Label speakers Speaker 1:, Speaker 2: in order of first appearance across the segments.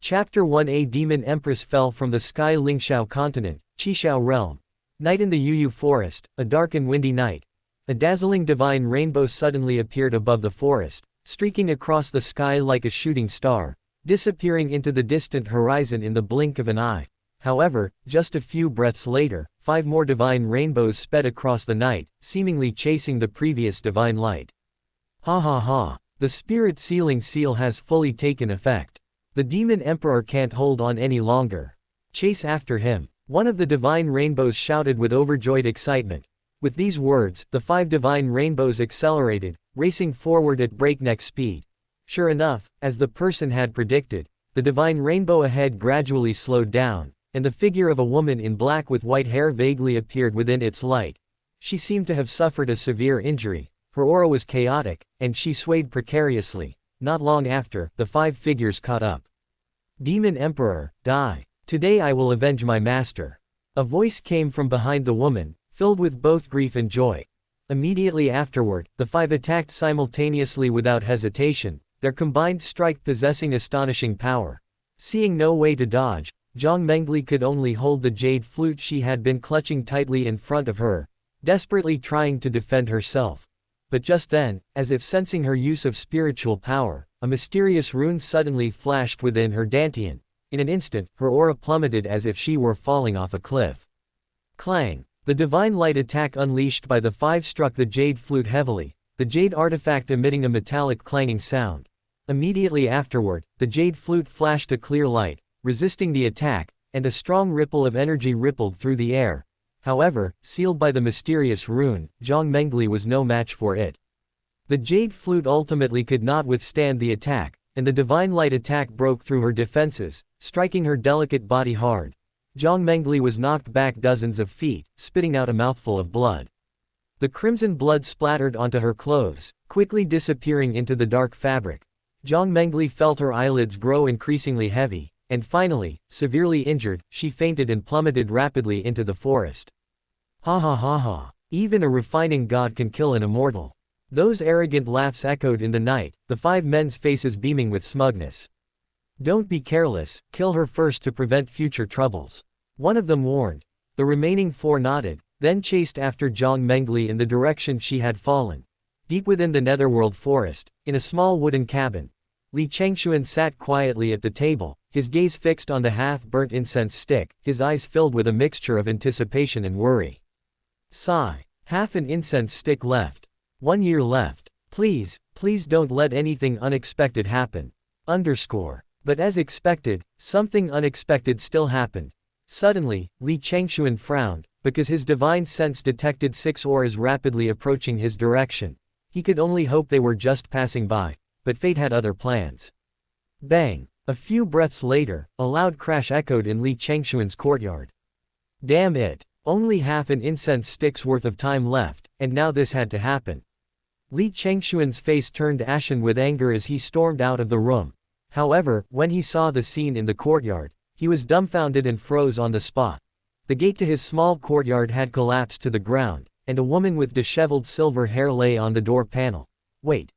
Speaker 1: Chapter 1. A Demon Empress fell from the sky. Lingxiao continent, Qishao realm. Night in the Yuyu forest, a dark and windy night. A dazzling divine rainbow suddenly appeared above the forest, streaking across the sky like a shooting star, disappearing into the distant horizon in the blink of an eye. However, just a few breaths later, 5 more divine rainbows sped across the night, seemingly chasing the previous divine light. Ha ha ha. The spirit sealing seal has fully taken effect. The Demon Emperor can't hold on any longer. Chase after him. One of the divine rainbows shouted with overjoyed excitement. With these words, the 5 divine rainbows accelerated, racing forward at breakneck speed. Sure enough, as the person had predicted, the divine rainbow ahead gradually slowed down, and the figure of a woman in black with white hair vaguely appeared within its light. She seemed to have suffered a severe injury. Her aura was chaotic, and she swayed precariously. Not long after, the 5 figures caught up. Demon Emperor, die. Today I will avenge my master. A voice came from behind the woman, filled with both grief and joy. Immediately afterward, the 5 attacked simultaneously without hesitation, their combined strike possessing astonishing power. Seeing no way to dodge, Jiang Mengli could only hold the jade flute she had been clutching tightly in front of her, desperately trying to defend herself. But just then, as if sensing her use of spiritual power, a mysterious rune suddenly flashed within her dantian. In an instant, her aura plummeted as if she were falling off a cliff. Clang! The divine light attack unleashed by the 5 struck the jade flute heavily, the jade artifact emitting a metallic clanging sound. Immediately afterward, the jade flute flashed a clear light, resisting the attack, and a strong ripple of energy rippled through the air. However, sealed by the mysterious rune, Jiang Mengli was no match for it. The jade flute ultimately could not withstand the attack, and the divine light attack broke through her defenses, striking her delicate body hard. Jiang Mengli was knocked back dozens of feet, spitting out a mouthful of blood. The crimson blood splattered onto her clothes, quickly disappearing into the dark fabric. Jiang Mengli felt her eyelids grow increasingly heavy, and finally, severely injured, she fainted and plummeted rapidly into the forest. Ha ha ha ha. Even a refining god can kill an immortal. Those arrogant laughs echoed in the night, the 5 men's faces beaming with smugness. Don't be careless, kill her first to prevent future troubles. One of them warned. The remaining 4 nodded, then chased after Jiang Mengli in the direction she had fallen. Deep within the netherworld forest, in a small wooden cabin, Li Changxuan sat quietly at the table, his gaze fixed on the half-burnt incense stick, his eyes filled with a mixture of anticipation and worry. Sigh. Half an incense stick left. 1 year left. Please, please don't let anything unexpected happen. But as expected, something unexpected still happened. Suddenly, Li Changxuan frowned, because his divine sense detected 6 auras rapidly approaching his direction. He could only hope they were just passing by, but fate had other plans. Bang! A few breaths later, a loud crash echoed in Li Changxuan's courtyard. Damn it! Only half an incense stick's worth of time left, and now this had to happen. Li Changxuan's face turned ashen with anger as he stormed out of the room. However, when he saw the scene in the courtyard, he was dumbfounded and froze on the spot. The gate to his small courtyard had collapsed to the ground, and a woman with disheveled silver hair lay on the door panel. Wait.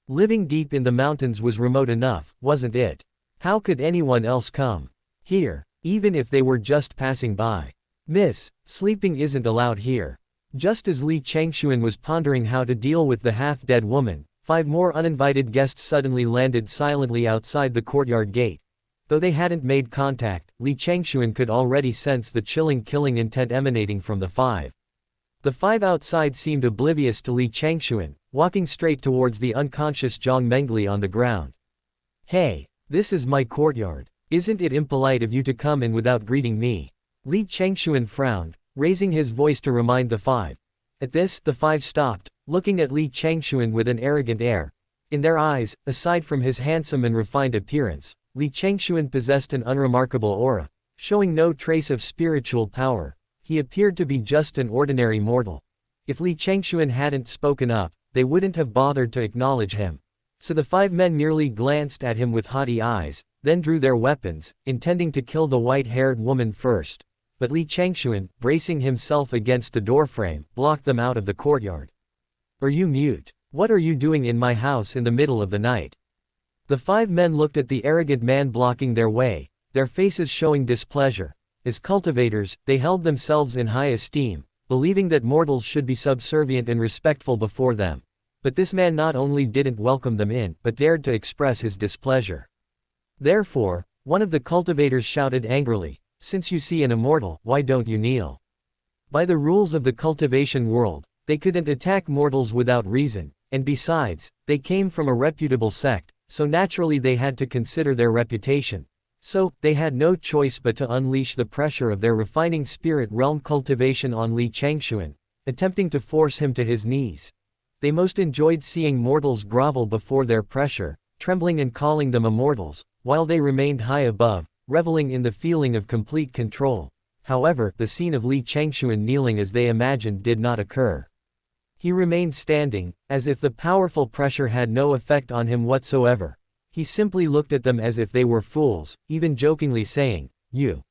Speaker 1: Living deep in the mountains was remote enough, wasn't it? How could anyone else come here, even if they were just passing by? Miss, sleeping isn't allowed here. Just as Li Changxuan was pondering how to deal with the half-dead woman, 5 more uninvited guests suddenly landed silently outside the courtyard gate. Though they hadn't made contact, Li Changxuan could already sense the chilling killing intent emanating from the 5. The 5 outside seemed oblivious to Li Changxuan, walking straight towards the unconscious Jiang Mengli on the ground. Hey, this is my courtyard. Isn't it impolite of you to come in without greeting me? Li Changxuan frowned, raising his voice to remind the 5. At this, the 5 stopped, looking at Li Changxuan with an arrogant air. In their eyes, aside from his handsome and refined appearance, Li Changxuan possessed an unremarkable aura, showing no trace of spiritual power. He appeared to be just an ordinary mortal. If Li Changxuan hadn't spoken up, they wouldn't have bothered to acknowledge him. So the 5 men merely glanced at him with haughty eyes, then drew their weapons, intending to kill the white-haired woman first. But Li Changxuan, bracing himself against the doorframe, blocked them out of the courtyard. Are you mute? What are you doing in my house in the middle of the night? The 5 men looked at the arrogant man blocking their way, their faces showing displeasure. As cultivators, they held themselves in high esteem, believing that mortals should be subservient and respectful before them. But this man not only didn't welcome them in, but dared to express his displeasure. Therefore, one of the cultivators shouted angrily, "Since you see an immortal, why don't you kneel?" By the rules of the cultivation world, they couldn't attack mortals without reason, and besides, they came from a reputable sect, so naturally they had to consider their reputation. So, they had no choice but to unleash the pressure of their refining spirit realm cultivation on Changxuan, attempting to force him to his knees. They most enjoyed seeing mortals grovel before their pressure, trembling and calling them immortals, while they remained high above, reveling in the feeling of complete control. However, the scene of Changxuan kneeling as they imagined did not occur. He remained standing, as if the powerful pressure had no effect on him whatsoever. He simply looked at them as if they were fools, even jokingly saying, "You.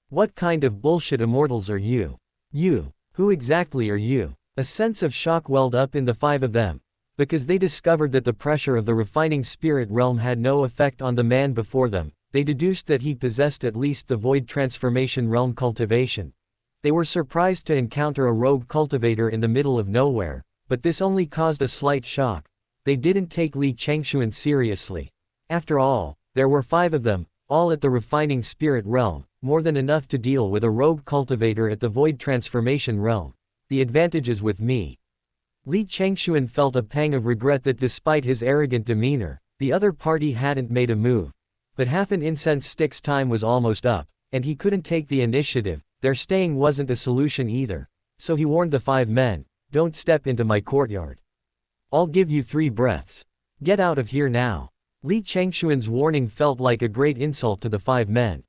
Speaker 1: What kind of bullshit immortals are you? You. Who exactly are you?" A sense of shock welled up in the 5 of them, because they discovered that the pressure of the refining spirit realm had no effect on the man before them. They deduced that he possessed at least the void transformation realm cultivation. They were surprised to encounter a rogue cultivator in the middle of nowhere, but this only caused a slight shock. They didn't take Changxuan seriously. After all, there were 5 of them, all at the refining spirit realm, more than enough to deal with a rogue cultivator at the void transformation realm. The advantage is with me. Changxuan felt a pang of regret that despite his arrogant demeanor, the other party hadn't made a move. But half an incense stick's time was almost up, and he couldn't take the initiative. Their staying wasn't a solution either. So he warned the 5 men, "Don't step into my courtyard. I'll give you 3 breaths. Get out of here now." Changxuan's warning felt like a great insult to the 5 men.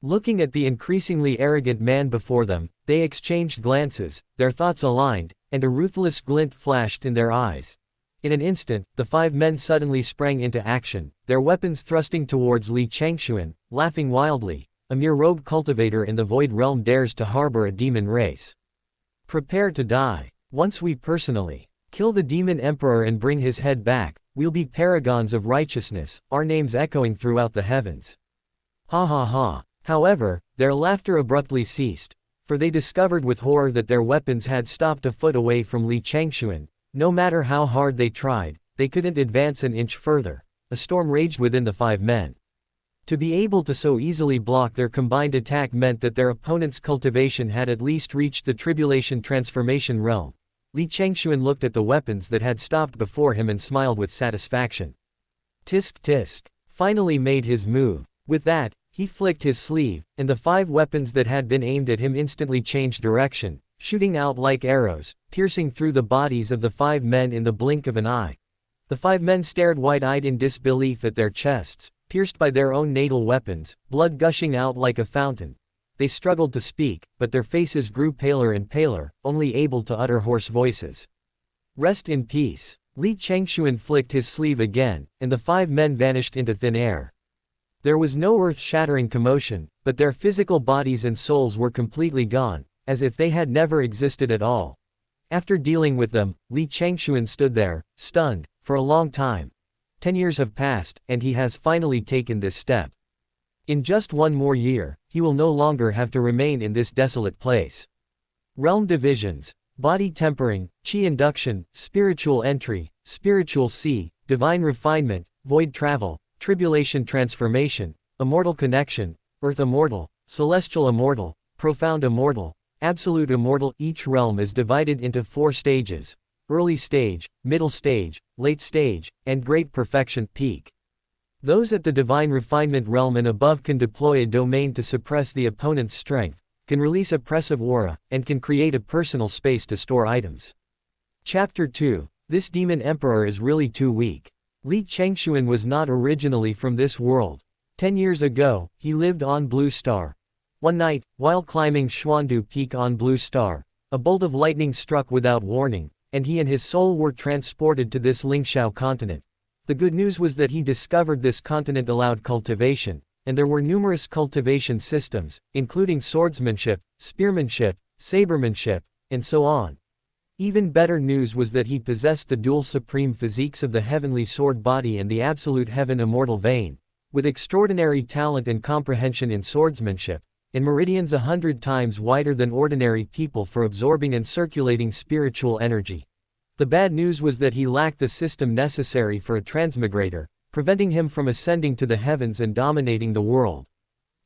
Speaker 1: Looking at the increasingly arrogant man before them, they exchanged glances, their thoughts aligned, and a ruthless glint flashed in their eyes. In an instant, the 5 men suddenly sprang into action, their weapons thrusting towards Changxuan, laughing wildly. "A mere rogue cultivator in the void realm dares to harbor a demon race. Prepare to die. Once we personally kill the demon emperor and bring his head back, we'll be paragons of righteousness, our names echoing throughout the heavens." Ha ha ha. However, their laughter abruptly ceased, for they discovered with horror that their weapons had stopped a foot away from Changxuan. No matter how hard they tried, they couldn't advance an inch further. A storm raged within the 5 men. To be able to so easily block their combined attack meant that their opponent's cultivation had at least reached the tribulation transformation realm. Changxuan looked at the weapons that had stopped before him and smiled with satisfaction. Tisk tisk. Finally made his move. With that, he flicked his sleeve, and the 5 weapons that had been aimed at him instantly changed direction, shooting out like arrows, piercing through the bodies of the 5 men in the blink of an eye. The 5 men stared wide-eyed in disbelief at their chests, pierced by their own natal weapons, blood gushing out like a fountain. They struggled to speak, but their faces grew paler and paler, only able to utter hoarse voices. "Rest in peace." Changxuan flicked his sleeve again, and the 5 men vanished into thin air. There was no earth-shattering commotion, but their physical bodies and souls were completely gone, as if they had never existed at all. After dealing with them, Changxuan stood there, stunned, for a long time. 10 years have passed, and he has finally taken this step. In just 1 more year, he will no longer have to remain in this desolate place. Realm divisions, body tempering, chi induction, spiritual entry, spiritual sea, divine refinement, void travel, tribulation transformation, immortal connection, earth immortal, celestial immortal, profound immortal, absolute immortal. Each realm is divided into 4 stages: early stage, middle stage, late stage, and great perfection peak. Those at the divine refinement realm and above can deploy a domain to suppress the opponent's strength, can release oppressive aura, and can create a personal space to store items. Chapter 2. This demon emperor is really too weak. Changxuan was not originally from this world. 10 years ago, he lived on Blue Star. One night, while climbing Xuandu Peak on Blue Star, a bolt of lightning struck without warning, and he and his soul were transported to this Lingxiao continent. The good news was that he discovered this continent allowed cultivation, and there were numerous cultivation systems, including swordsmanship, spearmanship, sabermanship, and so on. Even better news was that he possessed the dual supreme physiques of the heavenly sword body and the absolute heaven immortal vein, with extraordinary talent and comprehension in swordsmanship, in meridians 100 times wider than ordinary people for absorbing and circulating spiritual energy. The bad news was that he lacked the system necessary for a transmigrator, preventing him from ascending to the heavens and dominating the world.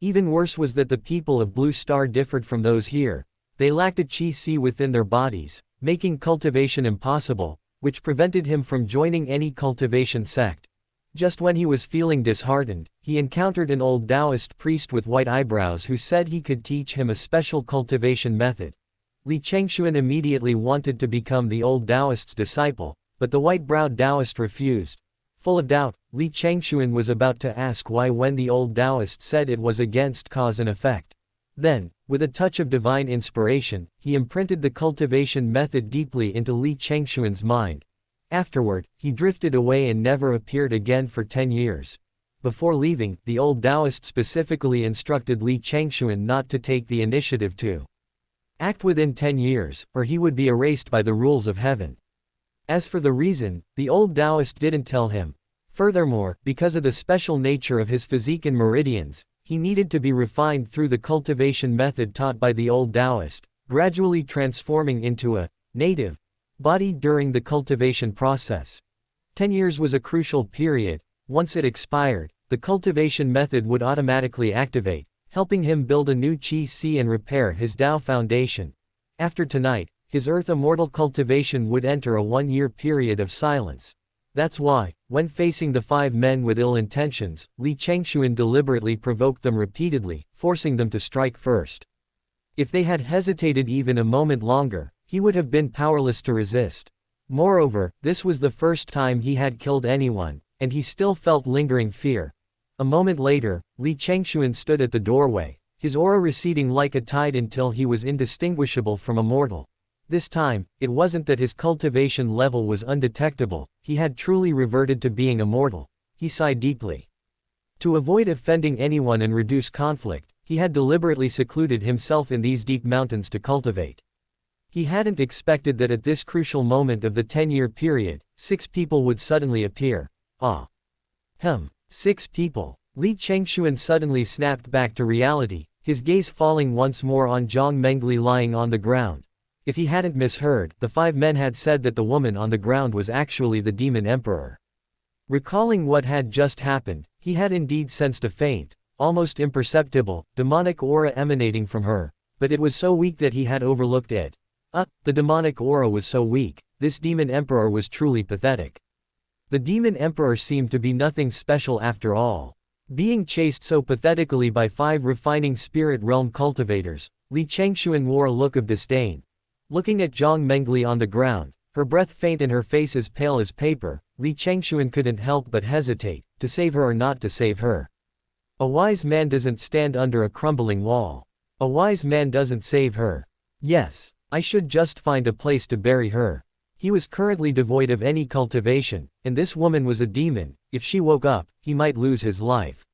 Speaker 1: Even worse was that the people of Blue Star differed from those here. They lacked a chi-si within their bodies, making cultivation impossible, which prevented him from joining any cultivation sect. Just when he was feeling disheartened, he encountered an old Taoist priest with white eyebrows who said he could teach him a special cultivation method. Li Changxuan immediately wanted to become the old Taoist's disciple, but the white-browed Taoist refused. Full of doubt, Li Changxuan was about to ask why when the old Taoist said it was against cause and effect. Then, with a touch of divine inspiration, he imprinted the cultivation method deeply into Li Changxuan's mind. Afterward, he drifted away and never appeared again for 10 years. Before leaving, the old Taoist specifically instructed Li Changxuan not to take the initiative to act within 10 years, or he would be erased by the rules of heaven. As for the reason, the old Taoist didn't tell him. Furthermore, because of the special nature of his physique and meridians, he needed to be refined through the cultivation method taught by the old Taoist, gradually transforming into a native body during the cultivation process. 10 years was a crucial period. Once it expired, the cultivation method would automatically activate, helping him build a new chi-si and repair his Tao foundation. After tonight, his Earth Immortal cultivation would enter a 1-year period of silence. That's why, when facing the 5 men with ill intentions, Li Changxuan deliberately provoked them repeatedly, forcing them to strike first. If they had hesitated even a moment longer, he would have been powerless to resist. Moreover, this was the first time he had killed anyone, and he still felt lingering fear. A moment later, Li Changxuan stood at the doorway, his aura receding like a tide until he was indistinguishable from a mortal. This time, it wasn't that his cultivation level was undetectable, he had truly reverted to being immortal. He sighed deeply. To avoid offending anyone and reduce conflict, he had deliberately secluded himself in these deep mountains to cultivate. He hadn't expected that at this crucial moment of the 10-year period, 6 people would suddenly appear. 6 people. Li Changxuan suddenly snapped back to reality, his gaze falling once more on Jiang Mengli lying on the ground. If he hadn't misheard, the 5 men had said that the woman on the ground was actually the Demon Emperor. Recalling what had just happened, he had indeed sensed a faint, almost imperceptible, demonic aura emanating from her, but it was so weak that he had overlooked it. The demonic aura was so weak, this Demon Emperor was truly pathetic. The Demon Emperor seemed to be nothing special after all. Being chased so pathetically by 5 refining spirit realm cultivators, Li Changxuan wore a look of disdain. Looking at Jiang Mengli on the ground, her breath faint and her face as pale as paper, Li Changxuan couldn't help but hesitate, to save her or not to save her. A wise man doesn't stand under a crumbling wall. A wise man doesn't save her. Yes, I should just find a place to bury her. He was currently devoid of any cultivation, and this woman was a demon. If she woke up, he might lose his life.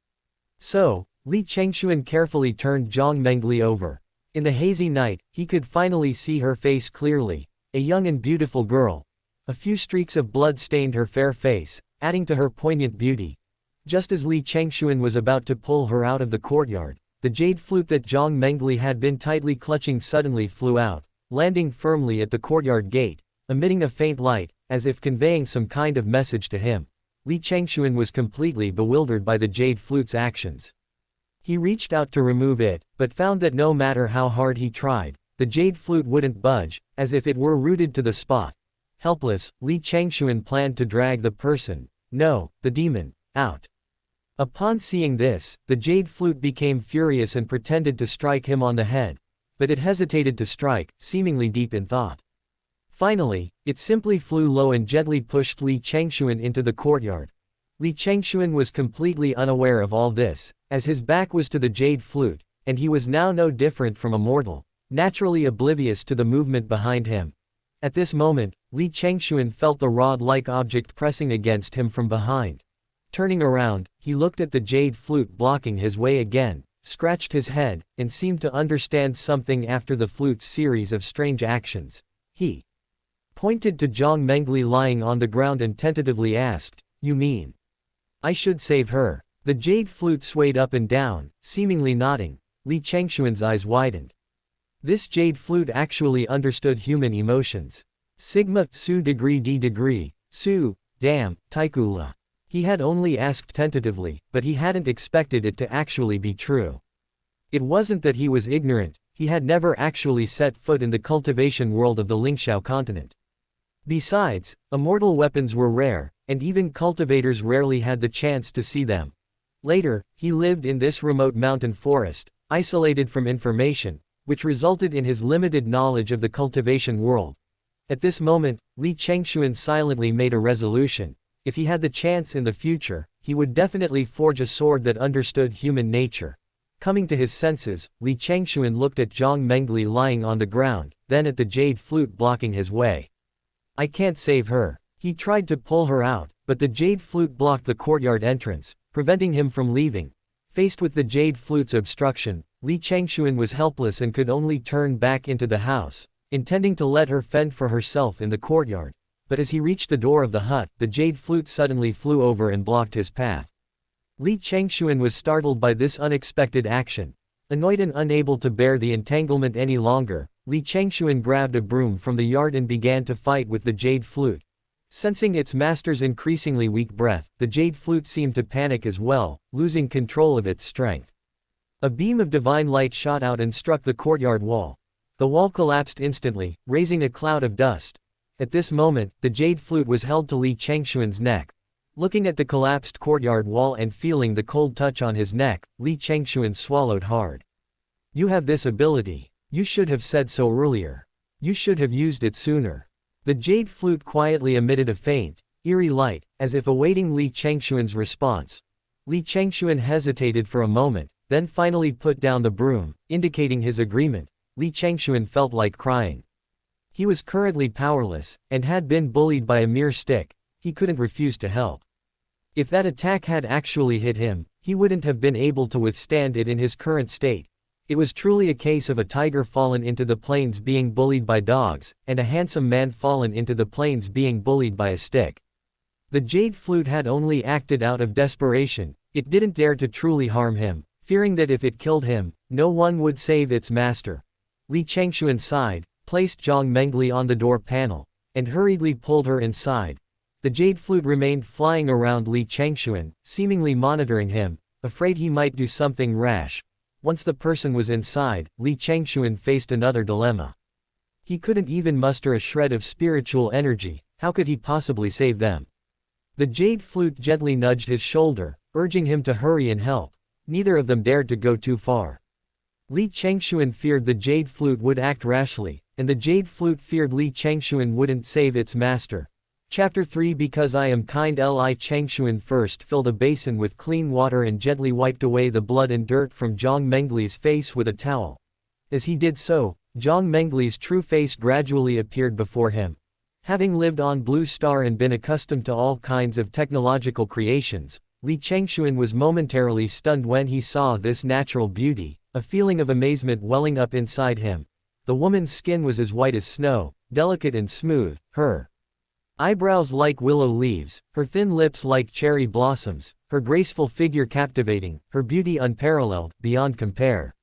Speaker 1: So, Li Changxuan carefully turned Jiang Mengli over. In the hazy night, he could finally see her face clearly, a young and beautiful girl. A few streaks of blood stained her fair face, adding to her poignant beauty. Just as Li Changxuan was about to pull her out of the courtyard, the jade flute that Jiang Mengli had been tightly clutching suddenly flew out, landing firmly at the courtyard gate, emitting a faint light, as if conveying some kind of message to him. Li Changxuan was completely bewildered by the jade flute's actions. He reached out to remove it, but found that no matter how hard he tried, the jade flute wouldn't budge, as if it were rooted to the spot. Helpless, Li Changxuan planned to drag the demon, out. Upon seeing this, the jade flute became furious and pretended to strike him on the head. But it hesitated to strike, seemingly deep in thought. Finally, it simply flew low and gently pushed Li Changxuan into the courtyard. Li Changxuan was completely unaware of all this, as his back was to the jade flute, and he was now no different from a mortal, naturally oblivious to the movement behind him. At this moment, Li Changxuan felt the rod-like object pressing against him from behind. Turning around, he looked at the jade flute blocking his way again, scratched his head, and seemed to understand something after the flute's series of strange actions. He pointed to Jiang Mengli lying on the ground and tentatively asked, "You mean I should save her?" The jade flute swayed up and down, seemingly nodding. Li Changxuan's eyes widened. This jade flute actually understood human emotions. Sigma, Su degree D degree, Su, damn, Taikula. He had only asked tentatively, but he hadn't expected it to actually be true. It wasn't that he was ignorant, he had never actually set foot in the cultivation world of the Lingxiao continent. Besides, immortal weapons were rare, and even cultivators rarely had the chance to see them. Later, he lived in this remote mountain forest, isolated from information, which resulted in his limited knowledge of the cultivation world. At this moment, Li Changxuan silently made a resolution. If he had the chance in the future, he would definitely forge a sword that understood human nature. Coming to his senses, Li Changxuan looked at Jiang Mengli lying on the ground, then at the jade flute blocking his way. "I can't save her." He tried to pull her out, but the jade flute blocked the courtyard entrance, preventing him from leaving. Faced with the jade flute's obstruction, Li Changxuan was helpless and could only turn back into the house, intending to let her fend for herself in the courtyard. But as he reached the door of the hut, the jade flute suddenly flew over and blocked his path. Li Changxuan was startled by this unexpected action. Annoyed and unable to bear the entanglement any longer, Li Changxuan grabbed a broom from the yard and began to fight with the jade flute. Sensing its master's increasingly weak breath, the jade flute seemed to panic as well, losing control of its strength. A beam of divine light shot out and struck the courtyard wall. The wall collapsed instantly, raising a cloud of dust. At this moment, the jade flute was held to Li Changxuan's neck. Looking at the collapsed courtyard wall and feeling the cold touch on his neck, Li Changxuan swallowed hard. "You have this ability. You should have said so earlier. You should have used it sooner." The jade flute quietly emitted a faint, eerie light, as if awaiting Li Changxuan's response. Li Changxuan hesitated for a moment, then finally put down the broom, indicating his agreement. Li Changxuan felt like crying. He was currently powerless, and had been bullied by a mere stick. He couldn't refuse to help. If that attack had actually hit him, he wouldn't have been able to withstand it in his current state. It was truly a case of a tiger fallen into the plains being bullied by dogs, and a handsome man fallen into the plains being bullied by a stick. The jade flute had only acted out of desperation. It didn't dare to truly harm him, fearing that if it killed him, no one would save its master. Li Changxuan sighed, placed Jiang Mengli on the door panel, and hurriedly pulled her inside. The jade flute remained flying around Li Changxuan, seemingly monitoring him, afraid he might do something rash. Once the person was inside, Li Changxuan faced another dilemma. He couldn't even muster a shred of spiritual energy. How could he possibly save them? The jade flute gently nudged his shoulder, urging him to hurry and help. Neither of them dared to go too far. Li Changxuan feared the jade flute would act rashly, and the jade flute feared Li Changxuan wouldn't save its master. Chapter 3 Because I am kind. Li Changxuan first filled a basin with clean water and gently wiped away the blood and dirt from Jiang Mengli's face with a towel. As he did so, Jiang Mengli's true face gradually appeared before him. Having lived on Blue Star and been accustomed to all kinds of technological creations, Li Changxuan was momentarily stunned when he saw this natural beauty, a feeling of amazement welling up inside him. The woman's skin was as white as snow, delicate and smooth, her eyebrows like willow leaves, her thin lips like cherry blossoms, her graceful figure captivating, her beauty unparalleled, beyond compare.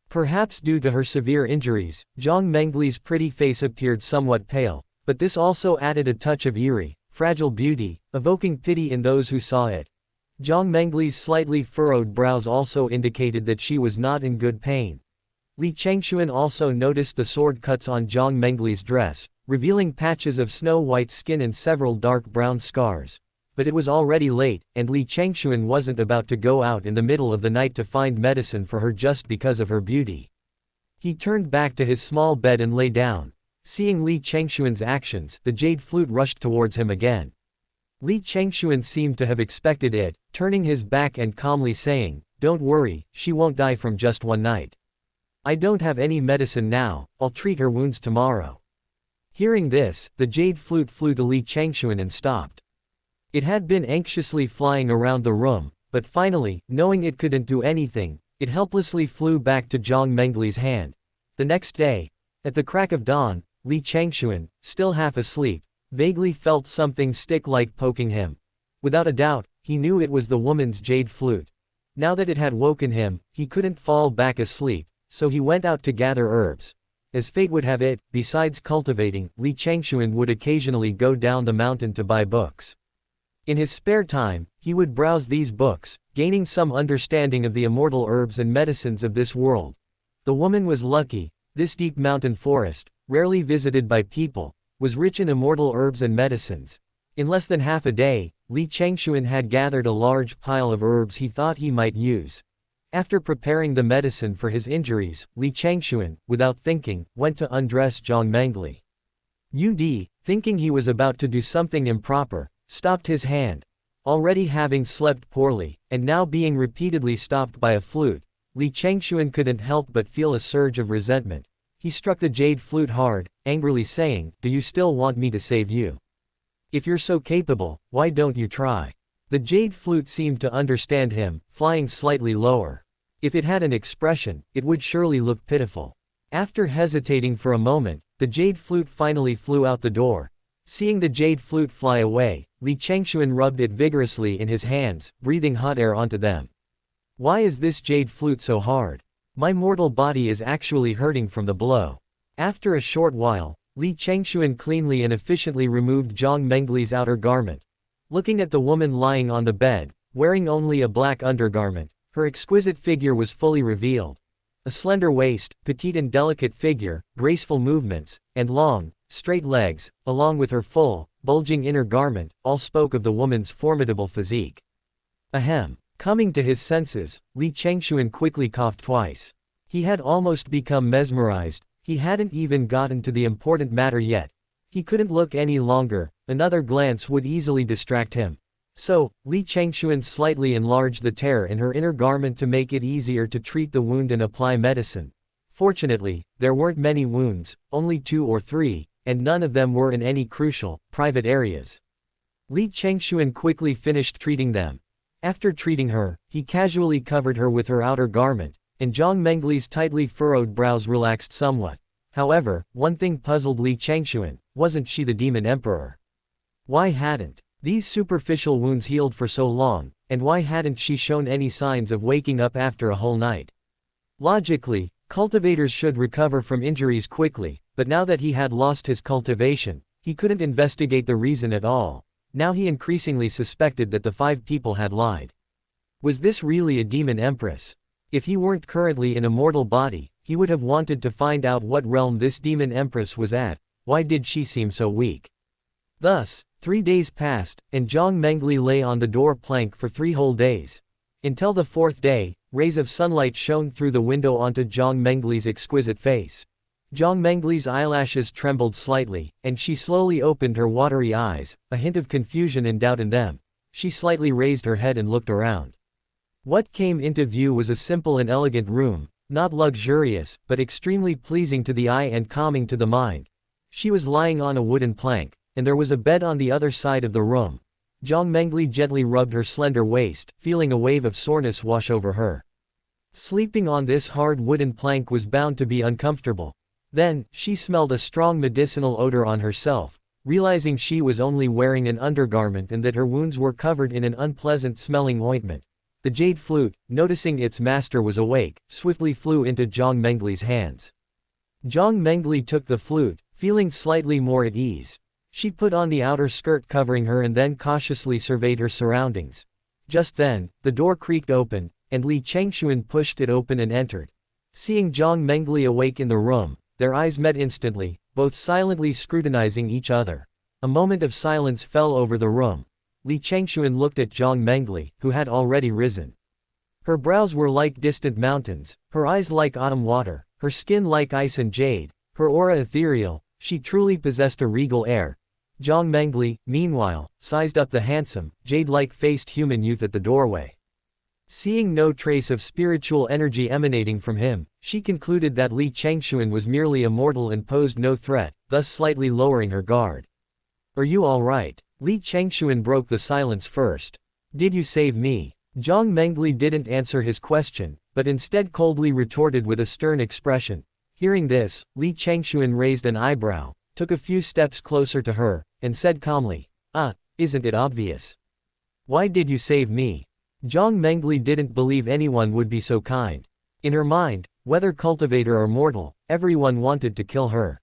Speaker 1: Perhaps due to her severe injuries, Jiang Mengli's pretty face appeared somewhat pale, but this also added a touch of eerie, fragile beauty, evoking pity in those who saw it. Jiang Mengli's slightly furrowed brows also indicated that she was not in good pain. Li Changxuan also noticed the sword cuts on Jiang Mengli's dress, revealing patches of snow-white skin and several dark brown scars. But it was already late, and Li Changxuan wasn't about to go out in the middle of the night to find medicine for her just because of her beauty. He turned back to his small bed and lay down. Seeing Li Changxuan's actions, the jade flute rushed towards him again. Li Changxuan seemed to have expected it, turning his back and calmly saying, "Don't worry, she won't die from just one night. I don't have any medicine now, I'll treat her wounds tomorrow." Hearing this, the jade flute flew to Li Changxuan and stopped. It had been anxiously flying around the room, but finally, knowing it couldn't do anything, it helplessly flew back to Jiang Mengli's hand. The next day, at the crack of dawn, Li Changxuan, still half asleep, vaguely felt something stick-like poking him. Without a doubt, he knew it was the woman's jade flute. Now that it had woken him, he couldn't fall back asleep, so he went out to gather herbs. As fate would have it, besides cultivating, Li Changxuan would occasionally go down the mountain to buy books. In his spare time, he would browse these books, gaining some understanding of the immortal herbs and medicines of this world. The woman was lucky. This deep mountain forest, rarely visited by people, was rich in immortal herbs and medicines. In less than half a day, Li Changxuan had gathered a large pile of herbs he thought he might use. After preparing the medicine for his injuries, Li Changxuan, without thinking, went to undress Jiang Mengli. Thinking he was about to do something improper, stopped his hand. Already having slept poorly, and now being repeatedly stopped by a flute, Li Changxuan couldn't help but feel a surge of resentment. He struck the jade flute hard, angrily saying, "Do you still want me to save you? If you're so capable, why don't you try?" The jade flute seemed to understand him, flying slightly lower. If it had an expression, it would surely look pitiful. After hesitating for a moment, the jade flute finally flew out the door. Seeing the jade flute fly away, Li Changxuan rubbed it vigorously in his hands, breathing hot air onto them. "Why is this jade flute so hard? My mortal body is actually hurting from the blow." After a short while, Li Changxuan cleanly and efficiently removed Jiang Mengli's outer garment. Looking at the woman lying on the bed, wearing only a black undergarment, her exquisite figure was fully revealed. A slender waist, petite and delicate figure, graceful movements, and long, straight legs, along with her full, bulging inner garment, all spoke of the woman's formidable physique. Ahem. Coming to his senses, Li Changxuan quickly coughed twice. He had almost become mesmerized. He hadn't even gotten to the important matter yet. He couldn't look any longer, another glance would easily distract him. So, Li Changxuan slightly enlarged the tear in her inner garment to make it easier to treat the wound and apply medicine. Fortunately, there weren't many wounds, only 2 or 3, and none of them were in any crucial, private areas. Li Changxuan quickly finished treating them. After treating her, he casually covered her with her outer garment, and Jiang Mengli's tightly furrowed brows relaxed somewhat. However, one thing puzzled Li Changxuan: wasn't she the Demon Emperor? Why hadn't these superficial wounds healed for so long, and why hadn't she shown any signs of waking up after a whole night? Logically, cultivators should recover from injuries quickly, but now that he had lost his cultivation, he couldn't investigate the reason at all. Now he increasingly suspected that the 5 people had lied. Was this really a Demon Empress? If he weren't currently in a mortal body, he would have wanted to find out what realm this Demon Empress was at. Why did she seem so weak? Thus, 3 days passed, and Jiang Mengli lay on the door plank for 3 whole days. Until the 4th day, rays of sunlight shone through the window onto Jiang Mengli's exquisite face. Jiang Mengli's eyelashes trembled slightly, and she slowly opened her watery eyes, a hint of confusion and doubt in them. She slightly raised her head and looked around. What came into view was a simple and elegant room, not luxurious, but extremely pleasing to the eye and calming to the mind. She was lying on a wooden plank, and there was a bed on the other side of the room. Jiang Mengli gently rubbed her slender waist, feeling a wave of soreness wash over her. Sleeping on this hard wooden plank was bound to be uncomfortable. Then, she smelled a strong medicinal odor on herself, realizing she was only wearing an undergarment and that her wounds were covered in an unpleasant-smelling ointment. The jade flute, noticing its master was awake, swiftly flew into Jiang Mengli's hands. Jiang Mengli took the flute, feeling slightly more at ease. She put on the outer skirt covering her and then cautiously surveyed her surroundings. Just then, the door creaked open, and Li Changxuan pushed it open and entered. Seeing Jiang Mengli awake in the room, their eyes met instantly, both silently scrutinizing each other. A moment of silence fell over the room. Li Changxuan looked at Jiang Mengli, who had already risen. Her brows were like distant mountains, her eyes like autumn water, her skin like ice and jade, her aura ethereal. She truly possessed a regal air. Jiang Mengli, meanwhile, sized up the handsome, jade-like faced human youth at the doorway. Seeing no trace of spiritual energy emanating from him, she concluded that Li Changxuan was merely a mortal and posed no threat, thus slightly lowering her guard. "Are you all right?" Li Changxuan broke the silence first. "Did you save me?" Jiang Mengli didn't answer his question, but instead coldly retorted with a stern expression. Hearing this, Li Changxuan raised an eyebrow, took a few steps closer to her, and said calmly, isn't it obvious? Why did you save me? Jiang Mengli didn't believe anyone would be so kind. In her mind, whether cultivator or mortal, everyone wanted to kill her.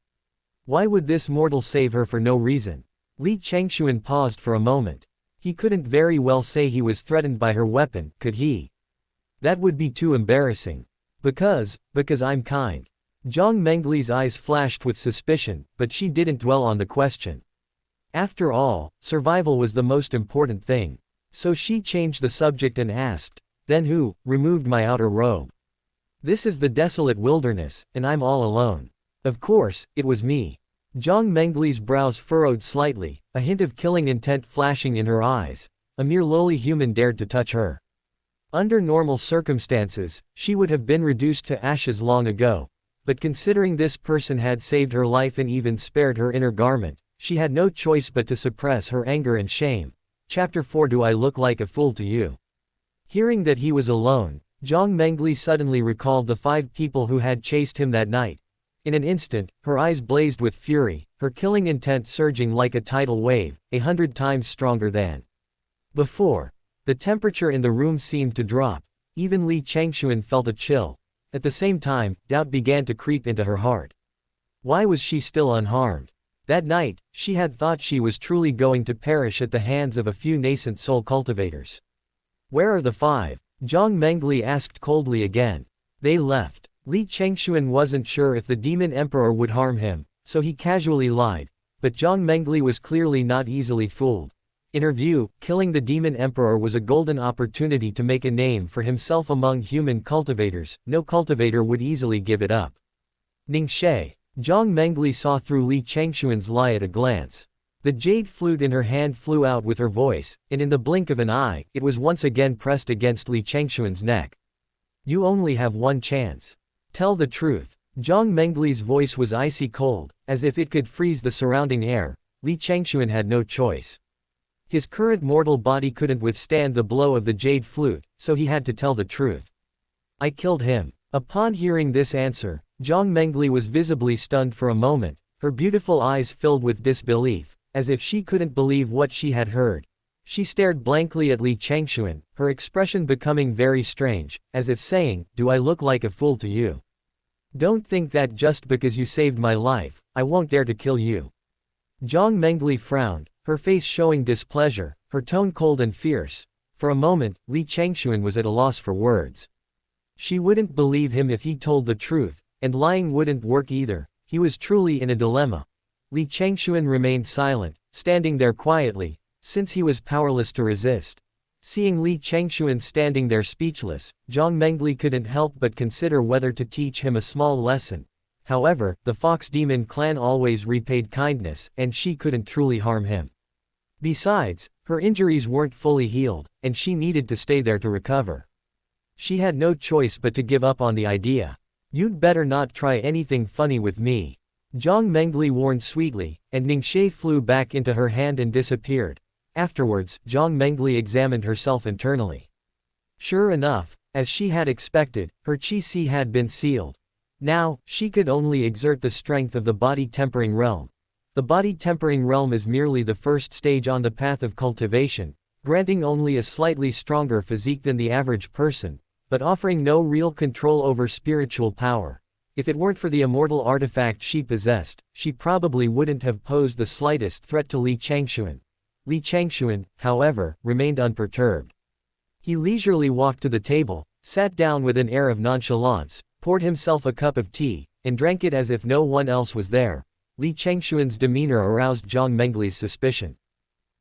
Speaker 1: Why would this mortal save her for no reason? Li Changxuan paused for a moment. He couldn't very well say he was threatened by her weapon, could he? That would be too embarrassing. Because I'm kind. Jiang Mengli's eyes flashed with suspicion, but she didn't dwell on the question. After all, survival was the most important thing. So she changed the subject and asked, then who removed my outer robe? This is the desolate wilderness, and I'm all alone. Of course, it was me. Jiang Mengli's brows furrowed slightly, a hint of killing intent flashing in her eyes. A mere lowly human dared to touch her. Under normal circumstances, she would have been reduced to ashes long ago. But considering this person had saved her life and even spared her inner garment, she had no choice but to suppress her anger and shame. Chapter 4. Do I look like a fool to you? Hearing that he was alone, Jiang Mengli suddenly recalled the 5 people who had chased him that night. In an instant, her eyes blazed with fury, her killing intent surging like a tidal wave, 100 times stronger than before. The temperature in the room seemed to drop. Even Li Changxuan felt a chill. At the same time, doubt began to creep into her heart. Why was she still unharmed? That night, she had thought she was truly going to perish at the hands of a few nascent soul cultivators. Where are the 5? Jiang Mengli asked coldly again. They left. Li Changxuan wasn't sure if the Demon Emperor would harm him, so he casually lied. But Jiang Mengli was clearly not easily fooled. In her view, killing the Demon Emperor was a golden opportunity to make a name for himself among human cultivators. No cultivator would easily give it up. Ningxie. Jiang Mengli saw through Li Changxuan's lie at a glance. The jade flute in her hand flew out with her voice, and in the blink of an eye, it was once again pressed against Li Changxuan's neck. You only have one chance. Tell the truth. Jiang Mengli's voice was icy cold, as if it could freeze the surrounding air. Li Changxuan had no choice. His current mortal body couldn't withstand the blow of the jade flute, so he had to tell the truth. I killed him. Upon hearing this answer, Jiang Mengli was visibly stunned for a moment, her beautiful eyes filled with disbelief, as if she couldn't believe what she had heard. She stared blankly at Li Changxuan, her expression becoming very strange, as if saying, do I look like a fool to you? Don't think that just because you saved my life, I won't dare to kill you. Jiang Mengli frowned, her face showing displeasure, her tone cold and fierce. For a moment, Li Changxuan was at a loss for words. She wouldn't believe him if he told the truth, and lying wouldn't work either. He was truly in a dilemma. Li Changxuan remained silent, standing there quietly, since he was powerless to resist. Seeing Li Changxuan standing there speechless, Jiang Mengli couldn't help but consider whether to teach him a small lesson. However, the Fox Demon clan always repaid kindness, and she couldn't truly harm him. Besides, her injuries weren't fully healed, and she needed to stay there to recover. She had no choice but to give up on the idea. You'd better not try anything funny with me. Jiang Mengli warned sweetly, and Ningxie flew back into her hand and disappeared. Afterwards, Jiang Mengli examined herself internally. Sure enough, as she had expected, her qi had been sealed. Now, she could only exert the strength of the body-tempering realm. The body-tempering realm is merely the first stage on the path of cultivation, granting only a slightly stronger physique than the average person, but offering no real control over spiritual power. If it weren't for the immortal artifact she possessed, she probably wouldn't have posed the slightest threat to Li Changxuan. Li Changxuan, however, remained unperturbed. He leisurely walked to the table, sat down with an air of nonchalance, poured himself a cup of tea, and drank it as if no one else was there. Li Changxuan's demeanor aroused Jiang Mengli's suspicion.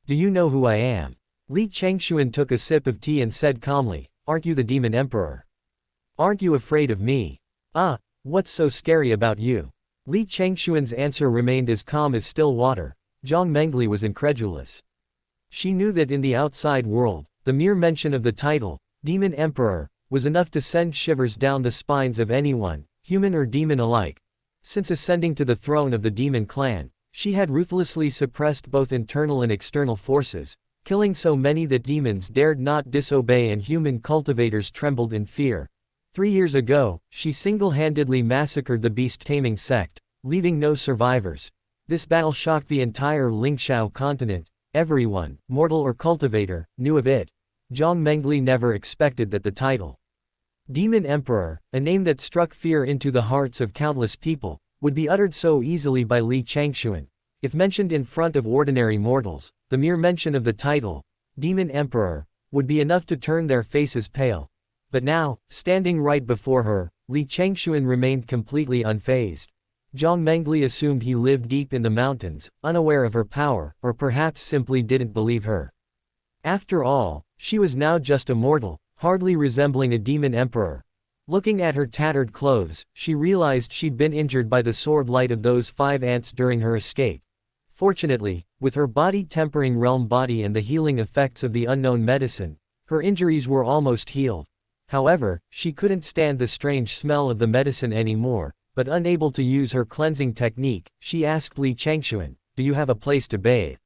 Speaker 1: Do you know who I am? Li Changxuan took a sip of tea and said calmly, aren't you the Demon Emperor? Aren't you afraid of me? What's so scary about you? Li Changxuan's answer remained as calm as still water. Jiang Mengli was incredulous. She knew that in the outside world, the mere mention of the title, Demon Emperor, was enough to send shivers down the spines of anyone, human or demon alike. Since ascending to the throne of the demon clan, she had ruthlessly suppressed both internal and external forces, killing so many that demons dared not disobey and human cultivators trembled in fear. 3 years ago, she single-handedly massacred the beast-taming sect, leaving no survivors. This battle shocked the entire Lingxiao continent. Everyone, mortal or cultivator, knew of it. Jiang Mengli never expected that the title, Demon Emperor, a name that struck fear into the hearts of countless people, would be uttered so easily by Li Changxuan. If mentioned in front of ordinary mortals, the mere mention of the title, Demon Emperor, would be enough to turn their faces pale. But now, standing right before her, Li Changxuan remained completely unfazed. Jiang Mengli assumed he lived deep in the mountains, unaware of her power, or perhaps simply didn't believe her. After all, she was now just a mortal, hardly resembling a demon emperor. Looking at her tattered clothes, she realized she'd been injured by the sword light of those 5 ants during her escape. Fortunately, with her body tempering realm body and the healing effects of the unknown medicine, her injuries were almost healed. However, she couldn't stand the strange smell of the medicine anymore, but unable to use her cleansing technique, she asked Li Changxuan, "Do you have a place to bathe?"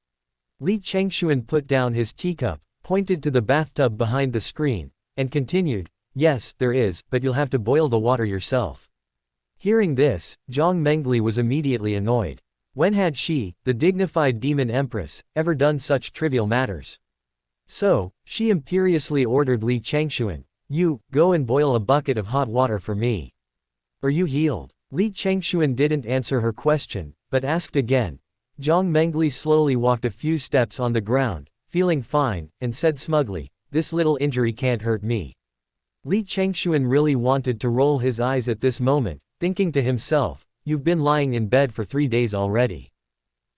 Speaker 1: Li Changxuan put down his teacup, pointed to the bathtub behind the screen, and continued, "Yes, there is, but you'll have to boil the water yourself." Hearing this, Jiang Mengli was immediately annoyed. When had she, the dignified Demon Empress, ever done such trivial matters? So, she imperiously ordered Li Changxuan, "You, go and boil a bucket of hot water for me. Are you healed?" Li Changxuan didn't answer her question, but asked again. Jiang Mengli slowly walked a few steps on the ground, feeling fine, and said smugly, "This little injury can't hurt me." Li Changxuan really wanted to roll his eyes at this moment, thinking to himself, "You've been lying in bed for 3 days already.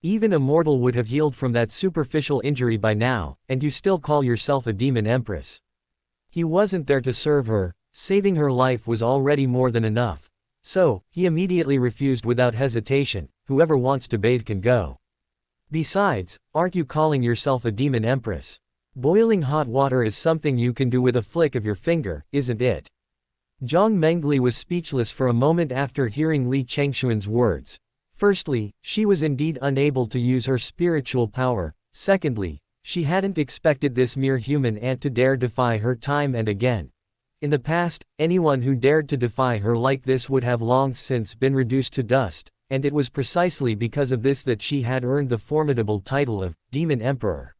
Speaker 1: Even a mortal would have healed from that superficial injury by now, and you still call yourself a demon empress." He wasn't there to serve her, saving her life was already more than enough. So, he immediately refused without hesitation, "Whoever wants to bathe can go. Besides, aren't you calling yourself a demon empress? Boiling hot water is something you can do with a flick of your finger, isn't it?" Jiang Mengli was speechless for a moment after hearing Li Changxuan's words. Firstly, she was indeed unable to use her spiritual power. Secondly, she hadn't expected this mere human ant to dare defy her time and again. In the past, anyone who dared to defy her like this would have long since been reduced to dust, and it was precisely because of this that she had earned the formidable title of Demon Emperor.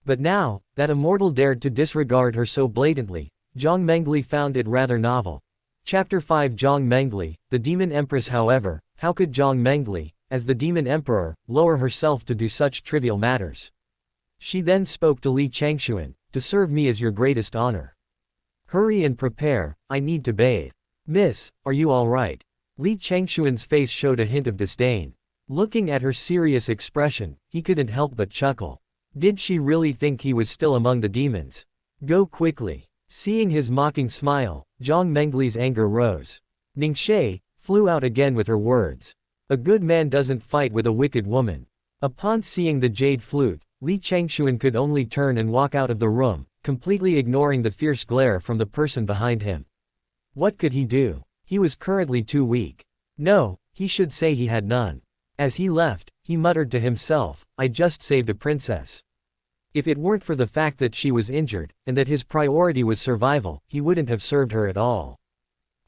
Speaker 1: But now, that a mortal dared to disregard her so blatantly, Jiang Mengli found it rather novel. Chapter 5 Jiang Mengli, the Demon Empress. However, how could Jiang Mengli, as the Demon Emperor, lower herself to do such trivial matters? She then spoke to Li Changxuan, "To serve me is your greatest honor. Hurry and prepare, I need to bathe." "Miss, are you all right?" Li Changxuan's face showed a hint of disdain. Looking at her serious expression, he couldn't help but chuckle. Did she really think he was still among the demons? "Go quickly." Seeing his mocking smile, Jiang Mengli's anger rose. Ningxie flew out again with her words. "A good man doesn't fight with a wicked woman." Upon seeing the jade flute, Li Changxuan could only turn and walk out of the room, completely ignoring the fierce glare from the person behind him. What could he do? He was currently too weak. No, he should say he had none. As he left, he muttered to himself, "I just saved a princess." If it weren't for the fact that she was injured, and that his priority was survival, he wouldn't have served her at all.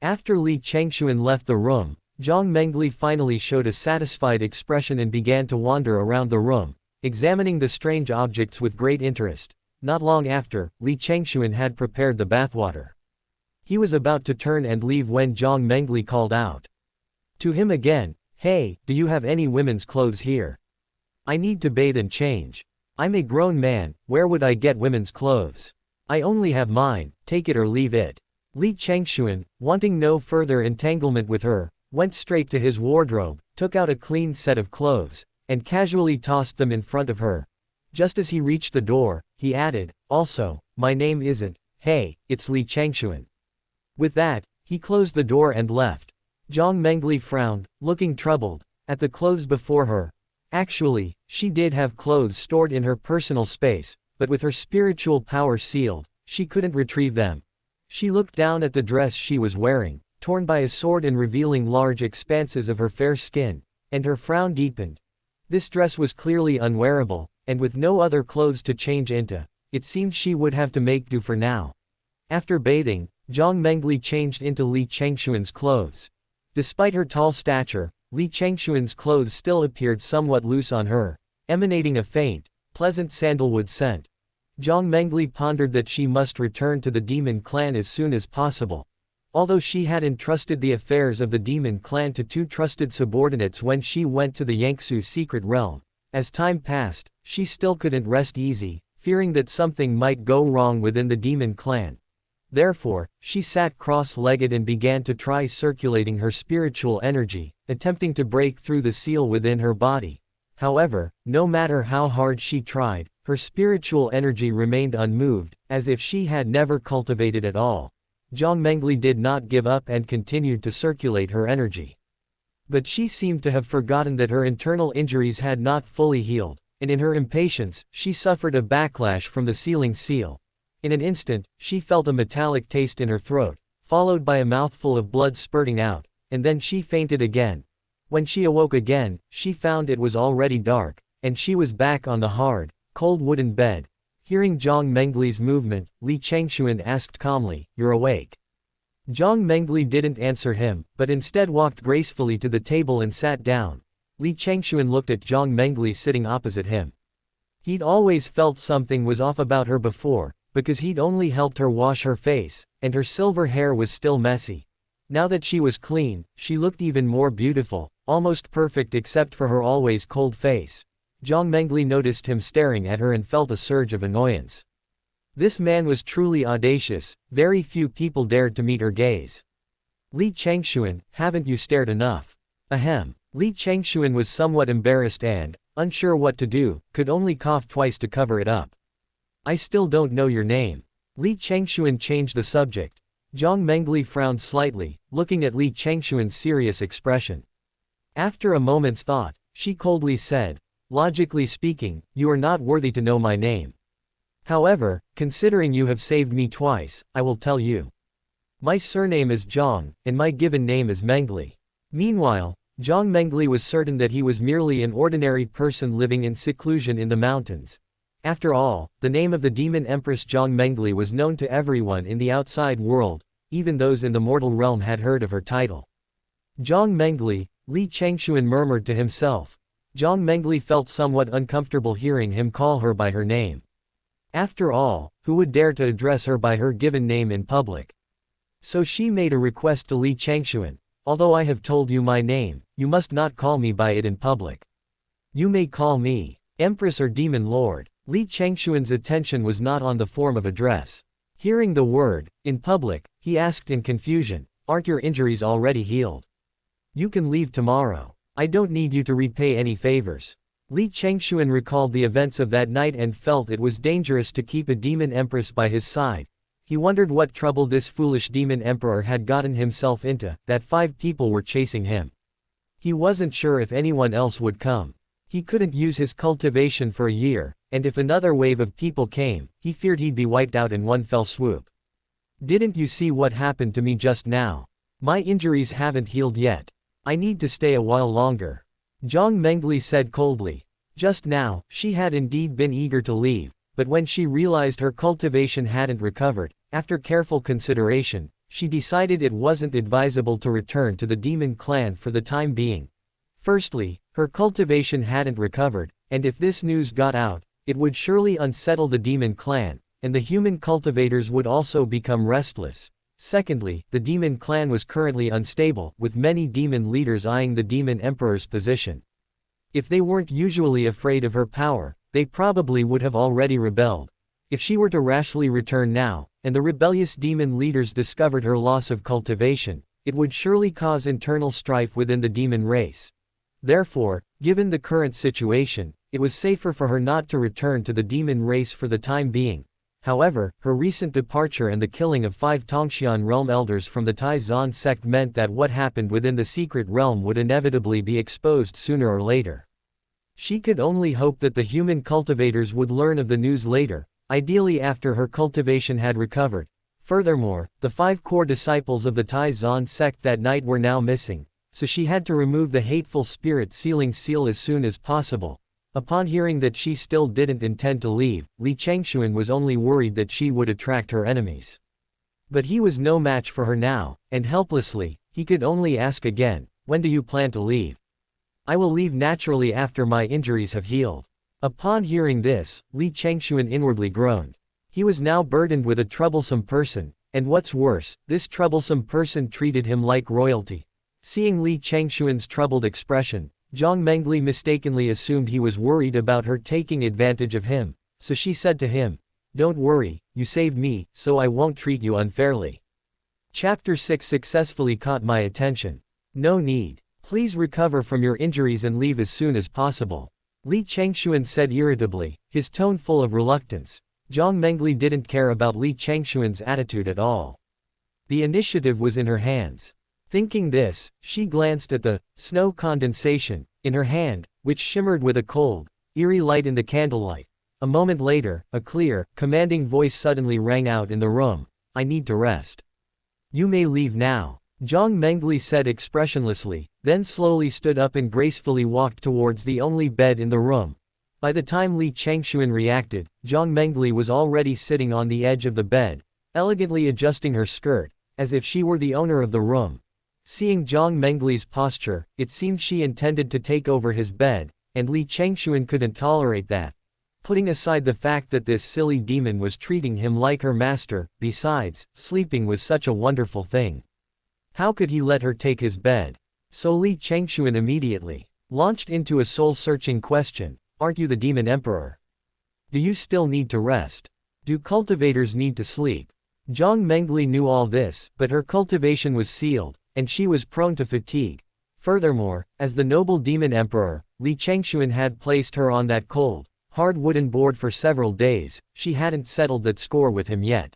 Speaker 1: After Li Changxuan left the room, Jiang Mengli finally showed a satisfied expression and began to wander around the room, examining the strange objects with great interest. Not long after, Li Changxuan had prepared the bathwater. He was about to turn and leave when Jiang Mengli called out to him again, "Hey, do you have any women's clothes here? I need to bathe and change. I'm a grown man, where would I get women's clothes? I only have mine, take it or leave it." Li Changxuan, wanting no further entanglement with her, went straight to his wardrobe, took out a clean set of clothes, and casually tossed them in front of her. Just as he reached the door, he added, "Also, my name isn't, hey, it's Li Changxuan." With that, he closed the door and left. Jiang Mengli frowned, looking troubled, at the clothes before her. Actually, she did have clothes stored in her personal space, but with her spiritual power sealed, she couldn't retrieve them. She looked down at the dress she was wearing, torn by a sword and revealing large expanses of her fair skin, and her frown deepened. This dress was clearly unwearable, and with no other clothes to change into, it seemed she would have to make do for now. After bathing, Jiang Mengli changed into Li Changxuan's clothes. Despite her tall stature, Li Changxuan's clothes still appeared somewhat loose on her, emanating a faint, pleasant sandalwood scent. Jiang Mengli pondered that she must return to the demon clan as soon as possible. Although she had entrusted the affairs of the demon clan to 2 trusted subordinates when she went to the Yangtze secret realm, as time passed, she still couldn't rest easy, fearing that something might go wrong within the demon clan. Therefore, she sat cross-legged and began to try circulating her spiritual energy, attempting to break through the seal within her body. However, no matter how hard she tried, her spiritual energy remained unmoved, as if she had never cultivated at all. Jiang Mengli did not give up and continued to circulate her energy. But she seemed to have forgotten that her internal injuries had not fully healed, and in her impatience, she suffered a backlash from the sealing seal. In an instant, she felt a metallic taste in her throat, followed by a mouthful of blood spurting out, and then she fainted again. When she awoke again, she found it was already dark, and she was back on the hard, cold wooden bed. Hearing Jiang Mengli's movement, Li Changxuan asked calmly, "You're awake?" Jiang Mengli didn't answer him, but instead walked gracefully to the table and sat down. Li Changxuan looked at Jiang Mengli sitting opposite him. He'd always felt something was off about her before, because he'd only helped her wash her face, and her silver hair was still messy. Now that she was clean, she looked even more beautiful, almost perfect except for her always cold face. Jiang Mengli noticed him staring at her and felt a surge of annoyance. This man was truly audacious, very few people dared to meet her gaze. "Li Changxuan, haven't you stared enough?" Ahem. Li Changxuan was somewhat embarrassed and, unsure what to do, could only cough twice to cover it up. "I still don't know your name." Li Changxuan changed the subject. Jiang Mengli frowned slightly, looking at Li Changxuan's serious expression. After a moment's thought, she coldly said, "Logically speaking, you are not worthy to know my name. However, considering you have saved me twice, I will tell you. My surname is Jiang, and my given name is Mengli." Meanwhile, Jiang Mengli was certain that he was merely an ordinary person living in seclusion in the mountains. After all, the name of the Demon Empress Jiang Mengli was known to everyone in the outside world, even those in the mortal realm had heard of her title. Jiang Mengli, Li Changxuan murmured to himself. Jiang Mengli felt somewhat uncomfortable hearing him call her by her name. After all, who would dare to address her by her given name in public? So she made a request to Li Changxuan. "Although I have told you my name, you must not call me by it in public. You may call me Empress or Demon Lord." Li Changxuan's attention was not on the form of address. Hearing the word, "in public," he asked in confusion, "Aren't your injuries already healed? You can leave tomorrow. I don't need you to repay any favors." Li Changxuan recalled the events of that night and felt it was dangerous to keep a demon empress by his side. He wondered what trouble this foolish demon emperor had gotten himself into, that 5 people were chasing him. He wasn't sure if anyone else would come. He couldn't use his cultivation for a year, and if another wave of people came, he feared he'd be wiped out in one fell swoop. "Didn't you see what happened to me just now? My injuries haven't healed yet. I need to stay a while longer," Jiang Mengli said coldly. Just now, she had indeed been eager to leave, but when she realized her cultivation hadn't recovered, after careful consideration, she decided it wasn't advisable to return to the demon clan for the time being. Firstly, her cultivation hadn't recovered, and if this news got out, it would surely unsettle the demon clan, and the human cultivators would also become restless. Secondly, the demon clan was currently unstable, with many demon leaders eyeing the demon emperor's position. If they weren't usually afraid of her power, they probably would have already rebelled. If she were to rashly return now, and the rebellious demon leaders discovered her loss of cultivation, it would surely cause internal strife within the demon race. Therefore, given the current situation, it was safer for her not to return to the demon race for the time being. However, her recent departure and the killing of 5 Changxuan realm elders from the Taizan sect meant that what happened within the secret realm would inevitably be exposed sooner or later. She could only hope that the human cultivators would learn of the news later, ideally after her cultivation had recovered. Furthermore, the 5 core disciples of the Taizan sect that night were now missing, so she had to remove the hateful spirit sealing seal as soon as possible. Upon hearing that she still didn't intend to leave, Li Changxuan was only worried that she would attract her enemies. But he was no match for her now, and helplessly, he could only ask again, "When do you plan to leave?" "I will leave naturally after my injuries have healed." Upon hearing this, Li Changxuan inwardly groaned. He was now burdened with a troublesome person, and what's worse, this troublesome person treated him like royalty. Seeing Li Changxuan's troubled expression, Jiang Mengli mistakenly assumed he was worried about her taking advantage of him, so she said to him, "Don't worry, you saved me, so I won't treat you unfairly." Chapter 6 successfully caught my attention. "No need. Please recover from your injuries and leave as soon as possible," Li Changxuan said irritably, his tone full of reluctance. Jiang Mengli didn't care about Li Changxuan's attitude at all. The initiative was in her hands. Thinking this, she glanced at the snow condensation in her hand, which shimmered with a cold, eerie light in the candlelight. A moment later, a clear, commanding voice suddenly rang out in the room. "I need to rest. You may leave now," Jiang Mengli said expressionlessly, then slowly stood up and gracefully walked towards the only bed in the room. By the time Li Changxuan reacted, Jiang Mengli was already sitting on the edge of the bed, elegantly adjusting her skirt, as if she were the owner of the room. Seeing Jiang Mengli's posture, it seemed she intended to take over his bed, and Li Changxuan couldn't tolerate that. Putting aside the fact that this silly demon was treating him like her master, besides, sleeping was such a wonderful thing. How could he let her take his bed? So Li Changxuan immediately launched into a soul-searching question. "Aren't you the Demon Emperor? Do you still need to rest? Do cultivators need to sleep?" Jiang Mengli knew all this, but her cultivation was sealed, and she was prone to fatigue. Furthermore, as the noble Demon Emperor, Li Changxuan had placed her on that cold, hard wooden board for several days. She hadn't settled that score with him yet.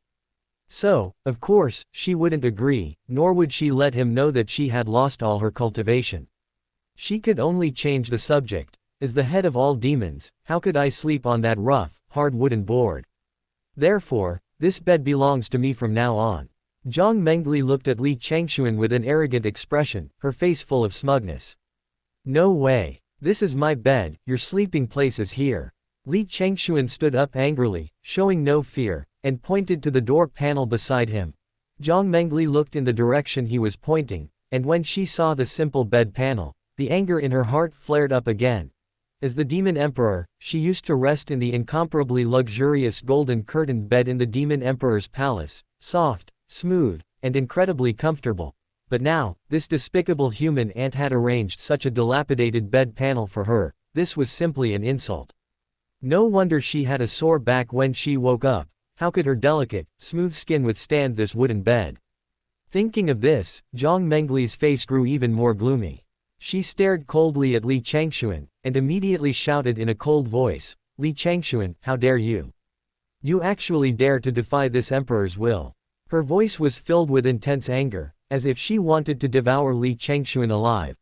Speaker 1: So, of course, she wouldn't agree, nor would she let him know that she had lost all her cultivation. She could only change the subject. "As the head of all demons, how could I sleep on that rough, hard wooden board? Therefore, this bed belongs to me from now on." Jiang Mengli looked at Li Changxuan with an arrogant expression, her face full of smugness. "No way. This is my bed, your sleeping place is here." Li Changxuan stood up angrily, showing no fear, and pointed to the door panel beside him. Jiang Mengli looked in the direction he was pointing, and when she saw the simple bed panel, the anger in her heart flared up again. As the Demon Emperor, she used to rest in the incomparably luxurious golden curtained bed in the Demon Emperor's palace, soft, smooth, and incredibly comfortable. But now, this despicable human ant had arranged such a dilapidated bed panel for her. This was simply an insult. No wonder she had a sore back when she woke up. How could her delicate, smooth skin withstand this wooden bed? Thinking of this, Jiang Mengli's face grew even more gloomy. She stared coldly at Li Changxuan, and immediately shouted in a cold voice, "Li Changxuan, how dare you? You actually dare to defy this emperor's will." Her voice was filled with intense anger, as if she wanted to devour Li Changxuan alive.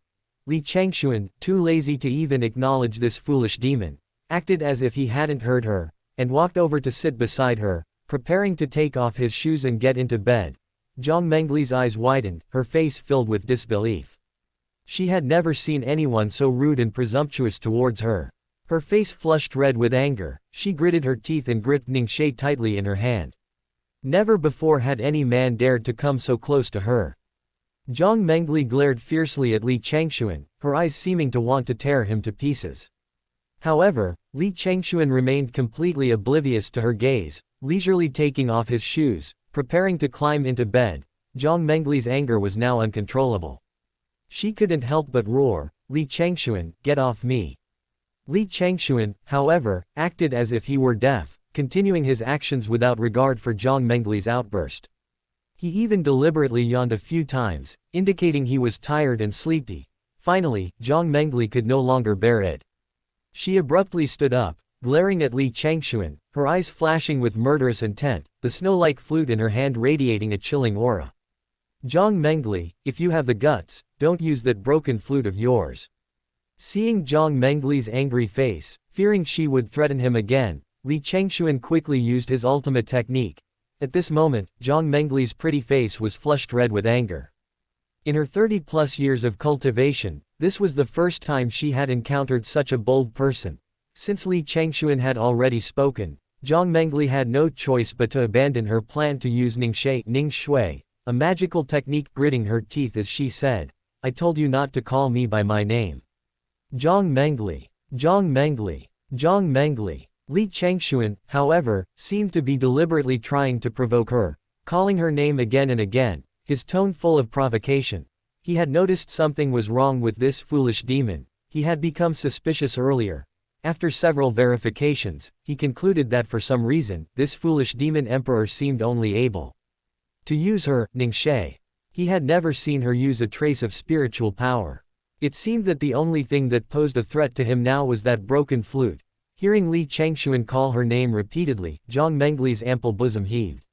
Speaker 1: Li Changxuan, too lazy to even acknowledge this foolish demon, acted as if he hadn't heard her, and walked over to sit beside her, preparing to take off his shoes and get into bed. Jiang Mengli's eyes widened, her face filled with disbelief. She had never seen anyone so rude and presumptuous towards her. Her face flushed red with anger, she gritted her teeth and gripped Ningxie tightly in her hand. Never before had any man dared to come so close to her. Jiang Mengli glared fiercely at Li Changxuan, her eyes seeming to want to tear him to pieces. However, Li Changxuan remained completely oblivious to her gaze, leisurely taking off his shoes, preparing to climb into bed. Jiang Mengli's anger was now uncontrollable. She couldn't help but roar, "Li Changxuan, get off me." Li Changxuan, however, acted as if he were deaf, continuing his actions without regard for Jiang Mengli's outburst. He even deliberately yawned a few times, indicating he was tired and sleepy. Finally, Jiang Mengli could no longer bear it. She abruptly stood up, glaring at Li Changxuan, her eyes flashing with murderous intent, the snow-like flute in her hand radiating a chilling aura. "Jiang Mengli, if you have the guts, don't use that broken flute of yours." Seeing Jiang Mengli's angry face, fearing she would threaten him again, Li Changxuan quickly used his ultimate technique. At this moment, Jiang Mengli's pretty face was flushed red with anger. In her 30-plus years of cultivation, this was the first time she had encountered such a bold person. Since Li Changxuan had already spoken, Jiang Mengli had no choice but to abandon her plan to use Ning Shui, a magical technique, gritting her teeth as she said, "I told you not to call me by my name." Jiang Mengli. Jiang Mengli. Jiang Mengli. Li Changxuan, however, seemed to be deliberately trying to provoke her, calling her name again and again, his tone full of provocation. He had noticed something was wrong with this foolish demon. He had become suspicious earlier. After several verifications, he concluded that for some reason, this foolish demon emperor seemed only able to use her, Ningxie. He had never seen her use a trace of spiritual power. It seemed that the only thing that posed a threat to him now was that broken flute. Hearing Li Changxuan call her name repeatedly, Jiang Mengli's ample bosom heaved.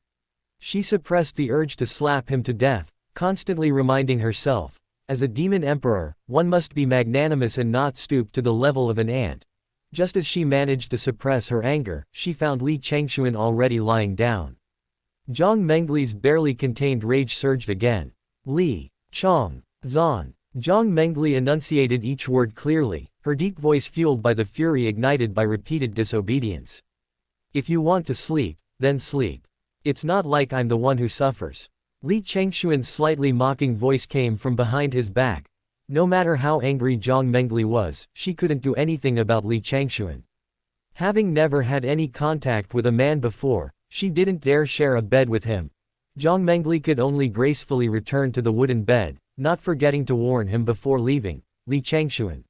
Speaker 1: She suppressed the urge to slap him to death, constantly reminding herself, as a demon emperor, one must be magnanimous and not stoop to the level of an ant. Just as she managed to suppress her anger, she found Li Changxuan already lying down. Jiang Mengli's barely contained rage surged again. Li, Chang, Zan. Jiang Mengli enunciated each word clearly, her deep voice fueled by the fury ignited by repeated disobedience. "If you want to sleep, then sleep. It's not like I'm the one who suffers." Li Changxuan's slightly mocking voice came from behind his back. No matter how angry Jiang Mengli was, she couldn't do anything about Li Changxuan. Having never had any contact with a man before, she didn't dare share a bed with him. Jiang Mengli could only gracefully return to the wooden bed, not forgetting to warn him before leaving, "Li Changxuan.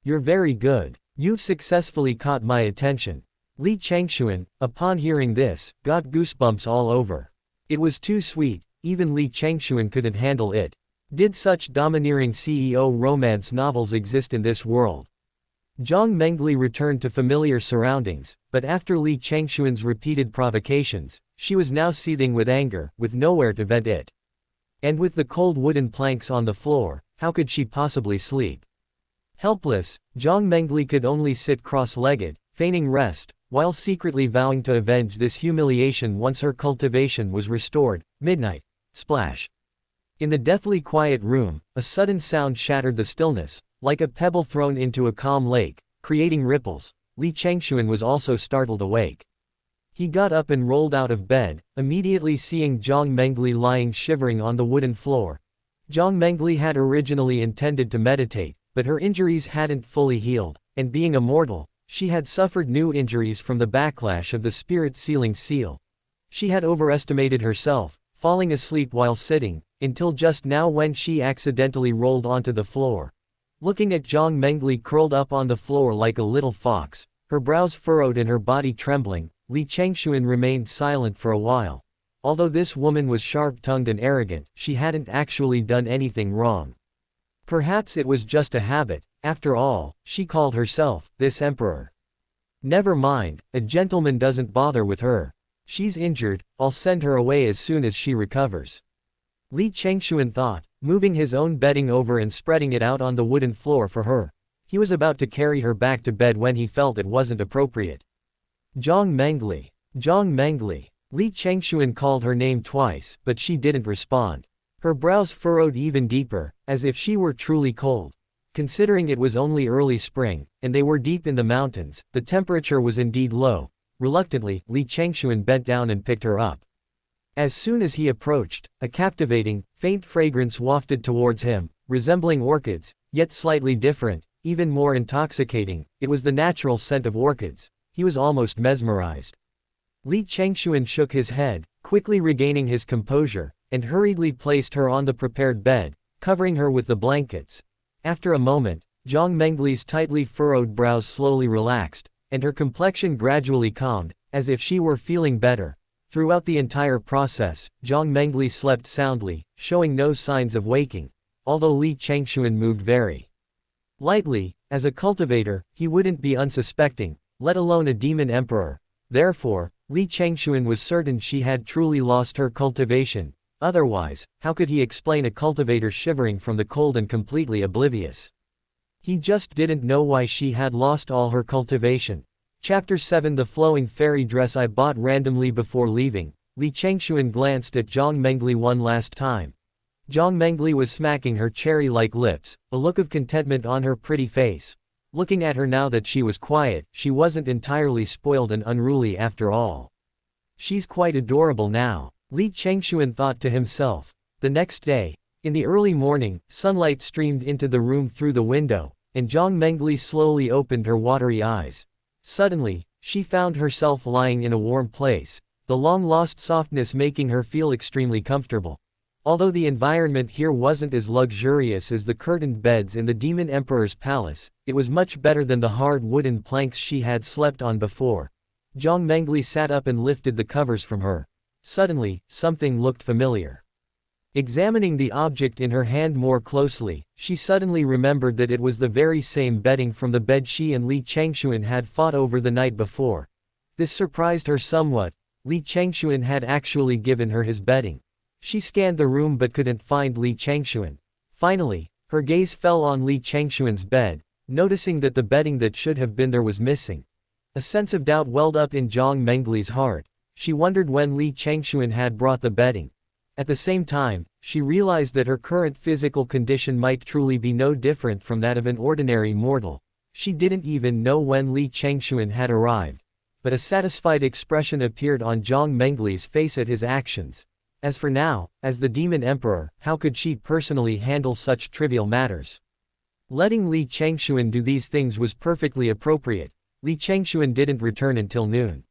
Speaker 1: You're very good. You've successfully caught my attention." Li Changxuan, upon hearing this, got goosebumps all over. It was too sweet, even Li Changxuan couldn't handle it. Did such domineering CEO romance novels exist in this world? Jiang Mengli returned to familiar surroundings, but after Li Changxuan's repeated provocations, she was now seething with anger, with nowhere to vent it. And with the cold wooden planks on the floor, how could she possibly sleep? Helpless, Jiang Mengli could only sit cross-legged, feigning rest, while secretly vowing to avenge this humiliation once her cultivation was restored. Midnight. Splash. In the deathly quiet room, a sudden sound shattered the stillness, like a pebble thrown into a calm lake, creating ripples. Li Changxuan was also startled awake. He got up and rolled out of bed, immediately seeing Jiang Mengli lying shivering on the wooden floor. Jiang Mengli had originally intended to meditate, but her injuries hadn't fully healed, and being immortal, she had suffered new injuries from the backlash of the spirit sealing seal. She had overestimated herself, falling asleep while sitting, until just now when she accidentally rolled onto the floor. Looking at Jiang Mengli curled up on the floor like a little fox, her brows furrowed and her body trembling, Li Changxuan remained silent for a while. Although this woman was sharp-tongued and arrogant, she hadn't actually done anything wrong. Perhaps it was just a habit. After all, she called herself, this emperor. Never mind, a gentleman doesn't bother with her. She's injured, I'll send her away as soon as she recovers. Li Changxuan thought, moving his own bedding over and spreading it out on the wooden floor for her. He was about to carry her back to bed when he felt it wasn't appropriate. Jiang Mengli. Jiang Mengli. Li Changxuan called her name twice, but she didn't respond. Her brows furrowed even deeper, as if she were truly cold. Considering it was only early spring, and they were deep in the mountains, the temperature was indeed low. Reluctantly, Li Changxuan bent down and picked her up. As soon as he approached, a captivating, faint fragrance wafted towards him, resembling orchids, yet slightly different, even more intoxicating. It was the natural scent of orchids. He was almost mesmerized. Li Changxuan shook his head, quickly regaining his composure, and hurriedly placed her on the prepared bed, covering her with the blankets. After a moment, Jiang Mengli's tightly furrowed brows slowly relaxed, and her complexion gradually calmed, as if she were feeling better. Throughout the entire process, Jiang Mengli slept soundly, showing no signs of waking, although Li Changxuan moved very lightly. As a cultivator, he wouldn't be unsuspecting, let alone a demon emperor. Therefore, Li Changxuan was certain she had truly lost her cultivation. Otherwise, how could he explain a cultivator shivering from the cold and completely oblivious? He just didn't know why she had lost all her cultivation. Chapter 7 The flowing fairy dress I bought randomly before leaving. Li Changxuan glanced at Jiang Mengli one last time. Jiang Mengli was smacking her cherry-like lips, a look of contentment on her pretty face. Looking at her now that she was quiet, she wasn't entirely spoiled and unruly after all. She's quite adorable now, Li Changxuan thought to himself. The next day, in the early morning, sunlight streamed into the room through the window, and Jiang Mengli slowly opened her watery eyes. Suddenly, she found herself lying in a warm place, the long-lost softness making her feel extremely comfortable. Although the environment here wasn't as luxurious as the curtained beds in the Demon Emperor's palace, it was much better than the hard wooden planks she had slept on before. Jiang Mengli sat up and lifted the covers from her. Suddenly, something looked familiar. Examining the object in her hand more closely, she suddenly remembered that it was the very same bedding from the bed she and Li Changxuan had fought over the night before. This surprised her somewhat. Li Changxuan had actually given her his bedding. She scanned the room but couldn't find Li Changxuan. Finally, her gaze fell on Li Changxuan's bed, noticing that the bedding that should have been there was missing. A sense of doubt welled up in Jiang Mengli's heart. She wondered when Li Changxuan had brought the bedding. At the same time, she realized that her current physical condition might truly be no different from that of an ordinary mortal. She didn't even know when Li Changxuan had arrived. But a satisfied expression appeared on Jiang Mengli's face at his actions. As for now, as the Demon Emperor, how could she personally handle such trivial matters? Letting Li Changxuan do these things was perfectly appropriate. Li Changxuan didn't return until noon.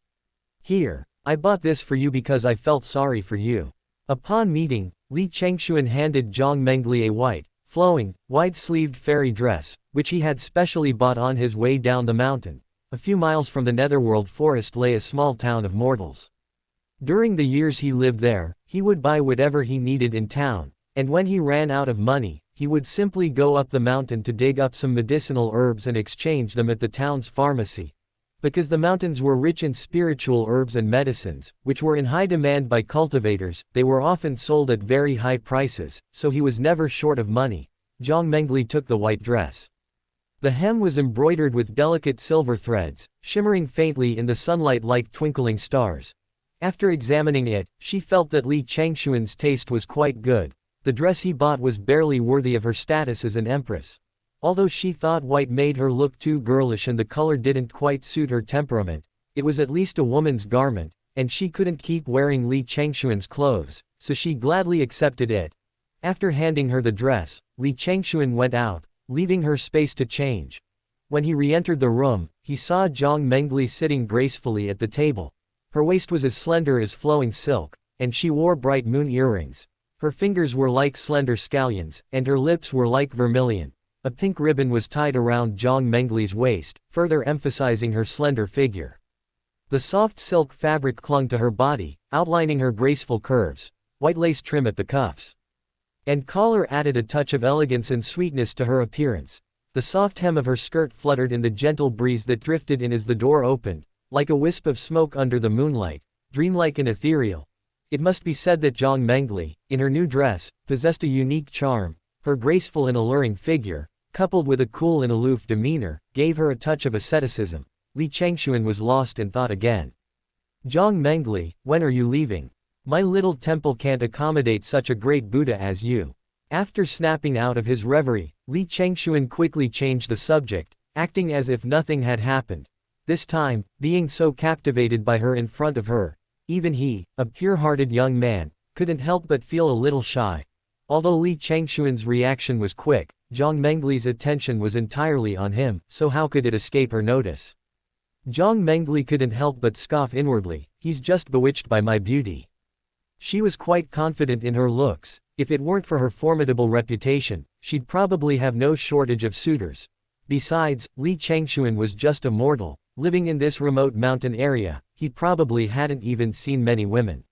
Speaker 1: Here, I bought this for you because I felt sorry for you. Upon meeting, Li Changxuan handed Jiang Mengli a white, flowing, wide-sleeved fairy dress, which he had specially bought on his way down the mountain. A few miles from the Netherworld forest lay a small town of mortals. During the years he lived there, he would buy whatever he needed in town, and when he ran out of money, he would simply go up the mountain to dig up some medicinal herbs and exchange them at the town's pharmacy. Because the mountains were rich in spiritual herbs and medicines, which were in high demand by cultivators, they were often sold at very high prices, so he was never short of money. Jiang Mengli took the white dress. The hem was embroidered with delicate silver threads, shimmering faintly in the sunlight like twinkling stars. After examining it, she felt that Li Changxuan's taste was quite good. The dress he bought was barely worthy of her status as an empress. Although she thought white made her look too girlish and the color didn't quite suit her temperament, it was at least a woman's garment, and she couldn't keep wearing Li Changxuan's clothes, so she gladly accepted it. After handing her the dress, Li Changxuan went out, leaving her space to change. When he re-entered the room, he saw Jiang Mengli sitting gracefully at the table. Her waist was as slender as flowing silk, and she wore bright moon earrings. Her fingers were like slender scallions, and her lips were like vermilion. A pink ribbon was tied around Jiang Mengli's waist, further emphasizing her slender figure. The soft silk fabric clung to her body, outlining her graceful curves. White lace trim at the cuffs and collar added a touch of elegance and sweetness to her appearance. The soft hem of her skirt fluttered in the gentle breeze that drifted in as the door opened, like a wisp of smoke under the moonlight, dreamlike and ethereal. It must be said that Jiang Mengli, in her new dress, possessed a unique charm. Her graceful and alluring figure, coupled with a cool and aloof demeanor, gave her a touch of asceticism. Li Changxuan was lost in thought again. Jiang Mengli, when are you leaving? My little temple can't accommodate such a great Buddha as you. After snapping out of his reverie, Li Changxuan quickly changed the subject, acting as if nothing had happened. This time, being so captivated by her in front of her, even he, a pure-hearted young man, couldn't help but feel a little shy. Although Li Changxuan's reaction was quick, Jiang Mengli's attention was entirely on him, so how could it escape her notice? Jiang Mengli couldn't help but scoff inwardly, he's just bewitched by my beauty. She was quite confident in her looks. If it weren't for her formidable reputation, she'd probably have no shortage of suitors. Besides, Li Changxuan was just a mortal, living in this remote mountain area. He probably hadn't even seen many women.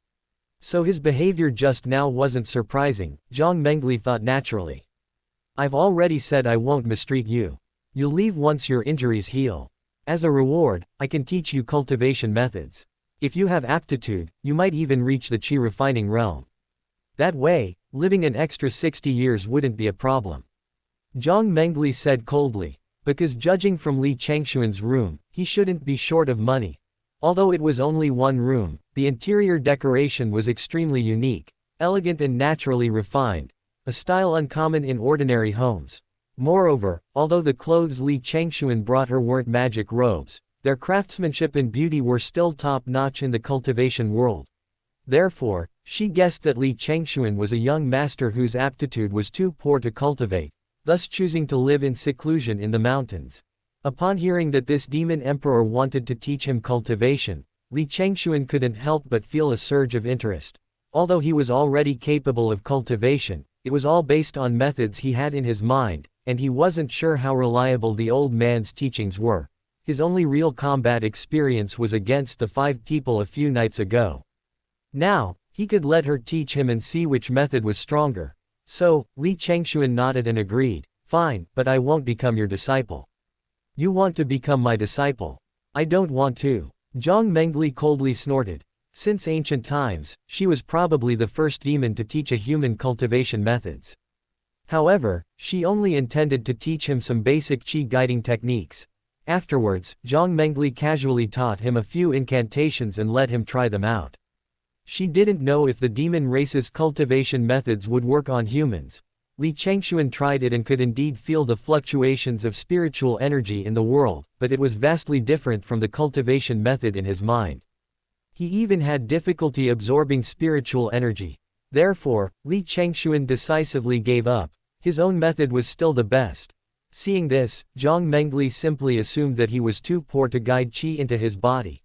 Speaker 1: So his behavior just now wasn't surprising, Jiang Mengli thought naturally. I've already said I won't mistreat you. You'll leave once your injuries heal. As a reward, I can teach you cultivation methods. If you have aptitude, you might even reach the qi refining realm. That way, living an extra 60 years wouldn't be a problem. Jiang Mengli said coldly, because judging from Li Changxuan's room, he shouldn't be short of money. Although it was only one room, the interior decoration was extremely unique, elegant and naturally refined, a style uncommon in ordinary homes. Moreover, although the clothes Li Changxuan brought her weren't magic robes, their craftsmanship and beauty were still top-notch in the cultivation world. Therefore, she guessed that Li Changxuan was a young master whose aptitude was too poor to cultivate, thus choosing to live in seclusion in the mountains. Upon hearing that this demon emperor wanted to teach him cultivation, Li Changxuan couldn't help but feel a surge of interest. Although he was already capable of cultivation, it was all based on methods he had in his mind, and he wasn't sure how reliable the old man's teachings were. His only real combat experience was against the 5 people a few nights ago. Now, he could let her teach him and see which method was stronger. So, Li Changxuan nodded and agreed, "Fine, but I won't become your disciple." "You want to become my disciple?" "I don't want to." Jiang Mengli coldly snorted. Since ancient times, she was probably the first demon to teach a human cultivation methods. However, she only intended to teach him some basic qi guiding techniques. Afterwards, Jiang Mengli casually taught him a few incantations and let him try them out. She didn't know if the demon race's cultivation methods would work on humans. Li Changxuan tried it and could indeed feel the fluctuations of spiritual energy in the world, but it was vastly different from the cultivation method in his mind. He even had difficulty absorbing spiritual energy. Therefore, Li Changxuan decisively gave up. His own method was still the best. Seeing this, Jiang Mengli simply assumed that he was too poor to guide qi into his body.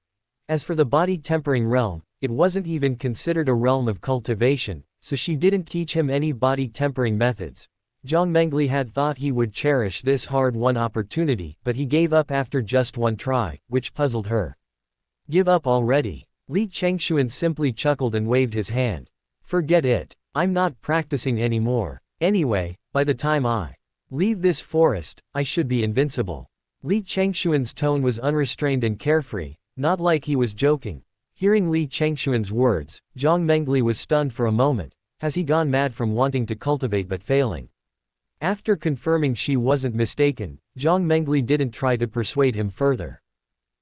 Speaker 1: As for the body tempering realm, it wasn't even considered a realm of cultivation, so she didn't teach him any body tempering methods. Jiang Mengli had thought he would cherish this hard-won opportunity, but he gave up after just one try, which puzzled her. "Give up already?" Li Changxuan simply chuckled and waved his hand. "Forget it. I'm not practicing anymore. Anyway, by the time I leave this forest, I should be invincible." Li Changxuan's tone was unrestrained and carefree, not like he was joking. Hearing Li Changxuan's words, Jiang Mengli was stunned for a moment. Has he gone mad from wanting to cultivate but failing? After confirming she wasn't mistaken, Jiang Mengli didn't try to persuade him further.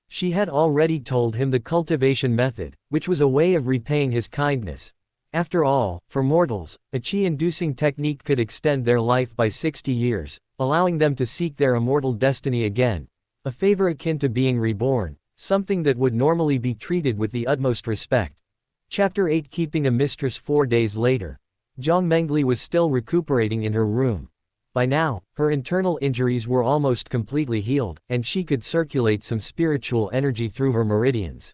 Speaker 1: She had already told him the cultivation method, which was a way of repaying his kindness. After all, for mortals, a qi-inducing technique could extend their life by 60 years, allowing them to seek their immortal destiny again. A favor akin to being reborn, something that would normally be treated with the utmost respect. Chapter 8 Keeping a Mistress 4 days later. Jiang Mengli was still recuperating in her room. By now, her internal injuries were almost completely healed, and she could circulate some spiritual energy through her meridians.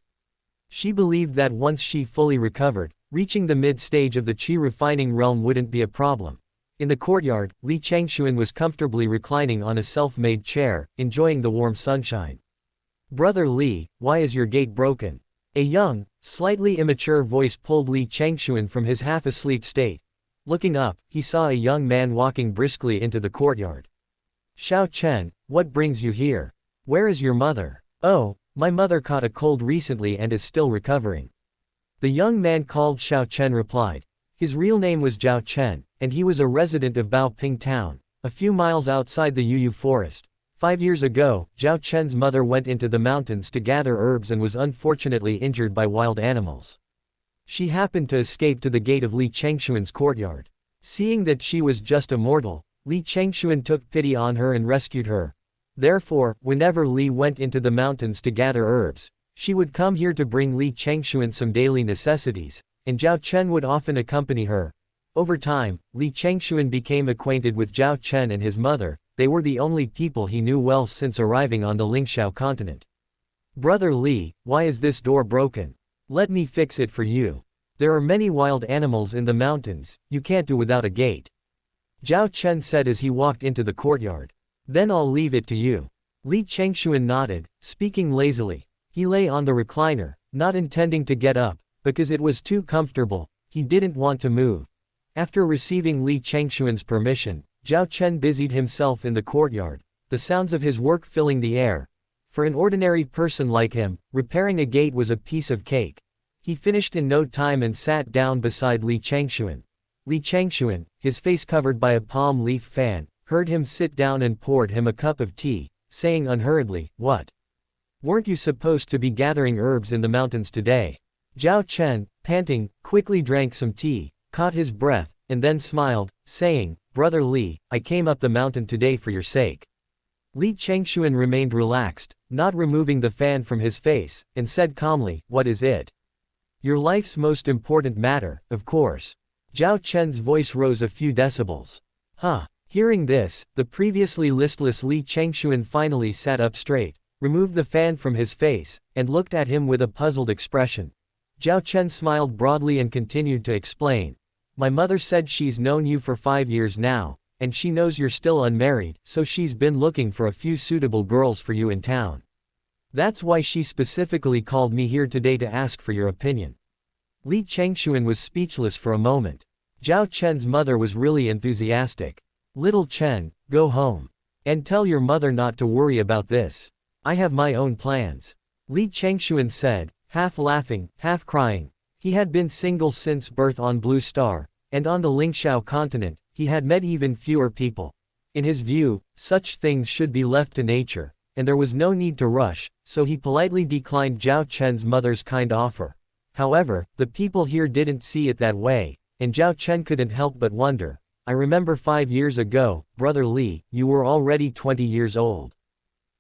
Speaker 1: She believed that once she fully recovered, reaching the mid-stage of the qi refining realm wouldn't be a problem. In the courtyard, Li Changxuan was comfortably reclining on a self-made chair, enjoying the warm sunshine. "Brother Li, why is your gate broken?" A young, slightly immature voice pulled Li Changxuan from his half-asleep state. Looking up, he saw a young man walking briskly into the courtyard. "Xiao Chen, what brings you here? Where is your mother?" "Oh, my mother caught a cold recently and is still recovering." The young man called Xiao Chen replied. His real name was Zhao Chen, and he was a resident of Baoping town, a few miles outside the Yuyu forest. 5 years ago, Zhao Chen's mother went into the mountains to gather herbs and was unfortunately injured by wild animals. She happened to escape to the gate of Li Changxuan's courtyard. Seeing that she was just a mortal, Li Changxuan took pity on her and rescued her. Therefore, whenever Li went into the mountains to gather herbs, she would come here to bring Li Changxuan some daily necessities, and Zhao Chen would often accompany her. Over time, Li Changxuan became acquainted with Zhao Chen and his mother. They were the only people he knew well since arriving on the Lingxiao continent. "Brother Li, why is this door broken? Let me fix it for you. There are many wild animals in the mountains, you can't do without a gate," Zhao Chen said as he walked into the courtyard. "Then I'll leave it to you." Li Changxuan nodded, speaking lazily. He lay on the recliner, not intending to get up, because it was too comfortable. He didn't want to move. After receiving Li Changxuan's permission, Zhao Chen busied himself in the courtyard, the sounds of his work filling the air. For an ordinary person like him, repairing a gate was a piece of cake. He finished in no time and sat down beside Li Changxuan. Li Changxuan, his face covered by a palm leaf fan, heard him sit down and poured him a cup of tea, saying unhurriedly, "What? Weren't you supposed to be gathering herbs in the mountains today?" Zhao Chen, panting, quickly drank some tea, caught his breath, and then smiled, saying, "Brother Li, I came up the mountain today for your sake." Li Changxuan remained relaxed, not removing the fan from his face, and said calmly, "What is it?" "Your life's most important matter, of course." Zhao Chen's voice rose a few decibels. Huh. Hearing this, the previously listless Li Changxuan finally sat up straight, removed the fan from his face, and looked at him with a puzzled expression. Zhao Chen smiled broadly and continued to explain. "My mother said she's known you for 5 years now, and she knows you're still unmarried, so she's been looking for a few suitable girls for you in town. That's why she specifically called me here today to ask for your opinion." Li Changxuan was speechless for a moment. Zhao Chen's mother was really enthusiastic. "Little Chen, go home. And tell your mother not to worry about this. I have my own plans," Li Changxuan said, half laughing, half crying. He had been single since birth on Blue Star, and on the Lingxiao continent, he had met even fewer people. In his view, such things should be left to nature, and there was no need to rush, so he politely declined Zhao Chen's mother's kind offer. However, the people here didn't see it that way, and Zhao Chen couldn't help but wonder. "I remember 5 years ago, Brother Li, you were already 20 years old.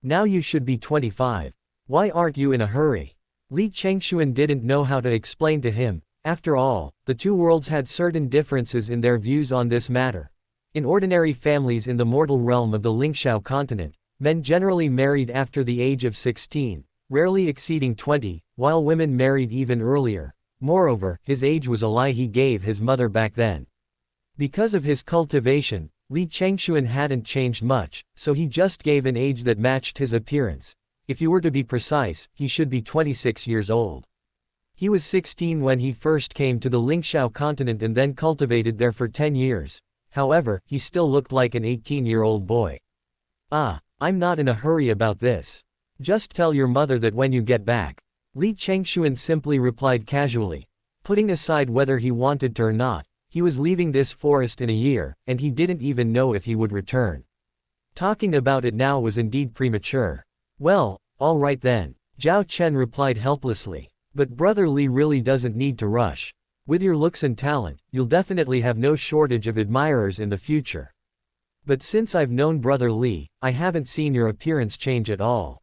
Speaker 1: Now you should be 25. Why aren't you in a hurry?" Li Changxuan didn't know how to explain to him. After all, the two worlds had certain differences in their views on this matter. In ordinary families in the mortal realm of the Lingxiao continent, men generally married after the age of 16, rarely exceeding 20, while women married even earlier. Moreover, his age was a lie he gave his mother back then. Because of his cultivation, Li Changxuan hadn't changed much, so he just gave an age that matched his appearance. If you were to be precise, he should be 26 years old. He was 16 when he first came to the Lingxiao continent and then cultivated there for 10 years. However, he still looked like an 18-year-old boy. "Ah, I'm not in a hurry about this. Just tell your mother that when you get back." Li Changxuan simply replied casually. Putting aside whether he wanted to or not, he was leaving this forest in a year, and he didn't even know if he would return. Talking about it now was indeed premature. "Well, all right then," Zhao Chen replied helplessly. "But Brother Li really doesn't need to rush. With your looks and talent, you'll definitely have no shortage of admirers in the future. But since I've known Brother Li, I haven't seen your appearance change at all.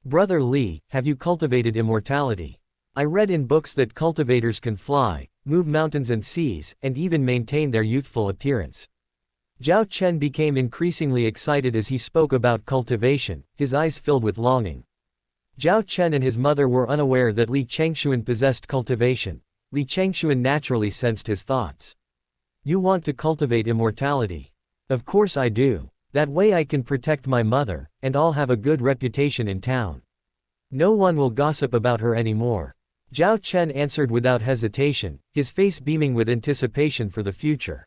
Speaker 1: Brother Li, have you cultivated immortality? I read in books that cultivators can fly, move mountains and seas, and even maintain their youthful appearance." Zhao Chen became increasingly excited as he spoke about cultivation, his eyes filled with longing. Zhao Chen and his mother were unaware that Li Changxuan possessed cultivation. Li Changxuan naturally sensed his thoughts. "You want to cultivate immortality?" "Of course I do. That way I can protect my mother, and I'll have a good reputation in town. No one will gossip about her anymore." Zhao Chen answered without hesitation, his face beaming with anticipation for the future.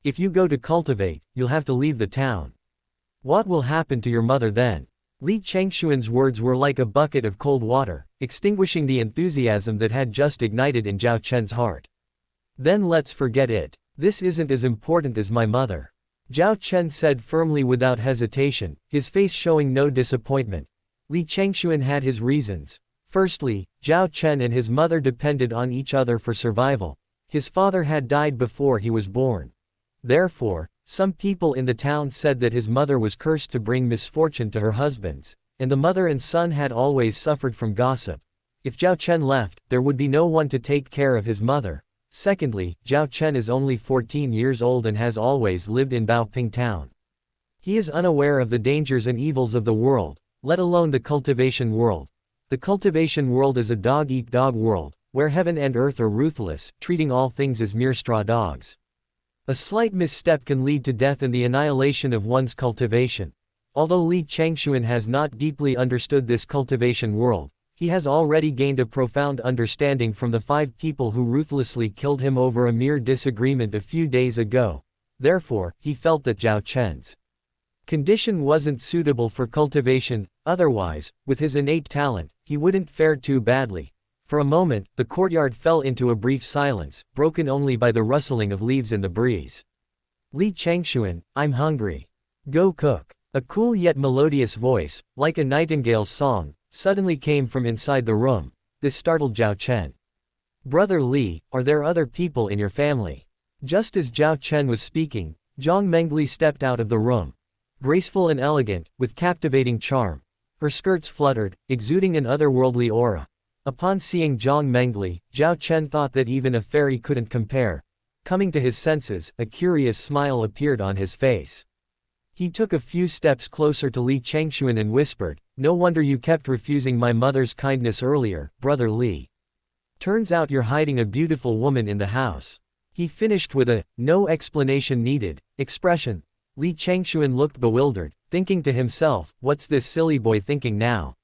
Speaker 1: "If you go to cultivate, you'll have to leave the town. What will happen to your mother then?" Li Changxuan's words were like a bucket of cold water, extinguishing the enthusiasm that had just ignited in Zhao Chen's heart. "Then let's forget it. This isn't as important as my mother," Zhao Chen said firmly without hesitation, his face showing no disappointment. Li Changxuan had his reasons. Firstly, Zhao Chen and his mother depended on each other for survival. His father had died before he was born. Therefore, some people in the town said that his mother was cursed to bring misfortune to her husbands, and the mother and son had always suffered from gossip. If Zhao Chen left, there would be no one to take care of his mother. Secondly, Zhao Chen is only 14 years old and has always lived in Baoping town. He is unaware of the dangers and evils of the world, let alone the cultivation world. The cultivation world is a dog-eat-dog world, where heaven and earth are ruthless, treating all things as mere straw dogs. A slight misstep can lead to death and the annihilation of one's cultivation. Although Li Changxuan has not deeply understood this cultivation world, he has already gained a profound understanding from the 5 people who ruthlessly killed him over a mere disagreement a few days ago. Therefore, he felt that Zhao Chen's condition wasn't suitable for cultivation, otherwise, with his innate talent, he wouldn't fare too badly. For a moment, the courtyard fell into a brief silence, broken only by the rustling of leaves in the breeze. "Li Changxuan, I'm hungry. Go cook." A cool yet melodious voice, like a nightingale's song, suddenly came from inside the room. This startled Zhao Chen. "Brother Li, are there other people in your family?" Just as Zhao Chen was speaking, Jiang Mengli stepped out of the room. Graceful and elegant, with captivating charm. Her skirts fluttered, exuding an otherworldly aura. Upon seeing Jiang Mengli, Zhao Chen thought that even a fairy couldn't compare. Coming to his senses, a curious smile appeared on his face. He took a few steps closer to Li Changxuan and whispered, "No wonder you kept refusing my mother's kindness earlier, brother Li. Turns out you're hiding a beautiful woman in the house." He finished with a, "no explanation needed," expression. Li Changxuan looked bewildered, thinking to himself, what's this silly boy thinking now?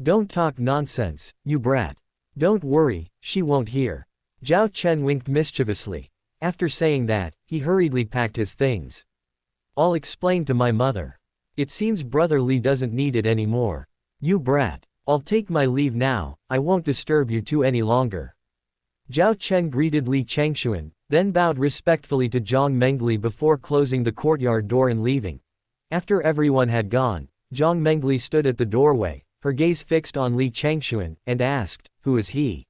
Speaker 1: Don't talk nonsense, you brat. Don't worry, she won't hear. Zhao Chen winked mischievously. After saying that, he hurriedly packed his things. I'll explain to my mother. It seems brother Li doesn't need it anymore. You brat. I'll take my leave now, I won't disturb you two any longer. Zhao Chen greeted Li Changxuan, then bowed respectfully to Jiang Mengli before closing the courtyard door and leaving. After everyone had gone, Jiang Mengli stood at the doorway, her gaze fixed on Li Changxuan, and asked, "Who is he?"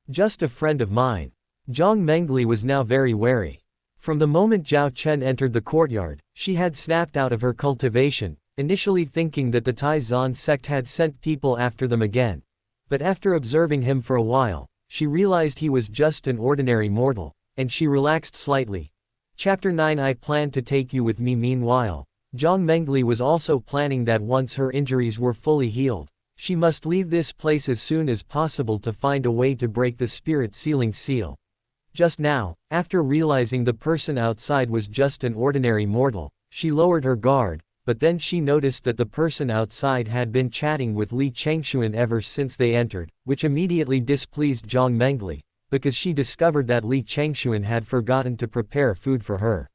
Speaker 1: "Just a friend of mine." Jiang Mengli was now very wary. From the moment Zhao Chen entered the courtyard, she had snapped out of her cultivation, initially thinking that the Taizan sect had sent people after them again. But after observing him for a while, she realized he was just an ordinary mortal, and she relaxed slightly. Chapter 9. I plan to take you with me. Meanwhile, Jiang Mengli was also planning that once her injuries were fully healed, she must leave this place as soon as possible to find a way to break the spirit sealing seal. Just now, after realizing the person outside was just an ordinary mortal, she lowered her guard, but then she noticed that the person outside had been chatting with Li Changxuan ever since they entered, which immediately displeased Jiang Mengli, because she discovered that Li Changxuan had forgotten to prepare food for her.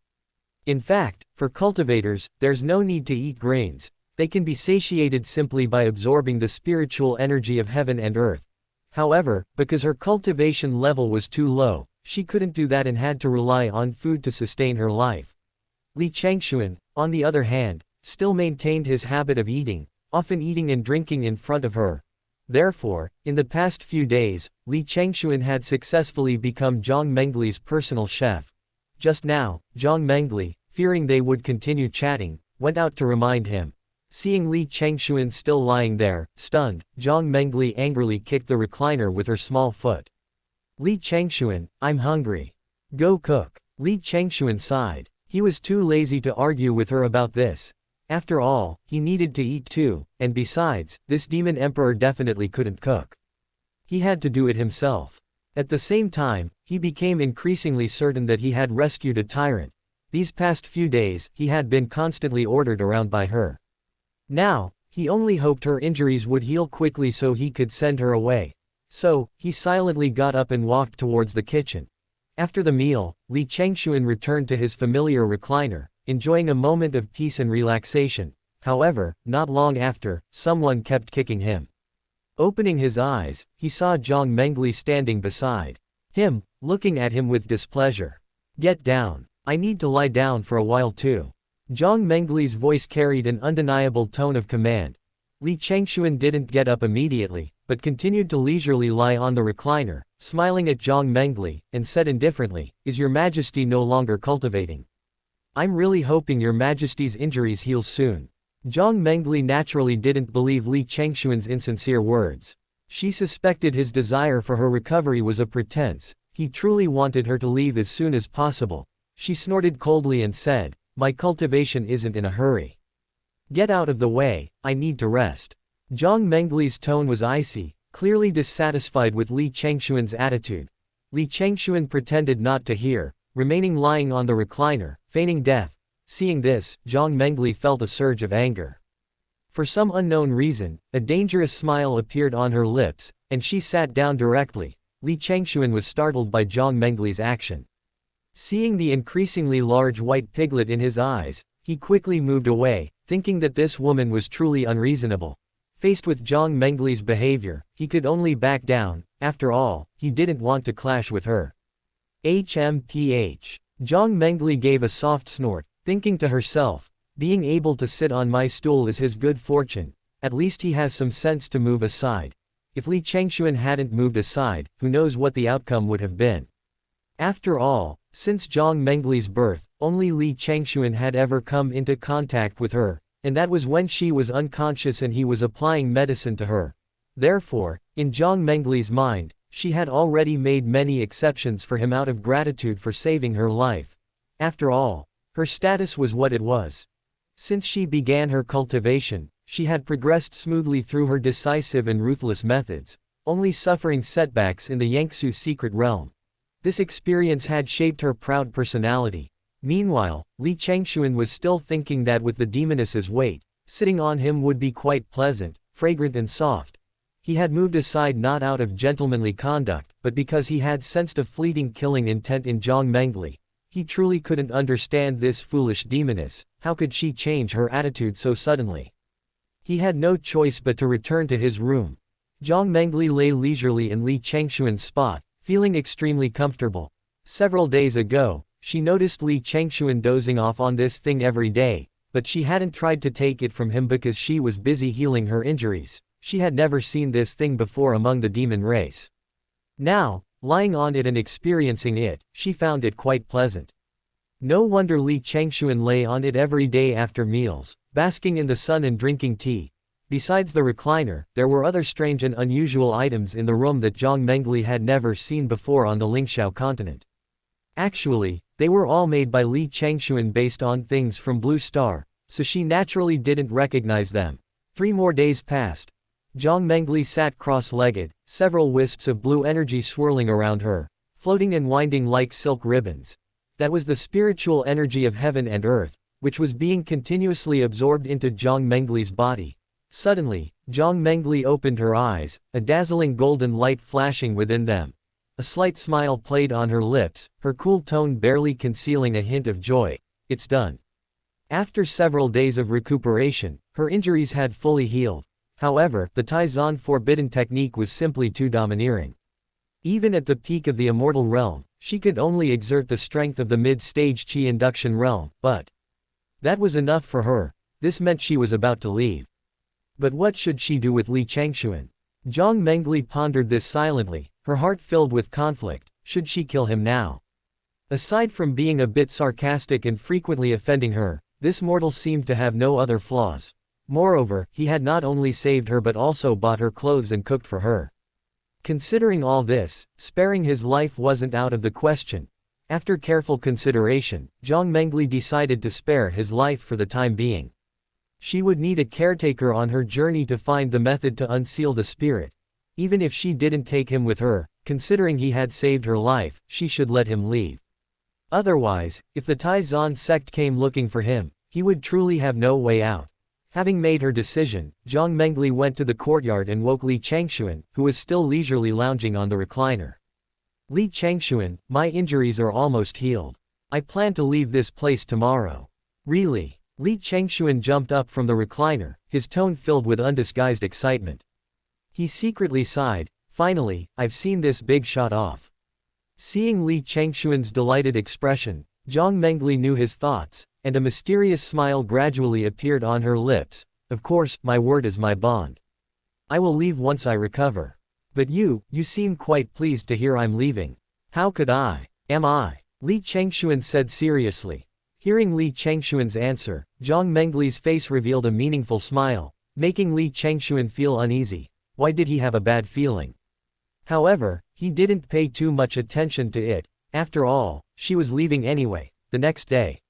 Speaker 1: In fact, for cultivators, there's no need to eat grains, they can be satiated simply by absorbing the spiritual energy of heaven and earth. However, because her cultivation level was too low, she couldn't do that and had to rely on food to sustain her life. Li Changxuan, on the other hand, still maintained his habit of eating, often eating and drinking in front of her. Therefore, in the past few days, Li Changxuan had successfully become Jiang Mengli's personal chef. Just now, Jiang Mengli, fearing they would continue chatting, went out to remind him. Seeing Li Changxuan still lying there, stunned, Jiang Mengli angrily kicked the recliner with her small foot. Li Changxuan, I'm hungry. Go cook. Li Changxuan sighed. He was too lazy to argue with her about this. After all, he needed to eat too, and besides, this demon emperor definitely couldn't cook. He had to do it himself. At the same time, he became increasingly certain that he had rescued a tyrant. These past few days, he had been constantly ordered around by her. Now, he only hoped her injuries would heal quickly so he could send her away. So, he silently got up and walked towards the kitchen. After the meal, Li Changxuan returned to his familiar recliner, enjoying a moment of peace and relaxation. However, not long after, someone kept kicking him. Opening his eyes, he saw Jiang Mengli standing beside him, looking at him with displeasure. Get down. I need to lie down for a while too. Jiang Mengli's voice carried an undeniable tone of command. Li Changxuan didn't get up immediately, but continued to leisurely lie on the recliner, smiling at Jiang Mengli, and said indifferently, Is your Majesty no longer cultivating? I'm really hoping your Majesty's injuries heal soon. Jiang Mengli naturally didn't believe Li Changxuan's insincere words. She suspected his desire for her recovery was a pretense. He truly wanted her to leave as soon as possible. She snorted coldly and said, My cultivation isn't in a hurry. Get out of the way, I need to rest. Jiang Mengli's tone was icy, clearly dissatisfied with Li Changxuan's attitude. Li Changxuan pretended not to hear, remaining lying on the recliner, feigning death. Seeing this, Jiang Mengli felt a surge of anger. For some unknown reason, a dangerous smile appeared on her lips, and she sat down directly. Li Changxuan was startled by Jiang Mengli's action. Seeing the increasingly large white piglet in his eyes, he quickly moved away, thinking that this woman was truly unreasonable. Faced with Jiang Mengli's behavior, he could only back down. After all, he didn't want to clash with her. HMPH. Jiang Mengli gave a soft snort, thinking to herself, being able to sit on my stool is his good fortune, at least he has some sense to move aside. If Li Changxuan hadn't moved aside, who knows what the outcome would have been. After all, since Jiang Mengli's birth, only Li Changxuan had ever come into contact with her, and that was when she was unconscious and he was applying medicine to her. Therefore, in Jiang Mengli's mind, she had already made many exceptions for him out of gratitude for saving her life. After all, her status was what it was. Since she began her cultivation, she had progressed smoothly through her decisive and ruthless methods, only suffering setbacks in the Yangtze secret realm. This experience had shaped her proud personality. Meanwhile, Li Changxuan was still thinking that with the demoness's weight, sitting on him would be quite pleasant, fragrant and soft. He had moved aside not out of gentlemanly conduct, but because he had sensed a fleeting killing intent in Jiang Mengli. He truly couldn't understand this foolish demoness. How could she change her attitude so suddenly? He had no choice but to return to his room. Jiang Mengli lay leisurely in Li Changxuan's spot, feeling extremely comfortable. Several days ago, she noticed Li Changxuan dozing off on this thing every day, but she hadn't tried to take it from him because she was busy healing her injuries. She had never seen this thing before among the demon race. Now, lying on it and experiencing it, she found it quite pleasant. No wonder Li Changxuan lay on it every day after meals, basking in the sun and drinking tea. Besides the recliner, there were other strange and unusual items in the room that Jiang Mengli had never seen before on the Lingxiao continent. Actually, they were all made by Li Changxuan based on things from Blue Star, so she naturally didn't recognize them. 3 more days passed. Jiang Mengli sat cross-legged, several wisps of blue energy swirling around her, floating and winding like silk ribbons. That was the spiritual energy of heaven and earth, which was being continuously absorbed into Jiang Mengli's body. Suddenly, Jiang Mengli opened her eyes, a dazzling golden light flashing within them. A slight smile played on her lips, her cool tone barely concealing a hint of joy. It's done. After several days of recuperation, her injuries had fully healed. However, the Taizan forbidden technique was simply too domineering. Even at the peak of the immortal realm, she could only exert the strength of the mid-stage Qi induction realm, but that was enough for her. This meant she was about to leave. But what should she do with Li Changxuan? Jiang Mengli pondered this silently, her heart filled with conflict. Should she kill him now? Aside from being a bit sarcastic and frequently offending her, this mortal seemed to have no other flaws. Moreover, he had not only saved her but also bought her clothes and cooked for her. Considering all this, sparing his life wasn't out of the question. After careful consideration, Jiang Mengli decided to spare his life for the time being. She would need a caretaker on her journey to find the method to unseal the spirit. Even if she didn't take him with her, considering he had saved her life, she should let him leave. Otherwise, if the Taizan sect came looking for him, he would truly have no way out. Having made her decision, Jiang Mengli went to the courtyard and woke Li Changxuan, who was still leisurely lounging on the recliner. Li Changxuan, my injuries are almost healed. I plan to leave this place tomorrow. Really? Li Changxuan jumped up from the recliner, his tone filled with undisguised excitement. He secretly sighed. Finally, I've seen this big shot off. Seeing Li Changxuan's delighted expression, Jiang Mengli knew his thoughts, and a mysterious smile gradually appeared on her lips. Of course, my word is my bond. I will leave once I recover. But you seem quite pleased to hear I'm leaving. How could I? Am I? Li Changxuan said seriously. Hearing Li Changxuan's answer, Jiang Mengli's face revealed a meaningful smile, making Li Changxuan feel uneasy. Why did he have a bad feeling? However, he didn't pay too much attention to it. After all, she was leaving anyway, the next day.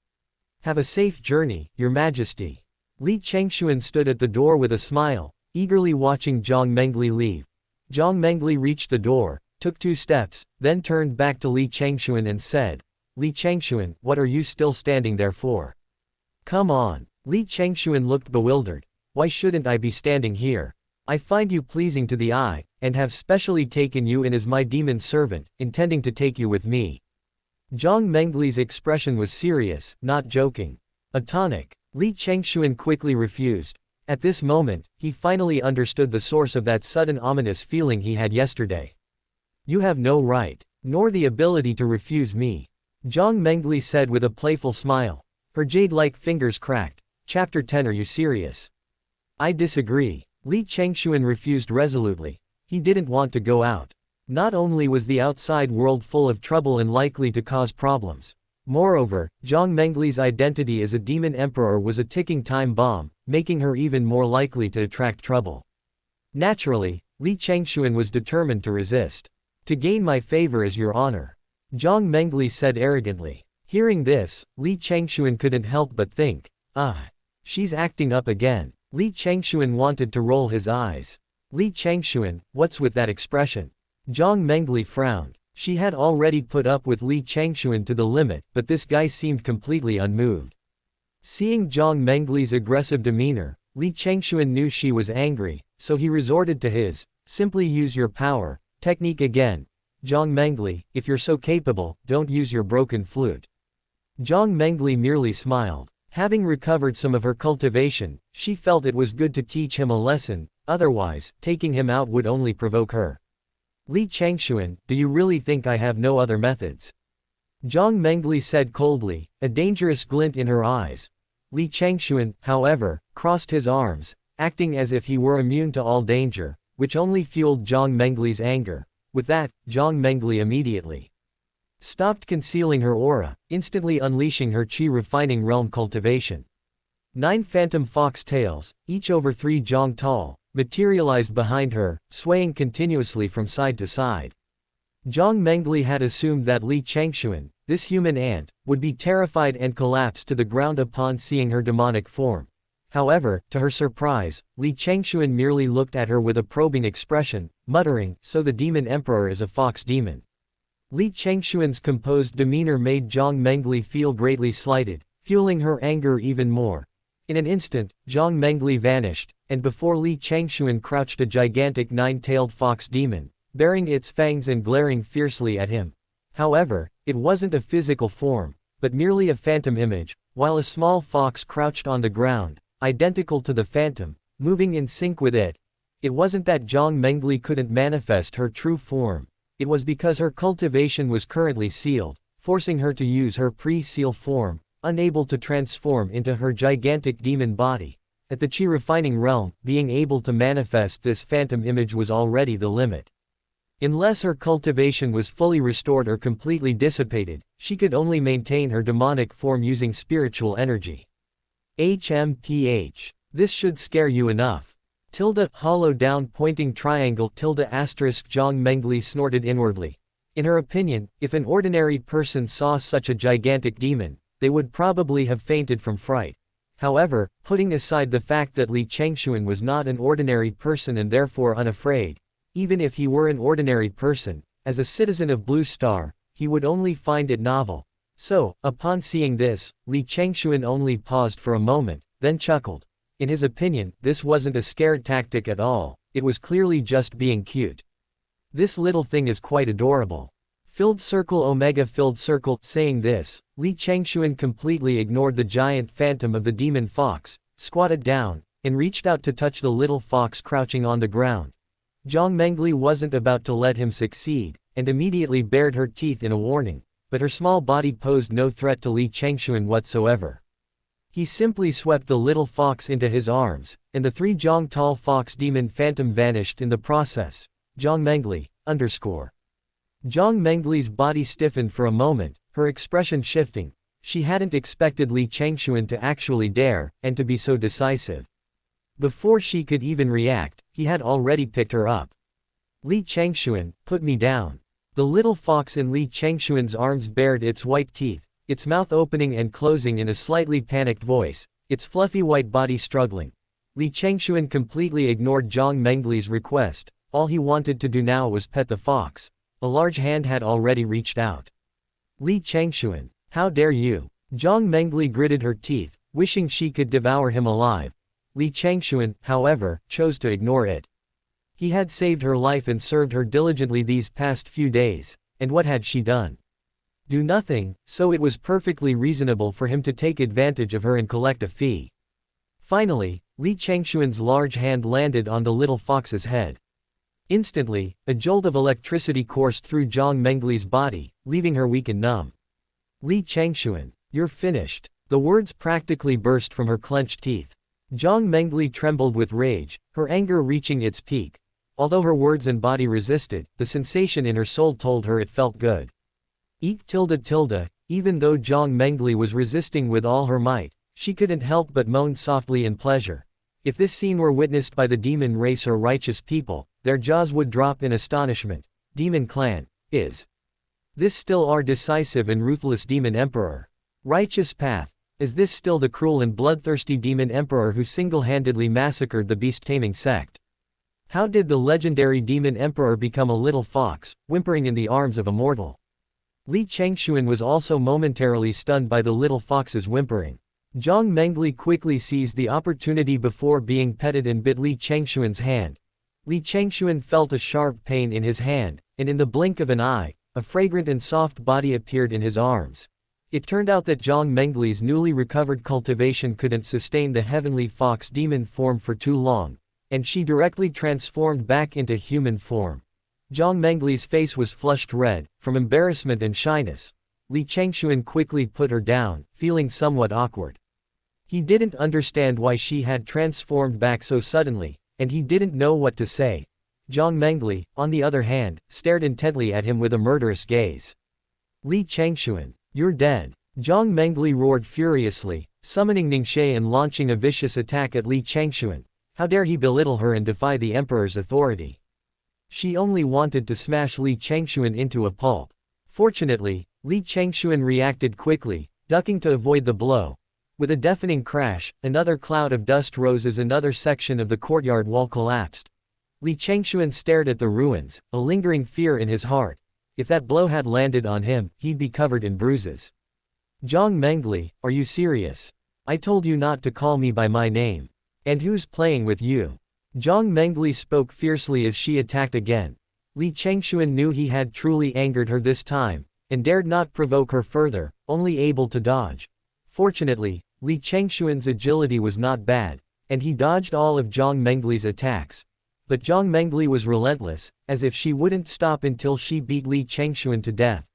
Speaker 1: Have a safe journey, Your Majesty. Li Changxuan stood at the door with a smile, eagerly watching Jiang Mengli leave. Jiang Mengli reached the door, took 2 steps, then turned back to Li Changxuan and said, Li Changxuan, what are you still standing there for? Come on. Li Changxuan looked bewildered. Why shouldn't I be standing here? I find you pleasing to the eye, and have specially taken you in as my demon servant, intending to take you with me. Jiang Mengli's expression was serious, not joking. A tonic. Li Changxuan quickly refused. At this moment, he finally understood the source of that sudden ominous feeling he had yesterday. You have no right, nor the ability to refuse me. Jiang Mengli said with a playful smile. Her jade-like fingers cracked. Chapter 10. Are you serious? I disagree. Li Changxuan refused resolutely. He didn't want to go out. Not only was the outside world full of trouble and likely to cause problems, Moreover, Jiang Mengli's identity as a demon emperor was a ticking time bomb, making her even more likely to attract trouble. Naturally, Li Changxuan was determined to resist. To gain my favor is your honor, Jiang Mengli said arrogantly. Hearing this, Li Changxuan couldn't help but think, she's acting up again. Li Changxuan wanted to roll his eyes. Li Changxuan, what's with that expression? Jiang Mengli frowned. She had already put up with Li Changxuan to the limit, but this guy seemed completely unmoved. Seeing Jiang Mengli's aggressive demeanor, Li Changxuan knew she was angry, so he resorted to his, simply use your power, technique again. Jiang Mengli, if you're so capable, don't use your broken flute. Jiang Mengli merely smiled. Having recovered some of her cultivation, she felt it was good to teach him a lesson, otherwise, taking him out would only provoke her. Li Changxuan, do you really think I have no other methods? Jiang Mengli said coldly, a dangerous glint in her eyes. Li Changxuan, however, crossed his arms, acting as if he were immune to all danger, which only fueled Jiang Mengli's anger. With that, Jiang Mengli immediately stopped concealing her aura, instantly unleashing her chi-refining realm cultivation. 9 phantom fox tails, each over 3 zhang tall, materialized behind her, swaying continuously from side to side. Jiang Mengli had assumed that Li Changxuan, this human ant, would be terrified and collapse to the ground upon seeing her demonic form. However, to her surprise, Li Changxuan merely looked at her with a probing expression, muttering, so the Demon Emperor is a fox demon. Li Changxuan's composed demeanor made Jiang Mengli feel greatly slighted, fueling her anger even more. In an instant, Jiang Mengli vanished, and before Li Changxuan crouched a gigantic 9-tailed fox demon, baring its fangs and glaring fiercely at him. However, it wasn't a physical form, but merely a phantom image, while a small fox crouched on the ground, identical to the phantom, moving in sync with it. It wasn't that Jiang Mengli couldn't manifest her true form. It was because her cultivation was currently sealed, forcing her to use her pre-seal form, unable to transform into her gigantic demon body. At the chi-refining realm, being able to manifest this phantom image was already the limit. Unless her cultivation was fully restored or completely dissipated, she could only maintain her demonic form using spiritual energy. HMPH. This should scare you enough. Hollow down pointing triangle asterisk Jiang Mengli snorted inwardly. In her opinion, if an ordinary person saw such a gigantic demon, they would probably have fainted from fright. However, putting aside the fact that Li Changxuan was not an ordinary person and therefore unafraid, even if he were an ordinary person, as a citizen of Blue Star, he would only find it novel. So, upon seeing this, Li Changxuan only paused for a moment, then chuckled. In his opinion, this wasn't a scared tactic at all, it was clearly just being cute. This little thing is quite adorable. Filled circle omega filled circle. Saying this, Li Changxuan completely ignored the giant phantom of the demon fox, squatted down, and reached out to touch the little fox crouching on the ground. Jiang Mengli wasn't about to let him succeed, and immediately bared her teeth in a warning, but her small body posed no threat to Li Changxuan whatsoever. He simply swept the little fox into his arms, and the 3 zhang tall fox demon phantom vanished in the process. Jiang Mengli, _ Jiang Mengli's body stiffened for a moment, her expression shifting. She hadn't expected Li Changxuan to actually dare, and to be so decisive. Before she could even react, he had already picked her up. Li Changxuan, put me down. The little fox in Li Changxuan's arms bared its white teeth, its mouth opening and closing in a slightly panicked voice, its fluffy white body struggling. Li Changxuan completely ignored Jiang Mengli's request. All he wanted to do now was pet the fox. A large hand had already reached out. Li Changxuan, how dare you? Jiang Mengli gritted her teeth, wishing she could devour him alive. Li Changxuan, however, chose to ignore it. He had saved her life and served her diligently these past few days, and what had she done? Do nothing, so it was perfectly reasonable for him to take advantage of her and collect a fee. Finally, Li Changxuan's large hand landed on the little fox's head. Instantly, a jolt of electricity coursed through Jiang Mengli's body, leaving her weak and numb. Li Changxuan, you're finished. The words practically burst from her clenched teeth. Jiang Mengli trembled with rage, her anger reaching its peak. Although her words and body resisted, the sensation in her soul told her it felt good. Even though Jiang Mengli was resisting with all her might, she couldn't help but moan softly in pleasure. If this scene were witnessed by the demon race or righteous people, their jaws would drop in astonishment. Demon clan, is this still our decisive and ruthless demon emperor? Righteous path, is this still the cruel and bloodthirsty demon emperor who single-handedly massacred the beast-taming sect? How did the legendary demon emperor become a little fox, whimpering in the arms of a mortal? Li Changxuan was also momentarily stunned by the little fox's whimpering. Jiang Mengli quickly seized the opportunity before being petted and bit Li Changxuan's hand. Li Changxuan felt a sharp pain in his hand, and in the blink of an eye, a fragrant and soft body appeared in his arms. It turned out that Jiang Mengli's newly recovered cultivation couldn't sustain the heavenly fox demon form for too long, and she directly transformed back into human form. Jiang Mengli's face was flushed red, from embarrassment and shyness. Li Changxuan quickly put her down, feeling somewhat awkward. He didn't understand why she had transformed back so suddenly, and he didn't know what to say. Jiang Mengli, on the other hand, stared intently at him with a murderous gaze. Li Changxuan, you're dead. Jiang Mengli roared furiously, summoning Ningxie and launching a vicious attack at Li Changxuan. How dare he belittle her and defy the emperor's authority? She only wanted to smash Li Changxuan into a pulp. Fortunately, Li Changxuan reacted quickly, ducking to avoid the blow. With a deafening crash, another cloud of dust rose as another section of the courtyard wall collapsed. Li Changxuan stared at the ruins, a lingering fear in his heart. If that blow had landed on him, he'd be covered in bruises. Jiang Mengli, are you serious? I told you not to call me by my name. And who's playing with you? Jiang Mengli spoke fiercely as she attacked again. Li Changxuan knew he had truly angered her this time, and dared not provoke her further, only able to dodge. Fortunately, Li Changxuan's agility was not bad, and he dodged all of Jiang Mengli's attacks. But Jiang Mengli was relentless, as if she wouldn't stop until she beat Li Changxuan to death.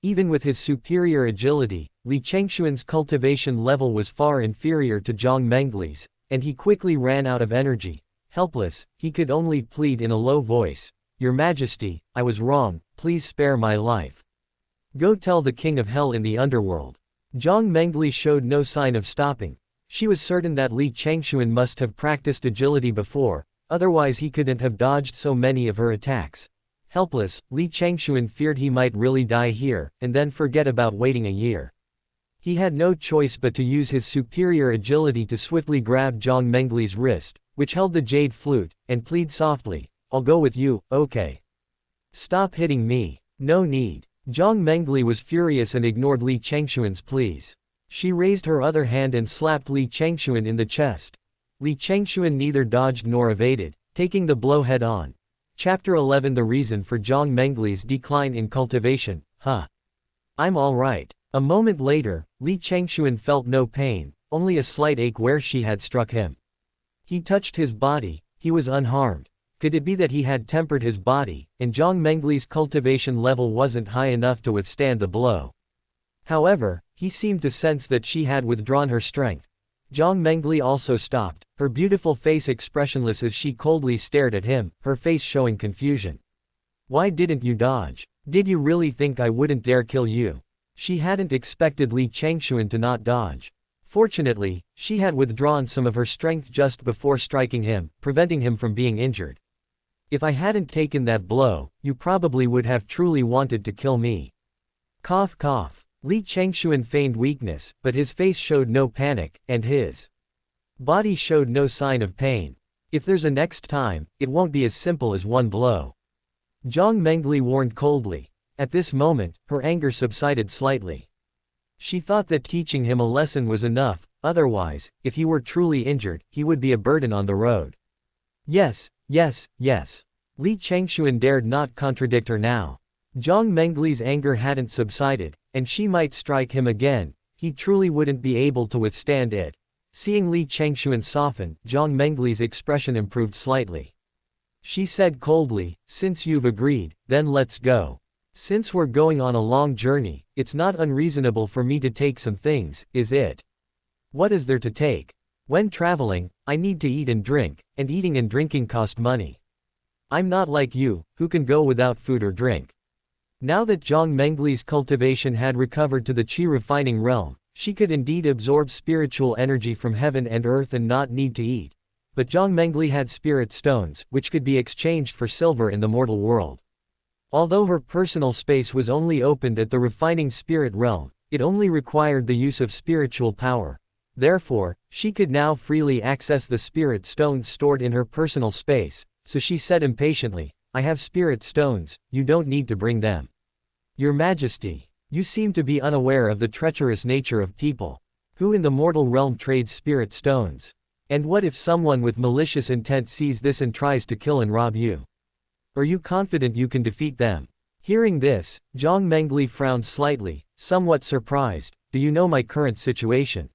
Speaker 1: Even with his superior agility, Li Changxuan's cultivation level was far inferior to Jiang Mengli's, and he quickly ran out of energy. Helpless, he could only plead in a low voice, "Your Majesty, I was wrong, please spare my life. Go tell the King of Hell in the underworld." Jiang Mengli showed no sign of stopping. She was certain that Li Changxuan must have practiced agility before, otherwise he couldn't have dodged so many of her attacks. Helpless, Li Changxuan feared he might really die here, and then forget about waiting a year. He had no choice but to use his superior agility to swiftly grab Jiang Mengli's wrist, which held the jade flute, and plead softly, "I'll go with you, okay? Stop hitting me. No need." Jiang Mengli was furious and ignored Li Changxuan's pleas. She raised her other hand and slapped Li Changxuan in the chest. Li Changxuan neither dodged nor evaded, taking the blow head-on. Chapter 11 The reason for Jiang Mengli's decline in cultivation. I'm alright. A moment later, Li Changxuan felt no pain, only a slight ache where she had struck him. He touched his body, he was unharmed. Could it be that he had tempered his body, and Jiang Mengli's cultivation level wasn't high enough to withstand the blow? However, he seemed to sense that she had withdrawn her strength. Jiang Mengli also stopped, her beautiful face expressionless as she coldly stared at him, her face showing confusion. "Why didn't you dodge? Did you really think I wouldn't dare kill you?" She hadn't expected Li Changxuan to not dodge. Fortunately, she had withdrawn some of her strength just before striking him, preventing him from being injured. "If I hadn't taken that blow, you probably would have truly wanted to kill me." Cough cough. Li Changxuan feigned weakness, but his face showed no panic, and his body showed no sign of pain. "If there's a next time, it won't be as simple as one blow," Jiang Mengli warned coldly. At this moment, her anger subsided slightly. She thought that teaching him a lesson was enough, otherwise, if he were truly injured, he would be a burden on the road. Yes. Li Changxuan dared not contradict her now. Jiang Mengli's anger hadn't subsided, and she might strike him again, he truly wouldn't be able to withstand it. Seeing Li Changxuan soften, Jiang Mengli's expression improved slightly. She said coldly, "Since you've agreed, then let's go. Since we're going on a long journey, it's not unreasonable for me to take some things, is it?" "What is there to take? When traveling, I need to eat and drink, and eating and drinking cost money. I'm not like you, who can go without food or drink." Now that Jiang Mengli's cultivation had recovered to the Qi refining realm, she could indeed absorb spiritual energy from heaven and earth and not need to eat. But Jiang Mengli had spirit stones, which could be exchanged for silver in the mortal world. Although her personal space was only opened at the refining spirit realm, it only required the use of spiritual power. Therefore, she could now freely access the spirit stones stored in her personal space, so she said impatiently, "I have spirit stones, you don't need to bring them." "Your Majesty, you seem to be unaware of the treacherous nature of people. Who in the mortal realm trades spirit stones? And what if someone with malicious intent sees this and tries to kill and rob you? Are you confident you can defeat them?" Hearing this, Jiang Mengli frowned slightly, somewhat surprised. "Do you know my current situation?"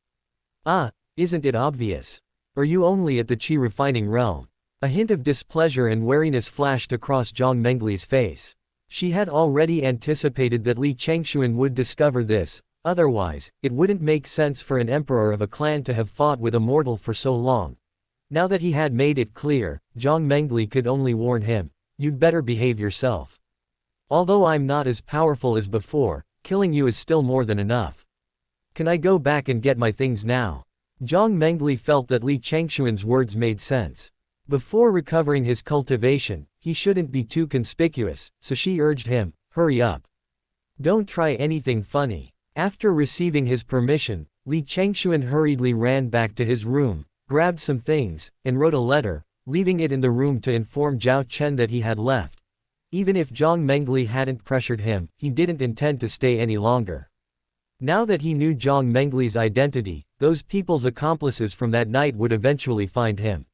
Speaker 1: "Ah, isn't it obvious? Are you only at the Qi refining realm?" A hint of displeasure and wariness flashed across Jiang Mengli's face. She had already anticipated that Li Changxuan would discover this, otherwise, it wouldn't make sense for an emperor of a clan to have fought with a mortal for so long. Now that he had made it clear, Jiang Mengli could only warn him, "You'd better behave yourself. Although I'm not as powerful as before, killing you is still more than enough. Can I go back and get my things now?" Jiang Mengli felt that Li Changxuan's words made sense. Before recovering his cultivation, he shouldn't be too conspicuous, so she urged him, "Hurry up. Don't try anything funny." After receiving his permission, Li Changxuan hurriedly ran back to his room, grabbed some things, and wrote a letter, leaving it in the room to inform Zhao Chen that he had left. Even if Jiang Mengli hadn't pressured him, he didn't intend to stay any longer. Now that he knew Jiang Mengli's identity, those people's accomplices from that night would eventually find him.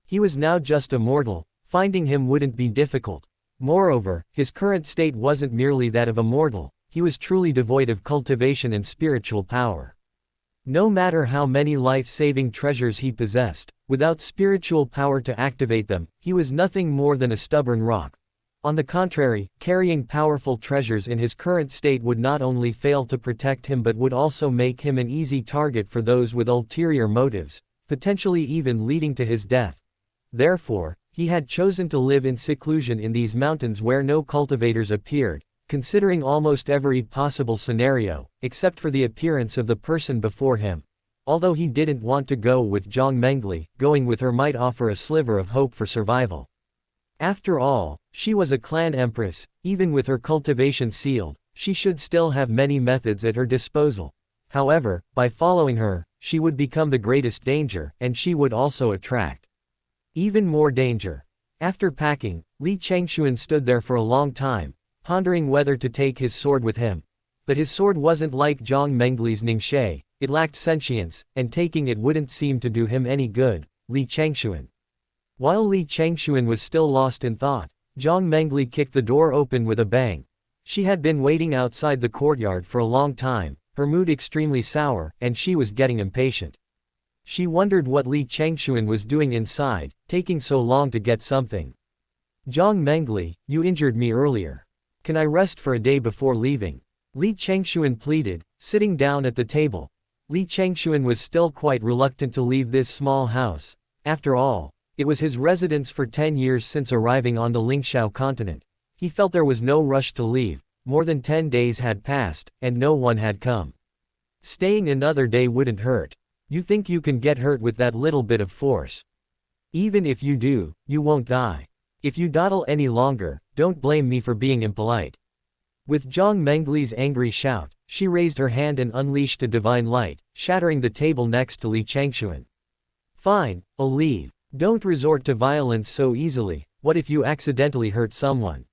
Speaker 1: He was now just a mortal, finding him wouldn't be difficult. Moreover, his current state wasn't merely that of a mortal, he was truly devoid of cultivation and spiritual power. No matter how many life-saving treasures he possessed, without spiritual power to activate them, he was nothing more than a stubborn rock. On the contrary, carrying powerful treasures in his current state would not only fail to protect him but would also make him an easy target for those with ulterior motives, potentially even leading to his death. Therefore, he had chosen to live in seclusion in these mountains where no cultivators appeared, considering almost every possible scenario, except for the appearance of the person before him. Although he didn't want to go with Jiang Mengli, going with her might offer a sliver of hope for survival. After all, she was a clan empress, even with her cultivation sealed, she should still have many methods at her disposal. However, by following her, she would become the greatest danger, and she would also attract even more danger. After packing, Li Changxuan stood there for a long time, pondering whether to take his sword with him. But his sword wasn't like Jiang Mengli's Ningxie, it lacked sentience, and taking it wouldn't seem to do him any good. Li Changxuan. While Li Changxuan was still lost in thought, Jiang Mengli kicked the door open with a bang. She had been waiting outside the courtyard for a long time, her mood extremely sour, and she was getting impatient. She wondered what Li Changxuan was doing inside, taking so long to get something. "Jiang Mengli, you injured me earlier. Can I rest for a day before leaving?" Li Changxuan pleaded, sitting down at the table. Li Changxuan was still quite reluctant to leave this small house. After all, it was his residence for 10 years since arriving on the Lingxiao continent. He felt there was no rush to leave. More than 10 days had passed, and no one had come. Staying another day wouldn't hurt. You think you can get hurt with that little bit of force? Even if you do, you won't die. If you dawdle any longer, don't blame me for being impolite. With Jiang Mengli's angry shout, she raised her hand and unleashed a divine light, shattering the table next to Li Changxuan. "Fine, I'll leave. Don't resort to violence so easily. What if you accidentally hurt someone?"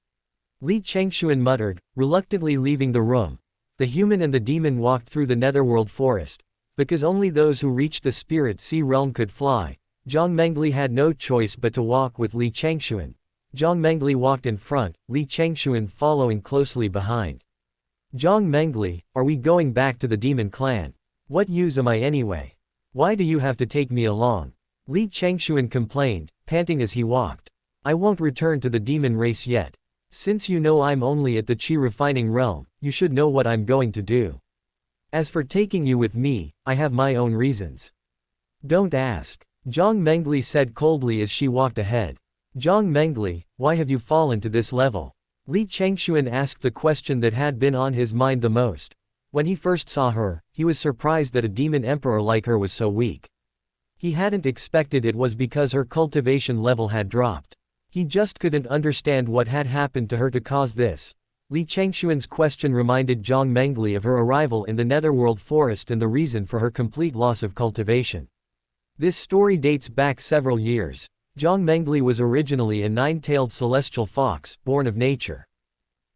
Speaker 1: Li Changxuan muttered, reluctantly leaving the room. The human and the demon walked through the netherworld forest. Because only those who reached the spirit sea realm could fly, Jiang Mengli had no choice but to walk with Li Changxuan. Jiang Mengli walked in front, Li Changxuan following closely behind. "Jiang Mengli, are we going back to the demon clan? What use am I anyway? Why do you have to take me along?" Li Changxuan complained, panting as he walked. "I won't return to the demon race yet. Since you know I'm only at the Qi refining realm, you should know what I'm going to do. As for taking you with me, I have my own reasons." "Don't ask," Jiang Mengli said coldly as she walked ahead. "Jiang Mengli, why have you fallen to this level? Li Changxuan asked the question that had been on his mind the most. When he first saw her, he was surprised that a demon emperor like her was so weak. He hadn't expected it was because her cultivation level had dropped. He just couldn't understand what had happened to her to cause this. Li Changxuan's question reminded Jiang Mengli of her arrival in the Netherworld Forest and the reason for her complete loss of cultivation. This story dates back several years. Jiang Mengli was originally a nine-tailed celestial fox, born of nature.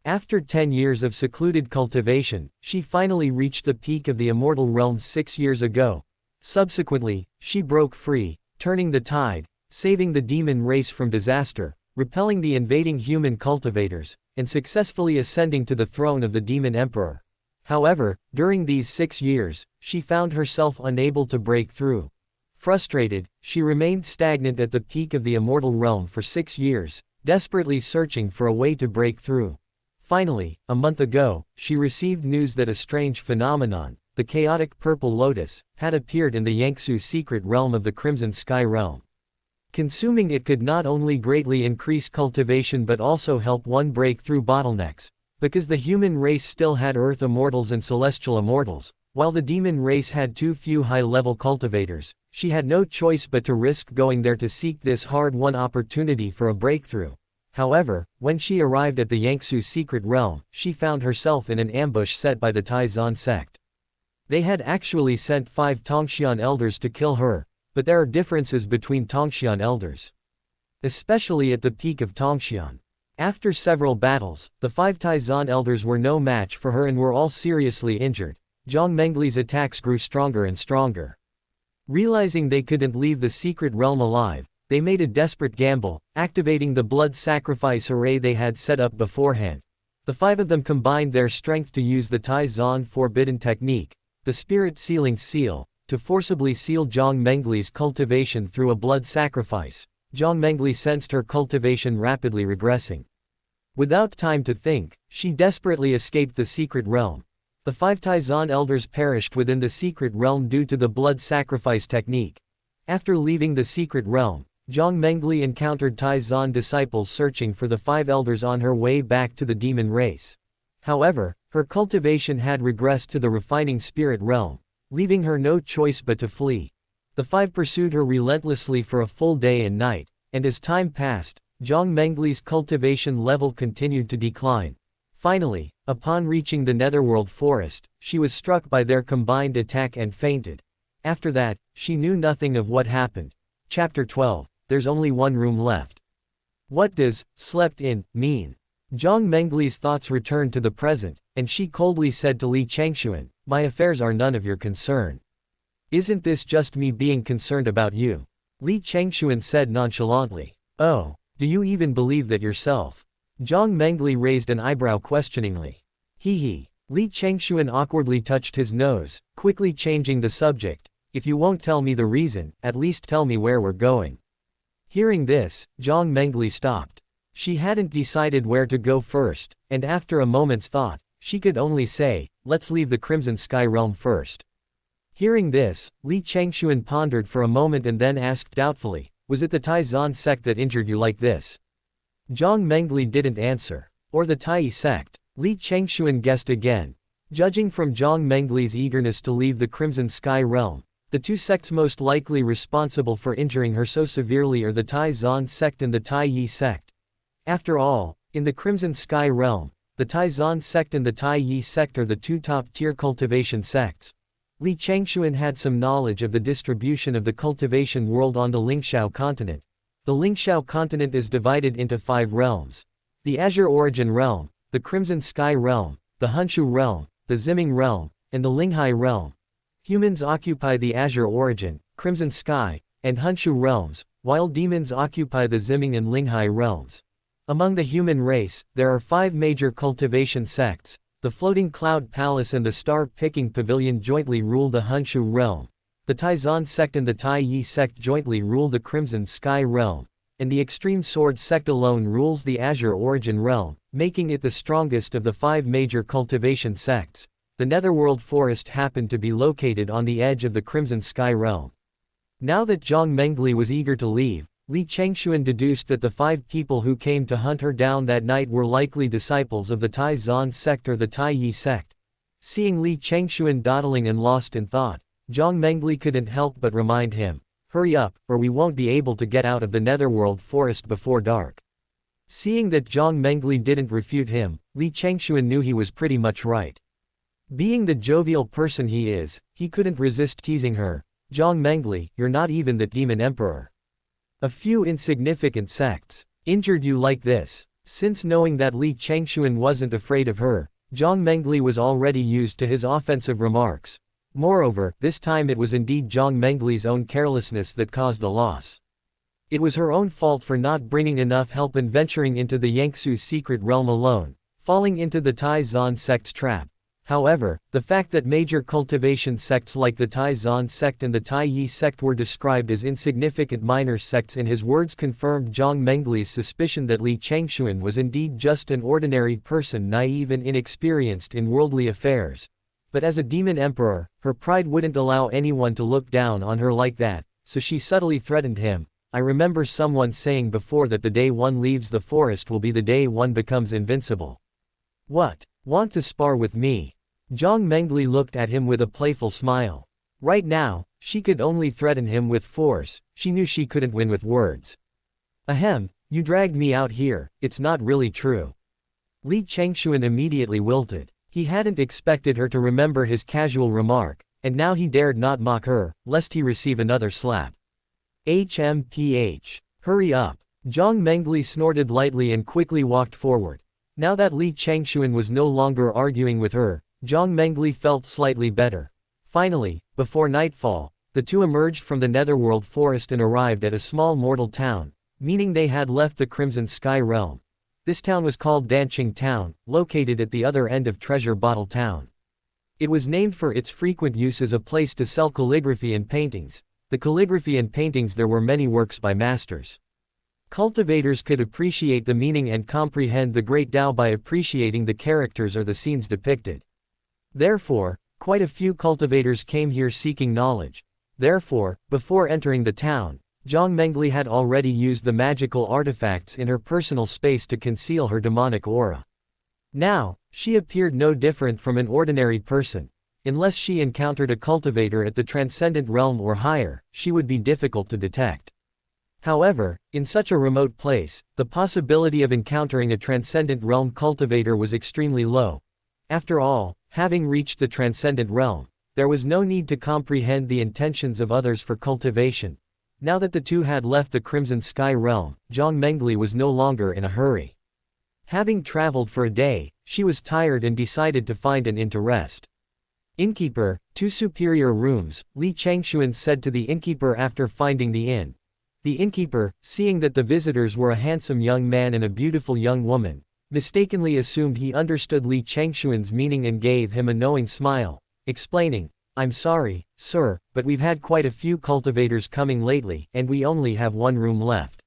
Speaker 1: After 10 years of secluded cultivation, she finally reached the peak of the immortal realm 6 years ago. Subsequently, she broke free, turning the tide, saving the demon race from disaster, repelling the invading human cultivators, and successfully ascending to the throne of the Demon Emperor. However, during these 6 years, she found herself unable to break through. Frustrated, she remained stagnant at the peak of the immortal realm for 6 years, desperately searching for a way to break through. Finally, a month ago, she received news that a strange phenomenon, the chaotic purple lotus, had appeared in the Yangtze secret realm of the Crimson Sky realm. Consuming it could not only greatly increase cultivation but also help one break through bottlenecks, because the human race still had Earth Immortals and Celestial Immortals, while the demon race had too few high-level cultivators. She had no choice but to risk going there to seek this hard-won opportunity for a breakthrough. However, when she arrived at the Yangtze secret realm, she found herself in an ambush set by the Taizan sect. They had actually sent 5 Changxuan elders to kill her, but there are differences between Changxuan elders. Especially at the peak of Changxuan. After several battles, the 5 Taizan elders were no match for her and were all seriously injured. Jiang Mengli's attacks grew stronger and stronger. Realizing they couldn't leave the secret realm alive, they made a desperate gamble, activating the blood sacrifice array they had set up beforehand. The 5 of them combined their strength to use the Taizan forbidden technique, the spirit sealing seal, to forcibly seal Jiang Mengli's cultivation through a blood sacrifice. Jiang Mengli sensed her cultivation rapidly regressing. Without time to think, she desperately escaped the secret realm. The 5 Taizan elders perished within the secret realm due to the blood sacrifice technique. After leaving the secret realm, Jiang Mengli encountered Taizan disciples searching for the 5 elders on her way back to the demon race. However, her cultivation had regressed to the refining spirit realm, leaving her no choice but to flee. The 5 pursued her relentlessly for a full day and night, and as time passed, Jiang Mengli's cultivation level continued to decline. Finally, upon reaching the Netherworld Forest, she was struck by their combined attack and fainted. After that, she knew nothing of what happened. Chapter 12. There's only one room left. What does "slept in" mean? Jiang Mengli's thoughts returned to the present, and she coldly said to Li Changxuan, "My affairs are none of your concern." "Isn't this just me being concerned about you?" Li Changxuan said nonchalantly. "Oh, do you even believe that yourself?" Jiang Mengli raised an eyebrow questioningly. Hee. Li Changxuan awkwardly touched his nose, quickly changing the subject. "If you won't tell me the reason, at least tell me where we're going." Hearing this, Jiang Mengli stopped. She hadn't decided where to go first, and after a moment's thought, she could only say, "Let's leave the Crimson Sky realm first." Hearing this, Li Changxuan pondered for a moment and then asked doubtfully, "Was it the Taizan sect that injured you like this?" Jiang Mengli didn't answer. "Or the Tai sect?" Li Changxuan guessed again. Judging from Jiang Mengli's eagerness to leave the Crimson Sky realm, the 2 sects most likely responsible for injuring her so severely are the Taizan sect and the Tai Yi sect. After all, in the Crimson Sky realm, the Taizan sect and the Tai Yi sect are the 2 top-tier cultivation sects. Li Changxuan had some knowledge of the distribution of the cultivation world on the Lingxiao continent. The Lingxiao continent is divided into 5 realms. The Azure Origin realm, the Crimson Sky realm, the Honshu realm, the Ziming realm, and the Linghai realm. Humans occupy the Azure Origin, Crimson Sky, and Honshu realms, while demons occupy the Ziming and Linghai realms. Among the human race, there are 5 major cultivation sects. The Floating Cloud Palace and the Star-Picking Pavilion jointly rule the Honshu realm. The Taizan sect and the Tai Yi sect jointly rule the Crimson Sky realm, and the Extreme Sword sect alone rules the Azure Origin realm, making it the strongest of the 5 major cultivation sects. The Netherworld Forest happened to be located on the edge of the Crimson Sky realm. Now that Jiang Mengli was eager to leave, Li Changxuan deduced that the 5 people who came to hunt her down that night were likely disciples of the Tai Zan sect or the Tai Yi sect. Seeing Li Changxuan dawdling and lost in thought, Jiang Mengli couldn't help but remind him, "Hurry up, or we won't be able to get out of the netherworld forest before dark." Seeing that Jiang Mengli didn't refute him, Li Changxuan knew he was pretty much right. Being the jovial person he is, he couldn't resist teasing her. "Jiang Mengli, you're not even the Demon Emperor. A few insignificant sects injured you like this." Since knowing that Li Changxuan wasn't afraid of her, Jiang Mengli was already used to his offensive remarks. Moreover, this time it was indeed Jiang Mengli's own carelessness that caused the loss. It was her own fault for not bringing enough help and venturing into the Yangtze secret realm alone, falling into the Tai Zan sect's trap. However, the fact that major cultivation sects like the Tai Zan sect and the Tai Yi sect were described as insignificant minor sects in his words confirmed Jiang Mengli's suspicion that Li Changxuan was indeed just an ordinary person naive and inexperienced in worldly affairs. But as a demon emperor, her pride wouldn't allow anyone to look down on her like that, so she subtly threatened him. "I remember someone saying before that the day one leaves the forest will be the day one becomes invincible. What? Want to spar with me?" Jiang Mengli looked at him with a playful smile. Right now, she could only threaten him with force, she knew she couldn't win with words. "Ahem, you dragged me out here, it's not really true." Li Changxuan immediately wilted. He hadn't expected her to remember his casual remark, and now he dared not mock her, lest he receive another slap. "HMPH. Hurry up." Jiang Mengli snorted lightly and quickly walked forward. Now that Li Changxuan was no longer arguing with her, Jiang Mengli felt slightly better. Finally, before nightfall, the two emerged from the netherworld forest and arrived at a small mortal town, meaning they had left the Crimson Sky realm. This town was called Danqing Town, located at the other end of Treasure Bottle Town. It was named for its frequent use as a place to sell calligraphy and paintings. The calligraphy and paintings there were many works by masters. Cultivators could appreciate the meaning and comprehend the great Tao by appreciating the characters or the scenes depicted. Therefore, quite a few cultivators came here seeking knowledge. Therefore, before entering the town, Jiang Mengli had already used the magical artifacts in her personal space to conceal her demonic aura. Now, she appeared no different from an ordinary person. Unless she encountered a cultivator at the transcendent realm or higher, she would be difficult to detect. However, in such a remote place, the possibility of encountering a transcendent realm cultivator was extremely low. After all, having reached the transcendent realm, there was no need to comprehend the intentions of others for cultivation. Now that the two had left the Crimson Sky realm, Jiang Mengli was no longer in a hurry. Having traveled for a day, she was tired and decided to find an inn to rest. "Innkeeper, 2 superior rooms," Li Changxuan said to the innkeeper after finding the inn. The innkeeper, seeing that the visitors were a handsome young man and a beautiful young woman, mistakenly assumed he understood Li Changxuan's meaning and gave him a knowing smile, explaining, "I'm sorry, sir, but we've had quite a few cultivators coming lately, and we only have 1 room left."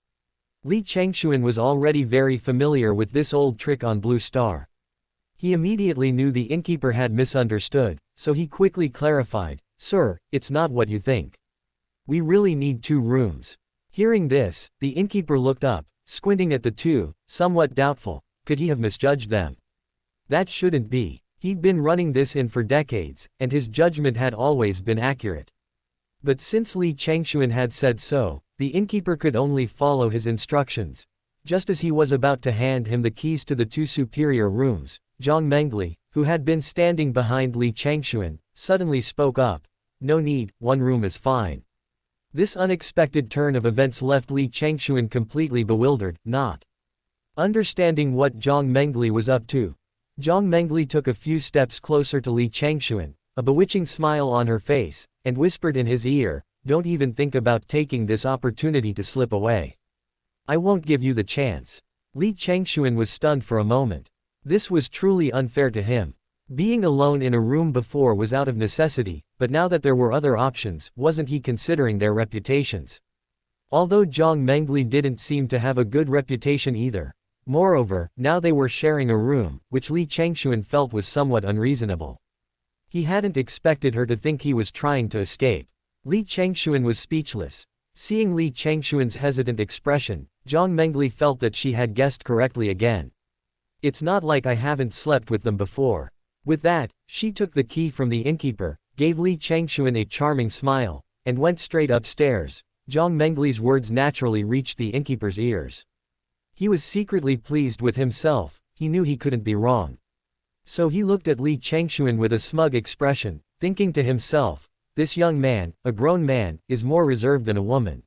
Speaker 1: Li Changxuan was already very familiar with this old trick on Blue Star. He immediately knew the innkeeper had misunderstood, so he quickly clarified, "Sir, it's not what you think. We really need 2 rooms. Hearing this, the innkeeper looked up, squinting at the two, somewhat doubtful. Could he have misjudged them? That shouldn't be. He'd been running this inn for decades, and his judgment had always been accurate. But since Li Changxuan had said so, the innkeeper could only follow his instructions. Just as he was about to hand him the keys to the 2 superior rooms, Jiang Mengli, who had been standing behind Li Changxuan, suddenly spoke up. "No need, 1 room is fine." This unexpected turn of events left Li Changxuan completely bewildered, not understanding what Jiang Mengli was up to. Jiang Mengli took a few steps closer to Li Changxuan, a bewitching smile on her face, and whispered in his ear, "Don't even think about taking this opportunity to slip away. I won't give you the chance." Li Changxuan was stunned for a moment. This was truly unfair to him. Being alone in a room before was out of necessity, but now that there were other options, wasn't he considering their reputations? Although Jiang Mengli didn't seem to have a good reputation either. Moreover, now they were sharing a room, which Li Changxuan felt was somewhat unreasonable. He hadn't expected her to think he was trying to escape. Li Changxuan was speechless. Seeing Li Changxuan's hesitant expression, Jiang Mengli felt that she had guessed correctly again. It's not like I haven't slept with them before. With that, she took the key from the innkeeper, gave Li Changxuan a charming smile, and went straight upstairs. Jiang Mengli's words naturally reached the innkeeper's ears. He was secretly pleased with himself, he knew he couldn't be wrong. So he looked at Li Changxuan with a smug expression, thinking to himself, this young man, a grown man, is more reserved than a woman.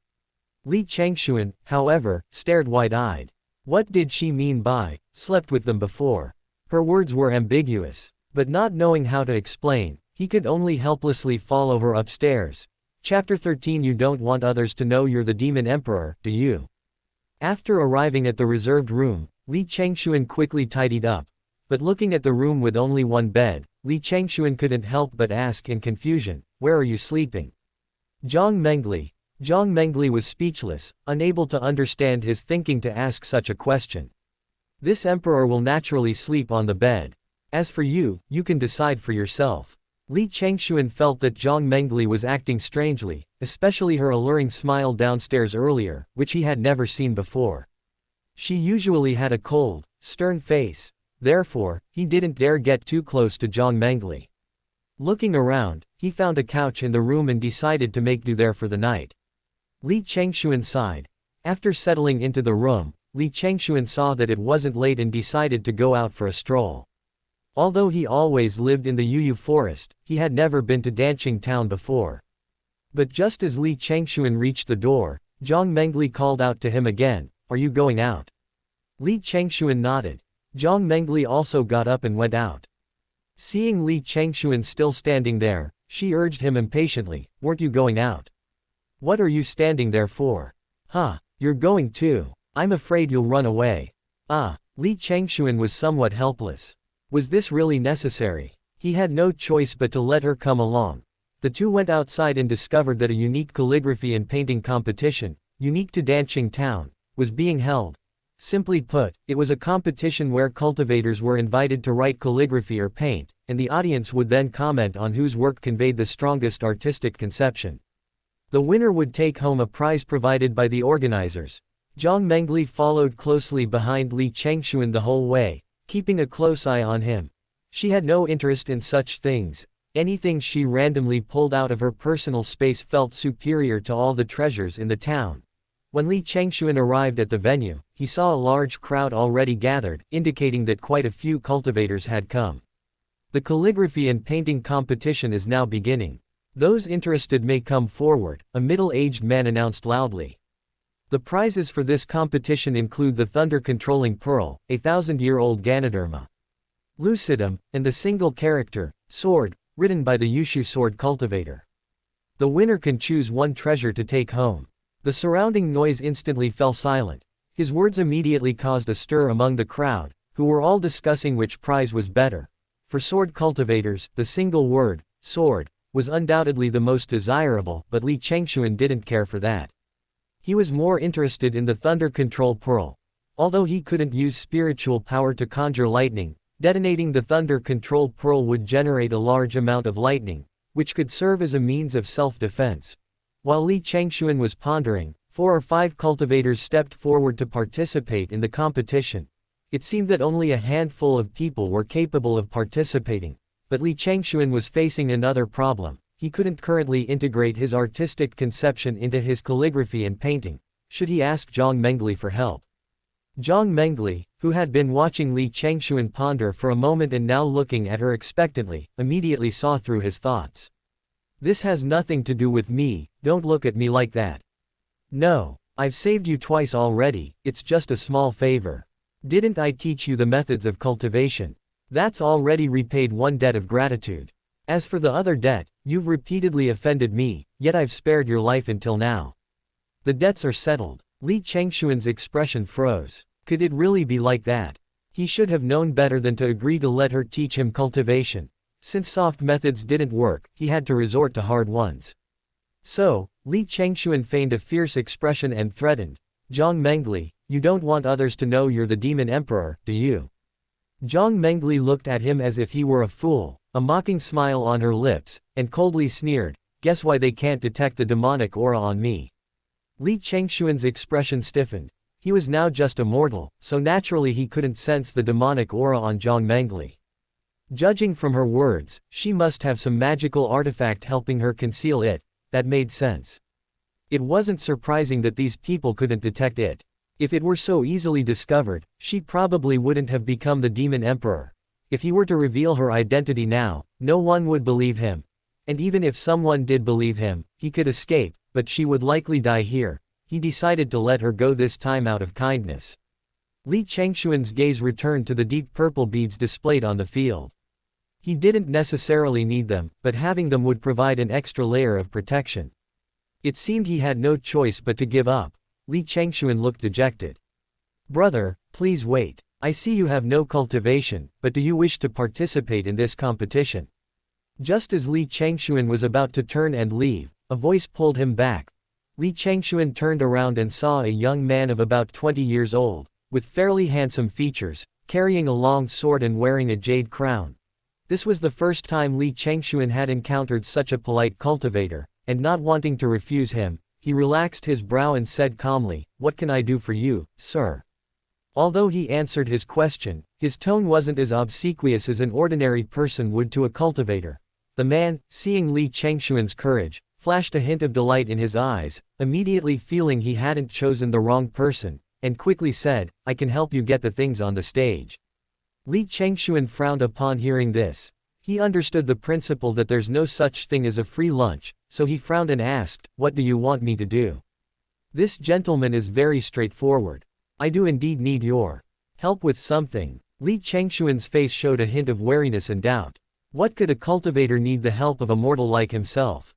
Speaker 1: Li Changxuan, however, stared wide-eyed. What did she mean by, slept with them before? Her words were ambiguous, but not knowing how to explain, he could only helplessly follow her upstairs. Chapter 13. You don't want others to know you're the Demon Emperor, do you? After arriving at the reserved room, Li Changxuan quickly tidied up. But looking at the room with only one bed, Li Changxuan couldn't help but ask in confusion, where are you sleeping? Jiang Mengli. Jiang Mengli was speechless, unable to understand his thinking to ask such a question. This emperor will naturally sleep on the bed. As for you, you can decide for yourself. Li Changxuan felt that Jiang Mengli was acting strangely, especially her alluring smile downstairs earlier, which he had never seen before. She usually had a cold, stern face. Therefore, he didn't dare get too close to Jiang Mengli. Looking around, he found a couch in the room and decided to make do there for the night. Li Changxuan sighed. After settling into the room, Li Changxuan saw that it wasn't late and decided to go out for a stroll. Although he always lived in the Yu forest, he had never been to Danqing town before. But just as Li Changxuan reached the door, Jiang Mengli called out to him again, are you going out? Li Changxuan nodded. Jiang Mengli also got up and went out. Seeing Li Changxuan still standing there, she urged him impatiently, weren't you going out? What are you standing there for? Huh, you're going too. I'm afraid you'll run away. Li Changxuan was somewhat helpless. Was this really necessary? He had no choice but to let her come along. The two went outside and discovered that a unique calligraphy and painting competition, unique to Danqing town, was being held. Simply put, it was a competition where cultivators were invited to write calligraphy or paint, and the audience would then comment on whose work conveyed the strongest artistic conception. The winner would take home a prize provided by the organizers. Jiang Mengli followed closely behind Li Changxuan the whole way, keeping a close eye on him. She had no interest in such things. Anything she randomly pulled out of her personal space felt superior to all the treasures in the town. When Li Changxuan arrived at the venue, he saw a large crowd already gathered, indicating that quite a few cultivators had come. The calligraphy and painting competition is now beginning. Those interested may come forward, a middle-aged man announced loudly. The prizes for this competition include the thunder-controlling pearl, a 1,000-year-old Ganoderma lucidum, and the single character, sword, written by the Yushu sword cultivator. The winner can choose one treasure to take home. The surrounding noise instantly fell silent. His words immediately caused a stir among the crowd, who were all discussing which prize was better. For sword cultivators, the single word, sword, was undoubtedly the most desirable, but Li Changxuan didn't care for that. He was more interested in the thunder control pearl. Although he couldn't use spiritual power to conjure lightning, detonating the thunder control pearl would generate a large amount of lightning, which could serve as a means of self-defense. While Li Changxuan was pondering, 4 or 5 cultivators stepped forward to participate in the competition. It seemed that only a handful of people were capable of participating, but Li Changxuan was facing another problem. He couldn't currently integrate his artistic conception into his calligraphy and painting. Should he ask Jiang Mengli for help? Jiang Mengli, who had been watching Li Changxuan ponder for a moment and now looking at her expectantly, immediately saw through his thoughts. This has nothing to do with me, don't look at me like that. No, I've saved you twice already, it's just a small favor. Didn't I teach you the methods of cultivation? That's already repaid one debt of gratitude. As for the other debt, you've repeatedly offended me, yet I've spared your life until now. The debts are settled. Li Changxuan's expression froze. Could it really be like that? He should have known better than to agree to let her teach him cultivation. Since soft methods didn't work, he had to resort to hard ones. So, Li Changxuan feigned a fierce expression and threatened, Jiang Mengli, you don't want others to know you're the Demon Emperor, do you? Jiang Mengli looked at him as if he were a fool, a mocking smile on her lips, and coldly sneered, guess why they can't detect the demonic aura on me. Li Changxuan's expression stiffened. He was now just a mortal, so naturally he couldn't sense the demonic aura on Jiang Mengli. Judging from her words, she must have some magical artifact helping her conceal it. That made sense. It wasn't surprising that these people couldn't detect it. If it were so easily discovered, she probably wouldn't have become the Demon Emperor. If he were to reveal her identity now, no one would believe him. And even if someone did believe him, he could escape, but she would likely die here. He decided to let her go this time out of kindness. Li Changxuan's gaze returned to the deep purple beads displayed on the field. He didn't necessarily need them, but having them would provide an extra layer of protection. It seemed he had no choice but to give up. Li Changxuan looked dejected. Brother, please wait. I see you have no cultivation, but do you wish to participate in this competition? Just as Li Changxuan was about to turn and leave, a voice pulled him back. Li Changxuan turned around and saw a young man of about 20 years old, with fairly handsome features, carrying a long sword and wearing a jade crown. This was the first time Li Changxuan had encountered such a polite cultivator, and not wanting to refuse him, he relaxed his brow and said calmly, "What can I do for you, sir?" Although he answered his question, his tone wasn't as obsequious as an ordinary person would to a cultivator. The man, seeing Li Changxuan's courage, flashed a hint of delight in his eyes, immediately feeling he hadn't chosen the wrong person, and quickly said, "I can help you get the things on the stage." Li Changxuan frowned upon hearing this. He understood the principle that there's no such thing as a free lunch, so he frowned and asked, "What do you want me to do?" This gentleman is very straightforward. I do indeed need your help with something. Li Changxuan's face showed a hint of wariness and doubt. What could a cultivator need the help of a mortal like himself?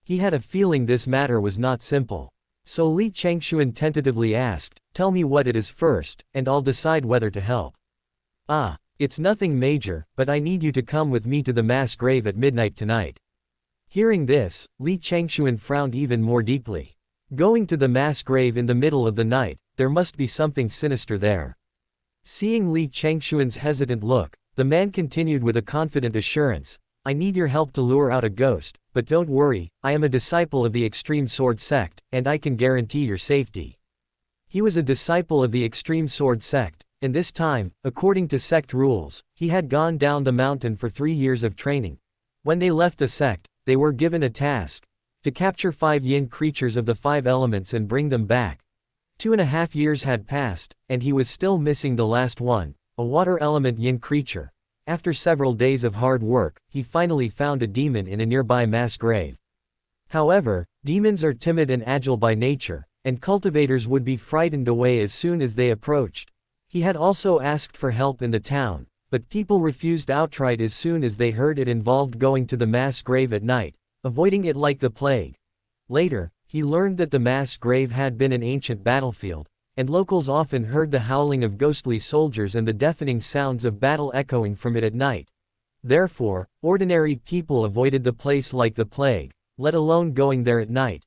Speaker 1: He had a feeling this matter was not simple. So Li Changxuan tentatively asked, "Tell me what it is first, and I'll decide whether to help." "Ah, it's nothing major, but I need you to come with me to the mass grave at midnight tonight." Hearing this, Li Changxuan frowned even more deeply. Going to the mass grave in the middle of the night, there must be something sinister there. Seeing Li Changxuan's hesitant look, the man continued with a confident assurance, "I need your help to lure out a ghost, but don't worry, I am a disciple of the Extreme Sword Sect, and I can guarantee your safety." He was a disciple of the Extreme Sword Sect, and this time, according to sect rules, he had gone down the mountain for 3 years of training. When they left the sect, they were given a task to capture 5 yin creatures of the 5 elements and bring them back. 2.5 years had passed, and he was still missing the last one, a water element yin creature. After several days of hard work, he finally found a demon in a nearby mass grave. However, demons are timid and agile by nature, and cultivators would be frightened away as soon as they approached. He had also asked for help in the town, but people refused outright as soon as they heard it involved going to the mass grave at night, avoiding it like the plague. Later, he learned that the mass grave had been an ancient battlefield, and locals often heard the howling of ghostly soldiers and the deafening sounds of battle echoing from it at night. Therefore, ordinary people avoided the place like the plague, let alone going there at night.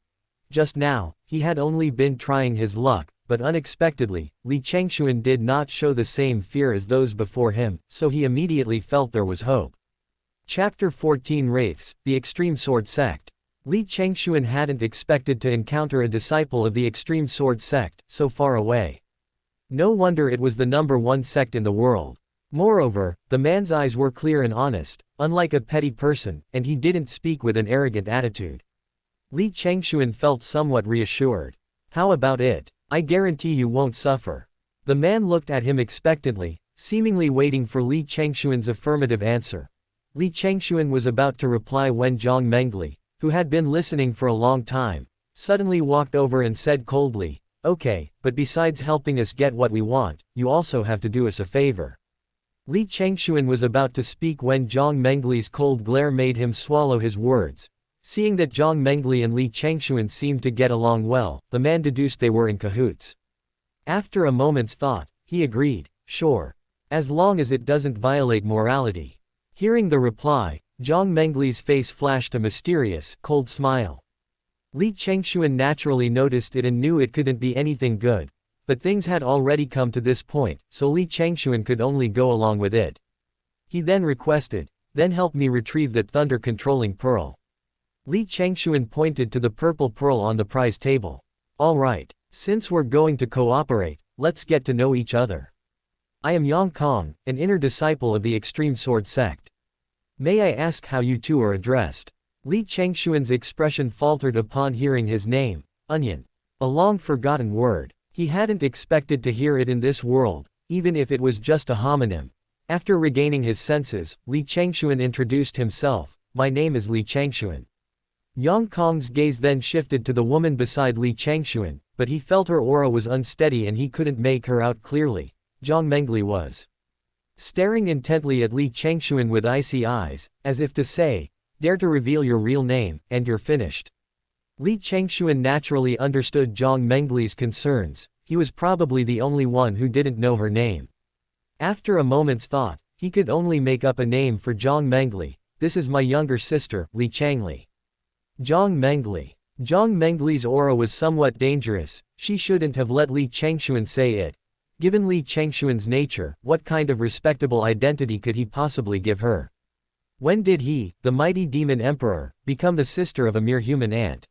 Speaker 1: Just now, he had only been trying his luck, but unexpectedly, Li Changxuan did not show the same fear as those before him, so he immediately felt there was hope. Chapter 14 Wraiths, the Extreme Sword Sect. Li Changxuan hadn't expected to encounter a disciple of the Extreme Sword Sect, so far away. No wonder it was the #1 sect in the world. Moreover, the man's eyes were clear and honest, unlike a petty person, and he didn't speak with an arrogant attitude. Li Changxuan felt somewhat reassured. "How about it? I guarantee you won't suffer." The man looked at him expectantly, seemingly waiting for Li Changxuan's affirmative answer. Li Changxuan was about to reply when Jiang Mengli, who had been listening for a long time, suddenly walked over and said coldly, "Okay, but besides helping us get what we want, you also have to do us a favor." Li Changxuan was about to speak when Jiang Mengli's cold glare made him swallow his words. Seeing that Jiang Mengli and Li Changxuan seemed to get along well, the man deduced they were in cahoots. After a moment's thought, he agreed, "Sure. As long as it doesn't violate morality." Hearing the reply, Jiang Mengli's face flashed a mysterious, cold smile. Li Changxuan naturally noticed it and knew it couldn't be anything good. But things had already come to this point, so Li Changxuan could only go along with it. He then requested, "Then help me retrieve that thunder-controlling pearl." Li Changxuan pointed to the purple pearl on the prize table. Alright, since we're going to cooperate, let's get to know each other. I am Yang Kong, an inner disciple of the Extreme Sword Sect. May I ask how you two are addressed? Li Changxuan's expression faltered upon hearing his name, Onion. A long-forgotten word. He hadn't expected to hear it in this world, even if it was just a homonym. After regaining his senses, Li Changxuan introduced himself. My name is Li Changxuan. Yang Kong's gaze then shifted to the woman beside Li Changxuan, but he felt her aura was unsteady and he couldn't make her out clearly. Jiang Mengli was staring intently at Li Changxuan with icy eyes, as if to say, dare to reveal your real name, and you're finished. Li Changxuan naturally understood Jiang Mengli's concerns. He was probably the only one who didn't know her name. After a moment's thought, he could only make up a name for Jiang Mengli. This is my younger sister, Li Changli. Jiang Mengli. Jiang Mengli's aura was somewhat dangerous. She shouldn't have let Li Changxuan say it. Given Li Changxuan's nature, what kind of respectable identity could he possibly give her? When did he, the mighty Demon Emperor, become the sister of a mere human ant?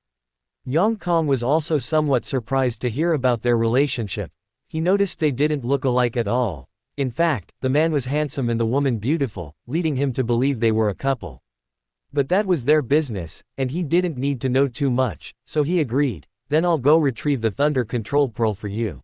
Speaker 1: Yang Kong was also somewhat surprised to hear about their relationship. He noticed they didn't look alike at all. In fact, the man was handsome and the woman beautiful, leading him to believe they were a couple. But that was their business, and he didn't need to know too much, so he agreed. Then I'll go retrieve the Thunder Control Pearl for you.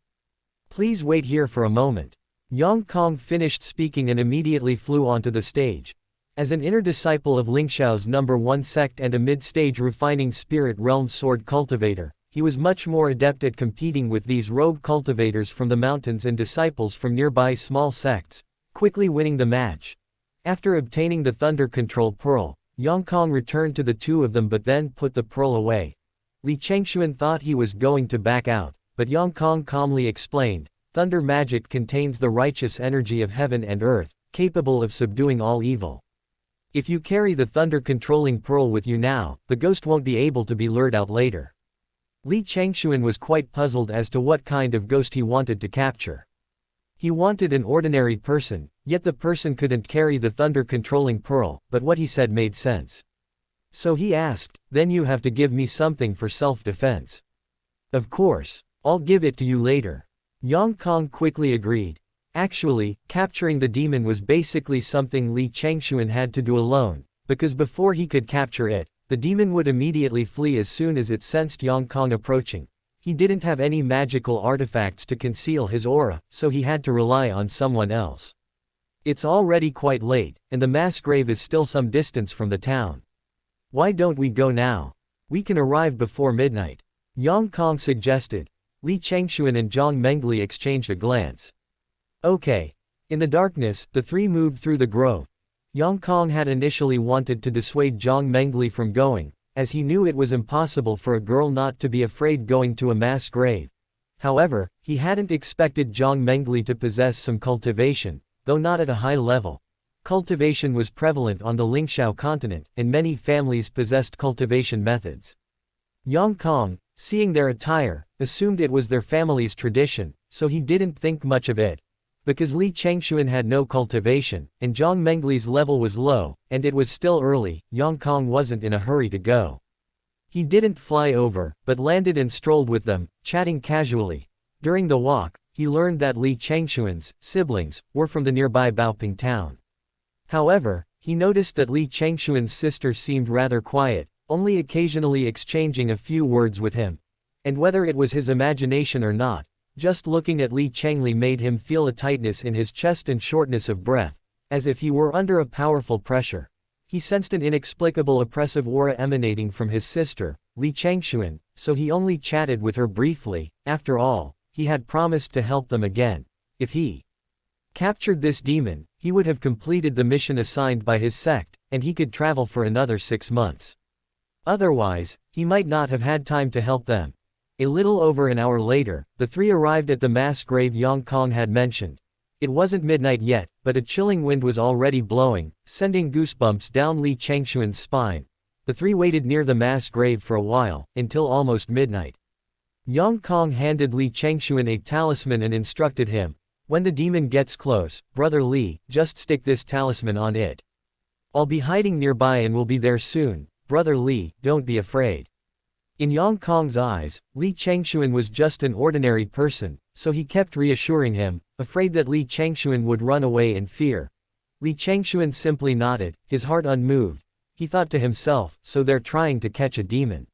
Speaker 1: Please wait here for a moment. Yang Kong finished speaking and immediately flew onto the stage. As an inner disciple of Lingxiao's No. 1 sect and a mid-stage refining spirit realm sword cultivator, he was much more adept at competing with these rogue cultivators from the mountains and disciples from nearby small sects, quickly winning the match. After obtaining the Thunder Control Pearl, Yang Kong returned to the two of them but then put the pearl away. Li Changxuan thought he was going to back out, but Yang Kong calmly explained, thunder magic contains the righteous energy of heaven and earth, capable of subduing all evil. If you carry the thunder-controlling pearl with you now, the ghost won't be able to be lured out later. Li Changxuan was quite puzzled as to what kind of ghost he wanted to capture. He wanted an ordinary person, yet the person couldn't carry the thunder-controlling pearl, but what he said made sense. So he asked, then you have to give me something for self-defense. Of course, I'll give it to you later. Yang Kong quickly agreed. Actually, capturing the demon was basically something Li Changxuan had to do alone, because before he could capture it, the demon would immediately flee as soon as it sensed Yang Kong approaching. He didn't have any magical artifacts to conceal his aura, so he had to rely on someone else. It's already quite late, and the mass grave is still some distance from the town. Why don't we go now? We can arrive before midnight. Yang Kong suggested. Li Changxuan and Jiang Mengli exchanged a glance. Okay. In the darkness, the three moved through the grove. Yang Kong had initially wanted to dissuade Jiang Mengli from going, as he knew it was impossible for a girl not to be afraid going to a mass grave. However, he hadn't expected Jiang Mengli to possess some cultivation, though not at a high level. Cultivation was prevalent on the Lingxiao continent, and many families possessed cultivation methods. Yang Kong, seeing their attire, assumed it was their family's tradition, so he didn't think much of it. Because Li Changxuan had no cultivation, and Jiang Mengli's level was low, and it was still early, Yang Kong wasn't in a hurry to go. He didn't fly over, but landed and strolled with them, chatting casually. During the walk, he learned that Li Changxuan's siblings were from the nearby Baoping town. However, he noticed that Li Changxuan's sister seemed rather quiet, only occasionally exchanging a few words with him. And whether it was his imagination or not, just looking at Li Changli made him feel a tightness in his chest and shortness of breath, as if he were under a powerful pressure. He sensed an inexplicable oppressive aura emanating from his sister, Li Changxuan, so he only chatted with her briefly. After all, he had promised to help them again. If he captured this demon, he would have completed the mission assigned by his sect, and he could travel for another 6 months. Otherwise, he might not have had time to help them. A little over an hour later, the three arrived at the mass grave Yang Kong had mentioned. It wasn't midnight yet, but a chilling wind was already blowing, sending goosebumps down Li Changxuan's spine. The three waited near the mass grave for a while, until almost midnight. Yang Kong handed Li Changxuan a talisman and instructed him, when the demon gets close, Brother Li, just stick this talisman on it. I'll be hiding nearby and will be there soon. Brother Li, don't be afraid. In Yang Kong's eyes, Li Changxuan was just an ordinary person, so he kept reassuring him, afraid that Li Changxuan would run away in fear. Li Changxuan simply nodded, his heart unmoved. He thought to himself, so they're trying to catch a demon.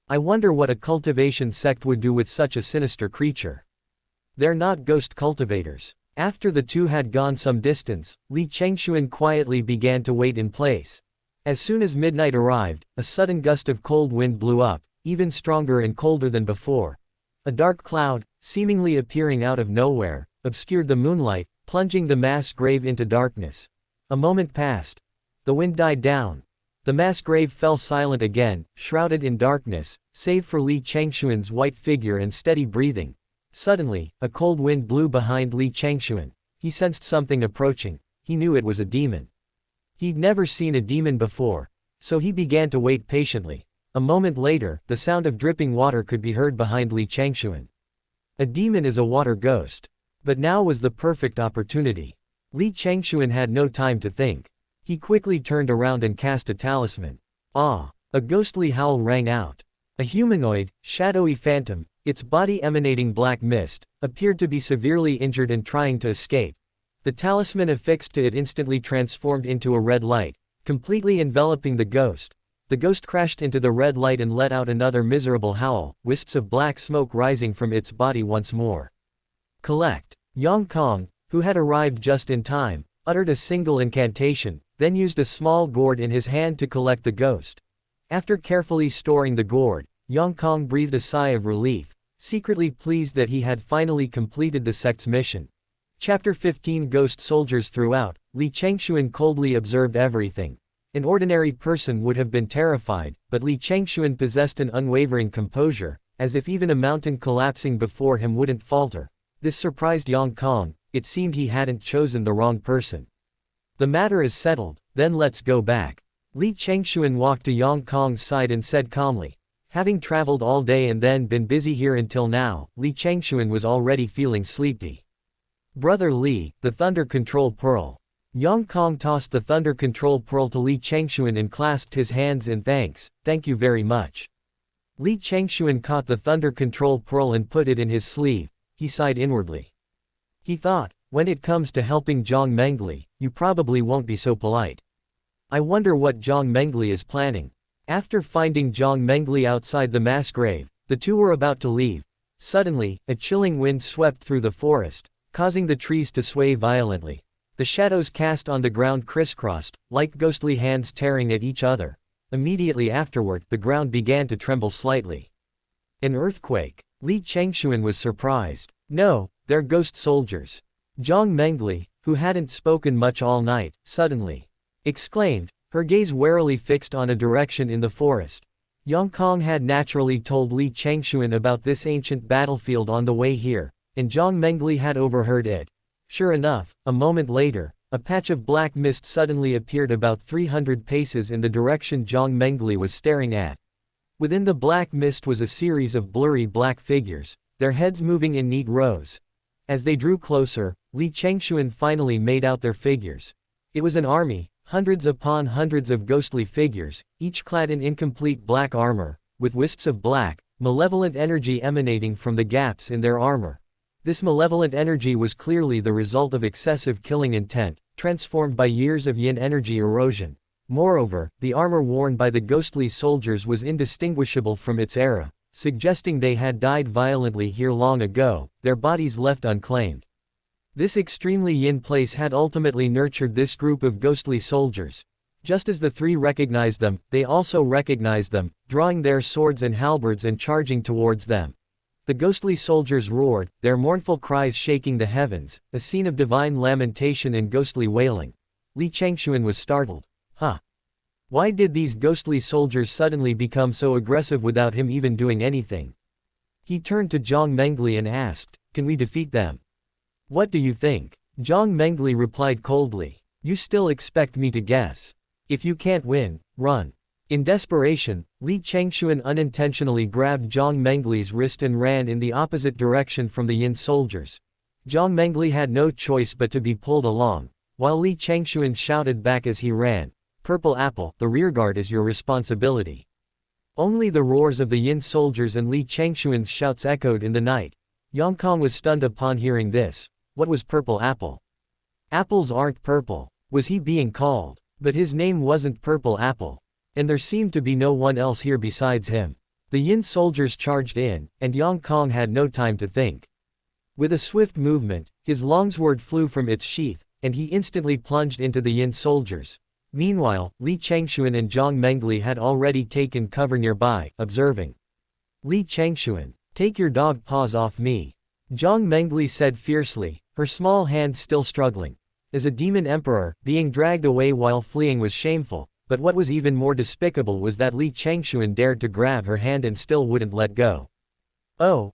Speaker 1: I wonder what a cultivation sect would do with such a sinister creature. They're not ghost cultivators. After the two had gone some distance, Li Changxuan quietly began to wait in place. As soon as midnight arrived, a sudden gust of cold wind blew up, even stronger and colder than before. A dark cloud, seemingly appearing out of nowhere, obscured the moonlight, plunging the mass grave into darkness. A moment passed. The wind died down. The mass grave fell silent again, shrouded in darkness, save for Li Changxuan's white figure and steady breathing. Suddenly, a cold wind blew behind Li Changxuan. He sensed something approaching. He knew it was a demon. He'd never seen a demon before, so he began to wait patiently. A moment later, the sound of dripping water could be heard behind Li Changxuan. A demon is a water ghost. But now was the perfect opportunity. Li Changxuan had no time to think. He quickly turned around and cast a talisman. Ah! A ghostly howl rang out. A humanoid, shadowy phantom, its body emanating black mist, appeared to be severely injured and trying to escape. The talisman affixed to it instantly transformed into a red light, completely enveloping the ghost. The ghost crashed into the red light and let out another miserable howl, wisps of black smoke rising from its body once more. Collect. Yang Kong, who had arrived just in time, uttered a single incantation, then used a small gourd in his hand to collect the ghost. After carefully storing the gourd, Yang Kong breathed a sigh of relief, secretly pleased that he had finally completed the sect's mission. Chapter 15 Ghost Soldiers Throughout, Li Changxuan coldly observed everything. An ordinary person would have been terrified, but Li Changxuan possessed an unwavering composure, as if even a mountain collapsing before him wouldn't falter. This surprised Yang Kong. It seemed he hadn't chosen the wrong person. The matter is settled, then let's go back. Li Changxuan walked to Yang Kong's side and said calmly. Having traveled all day and then been busy here until now, Li Changxuan was already feeling sleepy. Brother Li, the Thunder Control Pearl. Yang Kong tossed the Thunder Control Pearl to Li Changxuan and clasped his hands in thanks. Thank you very much. Li Changxuan caught the Thunder Control Pearl and put it in his sleeve. He sighed inwardly. He thought, when it comes to helping Jiang Mengli, you probably won't be so polite. I wonder what Jiang Mengli is planning. After finding Jiang Mengli outside the mass grave, the two were about to leave. Suddenly, a chilling wind swept through the forest, causing the trees to sway violently. The shadows cast on the ground crisscrossed, like ghostly hands tearing at each other. Immediately afterward, the ground began to tremble slightly. An earthquake. Li Changxuan was surprised. No, they're ghost soldiers. Jiang Mengli, who hadn't spoken much all night, suddenly exclaimed, her gaze warily fixed on a direction in the forest. Yang Kong had naturally told Li Changxuan about this ancient battlefield on the way here, and Jiang Mengli had overheard it. Sure enough, a moment later, a patch of black mist suddenly appeared about 300 paces in the direction Jiang Mengli was staring at. Within the black mist was a series of blurry black figures, their heads moving in neat rows. As they drew closer, Li Changxuan finally made out their figures. It was an army, hundreds upon hundreds of ghostly figures, each clad in incomplete black armor, with wisps of black, malevolent energy emanating from the gaps in their armor. This malevolent energy was clearly the result of excessive killing intent, transformed by years of yin energy erosion. Moreover, the armor worn by the ghostly soldiers was indistinguishable from its era, suggesting they had died violently here long ago, their bodies left unclaimed. This extremely yin place had ultimately nurtured this group of ghostly soldiers. Just as the three recognized them, they also recognized them, drawing their swords and halberds and charging towards them. The ghostly soldiers roared, their mournful cries shaking the heavens, a scene of divine lamentation and ghostly wailing. Li Changxuan was startled. Huh? Why did these ghostly soldiers suddenly become so aggressive without him even doing anything? He turned to Jiang Mengli and asked, can we defeat them? What do you think? Jiang Mengli replied coldly. You still expect me to guess? If you can't win, run. In desperation, Li Changxuan unintentionally grabbed Jiang Mengli's wrist and ran in the opposite direction from the yin soldiers. Jiang Mengli had no choice but to be pulled along, while Li Changxuan shouted back as he ran, Purple Apple, the rearguard is your responsibility. Only the roars of the Yin soldiers and Li Changxuan's shouts echoed in the night. Yang Kong was stunned upon hearing this. What was Purple Apple? Apples aren't purple. Was he being called? But his name wasn't Purple Apple. And there seemed to be no one else here besides him. The Yin soldiers charged in, and Yang Kong had no time to think. With a swift movement, his longsword flew from its sheath, and he instantly plunged into the Yin soldiers. Meanwhile, Li Changxuan and Jiang Mengli had already taken cover nearby, observing. Li Changxuan, take your dog paws off me. Jiang Mengli said fiercely, her small hand still struggling. As a demon emperor, being dragged away while fleeing was shameful, but what was even more despicable was that Li Changxuan dared to grab her hand and still wouldn't let go. Oh.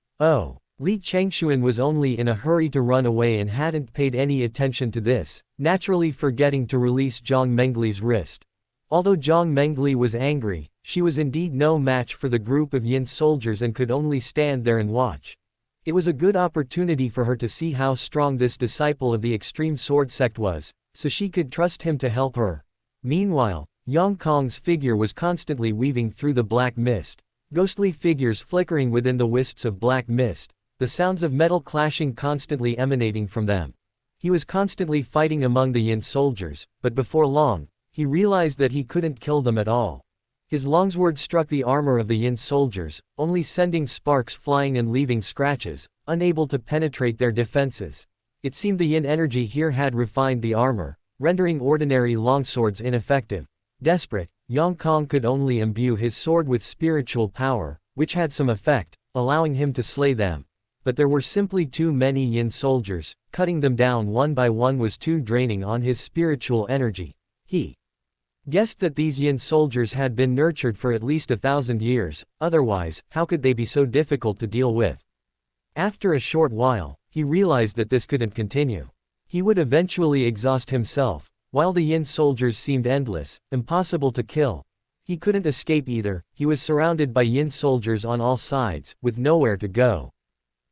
Speaker 1: Li Changxuan was only in a hurry to run away and hadn't paid any attention to this, naturally forgetting to release Jiang Mengli's wrist. Although Jiang Mengli was angry, she was indeed no match for the group of Yin soldiers and could only stand there and watch. It was a good opportunity for her to see how strong this disciple of the extreme sword sect was, so she could trust him to help her. Meanwhile, Yang Kong's figure was constantly weaving through the black mist, ghostly figures flickering within the wisps of black mist, the sounds of metal clashing constantly emanating from them. He was constantly fighting among the Yin soldiers, but before long, he realized that he couldn't kill them at all. His longsword struck the armor of the Yin soldiers, only sending sparks flying and leaving scratches, unable to penetrate their defenses. It seemed the Yin energy here had refined the armor, rendering ordinary longswords ineffective. Desperate, Yang Kong could only imbue his sword with spiritual power, which had some effect, allowing him to slay them. But there were simply too many Yin soldiers, cutting them down one by one was too draining on his spiritual energy. He guessed that these Yin soldiers had been nurtured for at least 1,000 years, otherwise, how could they be so difficult to deal with? After a short while, he realized that this couldn't continue. He would eventually exhaust himself. While the Yin soldiers seemed endless, impossible to kill, he couldn't escape either. He was surrounded by Yin soldiers on all sides, with nowhere to go.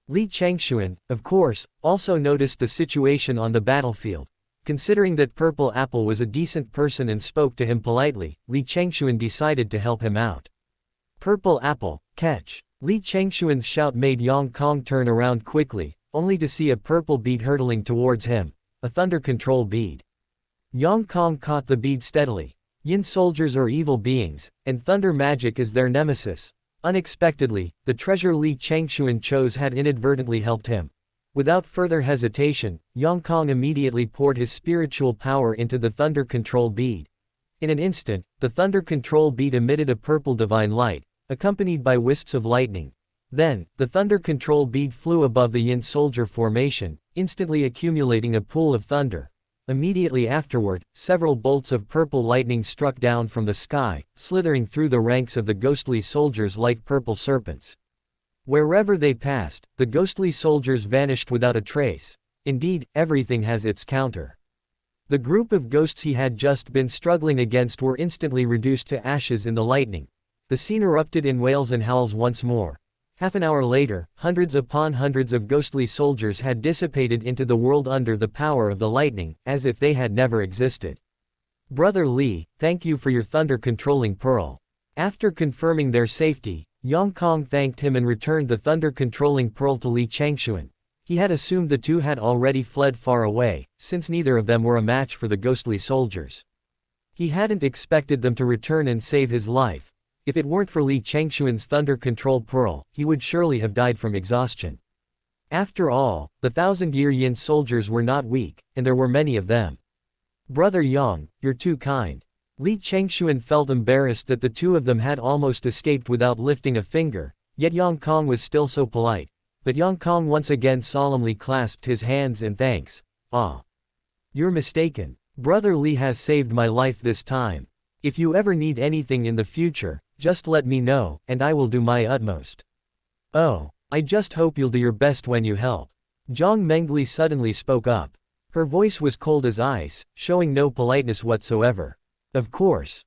Speaker 1: Li Changxuan, of course, also noticed the situation on the battlefield. Considering that Purple Apple was a decent person and spoke to him politely, Li Changxuan decided to help him out. Purple Apple, catch! Li Changxuan's shout made Yang Kong turn around quickly, only to see a purple bead hurtling towards him, a thunder control bead. Yang Kong caught the bead steadily. Yin soldiers are evil beings, and thunder magic is their nemesis. Unexpectedly, the treasure Li Changxuan chose had inadvertently helped him. Without further hesitation, Yang Kong immediately poured his spiritual power into the thunder control bead. In an instant, the thunder control bead emitted a purple divine light, accompanied by wisps of lightning. Then, the thunder control bead flew above the Yin soldier formation, instantly accumulating a pool of thunder. Immediately afterward, several bolts of purple lightning struck down from the sky, slithering through the ranks of the ghostly soldiers like purple serpents. Wherever they passed, the ghostly soldiers vanished without a trace. Indeed, everything has its counter. The group of ghosts he had just been struggling against were instantly reduced to ashes in the lightning. The scene erupted in wails and howls once more. Half an hour later, hundreds upon hundreds of ghostly soldiers had dissipated into the world under the power of the lightning, as if they had never existed. Brother Li, thank you for your thunder-controlling pearl. After confirming their safety, Yang Kong thanked him and returned the thunder-controlling pearl to Li Changxuan. He had assumed the two had already fled far away, since neither of them were a match for the ghostly soldiers. He hadn't expected them to return and save his life. If it weren't for Li Changxuan's thunder control pearl, he would surely have died from exhaustion. After all, the 1,000-year Yin soldiers were not weak, and there were many of them. Brother Yang, you're too kind. Li Changxuan felt embarrassed that the two of them had almost escaped without lifting a finger, yet Yang Kong was still so polite. But Yang Kong once again solemnly clasped his hands in thanks. Ah. You're mistaken. Brother Li has saved my life this time. If you ever need anything in the future, just let me know, and I will do my utmost. Oh, I just hope you'll do your best when you help. Jiang Mengli suddenly spoke up. Her voice was cold as ice, showing no politeness whatsoever. Of course.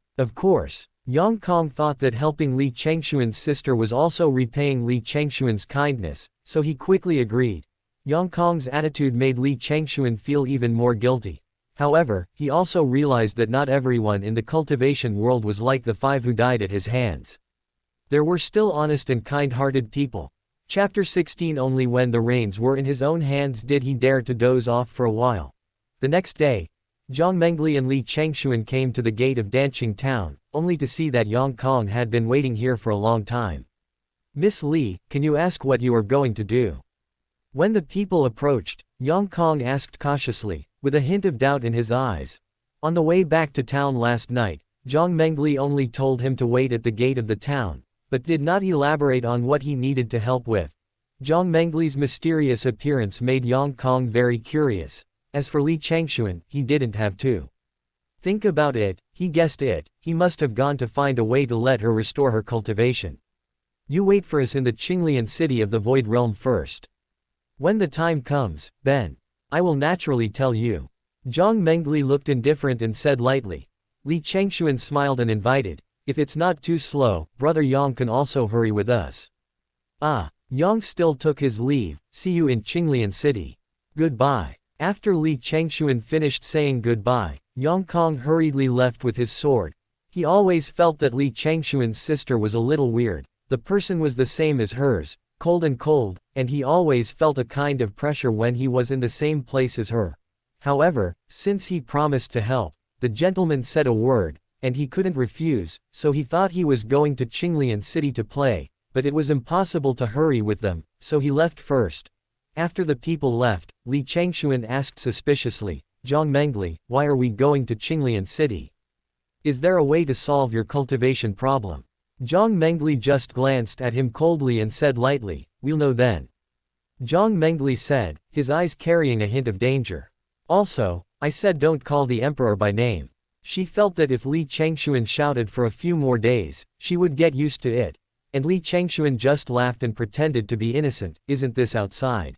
Speaker 1: Yang Kong thought that helping Li Changxuan's sister was also repaying Li Changxuan's kindness, so he quickly agreed. Yang Kong's attitude made Li Changxuan feel even more guilty. However, he also realized that not everyone in the cultivation world was like the 5 who died at his hands. There were still honest and kind-hearted people. Chapter 16. Only when the reins were in his own hands did he dare to doze off for a while. The next day, Jiang Mengli and Li Changxuan came to the gate of Danqing town, only to see that Yang Kong had been waiting here for a long time. "Miss Li, can you ask what you are going to do?" When the people approached, Yang Kong asked cautiously, with a hint of doubt in his eyes. On the way back to town last night, Jiang Mengli only told him to wait at the gate of the town, but did not elaborate on what he needed to help with. Jiang Mengli's mysterious appearance made Yang Kong very curious. As for Li Changxuan, he didn't have to think about it, he guessed it, he must have gone to find a way to let her restore her cultivation. "You wait for us in the Qinglian city of the Void Realm first. When the time comes, then I will naturally tell you." Jiang Mengli looked indifferent and said lightly. Li Changxuan smiled and invited, "If it's not too slow, Brother Yang can also hurry with us." "Ah." Yang still took his leave. "See you in Qinglian city. Goodbye." After Li Changxuan finished saying goodbye, Yang Kong hurriedly left with his sword. He always felt that Li Changxuan's sister was a little weird. The person was the same as hers, cold, and he always felt a kind of pressure when he was in the same place as her. However, since he promised to help, the gentleman said a word, and he couldn't refuse, so he thought he was going to Qinglian city to play, but it was impossible to hurry with them, so he left first. After the people left, Li Changxuan asked suspiciously, "Jiang Mengli, why are we going to Qinglian city? Is there a way to solve your cultivation problem?" Jiang Mengli just glanced at him coldly and said lightly, "We'll know then." Jiang Mengli said, his eyes carrying a hint of danger. "Also, I said don't call the emperor by name." She felt that if Li Changxuan shouted for a few more days, she would get used to it. And Li Changxuan just laughed and pretended to be innocent. "Isn't this outside?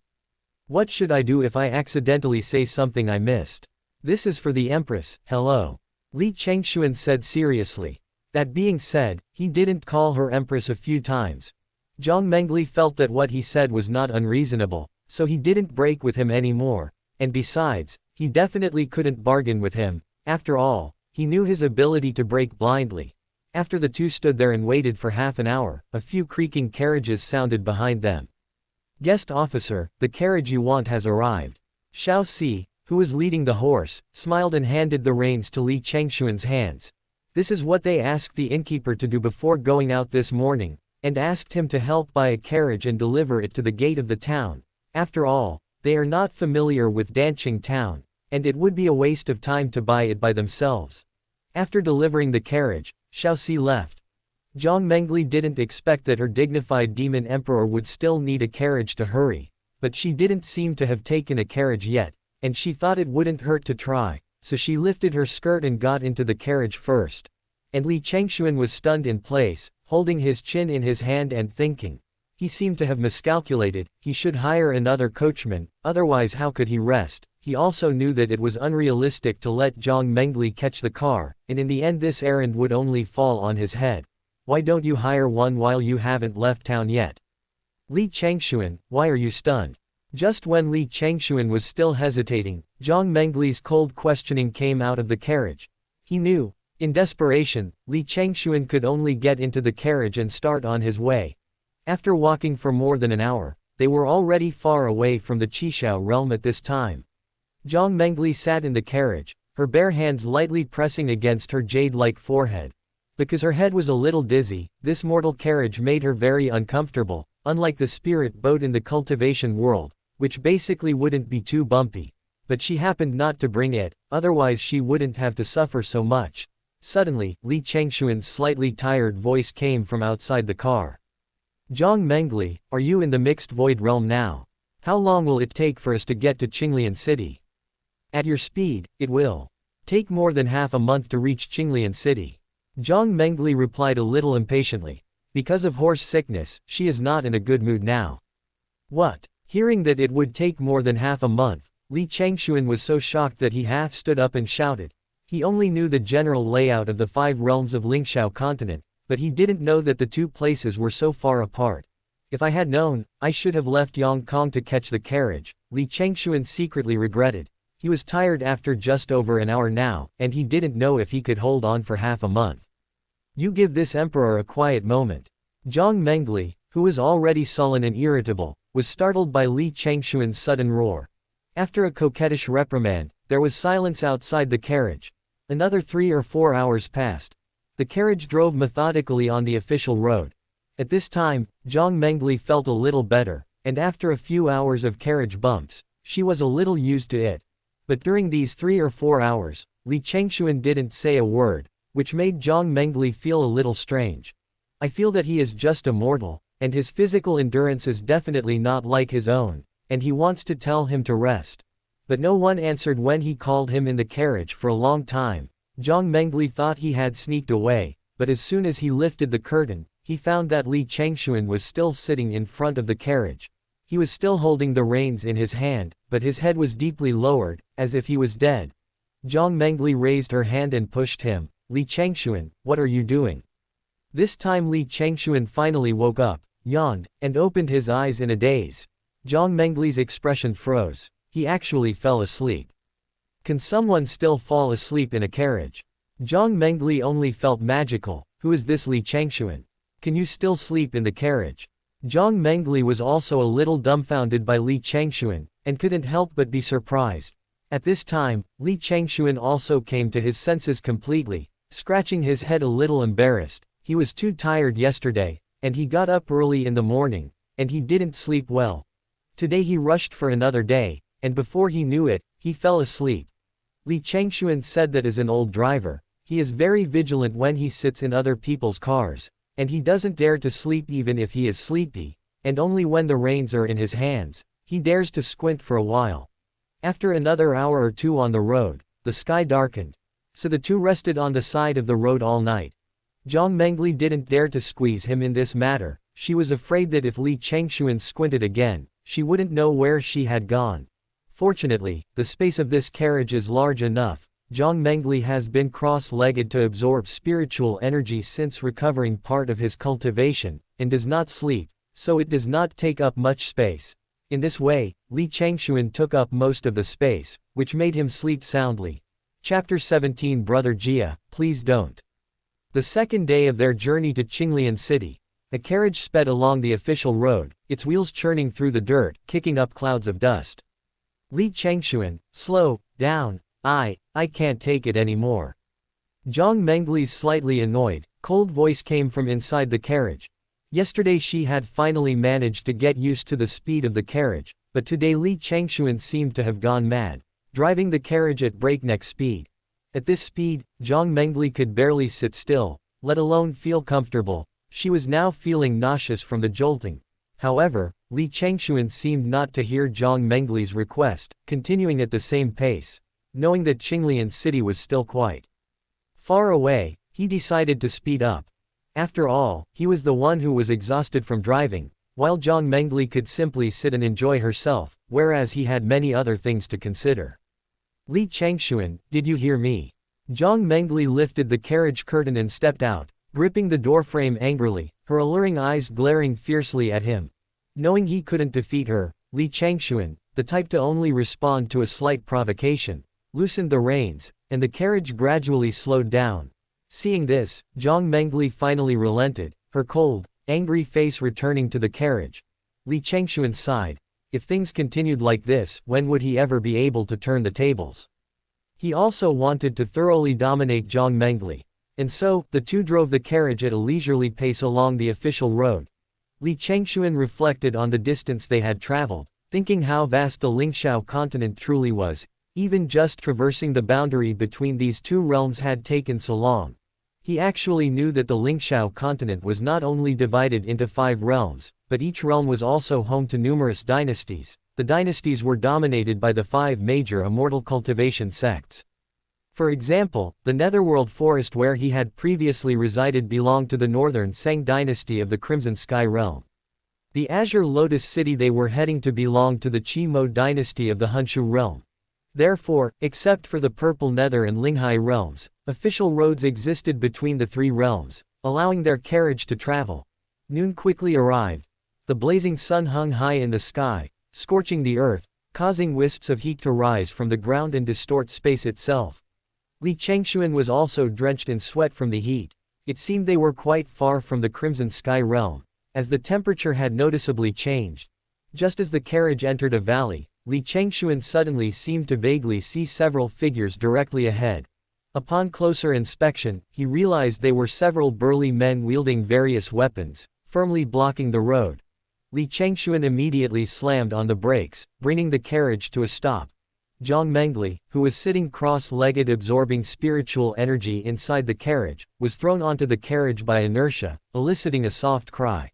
Speaker 1: What should I do if I accidentally say something I missed? This is for the Empress, hello." Li Changxuan said seriously. That being said, he didn't call her Empress a few times. Jiang Mengli felt that what he said was not unreasonable, so he didn't break with him anymore, and besides, he definitely couldn't bargain with him. After all, he knew his ability to break blindly. After the two stood there and waited for half an hour, a few creaking carriages sounded behind them. "Guest officer, the carriage you want has arrived." Xiao Si, who was leading the horse, smiled and handed the reins to Li Changxuan's hands. This is what they asked the innkeeper to do before going out this morning, and asked him to help buy a carriage and deliver it to the gate of the town. After all, they are not familiar with Danqing town, and it would be a waste of time to buy it by themselves. After delivering the carriage, Xiao Si left. Jiang Mengli didn't expect that her dignified demon emperor would still need a carriage to hurry, but she didn't seem to have taken a carriage yet, and she thought it wouldn't hurt to try, so she lifted her skirt and got into the carriage first. And Li Changxuan was stunned in place, holding his chin in his hand and thinking. He seemed to have miscalculated, he should hire another coachman, otherwise how could he rest? He also knew that it was unrealistic to let Jiang Mengli catch the car, and in the end this errand would only fall on his head. "Why don't you hire one while you haven't left town yet?" "Li Changxuan, why are you stunned?" Just when Li Changxuan was still hesitating, Jiang Mengli's cold questioning came out of the carriage. He knew. In desperation, Li Changxuan could only get into the carriage and start on his way. After walking for more than an hour, they were already far away from the Qishao realm at this time. Jiang Mengli sat in the carriage, her bare hands lightly pressing against her jade-like forehead. Because her head was a little dizzy, this mortal carriage made her very uncomfortable, unlike the spirit boat in the cultivation world, which basically wouldn't be too bumpy. But she happened not to bring it, otherwise she wouldn't have to suffer so much. Suddenly, Li Changxuan's slightly tired voice came from outside the car. "Jiang Mengli, are you in the mixed void realm now? How long will it take for us to get to Qinglian city?" "At your speed, it will take more than half a month to reach Qinglian city." Jiang Mengli replied a little impatiently. Because of horse sickness, she is not in a good mood now. "What?" Hearing that it would take more than half a month, Li Changxuan was so shocked that he half stood up and shouted. He only knew the general layout of the 5 realms of Lingxiao continent, but he didn't know that the two places were so far apart. "If I had known, I should have left Yang Kong to catch the carriage," Li Changxuan secretly regretted. He was tired after just over an hour now, and he didn't know if he could hold on for half a month. "You give this emperor a quiet moment." Jiang Mengli, who was already sullen and irritable, was startled by Li Changxuan's sudden roar. After a coquettish reprimand, there was silence outside the carriage. Another 3 or 4 hours passed. The carriage drove methodically on the official road. At this time, Jiang Mengli felt a little better, and after a few hours of carriage bumps, she was a little used to it. But during these 3 or 4 hours, Li Changxuan didn't say a word, which made Jiang Mengli feel a little strange. I feel that he is just a mortal, and his physical endurance is definitely not like his own, and he wants to tell him to rest. But no one answered when he called him in the carriage for a long time. Jiang Mengli thought he had sneaked away, but as soon as he lifted the curtain, he found that Li Changxuan was still sitting in front of the carriage. He was still holding the reins in his hand, but his head was deeply lowered, as if he was dead. Jiang Mengli raised her hand and pushed him. Li Changxuan, what are you doing? This time Li Changxuan finally woke up, yawned, and opened his eyes in a daze. Jiang Mengli's expression froze. He actually fell asleep. Can someone still fall asleep in a carriage? Jiang Mengli only felt magical. Who is this Li Changxuan? Can you still sleep in the carriage? Jiang Mengli was also a little dumbfounded by Li Changxuan, and couldn't help but be surprised. At this time, Li Changxuan also came to his senses completely, scratching his head a little embarrassed. He was too tired yesterday, and he got up early in the morning, and he didn't sleep well. Today he rushed for another day, and before he knew it, he fell asleep. Li Changxuan said that as an old driver, he is very vigilant when he sits in other people's cars, and he doesn't dare to sleep even if he is sleepy, and only when the reins are in his hands, he dares to squint for a while. After another hour or two on the road, the sky darkened. So the two rested on the side of the road all night. Jiang Mengli didn't dare to squeeze him in this matter. She was afraid that if Li Changxuan squinted again, she wouldn't know where she had gone. Fortunately, the space of this carriage is large enough. Jiang Mengli has been cross-legged to absorb spiritual energy since recovering part of his cultivation, and does not sleep, so it does not take up much space. In this way, Li Changxuan took up most of the space, which made him sleep soundly. Chapter 17 Brother Jia, please don't. The second day of their journey to Qinglian City. A carriage sped along the official road, its wheels churning through the dirt, kicking up clouds of dust. Li Changxuan, slow down, I can't take it anymore. Jiang Mengli's slightly annoyed, cold voice came from inside the carriage. Yesterday she had finally managed to get used to the speed of the carriage, but today Li Changxuan seemed to have gone mad, driving the carriage at breakneck speed. At this speed, Jiang Mengli could barely sit still, let alone feel comfortable. She was now feeling nauseous from the jolting. However, Li Changxuan seemed not to hear Jiang Mengli's request, continuing at the same pace. Knowing that Qinglian City was still quite far away, he decided to speed up. After all, he was the one who was exhausted from driving, while Jiang Mengli could simply sit and enjoy herself, whereas he had many other things to consider. Li Changxuan, did you hear me? Jiang Mengli lifted the carriage curtain and stepped out, gripping the doorframe angrily, her alluring eyes glaring fiercely at him. Knowing he couldn't defeat her, Li Changxuan, the type to only respond to a slight provocation, loosened the reins, and the carriage gradually slowed down. Seeing this, Jiang Mengli finally relented, her cold, angry face returning to the carriage. Li Changxuan sighed. If things continued like this, when would he ever be able to turn the tables? He also wanted to thoroughly dominate Jiang Mengli. And so, the two drove the carriage at a leisurely pace along the official road. Li Changxuan reflected on the distance they had traveled, thinking how vast the Lingxiao continent truly was. Even just traversing the boundary between these two realms had taken so long. He actually knew that the Lingxiao continent was not only divided into 5 realms, but each realm was also home to numerous dynasties. The dynasties were dominated by the 5 major immortal cultivation sects. For example, the Netherworld forest where he had previously resided belonged to the northern Seng dynasty of the Crimson Sky realm. The Azure Lotus city they were heading to belonged to the Qi Mo dynasty of the Honshu realm. Therefore, except for the Purple Nether and Linghai realms, official roads existed between the 3 realms, allowing their carriage to travel. Noon quickly arrived. The blazing sun hung high in the sky, scorching the earth, causing wisps of heat to rise from the ground and distort space itself. Li Changxuan was also drenched in sweat from the heat. It seemed they were quite far from the Crimson Sky realm, as the temperature had noticeably changed. Just as the carriage entered a valley, Li Changxuan suddenly seemed to vaguely see several figures directly ahead. Upon closer inspection, he realized they were several burly men wielding various weapons, firmly blocking the road. Li Changxuan immediately slammed on the brakes, bringing the carriage to a stop. Jiang Mengli, who was sitting cross-legged absorbing spiritual energy inside the carriage, was thrown onto the carriage by inertia, eliciting a soft cry.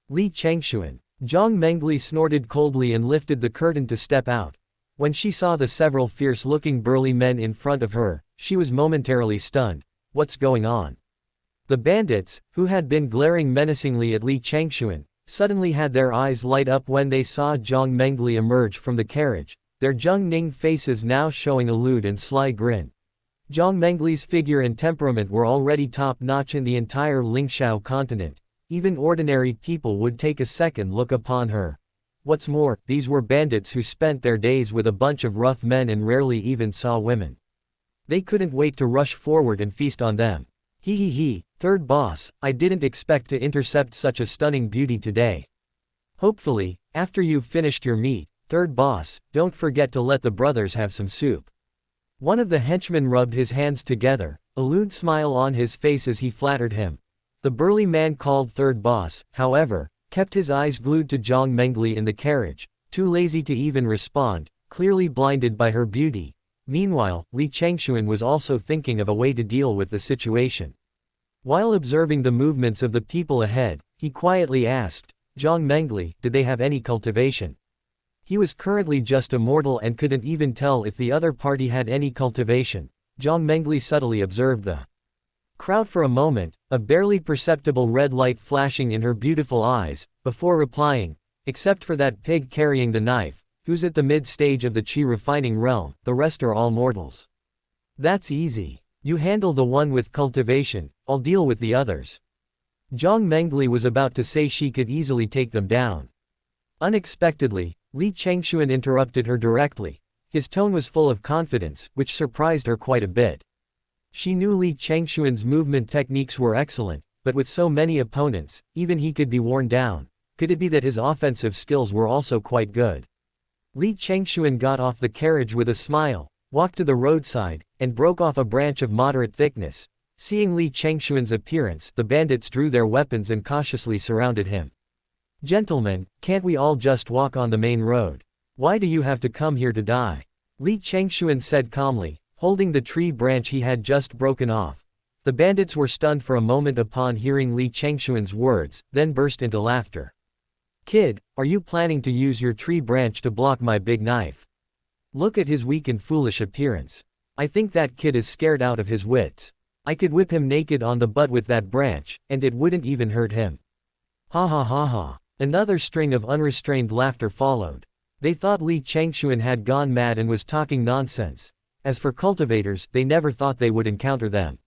Speaker 1: Li Changxuan. Jiang Mengli snorted coldly and lifted the curtain to step out. When she saw the several fierce-looking burly men in front of her, she was momentarily stunned. What's going on? The bandits, who had been glaring menacingly at Li Changxuan, suddenly had their eyes light up when they saw Jiang Mengli emerge from the carriage, their Zheng-ning faces now showing a lewd and sly grin. Jiang Mengli's figure and temperament were already top-notch in the entire Lingxiao continent. Even ordinary people would take a second look upon her. What's more, these were bandits who spent their days with a bunch of rough men and rarely even saw women. They couldn't wait to rush forward and feast on them. He, third boss, I didn't expect to intercept such a stunning beauty today. Hopefully, after you've finished your meat, third boss, don't forget to let the brothers have some soup. One of the henchmen rubbed his hands together, a lewd smile on his face as he flattered him. The burly man called third boss, however, kept his eyes glued to Jiang Mengli in the carriage, too lazy to even respond, clearly blinded by her beauty. Meanwhile, Li Changxuan was also thinking of a way to deal with the situation. While observing the movements of the people ahead, he quietly asked, Jiang Mengli, did they have any cultivation? He was currently just a mortal and couldn't even tell if the other party had any cultivation. Jiang Mengli subtly observed the crowd for a moment, a barely perceptible red light flashing in her beautiful eyes, before replying, except for that pig carrying the knife, who's at the mid-stage of the Qi refining realm, the rest are all mortals. That's easy. You handle the one with cultivation, I'll deal with the others. Jiang Mengli was about to say she could easily take them down. Unexpectedly, Li Changxuan interrupted her directly. His tone was full of confidence, which surprised her quite a bit. She knew Li Changxuan's movement techniques were excellent, but with so many opponents, even he could be worn down. Could it be that his offensive skills were also quite good? Li Changxuan got off the carriage with a smile, walked to the roadside, and broke off a branch of moderate thickness. Seeing Li Changxuan's appearance, the bandits drew their weapons and cautiously surrounded him. Gentlemen, can't we all just walk on the main road? Why do you have to come here to die? Li Changxuan said calmly, holding the tree branch he had just broken off. The bandits were stunned for a moment upon hearing Li Changxuan's words, then burst into laughter. Kid, are you planning to use your tree branch to block my big knife? Look at his weak and foolish appearance. I think that kid is scared out of his wits. I could whip him naked on the butt with that branch, and it wouldn't even hurt him. Ha ha ha ha. Another string of unrestrained laughter followed. They thought Li Changxuan had gone mad and was talking nonsense. As for cultivators, they never thought they would encounter them.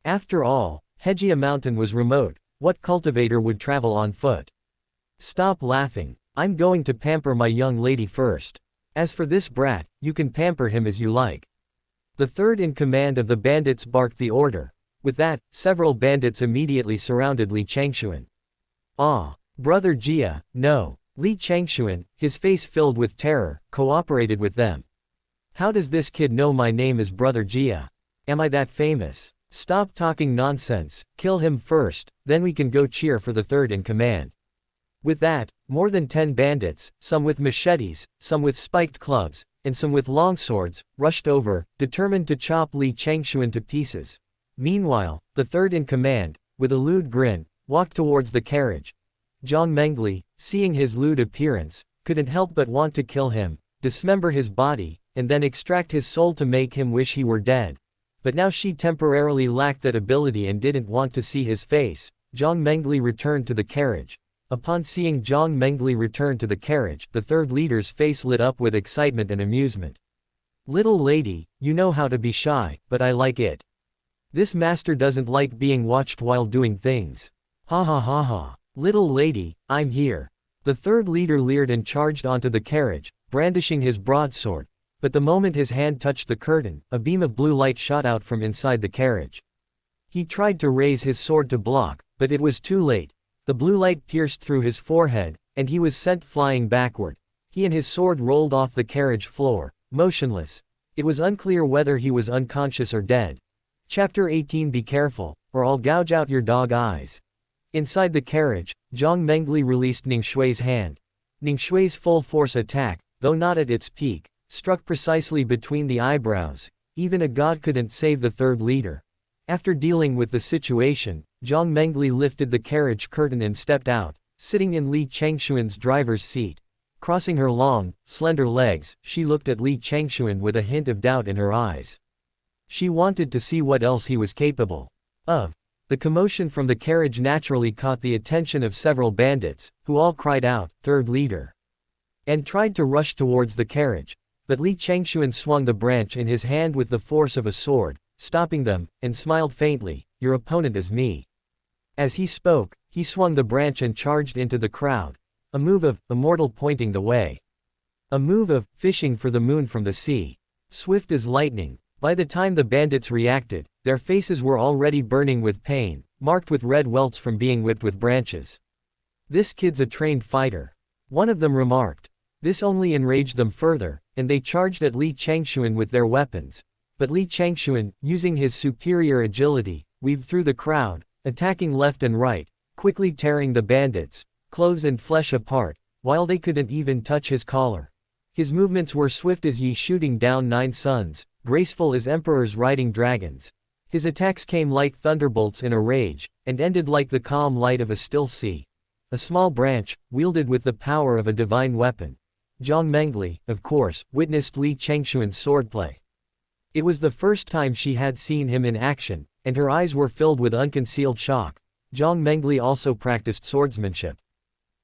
Speaker 1: After all, Hejia Mountain was remote. What cultivator would travel on foot? Stop laughing. I'm going to pamper my young lady first. As for this brat, you can pamper him as you like. The third in command of the bandits barked the order. With that, several bandits immediately surrounded Li Changxuan. Ah, brother Jia, no. Li Changxuan, his face filled with terror, cooperated with them. How does this kid know my name is brother Jia? Am I that famous? Stop talking nonsense, kill him first, then we can go cheer for the third in command. With that, more than 10 bandits, some with machetes, some with spiked clubs, and some with long swords, rushed over, determined to chop Li Changxuan to pieces. Meanwhile, the third in command, with a lewd grin, walked towards the carriage. Jiang Mengli, seeing his lewd appearance, couldn't help but want to kill him, dismember his body, and then extract his soul to make him wish he were dead. But now she temporarily lacked that ability and didn't want to see his face. Jiang Mengli returned to the carriage. Upon seeing Jiang Mengli return to the carriage, the third leader's face lit up with excitement and amusement. Little lady, you know how to be shy, but I like it. This master doesn't like being watched while doing things. Ha ha ha ha. Little lady, I'm here. The third leader leered and charged onto the carriage, brandishing his broadsword. But the moment his hand touched the curtain, a beam of blue light shot out from inside the carriage. He tried to raise his sword to block, but it was too late. The blue light pierced through his forehead, and he was sent flying backward. He and his sword rolled off the carriage floor, motionless. It was unclear whether he was unconscious or dead. Chapter 18. Be careful, or I'll gouge out your dog eyes. Inside the carriage, Jiang Mengli released Ning Shui's hand. Ning Shui's full-force attack, though not at its peak, struck precisely between the eyebrows. Even a god couldn't save the third leader. After dealing with the situation, Jiang Mengli lifted the carriage curtain and stepped out, sitting in Li Changxuan's driver's seat. Crossing her long, slender legs, she looked at Li Changxuan with a hint of doubt in her eyes. She wanted to see what else he was capable of. The commotion from the carriage naturally caught the attention of several bandits, who all cried out, "Third leader!" and tried to rush towards the carriage. But Li Changxuan swung the branch in his hand with the force of a sword, stopping them, and smiled faintly, "Your opponent is me." As he spoke, he swung the branch and charged into the crowd. A move of Immortal pointing the way. A move of fishing for the moon from the sea. Swift as lightning. By the time the bandits reacted, their faces were already burning with pain, marked with red welts from being whipped with branches. "This kid's a trained fighter," one of them remarked. This only enraged them further, and they charged at Li Changxuan with their weapons. But Li Changxuan, using his superior agility, weaved through the crowd, attacking left and right, quickly tearing the bandits' clothes and flesh apart, while they couldn't even touch his collar. His movements were swift as Yi shooting down 9 suns, graceful as emperors riding dragons. His attacks came like thunderbolts in a rage, and ended like the calm light of a still sea. A small branch, wielded with the power of a divine weapon. Jiang Mengli, of course, witnessed Li Changxuan's swordplay. It was the first time she had seen him in action, and her eyes were filled with unconcealed shock. Jiang Mengli also practiced swordsmanship.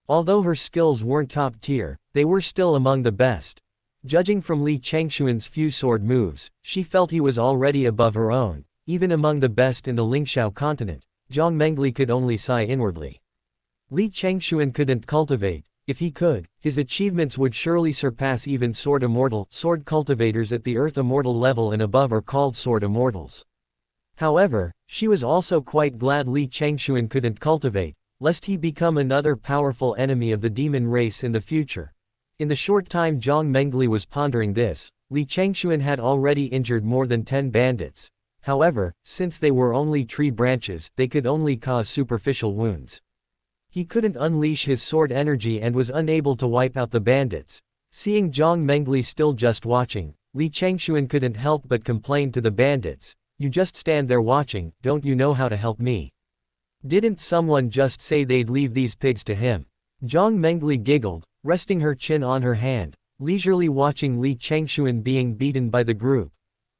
Speaker 1: Although her skills weren't top tier, they were still among the best. Judging from Li Changxuan's few sword moves, she felt he was already above her own, even among the best in the Lingxiao continent. Jiang Mengli could only sigh inwardly. Li Changxuan couldn't cultivate. If he could, his achievements would surely surpass even Sword Immortal. Sword cultivators at the Earth Immortal level and above are called Sword Immortals. However, she was also quite glad Li Changxuan couldn't cultivate, lest he become another powerful enemy of the demon race in the future. In the short time Jiang Mengli was pondering this, Li Changxuan had already injured more than 10 bandits. However, since they were only tree branches, they could only cause superficial wounds. He couldn't unleash his sword energy and was unable to wipe out the bandits. Seeing Jiang Mengli still just watching, Li Changxuan couldn't help but complain to the bandits, "You just stand there watching, don't you know how to help me? Didn't someone just say they'd leave these pigs to him?" Jiang Mengli giggled, resting her chin on her hand, leisurely watching Li Changxuan being beaten by the group.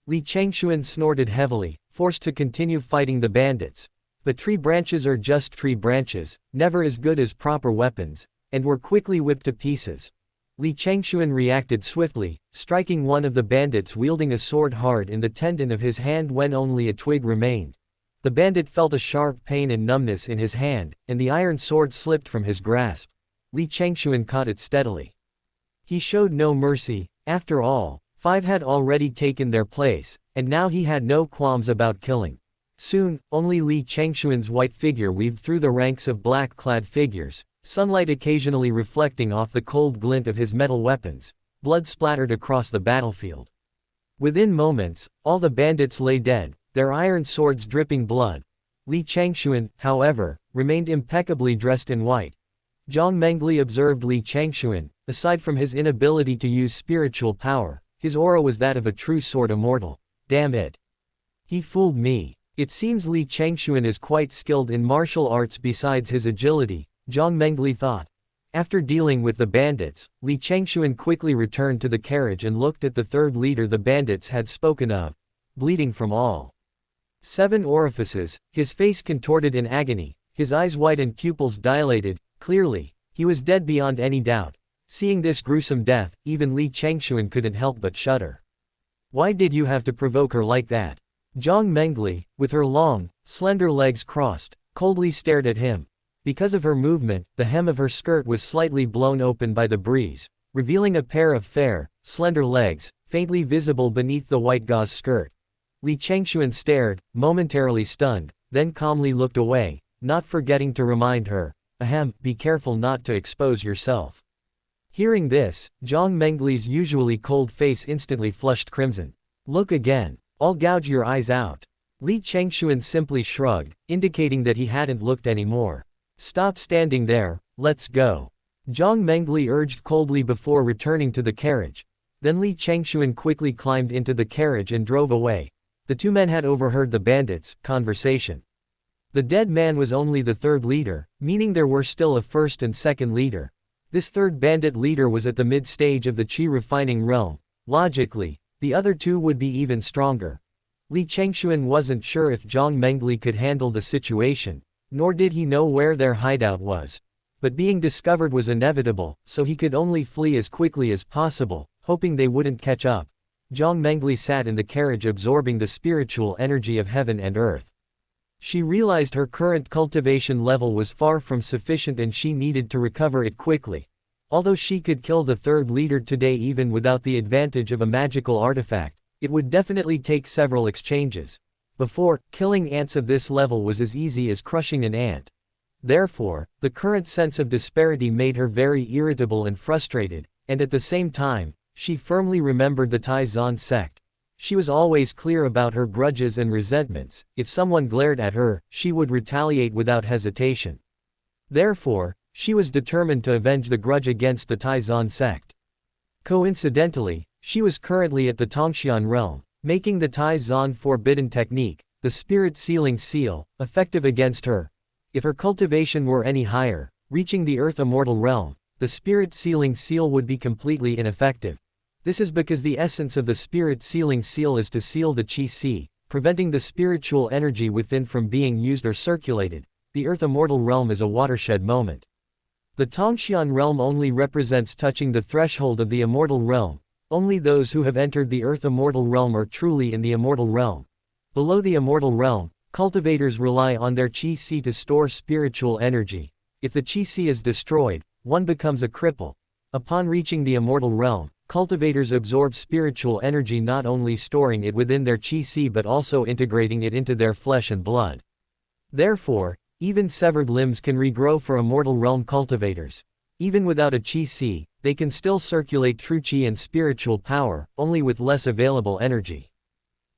Speaker 1: Li Changxuan snorted heavily, forced to continue fighting the bandits. But tree branches are just tree branches, never as good as proper weapons, and were quickly whipped to pieces. Li Changxuan reacted swiftly, striking one of the bandits wielding a sword hard in the tendon of his hand when only a twig remained. The bandit felt a sharp pain and numbness in his hand, and the iron sword slipped from his grasp. Li Changxuan caught it steadily. He showed no mercy. After all, 5 had already taken their place, and now he had no qualms about killing. Soon, only Li Changxuan's white figure weaved through the ranks of black-clad figures, sunlight occasionally reflecting off the cold glint of his metal weapons. Blood splattered across the battlefield. Within moments, all the bandits lay dead, their iron swords dripping blood. Li Changxuan, however, remained impeccably dressed in white. Jiang Mengli observed Li Changxuan. Aside from his inability to use spiritual power, his aura was that of a true sword immortal. Damn it. He fooled me. It seems Li Changxuan is quite skilled in martial arts besides his agility, Jiang Mengli thought. After dealing with the bandits, Li Changxuan quickly returned to the carriage and looked at the third leader the bandits had spoken of, bleeding from all 7 orifices, his face contorted in agony, his eyes wide and pupils dilated. Clearly, he was dead beyond any doubt. Seeing this gruesome death, even Li Changxuan couldn't help but shudder. Why did you have to provoke her like that? Jiang Mengli, with her long, slender legs crossed, coldly stared at him. Because of her movement, the hem of her skirt was slightly blown open by the breeze, revealing a pair of fair, slender legs, faintly visible beneath the white gauze skirt. Li Changxuan stared, momentarily stunned, then calmly looked away, not forgetting to remind her, "Ahem, be careful not to expose yourself." Hearing this, Jiang Mengli's usually cold face instantly flushed crimson. "Look again. I'll gouge your eyes out." Li Changxuan simply shrugged, indicating that he hadn't looked anymore. "Stop standing there, let's go," Jiang Mengli urged coldly before returning to the carriage. Then Li Changxuan quickly climbed into the carriage and drove away. The two men had overheard the bandits' conversation. The dead man was only the third leader, meaning there were still a first and second leader. This third bandit leader was at the mid-stage of the qi refining realm. Logically, the other two would be even stronger. Li Changxuan wasn't sure if Jiang Mengli could handle the situation, nor did he know where their hideout was. But being discovered was inevitable, so he could only flee as quickly as possible, hoping they wouldn't catch up. Jiang Mengli sat in the carriage absorbing the spiritual energy of heaven and earth. She realized her current cultivation level was far from sufficient and she needed to recover it quickly. Although she could kill the third leader today even without the advantage of a magical artifact, it would definitely take several exchanges. Before, killing ants of this level was as easy as crushing an ant. Therefore, the current sense of disparity made her very irritable and frustrated, and at the same time, she firmly remembered the Taizan sect. She was always clear about her grudges and resentments. If someone glared at her, she would retaliate without hesitation. Therefore, she was determined to avenge the grudge against the Taizan sect. Coincidentally, she was currently at the Changxuan realm, making the Taizan forbidden technique, the spirit sealing seal, effective against her. If her cultivation were any higher, reaching the earth immortal realm, the spirit sealing seal would be completely ineffective. This is because the essence of the spirit sealing seal is to seal the qi si, preventing the spiritual energy within from being used or circulated. The earth immortal realm is a watershed moment. The Changxuan realm only represents touching the threshold of the immortal realm. Only those who have entered the earth immortal realm are truly in the immortal realm. Below the immortal realm, cultivators rely on their qi si to store spiritual energy. If the qi si is destroyed, one becomes a cripple. Upon reaching the immortal realm, cultivators absorb spiritual energy, not only storing it within their qi si but also integrating it into their flesh and blood. Therefore, even severed limbs can regrow for immortal realm cultivators. Even without a qi si, they can still circulate true qi and spiritual power, only with less available energy.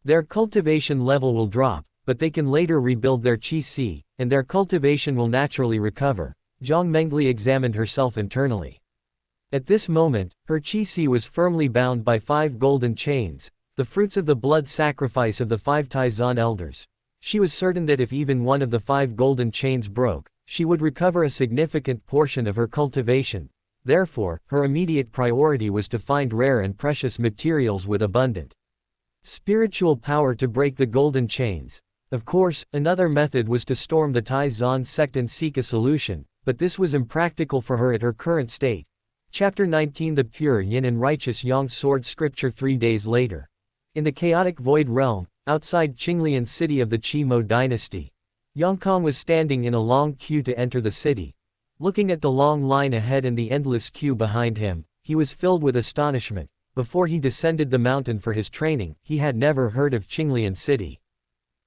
Speaker 1: Their cultivation level will drop, but they can later rebuild their qi si, and their cultivation will naturally recover. Jiang Mengli examined herself internally. At this moment, her qi si was firmly bound by 5 golden chains, the fruits of the blood sacrifice of the 5 Taizan elders. She was certain that if even one of the 5 golden chains broke, she would recover a significant portion of her cultivation. Therefore, her immediate priority was to find rare and precious materials with abundant spiritual power to break the golden chains. Of course, another method was to storm the Taizan sect and seek a solution, but this was impractical for her at her current state. Chapter 19 The Pure Yin and Righteous Yang Sword Scripture 3 days later. In the chaotic void realm, outside Qinglian city of the Qi Mo dynasty, Yang Kong was standing in a long queue to enter the city. Looking at the long line ahead and the endless queue behind him, he was filled with astonishment. Before he descended the mountain for his training, he had never heard of Qinglian city.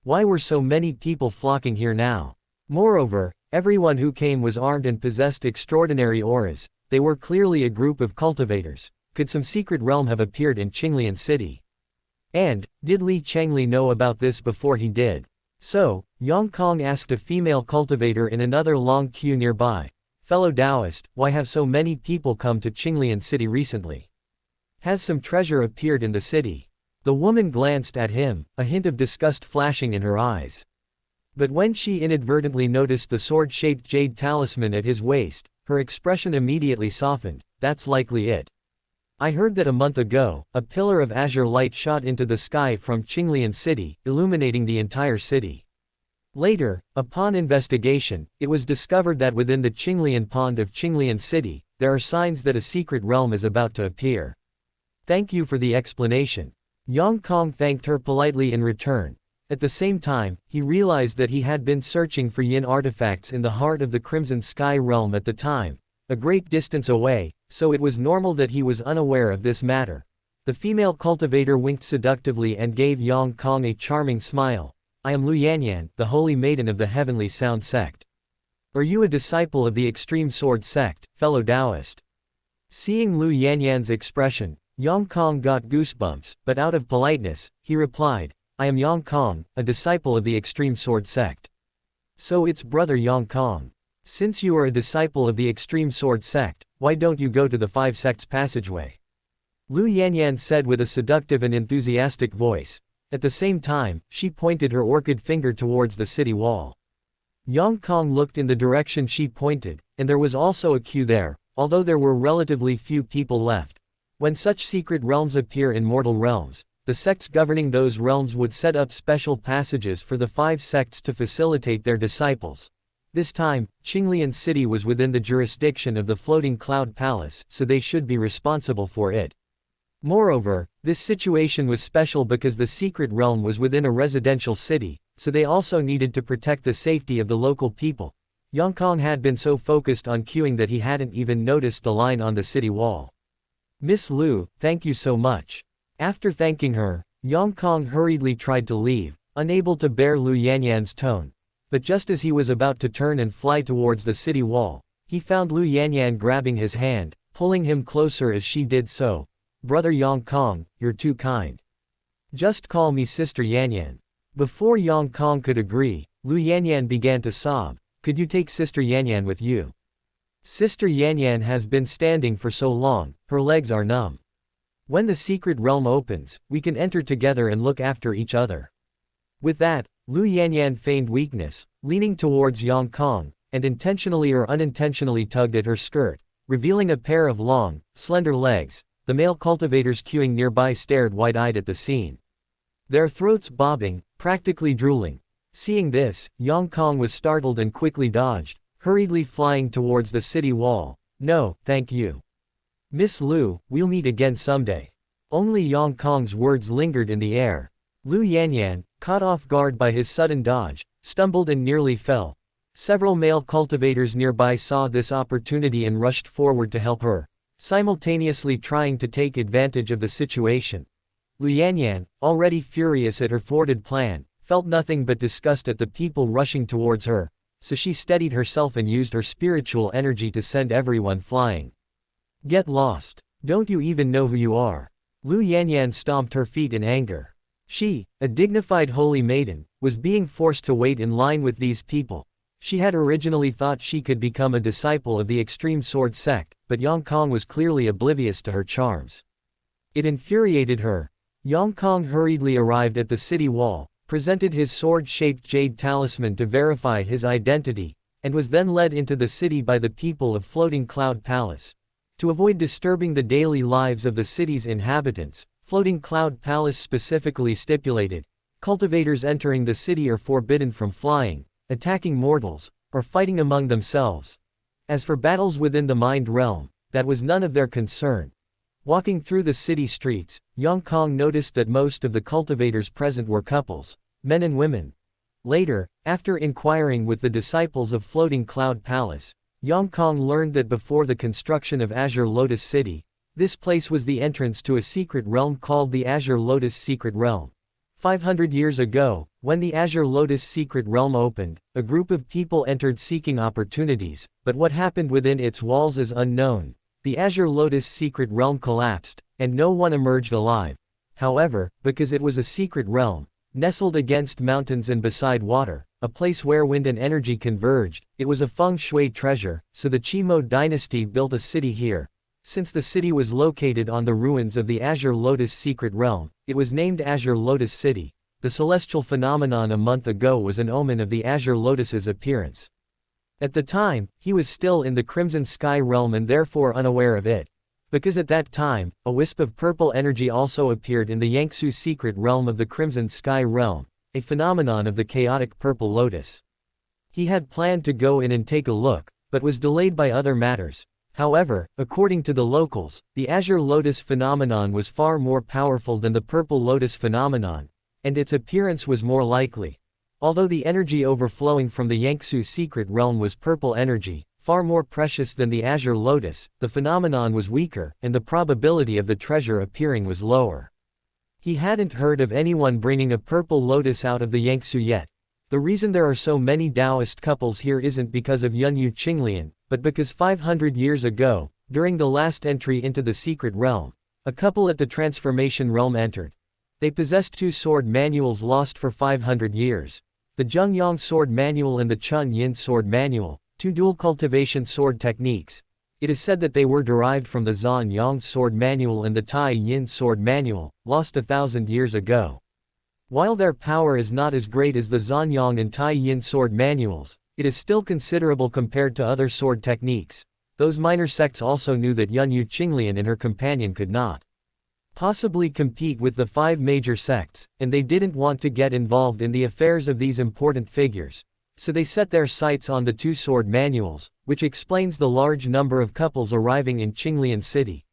Speaker 1: Why were so many people flocking here now? Moreover, everyone who came was armed and possessed extraordinary auras. They were clearly a group of cultivators. Could some secret realm have appeared in Qinglian city? And, did Li Changli know about this before he did? So, Yang Kong asked a female cultivator in another long queue nearby. Fellow Taoist, why have so many people come to Qinglian city recently? Has some treasure appeared in the city? The woman glanced at him, a hint of disgust flashing in her eyes. But when she inadvertently noticed the sword-shaped jade talisman at his waist, her expression immediately softened. That's likely it. I heard that a month ago, a pillar of azure light shot into the sky from Qinglian city, illuminating the entire city. Later, upon investigation, it was discovered that within the Qinglian pond of Qinglian city, there are signs that a secret realm is about to appear. Thank you for the explanation. Yang Kong thanked her politely in return. At the same time, he realized that he had been searching for yin artifacts in the heart of the Crimson Sky realm at the time, a great distance away, so it was normal that he was unaware of this matter. The female cultivator winked seductively and gave Yang Kong a charming smile. I am Lu Yanyan, the holy maiden of the Heavenly Sound sect. Are you a disciple of the Extreme Sword sect, fellow Taoist? Seeing Lu Yanyan's expression, Yang Kong got goosebumps, but out of politeness, he replied, I am Yang Kong, a disciple of the Extreme Sword sect. So it's brother Yang Kong. Since you are a disciple of the Extreme Sword sect, why don't you go to the 5 sects passageway? Lu Yanyan said with a seductive and enthusiastic voice. At the same time, she pointed her orchid finger towards the city wall. Yang Kong looked in the direction she pointed, and there was also a queue there, although there were relatively few people left. When such secret realms appear in mortal realms, the sects governing those realms would set up special passages for the 5 sects to facilitate their disciples. This time, Qinglian City was within the jurisdiction of the Floating Cloud Palace, so they should be responsible for it. Moreover, this situation was special because the secret realm was within a residential city, so they also needed to protect the safety of the local people. Yang Kong had been so focused on queuing that he hadn't even noticed the line on the city wall. Miss Lu, thank you so much. After thanking her, Yang Kong hurriedly tried to leave, unable to bear Lu Yanyan's tone. But just as he was about to turn and fly towards the city wall, he found Lu Yanyan grabbing his hand, pulling him closer as she did so. Brother Yang Kong, you're too kind. Just call me Sister Yanyan. Before Yang Kong could agree, Lu Yanyan began to sob. Could you take Sister Yanyan with you? Sister Yanyan has been standing for so long, her legs are numb. When the secret realm opens, we can enter together and look after each other. With that, Lu Yanyan feigned weakness, leaning towards Yang Kong, and intentionally or unintentionally tugged at her skirt, revealing a pair of long, slender legs. The male cultivators queuing nearby stared wide-eyed at the scene. Their throats bobbing, practically drooling. Seeing this, Yang Kong was startled and quickly dodged, hurriedly flying towards the city wall. No, thank you. Miss Lu, we'll meet again someday. Only Yang Kong's words lingered in the air. Lu Yanyan, caught off guard by his sudden dodge, stumbled and nearly fell. Several male cultivators nearby saw this opportunity and rushed forward to help her, simultaneously trying to take advantage of the situation. Lu Yanyan, already furious at her thwarted plan, felt nothing but disgust at the people rushing towards her, so she steadied herself and used her spiritual energy to send everyone flying. Get lost. Don't you even know who you are? Lu Yanyan stomped her feet in anger. She, a dignified holy maiden, was being forced to wait in line with these people. She had originally thought she could become a disciple of the Extreme Sword sect, but Yang Kong was clearly oblivious to her charms. It infuriated her. Yang Kong hurriedly arrived at the city wall, presented his sword-shaped jade talisman to verify his identity, and was then led into the city by the people of Floating Cloud Palace. To avoid disturbing the daily lives of the city's inhabitants, Floating Cloud Palace specifically stipulated, cultivators entering the city are forbidden from flying, attacking mortals, or fighting among themselves. As for battles within the mind realm, that was none of their concern. Walking through the city streets, Yang Kong noticed that most of the cultivators present were couples, men and women. Later, after inquiring with the disciples of Floating Cloud Palace, Yang Kong learned that before the construction of Azure Lotus City, this place was the entrance to a secret realm called the Azure Lotus Secret Realm. 500 years ago, when the Azure Lotus Secret Realm opened, a group of people entered seeking opportunities, but what happened within its walls is unknown. The Azure Lotus Secret Realm collapsed, and no one emerged alive. However, because it was a secret realm, nestled against mountains and beside water, a place where wind and energy converged, it was a feng shui treasure, so the Qimo dynasty built a city here. Since the city was located on the ruins of the Azure Lotus Secret Realm, it was named Azure Lotus City. The celestial phenomenon a month ago was an omen of the Azure Lotus's appearance. At the time, he was still in the Crimson Sky Realm and therefore unaware of it. Because at that time, a wisp of purple energy also appeared in the Yangtze Secret Realm of the Crimson Sky Realm, a phenomenon of the chaotic purple lotus. He had planned to go in and take a look, but was delayed by other matters. However, according to the locals, the Azure Lotus phenomenon was far more powerful than the Purple Lotus phenomenon, and its appearance was more likely. Although the energy overflowing from the Yangtze Secret Realm was purple energy, far more precious than the Azure Lotus, the phenomenon was weaker, and the probability of the treasure appearing was lower. He hadn't heard of anyone bringing a purple lotus out of the Yangtze yet. The reason there are so many Taoist couples here isn't because of Yunyu Qinglian, but because 500 years ago, during the last entry into the secret realm, a couple at the transformation realm entered. They possessed 2 sword manuals lost for 500 years. The Zhengyang sword manual and the Chun Yin sword manual, 2 dual cultivation sword techniques. It is said that they were derived from the Zhan Yang sword manual and the Tai Yin sword manual, lost 1,000 years ago. While their power is not as great as the Zhan Yang and Tai Yin sword manuals, it is still considerable compared to other sword techniques. Those minor sects also knew that Yunyu Qinglian and her companion could not possibly compete with the 5 major sects, and they didn't want to get involved in the affairs of these important figures. So they set their sights on the 2 sword manuals, which explains the large number of couples arriving in Qinglian city.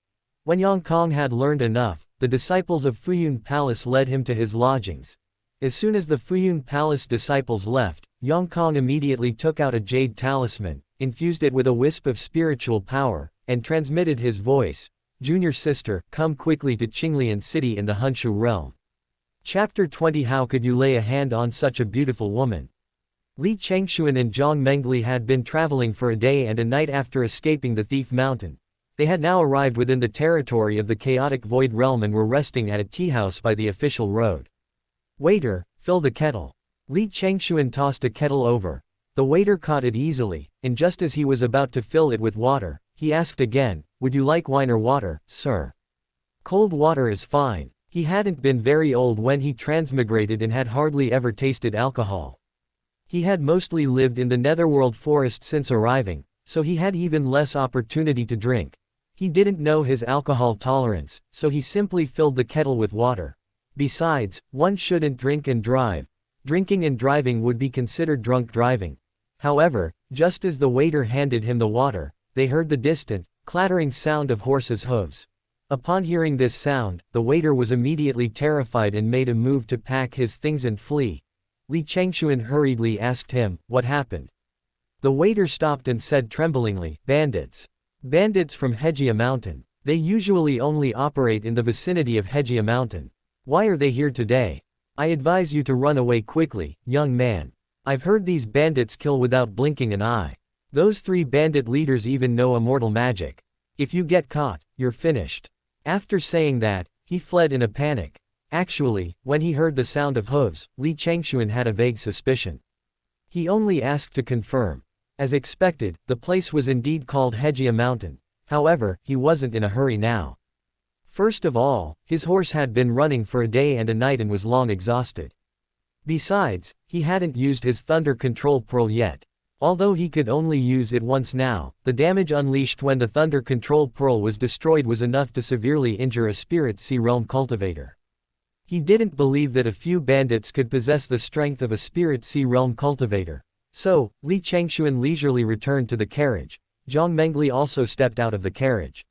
Speaker 1: When Yang Kong had learned enough, the disciples of Fuyun Palace led him to his lodgings. As soon as the Fuyun Palace disciples left, Yang Kong immediately took out a jade talisman, infused it with a wisp of spiritual power, and transmitted his voice. Junior sister, come quickly to Qinglian city in the Honshu realm. Chapter 20. How could you lay a hand on such a beautiful woman? Li Changxuan and Jiang Mengli had been traveling for a day and a night after escaping the Thief Mountain. They had now arrived within the territory of the chaotic void realm and were resting at a tea house by the official road. Waiter, fill the kettle. Li Changxuan tossed a kettle over. The waiter caught it easily, and just as he was about to fill it with water, he asked again, would you like wine or water, sir? Cold water is fine. He hadn't been very old when he transmigrated and had hardly ever tasted alcohol. He had mostly lived in the netherworld forest since arriving, so he had even less opportunity to drink. He didn't know his alcohol tolerance, so he simply filled the kettle with water. Besides, one shouldn't drink and drive. Drinking and driving would be considered drunk driving. However, just as the waiter handed him the water, they heard the distant, clattering sound of horses' hooves. Upon hearing this sound, the waiter was immediately terrified and made a move to pack his things and flee. Li Changxuan hurriedly asked him, what happened? The waiter stopped and said tremblingly, bandits. Bandits from Hejia Mountain. They usually only operate in the vicinity of Hejia Mountain. Why are they here today? I advise you to run away quickly, young man. I've heard these bandits kill without blinking an eye. Those 3 bandit leaders even know immortal magic. If you get caught, you're finished. After saying that, he fled in a panic. Actually, when he heard the sound of hooves, Li Changxuan had a vague suspicion. He only asked to confirm. As expected, the place was indeed called Hejia Mountain. However, he wasn't in a hurry now. First of all, his horse had been running for a day and a night and was long exhausted. Besides, he hadn't used his thunder control pearl yet. Although he could only use it once now, the damage unleashed when the thunder control pearl was destroyed was enough to severely injure a spirit sea realm cultivator. He didn't believe that a few bandits could possess the strength of a spirit sea realm cultivator. So, Li Changxuan leisurely returned to the carriage. Jiang Mengli also stepped out of the carriage.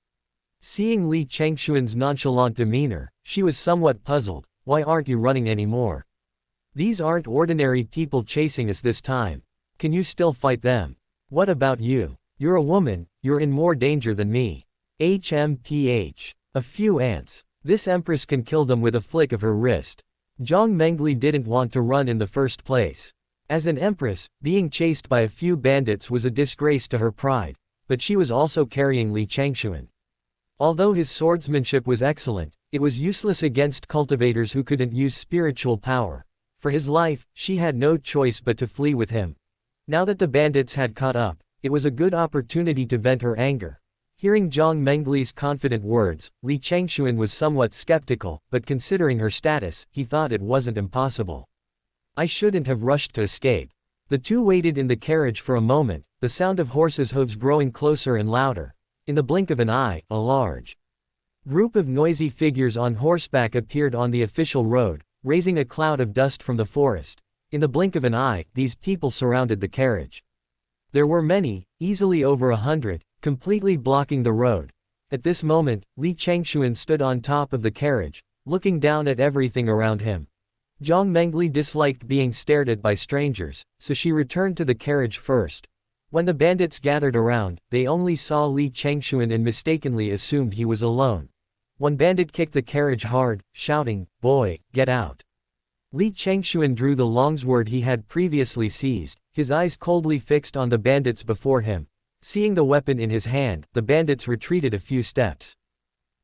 Speaker 1: Seeing Li Changxuan's nonchalant demeanor, she was somewhat puzzled. Why aren't you running anymore? These aren't ordinary people chasing us this time. Can you still fight them? What about you? You're a woman, you're in more danger than me. HMPH. A few ants. This empress can kill them with a flick of her wrist. Jiang Mengli didn't want to run in the first place. As an empress, being chased by a few bandits was a disgrace to her pride, but she was also carrying Li Changxuan. Although his swordsmanship was excellent, it was useless against cultivators who couldn't use spiritual power. For his life, she had no choice but to flee with him. Now that the bandits had caught up, it was a good opportunity to vent her anger. Hearing Jiang Mengli's confident words, Li Changxuan was somewhat skeptical, but considering her status, he thought it wasn't impossible. I shouldn't have rushed to escape. The two waited in the carriage for a moment, the sound of horses' hooves growing closer and louder. In the blink of an eye, a large group of noisy figures on horseback appeared on the official road, raising a cloud of dust from the forest. In the blink of an eye, these people surrounded the carriage. There were many, easily over 100, completely blocking the road. At this moment, Li Changxuan stood on top of the carriage, looking down at everything around him. Jiang Mengli disliked being stared at by strangers, so she returned to the carriage first. When the bandits gathered around, they only saw Li Changxuan and mistakenly assumed he was alone. One bandit kicked the carriage hard, shouting, "Boy, get out." Li Changxuan drew the longsword he had previously seized, his eyes coldly fixed on the bandits before him. Seeing the weapon in his hand, the bandits retreated a few steps.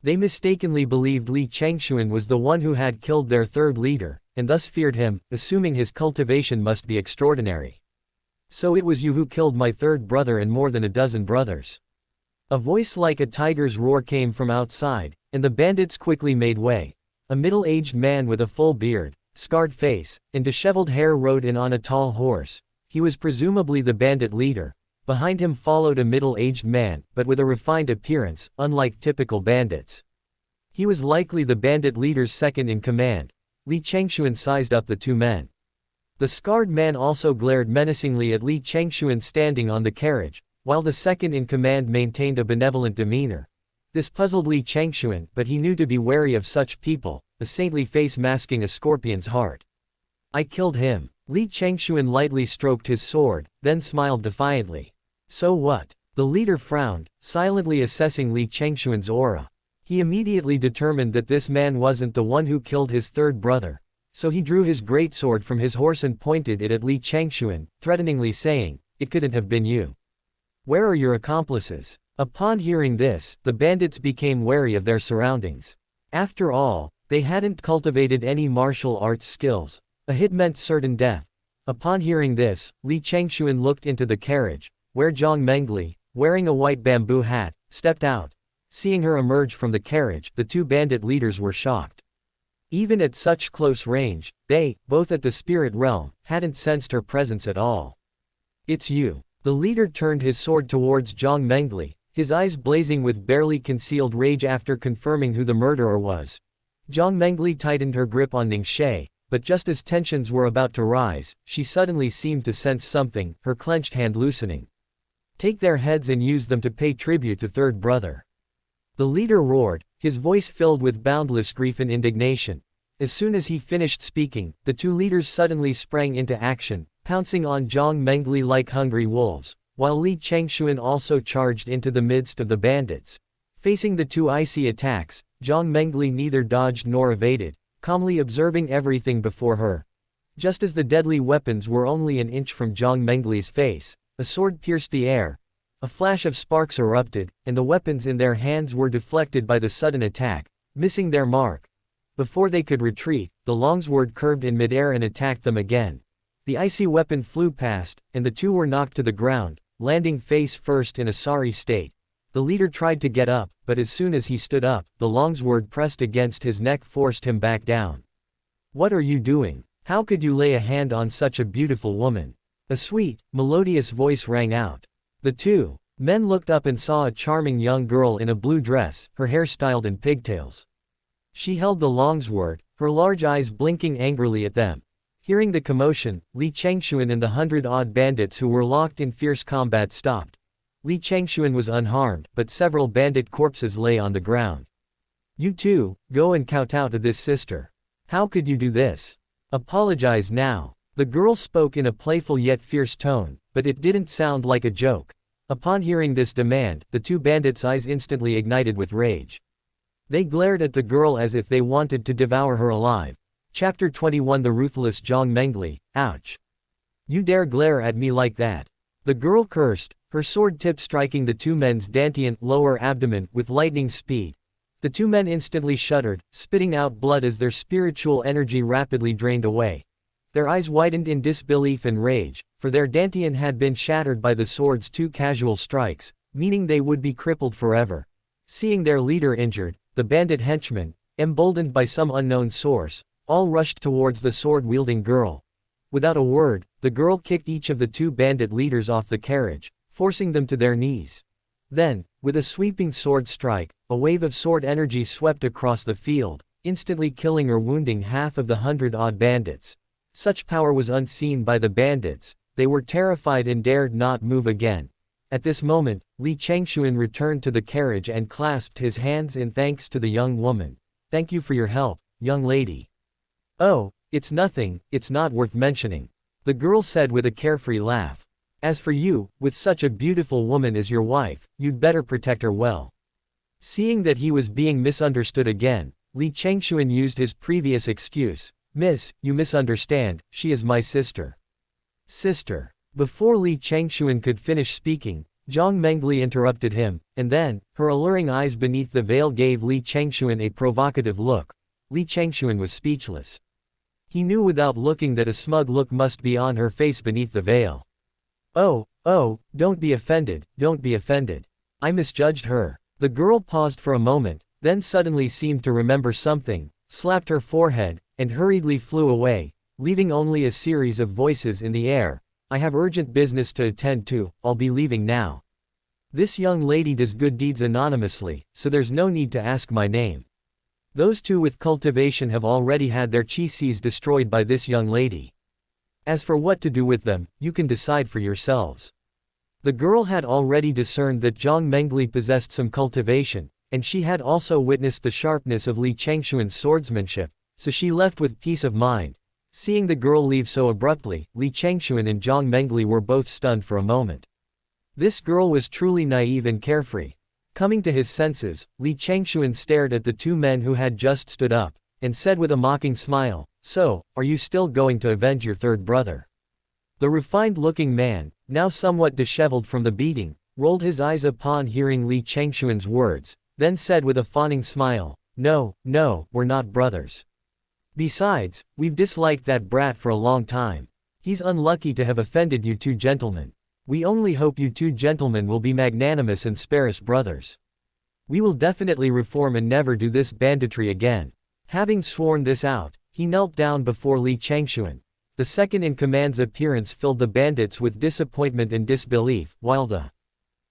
Speaker 1: They mistakenly believed Li Changxuan was the one who had killed their third leader, and thus feared him, assuming his cultivation must be extraordinary. "So it was you who killed my third brother and more than a dozen brothers." A voice like a tiger's roar came from outside, and the bandits quickly made way. A middle-aged man with a full beard, scarred face, and disheveled hair rode in on a tall horse. He was presumably the bandit leader. Behind him followed a middle-aged man, but with a refined appearance, unlike typical bandits. He was likely the bandit leader's second-in-command. Li Changxuan sized up the two men. The scarred man also glared menacingly at Li Changxuan standing on the carriage, while the second-in-command maintained a benevolent demeanor. This puzzled Li Changxuan, but he knew to be wary of such people, a saintly face masking a scorpion's heart. "I killed him." Li Changxuan lightly stroked his sword, then smiled defiantly. "So what?" The leader frowned, silently assessing Li Changxuan's aura. He immediately determined that this man wasn't the one who killed his third brother. So he drew his greatsword from his horse and pointed it at Li Changxuan, threateningly saying, "It couldn't have been you. Where are your accomplices?" Upon hearing this, the bandits became wary of their surroundings. After all, they hadn't cultivated any martial arts skills. A hit meant certain death. Upon hearing this, Li Changxuan looked into the carriage, where Jiang Mengli, wearing a white bamboo hat, stepped out. Seeing her emerge from the carriage, the two bandit leaders were shocked. Even at such close range, they, both at the spirit realm, hadn't sensed her presence at all. "It's you." The leader turned his sword towards Jiang Mengli, his eyes blazing with barely concealed rage after confirming who the murderer was. Jiang Mengli tightened her grip on Ningxie, but just as tensions were about to rise, she suddenly seemed to sense something, her clenched hand loosening. "Take their heads and use them to pay tribute to third brother." The leader roared, his voice filled with boundless grief and indignation. As soon as he finished speaking, the two leaders suddenly sprang into action, pouncing on Jiang Mengli like hungry wolves, while Li Changxuan also charged into the midst of the bandits. Facing the two icy attacks, Jiang Mengli neither dodged nor evaded, calmly observing everything before her. Just as the deadly weapons were only an inch from Jiang Mengli's face, a sword pierced the air. A flash of sparks erupted, and the weapons in their hands were deflected by the sudden attack, missing their mark. Before they could retreat, the longsword curved in midair and attacked them again. The icy weapon flew past, and the two were knocked to the ground, landing face first in a sorry state. The leader tried to get up, but as soon as he stood up, the longsword pressed against his neck forced him back down. "What are you doing? How could you lay a hand on such a beautiful woman?" A sweet, melodious voice rang out. The two men looked up and saw a charming young girl in a blue dress, her hair styled in pigtails. She held the longsword, her large eyes blinking angrily at them. Hearing the commotion, Li Changxuan and the 100-odd bandits who were locked in fierce combat stopped. Li Changxuan was unharmed, but several bandit corpses lay on the ground. "You two, go and kowtow to this sister. How could you do this? Apologize now." The girl spoke in a playful yet fierce tone, but it didn't sound like a joke. Upon hearing this demand, the two bandits' eyes instantly ignited with rage. They glared at the girl as if they wanted to devour her alive. Chapter 21 The Ruthless Jiang Mengli, ouch. "You dare glare at me like that?" The girl cursed, her sword tip striking the two men's dantian, lower abdomen, with lightning speed. The two men instantly shuddered, spitting out blood as their spiritual energy rapidly drained away. Their eyes widened in disbelief and rage, for their dantian had been shattered by the sword's two casual strikes, meaning they would be crippled forever. Seeing their leader injured, the bandit henchmen, emboldened by some unknown source, all rushed towards the sword-wielding girl. Without a word, the girl kicked each of the two bandit leaders off the carriage, forcing them to their knees. Then, with a sweeping sword strike, a wave of sword energy swept across the field, instantly killing or wounding half of the 100-odd bandits. Such power was unseen by the bandits, they were terrified and dared not move again. At this moment, Li Changxuan returned to the carriage and clasped his hands in thanks to the young woman. "Thank you for your help, young lady." "Oh, it's nothing, it's not worth mentioning," the girl said with a carefree laugh. "As for you, with such a beautiful woman as your wife, you'd better protect her well." Seeing that he was being misunderstood again, Li Changxuan used his previous excuse. Miss, you misunderstand, she is my sister. Sister. Before Li Changxuan could finish speaking, Jiang Mengli interrupted him, and then, her alluring eyes beneath the veil gave Li Changxuan a provocative look. Li Changxuan was speechless. He knew without looking that a smug look must be on her face beneath the veil. Oh, don't be offended, don't be offended. I misjudged her. The girl paused for a moment, then suddenly seemed to remember something, slapped her forehead, and hurriedly flew away, leaving only a series of voices in the air. I have urgent business to attend to, I'll be leaving now. This young lady does good deeds anonymously, so there's no need to ask my name. Those two with cultivation have already had their chi seas destroyed by this young lady. As for what to do with them, you can decide for yourselves. The girl had already discerned that Jiang Mengli possessed some cultivation, and she had also witnessed the sharpness of Li Changxuan's swordsmanship, so she left with peace of mind. Seeing the girl leave so abruptly, Li Changxuan and Jiang Mengli were both stunned for a moment. This girl was truly naive and carefree. Coming to his senses, Li Changxuan stared at the two men who had just stood up, and said with a mocking smile, So, are you still going to avenge your third brother? The refined-looking man, now somewhat disheveled from the beating, rolled his eyes upon hearing Li Changxuan's words, then said with a fawning smile, No, we're not brothers. Besides, we've disliked that brat for a long time. He's unlucky to have offended you two gentlemen. We only hope you two gentlemen will be magnanimous and spare us brothers. We will definitely reform and never do this banditry again. Having sworn this out, he knelt down before Li Changxuan. The second-in-command's appearance filled the bandits with disappointment and disbelief, while the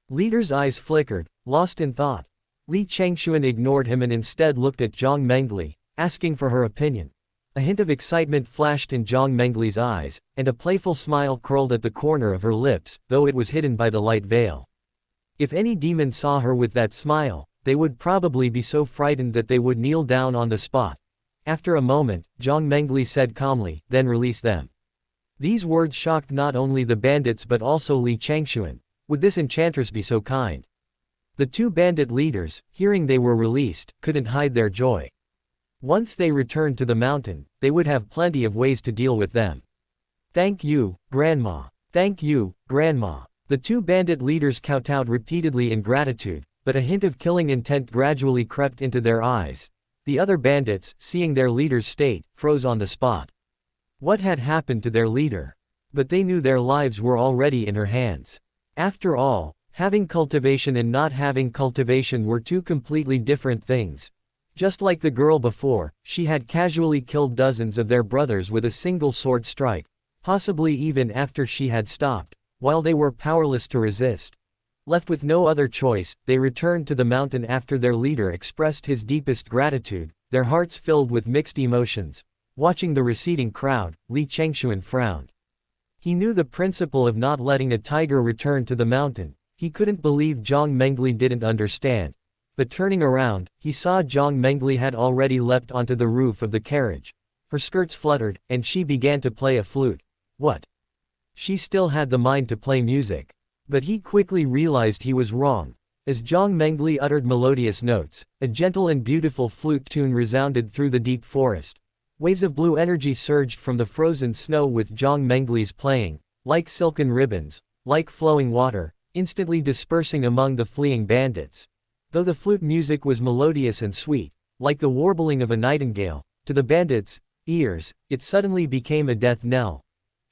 Speaker 1: leader's eyes flickered, lost in thought. Li Changxuan ignored him and instead looked at Jiang Mengli, asking for her opinion. A hint of excitement flashed in Jiang Mengli's eyes, and a playful smile curled at the corner of her lips, though it was hidden by the light veil. If any demon saw her with that smile, they would probably be so frightened that they would kneel down on the spot. After a moment, Jiang Mengli said calmly, Then release them. These words shocked not only the bandits but also Li Changxuan. Would this enchantress be so kind? The two bandit leaders, hearing they were released, couldn't hide their joy. Once they returned to the mountain, they would have plenty of ways to deal with them. Thank you, Grandma. Thank you, Grandma. The two bandit leaders kowtowed repeatedly in gratitude, but a hint of killing intent gradually crept into their eyes. The other bandits, seeing their leader's state, froze on the spot. What had happened to their leader? But they knew their lives were already in her hands. After all, having cultivation and not having cultivation were two completely different things. Just like the girl before, she had casually killed dozens of their brothers with a single sword strike, possibly even after she had stopped, while they were powerless to resist. Left with no other choice, they returned to the mountain after their leader expressed his deepest gratitude, their hearts filled with mixed emotions. Watching the receding crowd, Li Changxuan frowned. He knew the principle of not letting a tiger return to the mountain. He couldn't believe Jiang Mengli didn't understand. But turning around, he saw Jiang Mengli had already leapt onto the roof of the carriage. Her skirts fluttered, and she began to play a flute. What? She still had the mind to play music. But he quickly realized he was wrong. As Jiang Mengli uttered melodious notes, a gentle and beautiful flute tune resounded through the deep forest. Waves of blue energy surged from the frozen snow with Jiang Mengli's playing, like silken ribbons, like flowing water, instantly dispersing among the fleeing bandits. Though the flute music was melodious and sweet, like the warbling of a nightingale, to the bandits' ears, it suddenly became a death knell.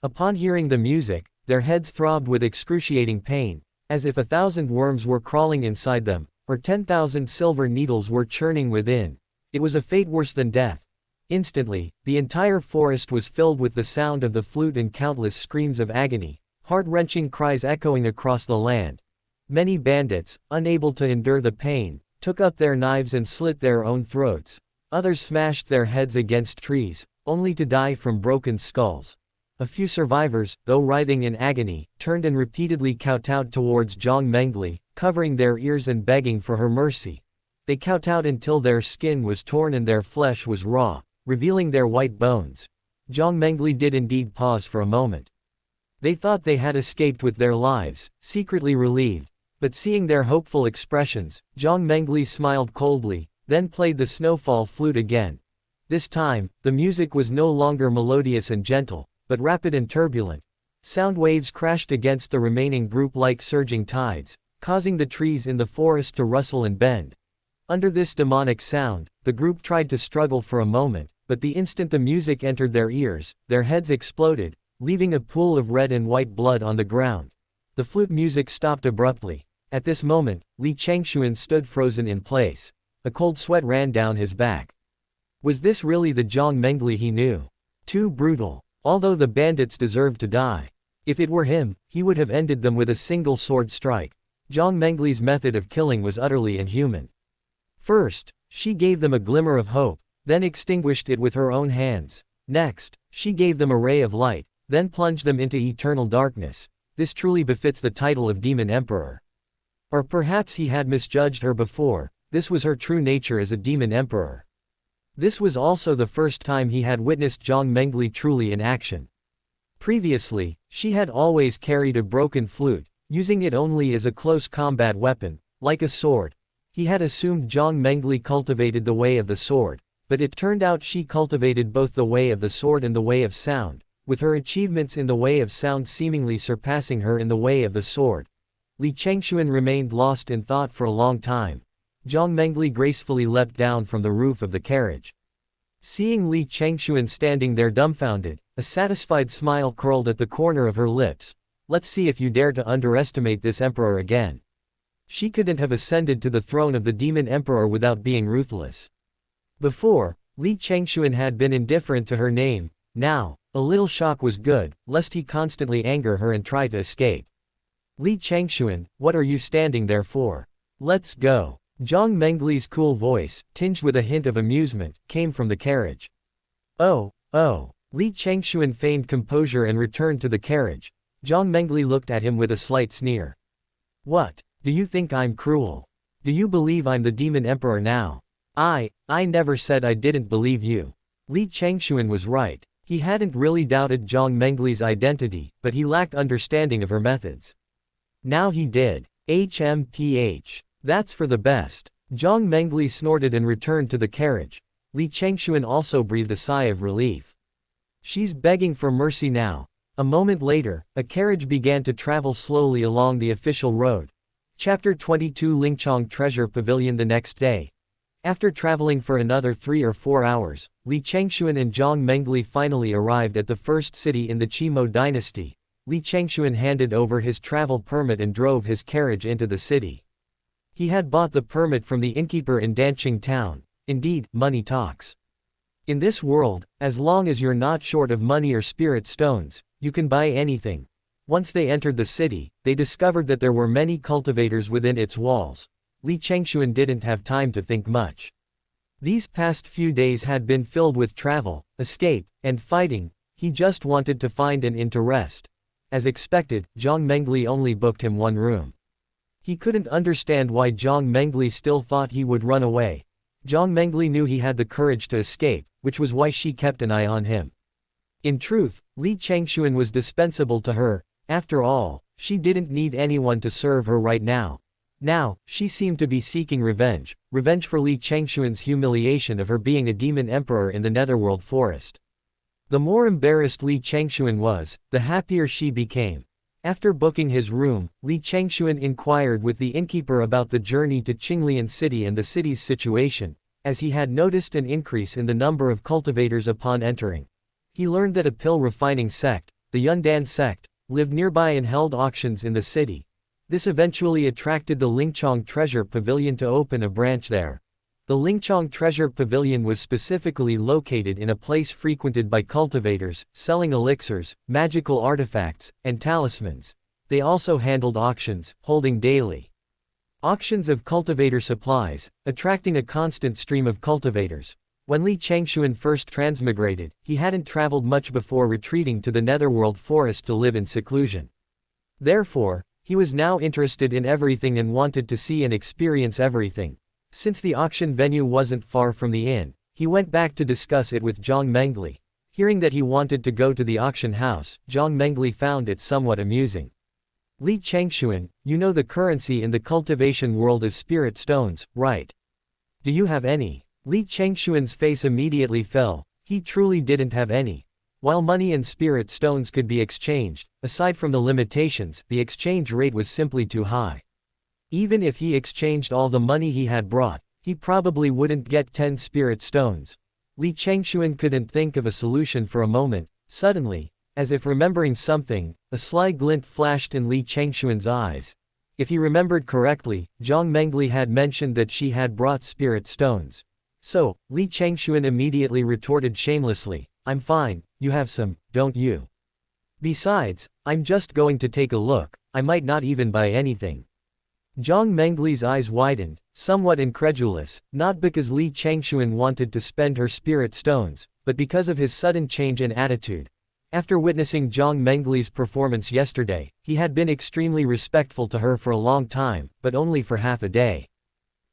Speaker 1: Upon hearing the music, their heads throbbed with excruciating pain, as if 1,000 worms were crawling inside them, or 10,000 silver needles were churning within. It was a fate worse than death. Instantly, the entire forest was filled with the sound of the flute and countless screams of agony, heart-wrenching cries echoing across the land. Many bandits, unable to endure the pain, took up their knives and slit their own throats. Others smashed their heads against trees, only to die from broken skulls. A few survivors, though writhing in agony, turned and repeatedly kowtowed towards Jiang Mengli, covering their ears and begging for her mercy. They kowtowed until their skin was torn and their flesh was raw, revealing their white bones. Jiang Mengli did indeed pause for a moment. They thought they had escaped with their lives, secretly relieved. But seeing their hopeful expressions, Jiang Mengli smiled coldly, then played the snowfall flute again. This time, the music was no longer melodious and gentle, but rapid and turbulent. Sound waves crashed against the remaining group like surging tides, causing the trees in the forest to rustle and bend. Under this demonic sound, the group tried to struggle for a moment, but the instant the music entered their ears, their heads exploded, leaving a pool of red and white blood on the ground. The flute music stopped abruptly. At this moment, Li Changxuan stood frozen in place. A cold sweat ran down his back. Was this really the Jiang Mengli he knew? Too brutal. Although the bandits deserved to die. If it were him, he would have ended them with a single sword strike. Jiang Mengli's method of killing was utterly inhuman. First, she gave them a glimmer of hope, then extinguished it with her own hands. Next, she gave them a ray of light, then plunged them into eternal darkness. This truly befits the title of Demon Emperor. Or perhaps he had misjudged her before. This was her true nature as a Demon Emperor. This was also the first time he had witnessed Jiang Mengli truly in action. Previously, she had always carried a broken flute, using it only as a close combat weapon, like a sword. He had assumed Jiang Mengli cultivated the way of the sword, but it turned out she cultivated both the way of the sword and the way of sound, with her achievements in the way of sound seemingly surpassing her in the way of the sword. Li Changxuan remained lost in thought for a long time. Jiang Mengli gracefully leapt down from the roof of the carriage. Seeing Li Changxuan standing there dumbfounded, a satisfied smile curled at the corner of her lips. Let's see if you dare to underestimate this emperor again. She couldn't have ascended to the throne of the Demon Emperor without being ruthless. Before, Li Changxuan had been indifferent to her name. Now, a little shock was good, lest he constantly anger her and try to escape. Li Changxuan, what are you standing there for? Let's go. Jiang Mengli's cool voice, tinged with a hint of amusement, came from the carriage. Oh. Li Changxuan feigned composure and returned to the carriage. Jiang Mengli looked at him with a slight sneer. What? Do you think I'm cruel? Do you believe I'm the Demon Emperor now? I never said I didn't believe you. Li Changxuan was right. He hadn't really doubted Jiang Mengli's identity, but he lacked understanding of her methods. Now he did. HMPH. That's for the best. Jiang Mengli snorted and returned to the carriage. Li Changxuan also breathed a sigh of relief. She's begging for mercy now. A moment later, a carriage began to travel slowly along the official road. Chapter 22 Lingchong Treasure Pavilion. The next day, after traveling for another 3 or 4 hours, Li Changxuan and Jiang Mengli finally arrived at the first city in the Qimo dynasty. Li Changxuan handed over his travel permit and drove his carriage into the city. He had bought the permit from the innkeeper in Danqing town. Indeed, money talks. In this world, as long as you're not short of money or spirit stones, you can buy anything. Once they entered the city, they discovered that there were many cultivators within its walls. Li Changxuan didn't have time to think much. These past few days had been filled with travel, escape, and fighting. He just wanted to find an inn to rest. As expected, Jiang Mengli only booked him one room. He couldn't understand why Jiang Mengli still thought he would run away. Jiang Mengli knew he had the courage to escape, which was why she kept an eye on him. In truth, Li Changxuan was dispensable to her. After all, she didn't need anyone to serve her right now. Now, she seemed to be seeking revenge for Li Changxuan's humiliation of her being a demon emperor in the Netherworld forest. The more embarrassed Li Changxuan was, the happier she became. After booking his room, Li Changxuan inquired with the innkeeper about the journey to Qinglian City and the city's situation, as he had noticed an increase in the number of cultivators upon entering. He learned that a pill refining sect, the Yundan sect, lived nearby and held auctions in the city. This eventually attracted the Lingchong Treasure Pavilion to open a branch there. The Lingchong Treasure Pavilion was specifically located in a place frequented by cultivators, selling elixirs, magical artifacts, and talismans. They also handled auctions, holding daily auctions of cultivator supplies, attracting a constant stream of cultivators. When Li Changxuan first transmigrated, he hadn't traveled much before retreating to the Netherworld forest to live in seclusion. Therefore, he was now interested in everything and wanted to see and experience everything. Since the auction venue wasn't far from the inn, he went back to discuss it with Jiang Mengli. Hearing that he wanted to go to the auction house, Jiang Mengli found it somewhat amusing. Li Changxuan, you know the currency in the cultivation world is spirit stones, right? Do you have any? Li Changxuan's face immediately fell. He truly didn't have any. While money and spirit stones could be exchanged, aside from the limitations, the exchange rate was simply too high. Even if he exchanged all the money he had brought, he probably wouldn't get 10 spirit stones. Li Changxuan couldn't think of a solution for a moment. Suddenly, as if remembering something, a sly glint flashed in Li Changxuan's eyes. If he remembered correctly, Jiang Mengli had mentioned that she had brought spirit stones. So, Li Changxuan immediately retorted shamelessly, I'm fine, you have some, don't you? Besides, I'm just going to take a look, I might not even buy anything. Jiang Mengli's eyes widened, somewhat incredulous, not because Li Changxuan wanted to spend her spirit stones, but because of his sudden change in attitude. After witnessing Jiang Mengli's performance yesterday, he had been extremely respectful to her for a long time, but only for half a day.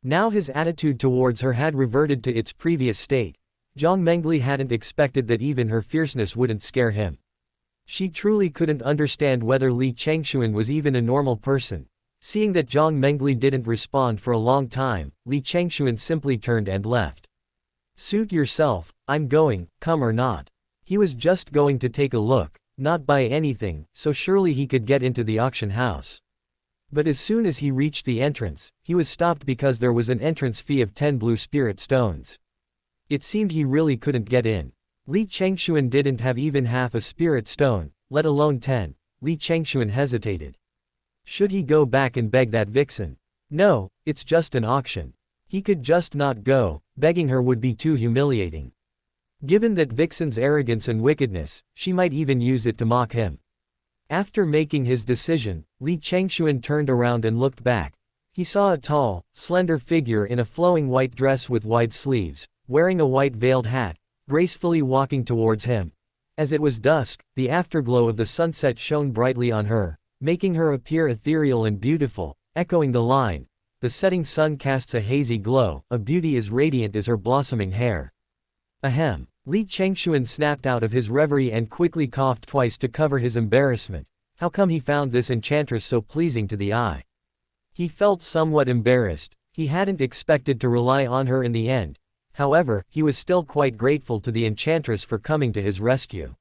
Speaker 1: Now his attitude towards her had reverted to its previous state. Jiang Mengli hadn't expected that even her fierceness wouldn't scare him. She truly couldn't understand whether Li Changxuan was even a normal person. Seeing that Jiang Mengli didn't respond for a long time, Li Changxuan simply turned and left. Suit yourself, I'm going, come or not. He was just going to take a look, not buy anything, so surely he could get into the auction house. But as soon as he reached the entrance, he was stopped because there was an entrance fee of 10 blue spirit stones. It seemed he really couldn't get in. Li Changxuan didn't have even half a spirit stone, let alone 10. Li Changxuan hesitated. Should he go back and beg that vixen? No, it's just an auction. He could just not go, begging her would be too humiliating. Given that vixen's arrogance and wickedness, she might even use it to mock him. After making his decision, Li Changxuan turned around and looked back. He saw a tall, slender figure in a flowing white dress with wide sleeves, wearing a white veiled hat, gracefully walking towards him. As it was dusk, the afterglow of the sunset shone brightly on her, making her appear ethereal and beautiful, echoing the line, the setting sun casts a hazy glow, a beauty as radiant as her blossoming hair. Ahem. Li Changxuan snapped out of his reverie and quickly coughed twice to cover his embarrassment. How come he found this enchantress so pleasing to the eye? He felt somewhat embarrassed. He hadn't expected to rely on her in the end. However, he was still quite grateful to the enchantress for coming to his rescue.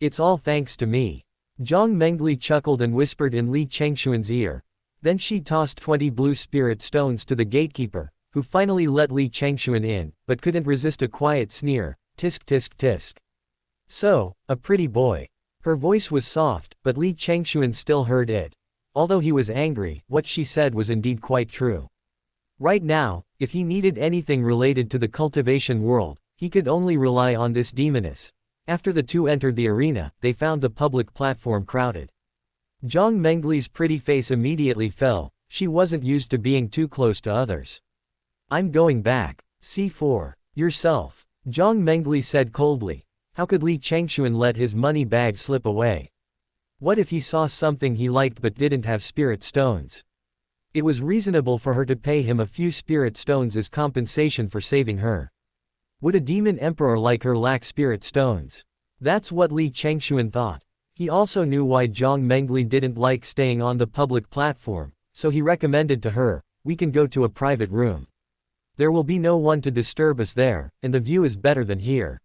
Speaker 1: It's all thanks to me. Jiang Mengli chuckled and whispered in Li Changxuan's ear. Then she tossed 20 blue spirit stones to the gatekeeper, who finally let Li Changxuan in, but couldn't resist a quiet sneer. Tisk tisk tisk. So, a pretty boy. Her voice was soft, but Li Changxuan still heard it. Although he was angry, what she said was indeed quite true. Right now, if he needed anything related to the cultivation world, he could only rely on this demoness. After the two entered the arena, they found the public platform crowded. Jiang Mengli's pretty face immediately fell. She wasn't used to being too close to others. I'm going back. C4. Yourself. Jiang Mengli said coldly. How could Li Changxuan let his money bag slip away? What if he saw something he liked but didn't have spirit stones? It was reasonable for her to pay him a few spirit stones as compensation for saving her. Would a demon emperor like her lack spirit stones? That's what Li Changxuan thought. He also knew why Jiang Mengli didn't like staying on the public platform, so he recommended to her, we can go to a private room. There will be no one to disturb us there, and the view is better than here.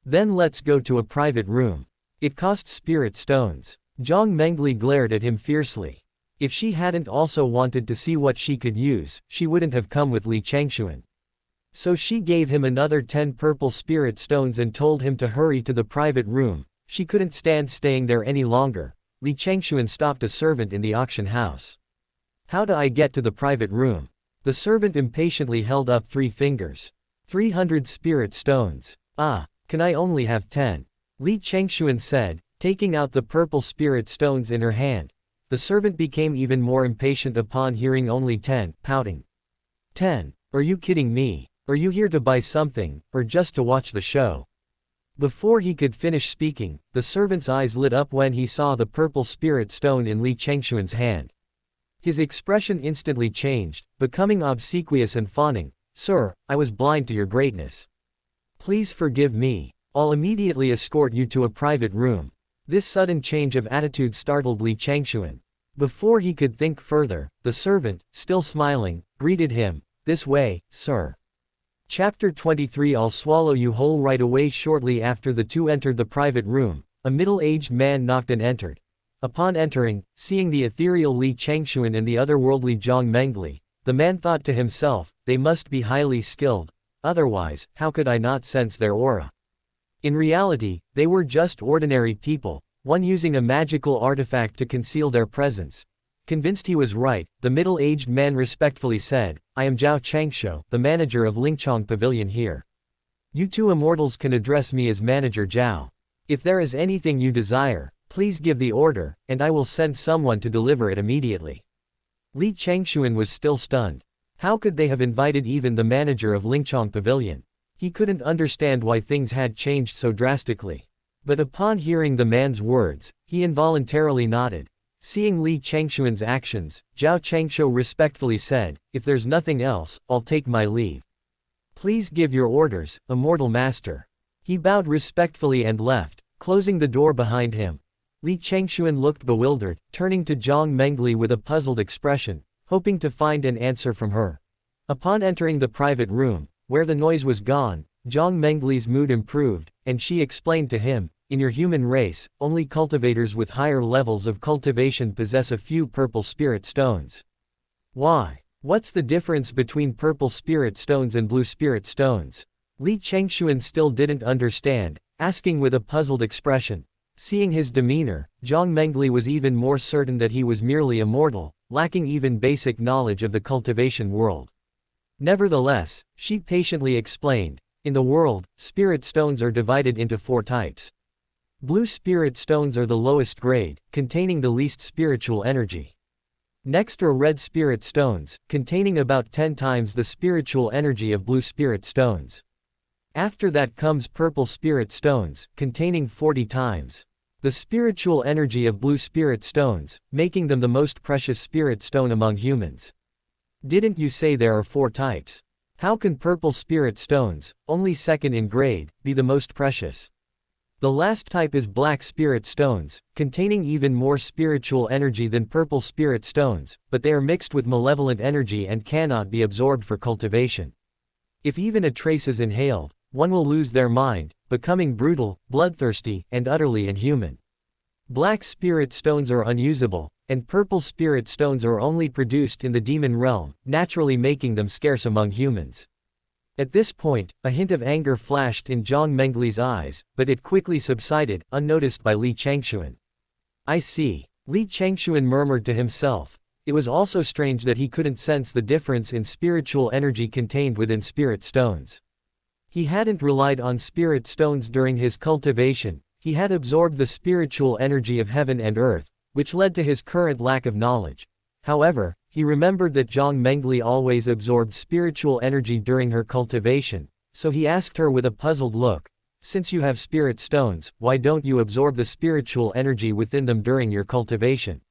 Speaker 1: Then let's go to a private room. It costs spirit stones. Jiang Mengli glared at him fiercely. If she hadn't also wanted to see what she could use, she wouldn't have come with Li Changxuan. So she gave him another 10 purple spirit stones and told him to hurry to the private room. She couldn't stand staying there any longer. Li Changxuan stopped a servant in the auction house. How do I get to the private room? The servant impatiently held up 3 fingers. 300 spirit stones. Ah, can I only have 10? Li Changxuan said, taking out the purple spirit stones in her hand. The servant became even more impatient upon hearing only 10, pouting. 10? Are you kidding me? Are you here to buy something, or just to watch the show? Before he could finish speaking, the servant's eyes lit up when he saw the purple spirit stone in Li Changxuan's hand. His expression instantly changed, becoming obsequious and fawning. Sir, I was blind to your greatness. Please forgive me. I'll immediately escort you to a private room. This sudden change of attitude startled Li Changxuan. Before he could think further, the servant, still smiling, greeted him. "This way, sir." Chapter 23. "I'll swallow you whole." Right away, shortly after the two entered the private room, a middle-aged man knocked and entered. Upon entering, seeing the ethereal Li Changxuan and the otherworldly Jiang Mengli, the man thought to himself, they must be highly skilled, otherwise, how could I not sense their aura? In reality, they were just ordinary people, one using a magical artifact to conceal their presence. Convinced he was right, the middle-aged man respectfully said, "I am Zhao Changshou, the manager of Lingchong Pavilion here. You two immortals can address me as Manager Zhao. If there is anything you desire, please give the order, and I will send someone to deliver it immediately." Li Changxuan was still stunned. How could they have invited even the manager of Lingchong Pavilion? He couldn't understand why things had changed so drastically. But upon hearing the man's words, he involuntarily nodded. Seeing Li Changxuan's actions, Zhao Changshou respectfully said, "If there's nothing else, I'll take my leave." "Please give your orders, Immortal Master." He bowed respectfully and left, closing the door behind him. Li Changxuan looked bewildered, turning to Jiang Mengli with a puzzled expression, hoping to find an answer from her. Upon entering the private room, where the noise was gone, Jiang Mengli's mood improved, and she explained to him, "In your human race, only cultivators with higher levels of cultivation possess a few purple spirit stones." "Why? What's the difference between purple spirit stones and blue spirit stones?" Li Changxuan still didn't understand, asking with a puzzled expression. Seeing his demeanor, Jiang Mengli was even more certain that he was merely immortal, lacking even basic knowledge of the cultivation world. Nevertheless, she patiently explained, "In the world, spirit stones are divided into 4 types. Blue spirit stones are the lowest grade, containing the least spiritual energy. Next are red spirit stones, containing about 10 times the spiritual energy of blue spirit stones. After that comes purple spirit stones, containing 40 times the spiritual energy of blue spirit stones, making them the most precious spirit stone among humans." "Didn't you say there are 4 types? How can purple spirit stones, only second in grade, be the most precious?" "The last type is black spirit stones, containing even more spiritual energy than purple spirit stones, but they are mixed with malevolent energy and cannot be absorbed for cultivation. If even a trace is inhaled, one will lose their mind, becoming brutal, bloodthirsty, and utterly inhuman. Black spirit stones are unusable, and purple spirit stones are only produced in the demon realm, naturally making them scarce among humans." At this point, a hint of anger flashed in Jiang Mengli's eyes, but it quickly subsided, unnoticed by Li Changxuan. "I see." Li Changxuan murmured to himself. It was also strange that he couldn't sense the difference in spiritual energy contained within spirit stones. He hadn't relied on spirit stones during his cultivation, he had absorbed the spiritual energy of heaven and earth, which led to his current lack of knowledge. However, he remembered that Jiang Mengli always absorbed spiritual energy during her cultivation, so he asked her with a puzzled look, "Since you have spirit stones, why don't you absorb the spiritual energy within them during your cultivation?"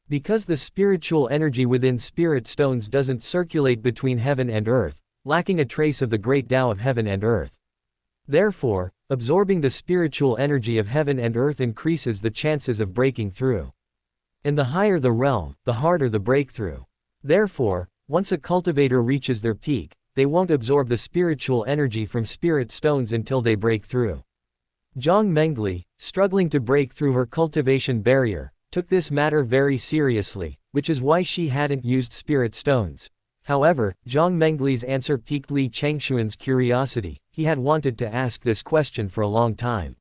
Speaker 1: "Because the spiritual energy within spirit stones doesn't circulate between heaven and earth, lacking a trace of the great Tao of heaven and earth. Therefore, absorbing the spiritual energy of heaven and earth increases the chances of breaking through. And the higher the realm, the harder the breakthrough. Therefore, once a cultivator reaches their peak, they won't absorb the spiritual energy from spirit stones until they break through." Jiang Mengli, struggling to break through her cultivation barrier, took this matter very seriously, which is why she hadn't used spirit stones. However, Jiang Mengli's answer piqued Li Changxuan's curiosity. He had wanted to ask this question for a long time.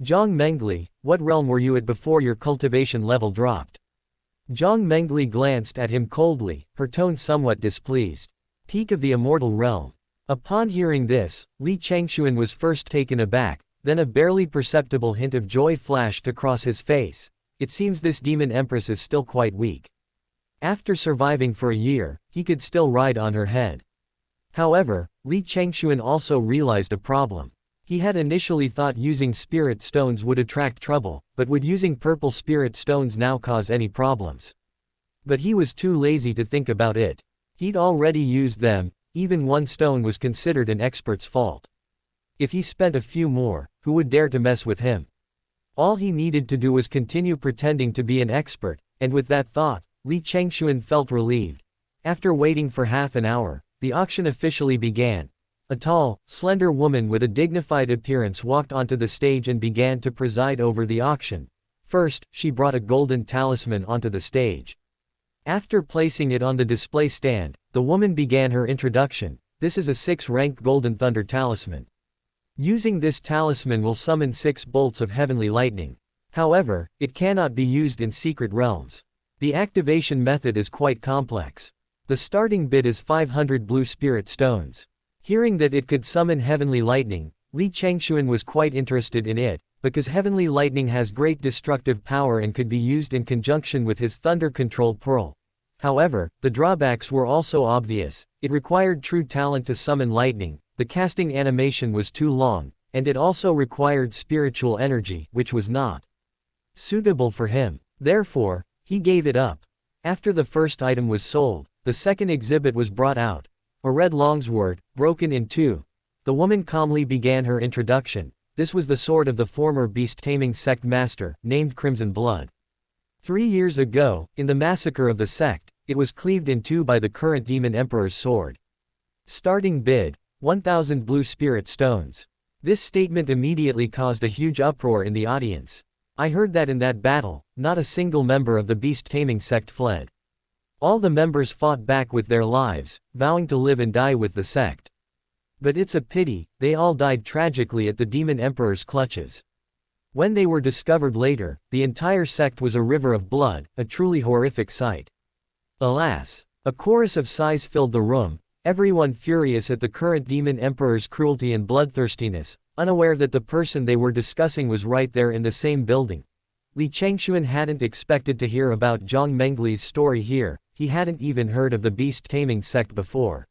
Speaker 1: "Jiang Mengli, what realm were you at before your cultivation level dropped?" Jiang Mengli glanced at him coldly, her tone somewhat displeased. "Peak of the immortal realm." Upon hearing this, Li Changxuan was first taken aback, then a barely perceptible hint of joy flashed across his face. It seems this Demon Empress is still quite weak. After surviving for a year, he could still ride on her head. However, Li Changxuan also realized a problem. He had initially thought using spirit stones would attract trouble, but would using purple spirit stones now cause any problems? But he was too lazy to think about it. He'd already used them, even one stone was considered an expert's fault. If he spent a few more, who would dare to mess with him? All he needed to do was continue pretending to be an expert, And with that thought, Li Changxuan felt relieved. After waiting for half an hour, the auction officially began. A tall, slender woman with a dignified appearance walked onto the stage and began to preside over the auction. First, she brought a golden talisman onto the stage. After placing it on the display stand, the woman began her introduction. This is a 6-rank Golden Thunder Talisman. Using this talisman will summon 6 bolts of heavenly lightning. However, it cannot be used in secret realms. The activation method is quite complex. The starting bid is 500 blue spirit stones. Hearing that it could summon heavenly lightning, Li Changxuan was quite interested in it, because heavenly lightning has great destructive power and could be used in conjunction with his thunder control pearl. However, the drawbacks were also obvious. It required true talent to summon lightning, the casting animation was too long, and it also required spiritual energy, which was not suitable for him. Therefore, he gave it up. After the first item was sold, the second exhibit was brought out. A red longsword, broken in 2. The woman calmly began her introduction. This was the sword of the former beast-taming sect master, named Crimson Blood. 3 years ago, in the massacre of the sect, it was cleaved in 2 by the current Demon Emperor's sword. Starting bid, 1,000 blue spirit stones. This statement immediately caused a huge uproar in the audience. I heard that in that battle, not a single member of the beast-taming sect fled. All the members fought back with their lives, vowing to live and die with the sect. But it's a pity, they all died tragically at the Demon Emperor's clutches. When they were discovered later, the entire sect was a river of blood, a truly horrific sight. Alas! A chorus of sighs filled the room, everyone furious at the current Demon Emperor's cruelty and bloodthirstiness, unaware that the person they were discussing was right there in the same building. Li Changxuan hadn't expected to hear about Jiang Mengli's story here, he hadn't even heard of the beast-taming sect before.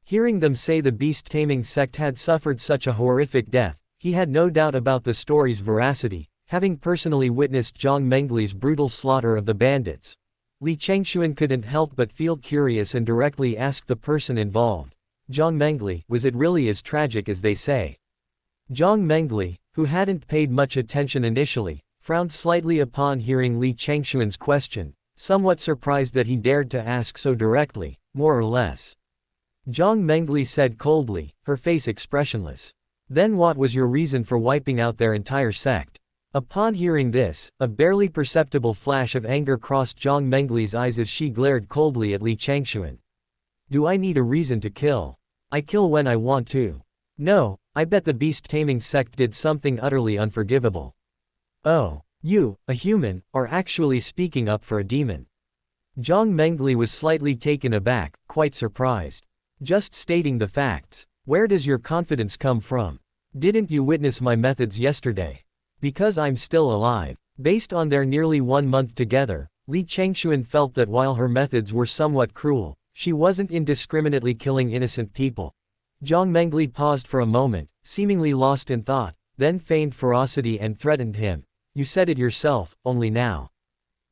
Speaker 1: Hearing them say the beast-taming sect had suffered such a horrific death, he had no doubt about the story's veracity, having personally witnessed Jiang Mengli's brutal slaughter of the bandits. Li Changxuan couldn't help but feel curious and directly asked the person involved. Jiang Mengli, was it really as tragic as they say? Jiang Mengli, who hadn't paid much attention initially, frowned slightly upon hearing Li Changxuan's question, somewhat surprised that he dared to ask so directly, more or less. Jiang Mengli said coldly, her face expressionless. Then what was your reason for wiping out their entire sect? Upon hearing this, a barely perceptible flash of anger crossed Jiang Mengli's eyes as she glared coldly at Li Changxuan. Do I need a reason to kill? I kill when I want to. No, I bet the beast-taming sect did something utterly unforgivable. Oh, you, a human, are actually speaking up for a demon. Jiang Mengli was slightly taken aback, quite surprised. Just stating the facts. Where does your confidence come from? Didn't you witness my methods yesterday? Because I'm still alive. Based on their nearly 1 month together, Li Changxuan felt that while her methods were somewhat cruel, she wasn't indiscriminately killing innocent people. Jiang Mengli paused for a moment, seemingly lost in thought, then feigned ferocity and threatened him. You said it yourself, only now.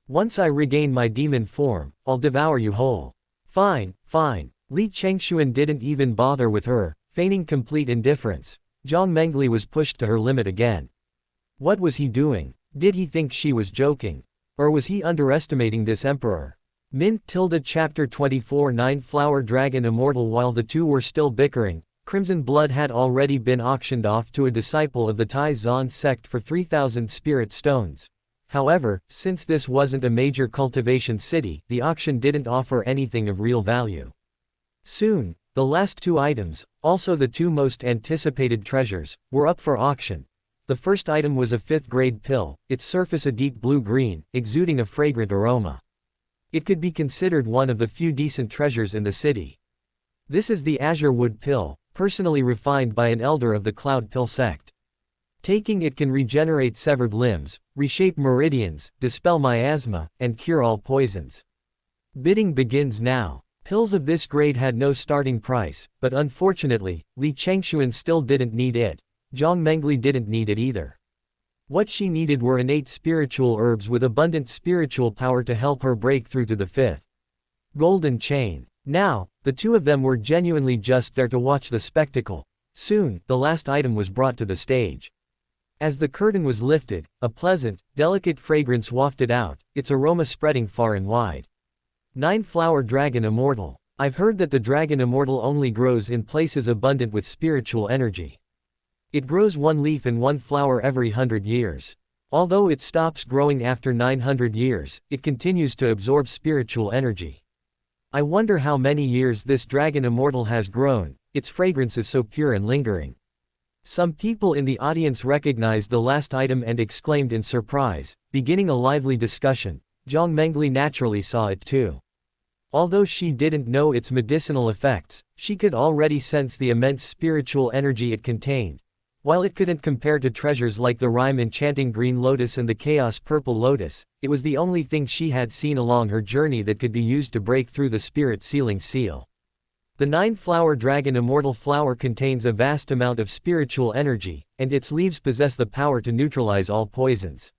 Speaker 1: Once I regain my demon form, I'll devour you whole. Fine, fine. Li Changxuan didn't even bother with her, feigning complete indifference. Jiang Mengli was pushed to her limit again. What was he doing? Did he think she was joking? Or was he underestimating this emperor? Chapter 24 9 Flower Dragon Immortal. While the two were still bickering, Crimson Blood had already been auctioned off to a disciple of the Tai Zan sect for 3,000 spirit stones. However, since this wasn't a major cultivation city, the auction didn't offer anything of real value. Soon, the last 2 items, also the 2 most anticipated treasures, were up for auction. The first item was a 5th-grade pill, its surface a deep blue-green, exuding a fragrant aroma. It could be considered one of the few decent treasures in the city. This is the Azure Wood Pill, personally refined by an elder of the Cloud Pill sect. Taking it can regenerate severed limbs, reshape meridians, dispel miasma, and cure all poisons. Bidding begins now. Pills of this grade had no starting price, but unfortunately, Li Changxuan still didn't need it. Jiang Mengli didn't need it either. What she needed were innate spiritual herbs with abundant spiritual power to help her break through to the 5th golden chain. Now, the 2 of them were genuinely just there to watch the spectacle. Soon, the last item was brought to the stage. As the curtain was lifted, a pleasant, delicate fragrance wafted out, its aroma spreading far and wide. 9-flower dragon immortal. I've heard that the dragon immortal only grows in places abundant with spiritual energy. It grows one leaf and one flower every 100 years. Although it stops growing after 900 years, it continues to absorb spiritual energy. I wonder how many years this dragon immortal has grown, its fragrance is so pure and lingering. Some people in the audience recognized the last item and exclaimed in surprise, beginning a lively discussion. Jiang Mengli naturally saw it too. Although she didn't know its medicinal effects, she could already sense the immense spiritual energy it contained. While it couldn't compare to treasures like the rhyme enchanting green lotus and the chaos purple lotus, it was the only thing she had seen along her journey that could be used to break through the spirit sealing seal. The 9-flower dragon immortal flower contains a vast amount of spiritual energy, and its leaves possess the power to neutralize all poisons.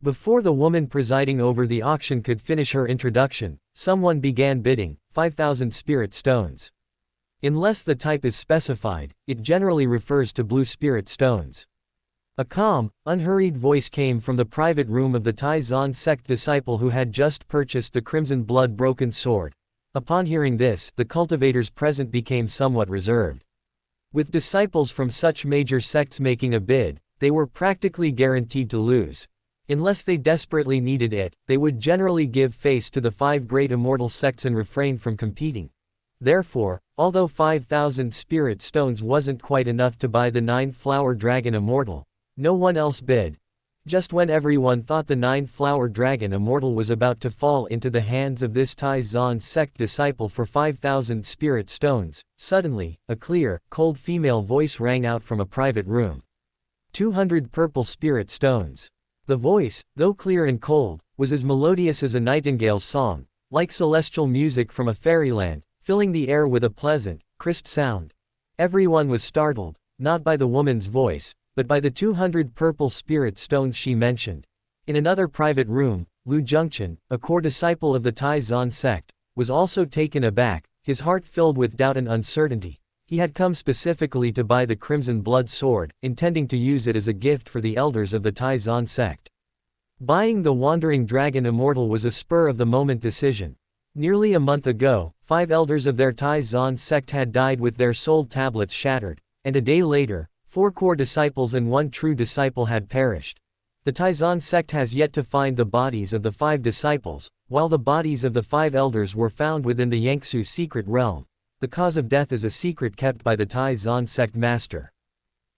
Speaker 1: Before the woman presiding over the auction could finish her introduction, someone began bidding, 5,000 spirit stones. Unless the type is specified, it generally refers to blue spirit stones. A calm, unhurried voice came from the private room of the Taizan sect disciple who had just purchased the crimson blood-broken sword. Upon hearing this, the cultivators present became somewhat reserved. With disciples from such major sects making a bid, they were practically guaranteed to lose. Unless they desperately needed it, they would generally give face to the 5 great immortal sects and refrain from competing. Therefore, although 5,000 spirit stones wasn't quite enough to buy the 9-flower dragon immortal, no one else bid. Just when everyone thought the 9-flower dragon immortal was about to fall into the hands of this Taizan sect disciple for 5,000 spirit stones, suddenly, a clear, cold female voice rang out from a private room. 200 purple spirit stones. The voice, though clear and cold, was as melodious as a nightingale's song, like celestial music from a fairyland, filling the air with a pleasant, crisp sound. Everyone was startled, not by the woman's voice, but by the 200 purple spirit stones she mentioned. In another private room, Lu Zhengchen, a core disciple of the Taizan sect, was also taken aback, his heart filled with doubt and uncertainty. He had come specifically to buy the crimson blood sword, intending to use it as a gift for the elders of the Taizan sect. Buying the wandering dragon immortal was a spur-of-the-moment decision. Nearly a month ago, 5 elders of their Taizan sect had died with their soul tablets shattered, and a day later, 4 core disciples and 1 true disciple had perished. The Taizan sect has yet to find the bodies of the 5 disciples, while the bodies of the 5 elders were found within the Yangtze secret realm. The cause of death is a secret kept by the Taizan sect master.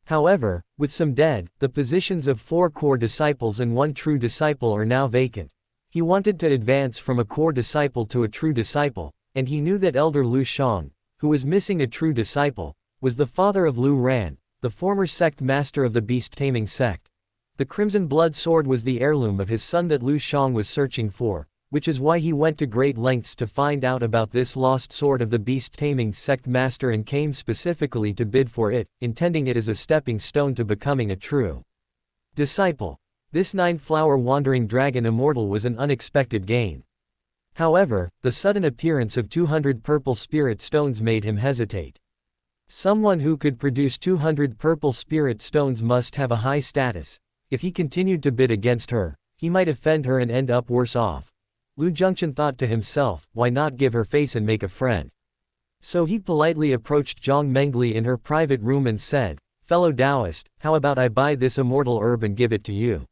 Speaker 1: However, with some dead, the positions of 4 core disciples and 1 true disciple are now vacant. He wanted to advance from a core disciple to a true disciple, and he knew that Elder Lu Shang, who was missing a true disciple, was the father of Lu Ran, the former sect master of the beast-taming sect. The crimson blood sword was the heirloom of his son that Lu Shang was searching for, which is why he went to great lengths to find out about this lost sword of the beast-taming sect master and came specifically to bid for it, intending it as a stepping stone to becoming a true disciple. This 9-flower wandering dragon immortal was an unexpected gain. However, the sudden appearance of 200 purple spirit stones made him hesitate. Someone who could produce 200 purple spirit stones must have a high status. If he continued to bid against her, he might offend her and end up worse off. Lu Zhengchen thought to himself, why not give her face and make a friend? So he politely approached Jiang Mengli in her private room and said, "Fellow Taoist, how about I buy this immortal herb and give it to you?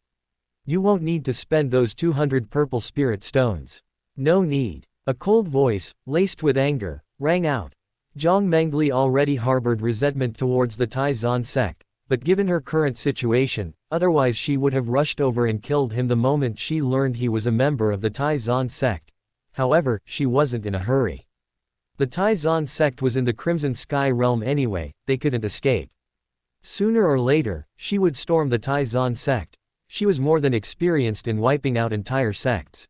Speaker 1: You won't need to spend those 200 purple spirit stones." "No need." A cold voice, laced with anger, rang out. Jiang Mengli already harbored resentment towards the Taizan sect, but given her current situation, otherwise she would have rushed over and killed him the moment she learned he was a member of the Taizan sect. However, she wasn't in a hurry. The Taizan sect was in the Crimson Sky realm anyway, they couldn't escape. Sooner or later, she would storm the Taizan sect. She was more than experienced in wiping out entire sects.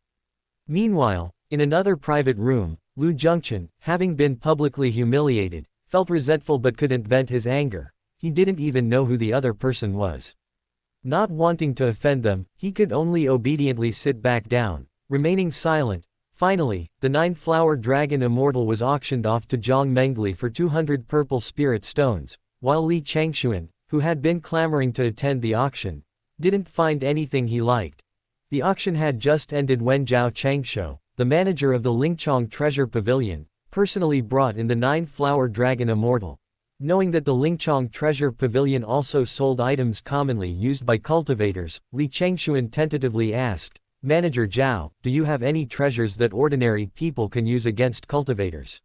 Speaker 1: Meanwhile, in another private room, Lu Zhengchen, having been publicly humiliated, felt resentful but couldn't vent his anger. He didn't even know who the other person was. Not wanting to offend them, he could only obediently sit back down, remaining silent. Finally, the 9-flower dragon immortal was auctioned off to Jiang Mengli for 200 purple spirit stones, while Li Changxuan, who had been clamoring to attend the auction, didn't find anything he liked. The auction had just ended when Zhao Changshou, the manager of the Lingchong Treasure Pavilion, personally brought in the 9-flower dragon Immortal. Knowing that the Lingchong Treasure Pavilion also sold items commonly used by cultivators, Li Changxuan tentatively asked, "Manager Zhao, do you have any treasures that ordinary people can use against cultivators?"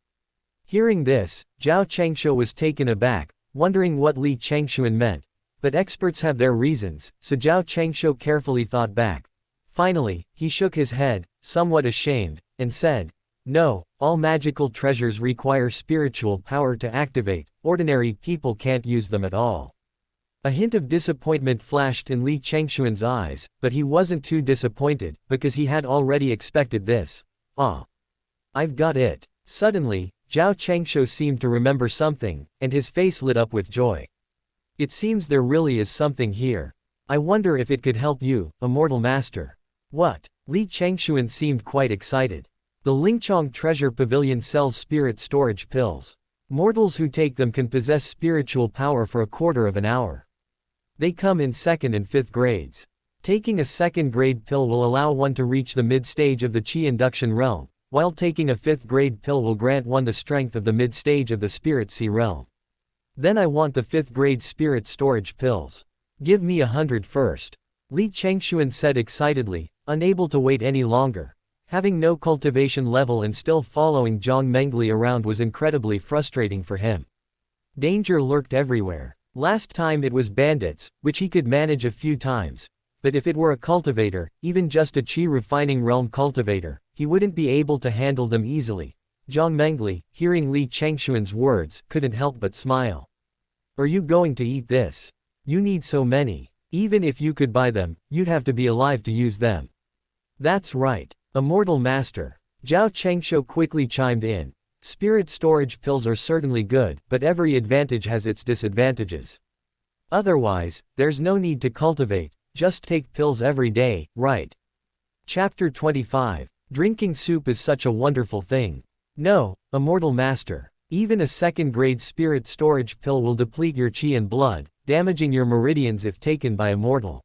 Speaker 1: Hearing this, Zhao Changshou was taken aback, wondering what Li Changxuan meant. But experts have their reasons, so Zhao Changshou carefully thought back. Finally, he shook his head, somewhat ashamed, and said, "No, all magical treasures require spiritual power to activate, ordinary people can't use them at all." A hint of disappointment flashed in Li Changxuan's eyes, but he wasn't too disappointed, because he had already expected this. "Ah. I've got it." Suddenly, Zhao Changshou seemed to remember something, and his face lit up with joy. "It seems there really is something here. I wonder if it could help you, Immortal Master." "What?" Li Changxuan seemed quite excited. "The Lingchong Treasure Pavilion sells spirit storage pills. Mortals who take them can possess spiritual power for a quarter of an hour. They come in 2nd and 5th grades. Taking a 2nd grade pill will allow one to reach the mid-stage of the Qi induction realm, while taking a 5th grade pill will grant one the strength of the mid-stage of the Spirit Sea realm. Then I want the 5th grade spirit storage pills. Give me 100 first." Li Changxuan said excitedly, unable to wait any longer. Having no cultivation level and still following Jiang Mengli around was incredibly frustrating for him. Danger lurked everywhere. Last time it was bandits, which he could manage a few times. But if it were a cultivator, even just a Qi refining realm cultivator, he wouldn't be able to handle them easily. Jiang Mengli, hearing Li Changxuan's words, couldn't help but smile. "Are you going to eat this? You need so many. Even if you could buy them, you'd have to be alive to use them." "That's right. Immortal Master." Zhao Changshou quickly chimed in. "Spirit storage pills are certainly good, but every advantage has its disadvantages. Otherwise, there's no need to cultivate, just take pills every day, right?" Chapter 25. Drinking soup is such a wonderful thing. "No, Immortal Master. Even a 2nd grade spirit storage pill will deplete your qi and blood, damaging your meridians if taken by a mortal.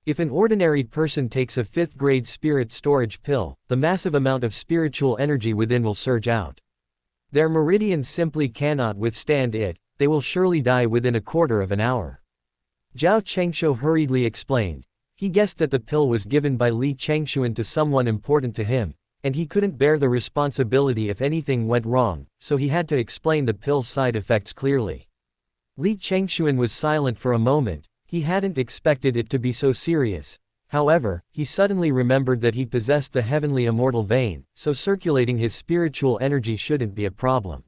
Speaker 1: If an ordinary person takes a 5th grade spirit storage pill, the massive amount of spiritual energy within will surge out. Their meridians simply cannot withstand it, they will surely die within a quarter of an hour." Zhao Changshou hurriedly explained. He guessed that the pill was given by Li Changxuan to someone important to him, and he couldn't bear the responsibility if anything went wrong, so he had to explain the pill's side effects clearly. Li Changxuan was silent for a moment. He hadn't expected it to be so serious. However, he suddenly remembered that he possessed the heavenly immortal vein, so circulating his spiritual energy shouldn't be a problem.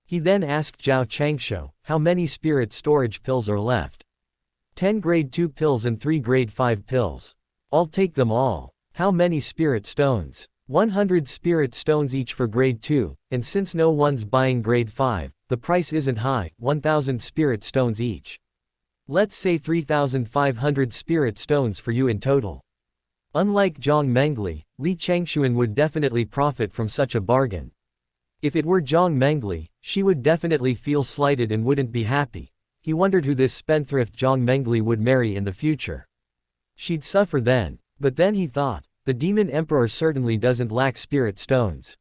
Speaker 1: He then asked Zhao Changshou, "How many spirit storage pills are left?" 10 grade 2 pills and 3 grade 5 pills. "I'll take them all." "How many spirit stones?" 100 spirit stones each for grade 2, and since no one's buying grade 5, the price isn't high, 1,000 spirit stones each. Let's say 3,500 spirit stones for you in total. Unlike Jiang Mengli, Li Changxuan would definitely profit from such a bargain. If it were Jiang Mengli, she would definitely feel slighted and wouldn't be happy. He wondered who this spendthrift Jiang Mengli would marry in the future. She'd suffer then. But then he thought, the Demon Emperor certainly doesn't lack spirit stones.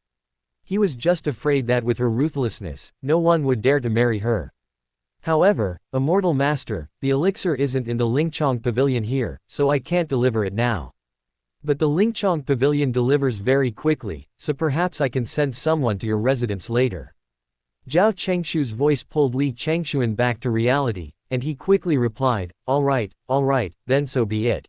Speaker 1: He was just afraid that with her ruthlessness, no one would dare to marry her. "However, Immortal Master, the elixir isn't in the Lingchong Pavilion here, so I can't deliver it now. But the Lingchong Pavilion delivers very quickly, so perhaps I can send someone to your residence later." Zhao Changshou's voice pulled Li Changxuan back to reality, and he quickly replied, all right, then so be it."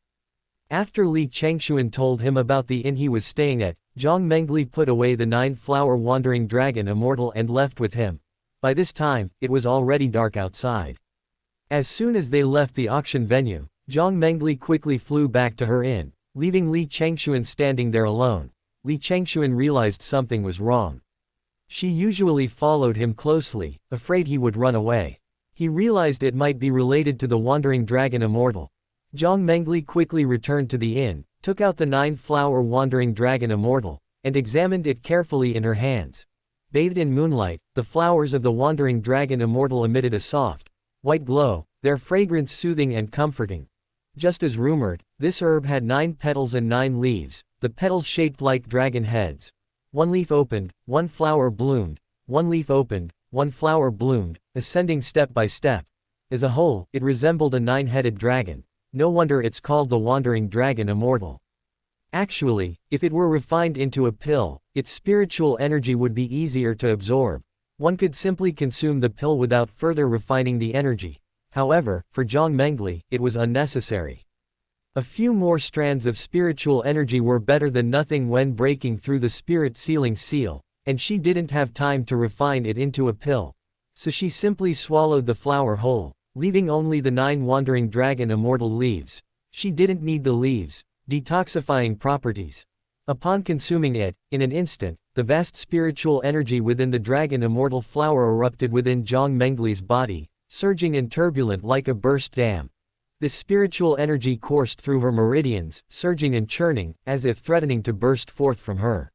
Speaker 1: After Li Changxuan told him about the inn he was staying at, Jiang Mengli put away the 9-flower wandering dragon Immortal and left with him. By this time, it was already dark outside. As soon as they left the auction venue, Jiang Mengli quickly flew back to her inn, leaving Li Changxuan standing there alone. Li Changxuan realized something was wrong. She usually followed him closely, afraid he would run away. He realized it might be related to the wandering dragon Immortal. Jiang Mengli quickly returned to the inn, took out the 9-flower wandering dragon Immortal, and examined it carefully in her hands. Bathed in moonlight, the flowers of the wandering dragon Immortal emitted a soft, white glow, their fragrance soothing and comforting. Just as rumored, this herb had 9 petals and 9 leaves, the petals shaped like dragon heads. One leaf opened, one flower bloomed, one leaf opened, one flower bloomed, ascending step by step. As a whole, it resembled a 9-headed dragon. No wonder it's called the wandering dragon Immortal. Actually, if it were refined into a pill, its spiritual energy would be easier to absorb. One could simply consume the pill without further refining the energy. However, for Jiang Mengli, it was unnecessary. A few more strands of spiritual energy were better than nothing when breaking through the spirit sealing seal, and she didn't have time to refine it into a pill. So she simply swallowed the flower whole, leaving only the 9 wandering dragon Immortal leaves. She didn't need the leaves' detoxifying properties. Upon consuming it, in an instant, the vast spiritual energy within the dragon Immortal flower erupted within Jiang Mengli's body, surging and turbulent like a burst dam. This spiritual energy coursed through her meridians, surging and churning, as if threatening to burst forth from her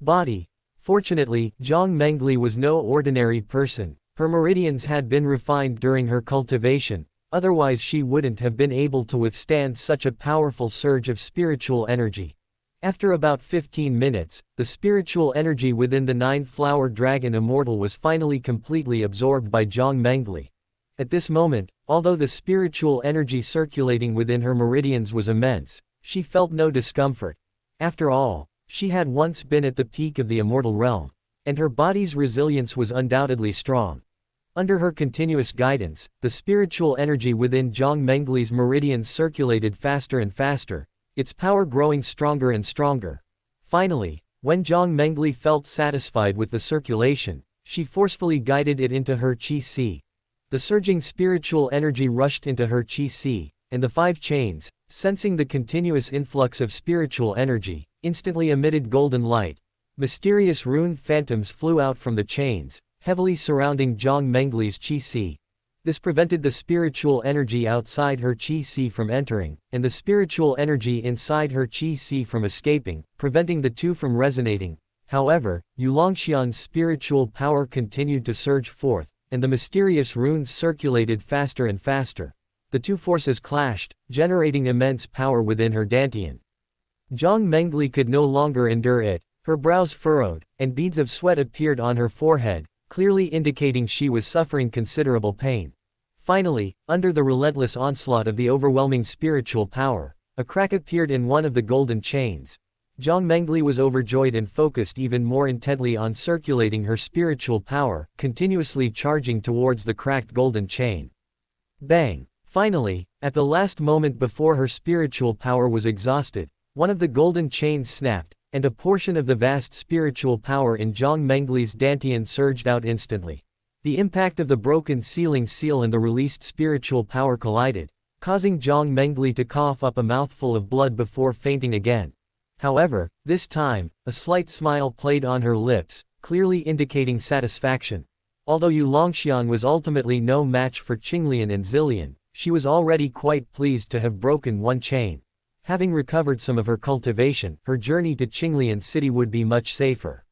Speaker 1: body. Fortunately, Jiang Mengli was no ordinary person. Her meridians had been refined during her cultivation, otherwise she wouldn't have been able to withstand such a powerful surge of spiritual energy. After about 15 minutes, the spiritual energy within the 9-flower dragon Immortal was finally completely absorbed by Jiang Mengli. At this moment, although the spiritual energy circulating within her meridians was immense, she felt no discomfort. After all, she had once been at the peak of the immortal realm, and her body's resilience was undoubtedly strong. Under her continuous guidance, the spiritual energy within Jiang Mengli's meridians circulated faster and faster, its power growing stronger and stronger. Finally, when Jiang Mengli felt satisfied with the circulation, she forcefully guided it into her qi. The surging spiritual energy rushed into her qi, and the 5 chains, sensing the continuous influx of spiritual energy, instantly emitted golden light. Mysterious rune phantoms flew out from the chains, heavily surrounding Jiang Mengli's qi. This prevented the spiritual energy outside her qi from entering, and the spiritual energy inside her qi from escaping, preventing the two from resonating. However, Yulongshan's spiritual power continued to surge forth, and the mysterious runes circulated faster and faster. The two forces clashed, generating immense power within her dantian. Jiang Mengli could no longer endure it, her brows furrowed, and beads of sweat appeared on her forehead, clearly indicating she was suffering considerable pain. Finally, under the relentless onslaught of the overwhelming spiritual power, a crack appeared in one of the golden chains. Jiang Mengli was overjoyed and focused even more intently on circulating her spiritual power, continuously charging towards the cracked golden chain. Bang! Finally, at the last moment before her spiritual power was exhausted, one of the golden chains snapped, and a portion of the vast spiritual power in Jiang Mengli's dantian surged out instantly. The impact of the broken sealing seal and the released spiritual power collided, causing Jiang Mengli to cough up a mouthful of blood before fainting again. However, this time, a slight smile played on her lips, clearly indicating satisfaction. Although Yulongshan was ultimately no match for Qinglian and Zillion, she was already quite pleased to have broken one chain. Having recovered some of her cultivation, her journey to Qinglian city would be much safer.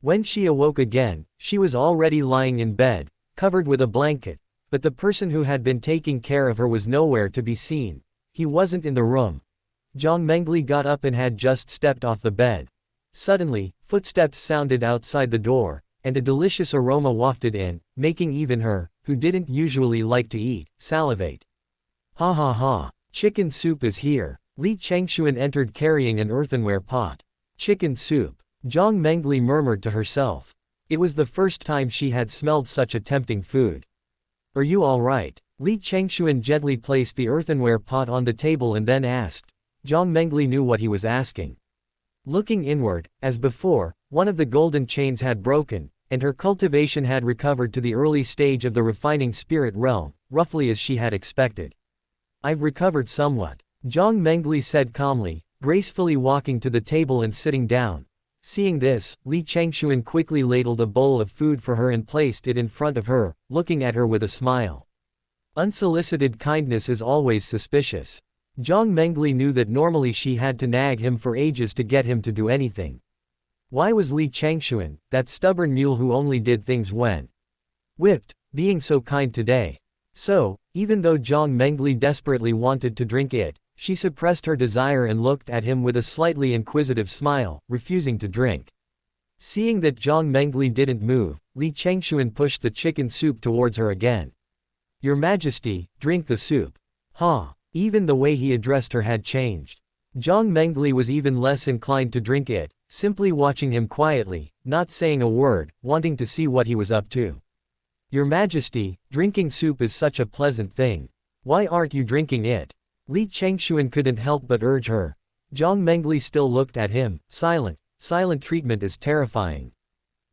Speaker 1: When she awoke again, she was already lying in bed, covered with a blanket, but the person who had been taking care of her was nowhere to be seen. He wasn't in the room. Jiang Mengli got up and had just stepped off the bed. Suddenly, footsteps sounded outside the door, and a delicious aroma wafted in, making even her, who didn't usually like to eat, salivate. Ha ha ha, chicken soup is here. Li Changxuan entered carrying an earthenware pot. Chicken soup. Jiang Mengli murmured to herself. It was the first time she had smelled such a tempting food. Are you all right? Li Changxuan gently placed the earthenware pot on the table and then asked. Jiang Mengli knew what he was asking. Looking inward, as before, one of the golden chains had broken, and her cultivation had recovered to the early stage of the refining spirit realm, roughly as she had expected. I've recovered somewhat, Jiang Mengli said calmly, gracefully walking to the table and sitting down. Seeing this, Li Changxuan quickly ladled a bowl of food for her and placed it in front of her, looking at her with a smile. Unsolicited kindness is always suspicious. Jiang Mengli knew that normally she had to nag him for ages to get him to do anything. Why was Li Changxuan, that stubborn mule who only did things when whipped, being so kind today? So, Even though Jiang Mengli desperately wanted to drink it, she suppressed her desire and looked at him with a slightly inquisitive smile, refusing to drink. Seeing that Jiang Mengli didn't move, Li Changxuan pushed the chicken soup towards her again. "Your Majesty, drink the soup." Huh. Even the way he addressed her had changed. Jiang Mengli was even less inclined to drink it, simply watching him quietly, not saying a word, wanting to see what he was up to. "Your Majesty, drinking soup is such a pleasant thing. Why aren't you drinking it?" Li Changxuan couldn't help but urge her. Jiang Mengli still looked at him, silent. Silent treatment is terrifying.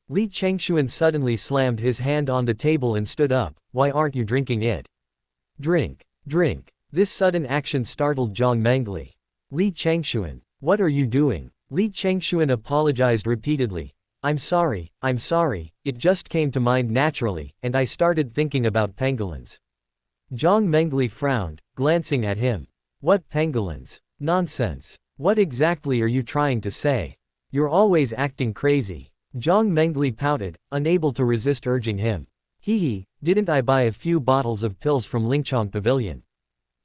Speaker 1: Li Changxuan suddenly slammed his hand on the table and stood up. "Why aren't you drinking it? Drink, drink." This sudden action startled Jiang Mengli. "Li Changxuan, what are you doing?" Li Changxuan apologized repeatedly. I'm sorry, it just came to mind naturally, and I started thinking about pangolins." Jiang Mengli frowned, glancing at him. "What pangolins? Nonsense. What exactly are you trying to say? You're always acting crazy." Jiang Mengli pouted, unable to resist urging him. Hee, didn't I buy a few bottles of pills from Lingchong Pavilion?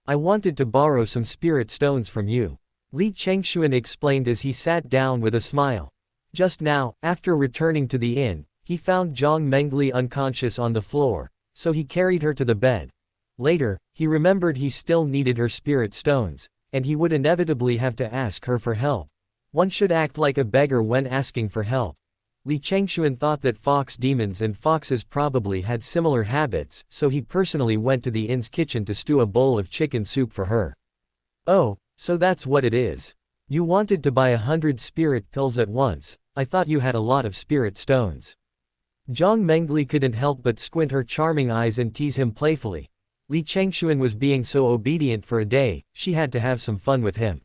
Speaker 1: I wanted to borrow some spirit stones from you." Li Changxuan explained as he sat down with a smile. Just now, after returning to the inn, he found Jiang Mengli unconscious on the floor, so he carried her to the bed. Later, he remembered he still needed her spirit stones, and he would inevitably have to ask her for help. One should act like a beggar when asking for help. Li Changxuan thought that fox demons and foxes probably had similar habits, so he personally went to the inn's kitchen to stew a bowl of chicken soup for her. "Oh, so that's what it is. You wanted to buy 100 spirit pills at once. I thought you had a lot of spirit stones." Jiang Mengli couldn't help but squint her charming eyes and tease him playfully. Li Changxuan was being so obedient for a day, she had to have some fun with him.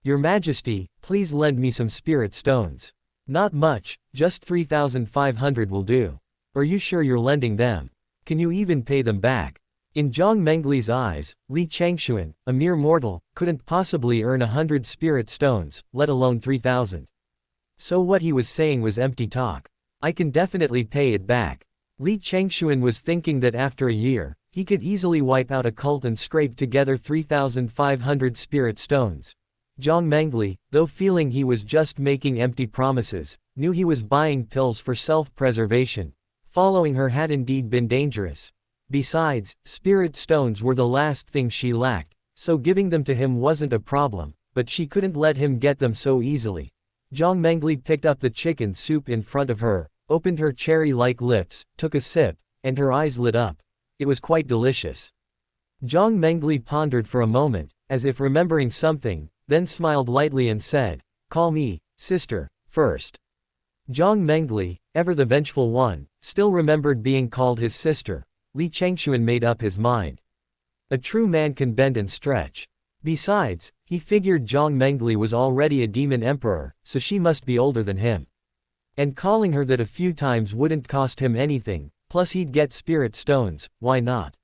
Speaker 1: "Your Majesty, please lend me some spirit stones." "Not much, just 3,500 will do. Are you sure you're lending them? Can you even pay them back?" In Jiang Mengli's eyes, Li Changxuan, a mere mortal, couldn't possibly earn 100 spirit stones, let alone 3,000. So what he was saying was empty talk. "I can definitely pay it back." Li Changxuan was thinking that after a year, he could easily wipe out a cult and scrape together 3,500 spirit stones. Jiang Mengli, though feeling he was just making empty promises, knew he was buying pills for self-preservation. Following her had indeed been dangerous. Besides, spirit stones were the last thing she lacked, so giving them to him wasn't a problem, but she couldn't let him get them so easily. Jiang Mengli picked up the chicken soup in front of her, opened her cherry-like lips, took a sip, and her eyes lit up. It was quite delicious. Jiang Mengli pondered for a moment, as if remembering something, then smiled lightly and said, "Call me, sister, first." Jiang Mengli, ever the vengeful one, still remembered being called his sister. Li Changxuan made up his mind. A true man can bend and stretch. Besides, he figured Jiang Mengli was already a demon emperor, so she must be older than him. And calling her that a few times wouldn't cost him anything, plus he'd get spirit stones, why not?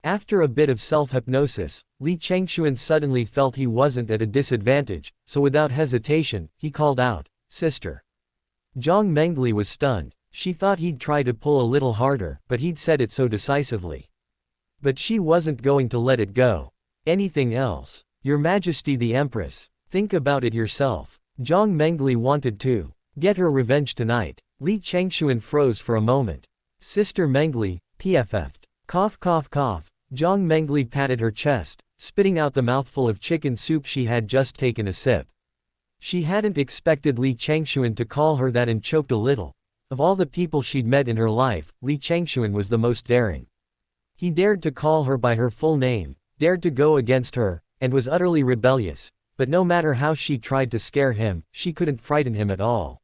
Speaker 1: After a bit of self-hypnosis, Li Changxuan suddenly felt he wasn't at a disadvantage, so without hesitation, he called out, "Sister." Jiang Mengli was stunned. She thought he'd try to pull a little harder, but he'd said it so decisively. But she wasn't going to let it go. "Anything else? Your Majesty the Empress, think about it yourself." Jiang Mengli wanted to get her revenge tonight. Li Changxuan froze for a moment. "Sister Mengli, PFF'd. Cough cough cough." Jiang Mengli patted her chest, spitting out the mouthful of chicken soup she had just taken a sip. She hadn't expected Li Changxuan to call her that and choked a little. Of all the people she'd met in her life, Li Changxuan was the most daring. He dared to call her by her full name, dared to go against her, and was utterly rebellious, but no matter how she tried to scare him, she couldn't frighten him at all.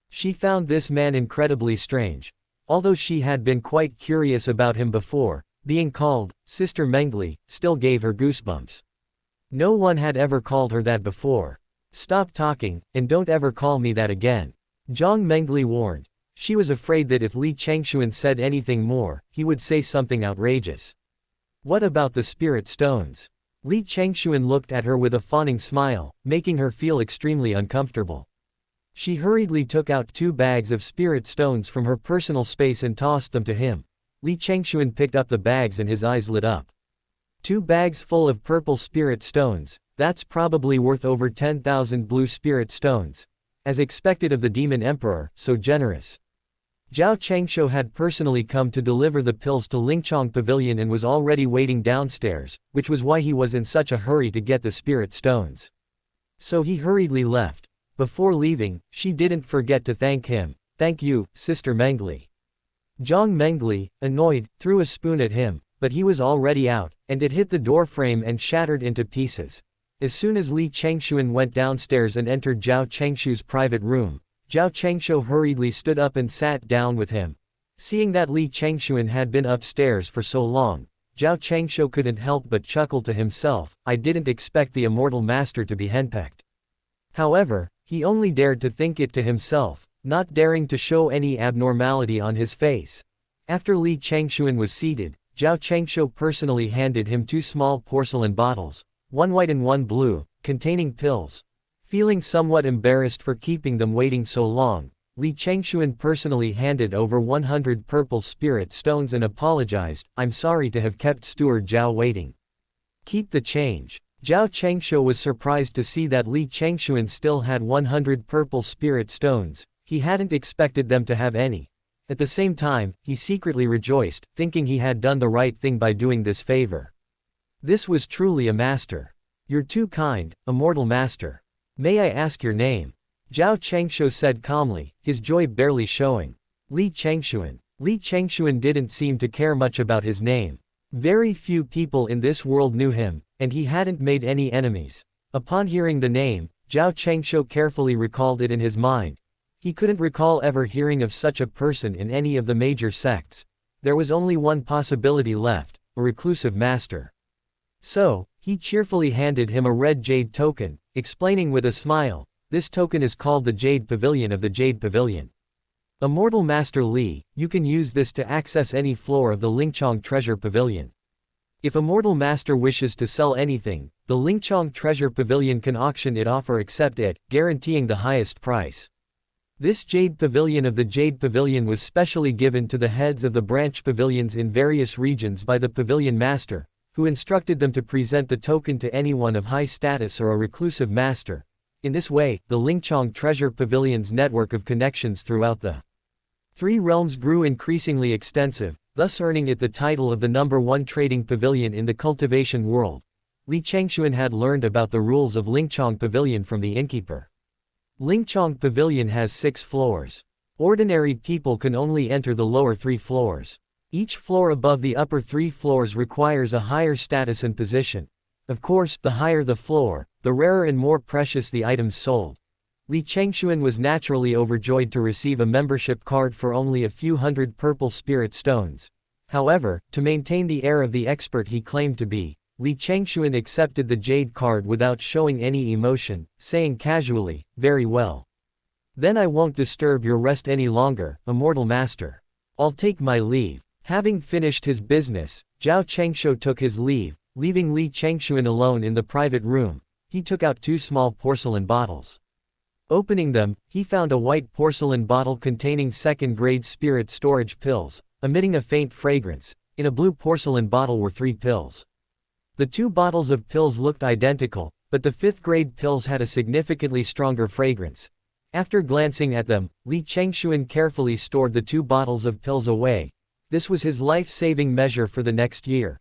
Speaker 1: She found this man incredibly strange. Although she had been quite curious about him before, being called Sister Mengli still gave her goosebumps. No one had ever called her that before. "Stop talking, and don't ever call me that again," Jiang Mengli warned. She was afraid that if Li Changxuan said anything more, he would say something outrageous. "What about the spirit stones?" Li Changxuan looked at her with a fawning smile, making her feel extremely uncomfortable. She hurriedly took out 2 bags of spirit stones from her personal space and tossed them to him. Li Changxuan picked up the bags and his eyes lit up. 2 bags full of purple spirit stones, that's probably worth over 10,000 blue spirit stones. As expected of the Demon Emperor, so generous. Zhao Changshou had personally come to deliver the pills to Lingchong Pavilion and was already waiting downstairs, which was why he was in such a hurry to get the spirit stones. So he hurriedly left. Before leaving, she didn't forget to thank him. Thank you, Sister Mengli. Jiang Mengli, annoyed, threw a spoon at him, but he was already out, and it hit the door frame and shattered into pieces. As soon as Li Changxuan went downstairs and entered Zhao Chengshou's private room, Zhao Chengshou hurriedly stood up and sat down with him. Seeing that Li Changxuan had been upstairs for so long, Zhao Chengshou couldn't help but chuckle to himself. I didn't expect the Immortal Master to be henpecked. However, he only dared to think it to himself, not daring to show any abnormality on his face. After Li Changxuan was seated, Zhao Chengshou personally handed him 2 small porcelain bottles, one white and one blue, containing pills. Feeling somewhat embarrassed for keeping them waiting so long, Li Changxuan personally handed over 100 purple spirit stones and apologized. I'm sorry to have kept Steward Zhao waiting. Keep the change. Zhao Chengshou was surprised to see that Li Changxuan still had 100 purple spirit stones. He hadn't expected them to have any. At the same time, he secretly rejoiced, thinking he had done the right thing by doing this favor. This was truly a master. You're too kind, Immortal Master. May I ask your name? Zhao Chengshou said calmly, his joy barely showing. Li Changxuan. Li Changxuan didn't seem to care much about his name. Very few people in this world knew him, and he hadn't made any enemies. Upon hearing the name, Zhao Chengshou carefully recalled it in his mind. He couldn't recall ever hearing of such a person in any of the major sects. There was only one possibility left, a reclusive master. So, he cheerfully handed him a red jade token, explaining with a smile, this token is called the Jade Pavilion of the Jade Pavilion. Immortal Master Li, you can use this to access any floor of the Lingchong Treasure Pavilion. If Immortal Master wishes to sell anything, the Lingchong Treasure Pavilion can auction it off or accept it, guaranteeing the highest price. This Jade Pavilion of the Jade Pavilion was specially given to the heads of the branch pavilions in various regions by the Pavilion Master, who instructed them to present the token to anyone of high status or a reclusive master. In this way, the Lingchong Treasure Pavilion's network of connections throughout the 3 realms grew increasingly extensive, thus earning it the title of the #1 trading pavilion in the cultivation world. Li Changxuan had learned about the rules of Lingchong Pavilion from the innkeeper. Lingchong Pavilion has 6 floors. Ordinary people can only enter the lower 3 floors. Each floor above the upper 3 floors requires a higher status and position. Of course, the higher the floor, the rarer and more precious the items sold. Li Changxuan was naturally overjoyed to receive a membership card for only a few hundred purple spirit stones. However, to maintain the air of the expert he claimed to be, Li Changxuan accepted the jade card without showing any emotion, saying casually, very well. Then I won't disturb your rest any longer, Immortal Master. I'll take my leave. Having finished his business, Zhao Chengshou took his leave, leaving Li Changxuan alone in the private room. He took out 2 small porcelain bottles. Opening them, he found a white porcelain bottle containing second-grade spirit storage pills, emitting a faint fragrance. In a blue porcelain bottle were 3 pills. The 2 bottles of pills looked identical, but the 5th-grade pills had a significantly stronger fragrance. After glancing at them, Li Changxuan carefully stored the 2 bottles of pills away. This was his life-saving measure for the next year.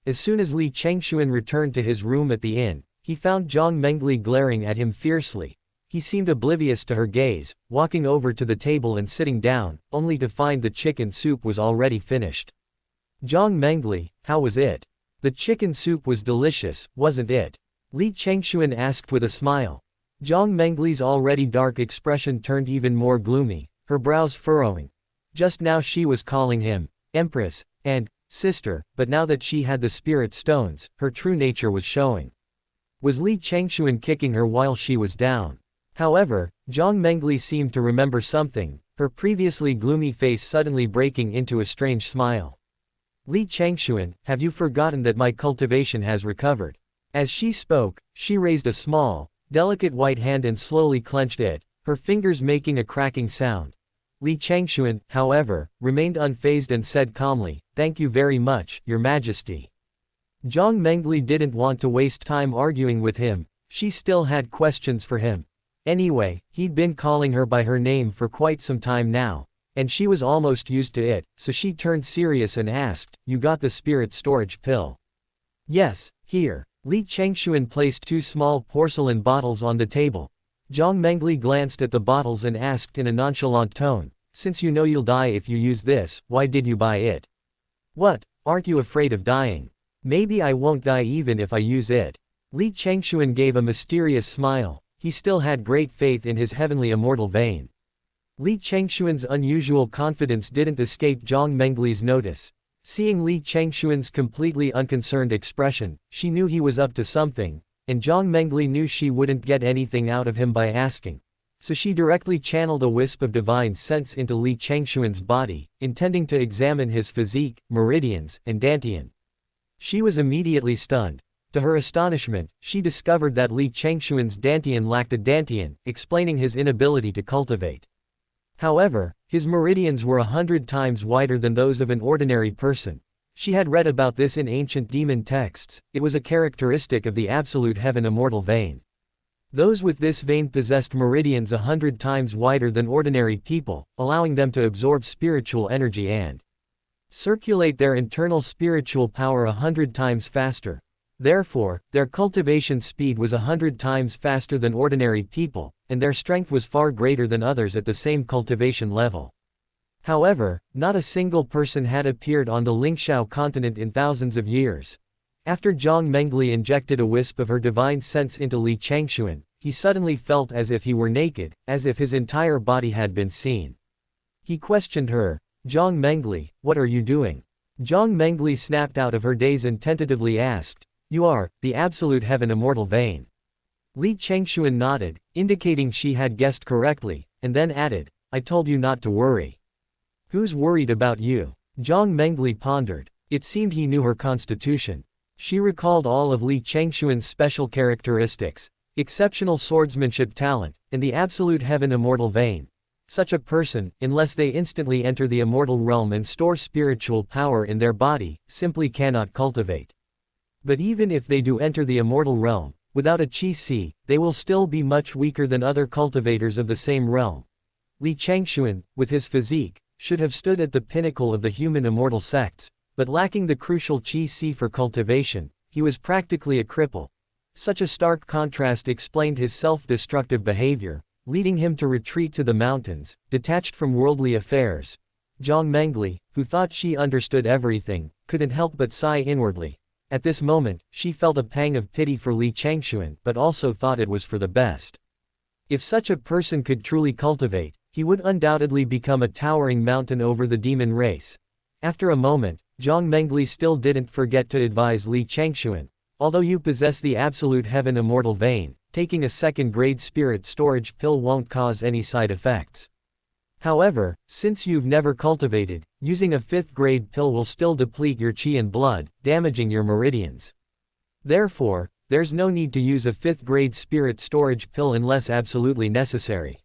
Speaker 1: As soon as Li Changxuan returned to his room at the inn, he found Jiang Mengli glaring at him fiercely. He seemed oblivious to her gaze, walking over to the table and sitting down, only to find the chicken soup was already finished. Jiang Mengli, how was it? The chicken soup was delicious, wasn't it? Li Changxuan asked with a smile. Jiang Mengli's already dark expression turned even more gloomy, her brows furrowing. Just now she was calling him Empress and sister, but now that she had the spirit stones, her true nature was showing. Was Li Changxuan kicking her while she was down? However, Jiang Mengli seemed to remember something, her previously gloomy face suddenly breaking into a strange smile. Li Changxuan, have you forgotten that my cultivation has recovered? As she spoke, she raised a small, delicate white hand and slowly clenched it, her fingers making a cracking sound. Li Changxuan, however, remained unfazed and said calmly, "Thank you very much, Your Majesty." Jiang Mengli didn't want to waste time arguing with him, she still had questions for him. Anyway, he'd been calling her by her name for quite some time now, and she was almost used to it, so she turned serious and asked, "You got the spirit storage pill?" "Yes, here." Li Changxuan placed 2 small porcelain bottles on the table. Jiang Mengli glanced at the bottles and asked in a nonchalant tone, "Since you know you'll die if you use this, why did you buy it?" "What, aren't you afraid of dying?" "Maybe I won't die even if I use it." Li Changxuan gave a mysterious smile. He still had great faith in his heavenly immortal vein. Li Changxuan's unusual confidence didn't escape Jiang Mengli's notice. Seeing Li Changxuan's completely unconcerned expression, she knew he was up to something, and Jiang Mengli knew she wouldn't get anything out of him by asking. So she directly channeled a wisp of divine sense into Li Changxuan's body, intending to examine his physique, meridians, and dantian. She was immediately stunned. To her astonishment, she discovered that Li Changxuan's dantian lacked a dantian, explaining his inability to cultivate. However, his meridians were 100 times wider than those of an ordinary person. She had read about this in ancient demon texts. It was a characteristic of the absolute heaven immortal vein. Those with this vein possessed meridians 100 times wider than ordinary people, allowing them to absorb spiritual energy and circulate their internal spiritual power 100 times faster. Therefore, their cultivation speed was 100 times faster than ordinary people, and their strength was far greater than others at the same cultivation level. However, not a single person had appeared on the Lingxiao continent in thousands of years. After Jiang Mengli injected a wisp of her divine sense into Li Changxuan, he suddenly felt as if he were naked, as if his entire body had been seen. He questioned her, "Jiang Mengli, what are you doing?" Jiang Mengli snapped out of her daze and tentatively asked, "You are, the absolute heaven immortal vein." Li Changxuan nodded, indicating she had guessed correctly, and then added, "I told you not to worry." "Who's worried about you?" Jiang Mengli pondered. It seemed he knew her constitution. She recalled all of Li Changxuan's special characteristics, exceptional swordsmanship talent, and the absolute heaven immortal vein. Such a person, unless they instantly enter the immortal realm and store spiritual power in their body, simply cannot cultivate. But even if they do enter the immortal realm, without a qi, they will still be much weaker than other cultivators of the same realm. Li Changxuan, with his physique, should have stood at the pinnacle of the human immortal sects, but lacking the crucial qi for cultivation, he was practically a cripple. Such a stark contrast explained his self-destructive behavior, leading him to retreat to the mountains, detached from worldly affairs. Jiang Mengli, who thought she understood everything, couldn't help but sigh inwardly. At this moment, she felt a pang of pity for Li Changxuan, but also thought it was for the best. If such a person could truly cultivate, he would undoubtedly become a towering mountain over the demon race. After a moment, Jiang Mengli still didn't forget to advise Li Changxuan, "Although you possess the absolute heaven immortal vein, taking a second-grade spirit storage pill won't cause any side effects. However, since you've never cultivated, using a 5th-grade pill will still deplete your qi and blood, damaging your meridians. Therefore, there's no need to use a 5th-grade spirit storage pill unless absolutely necessary."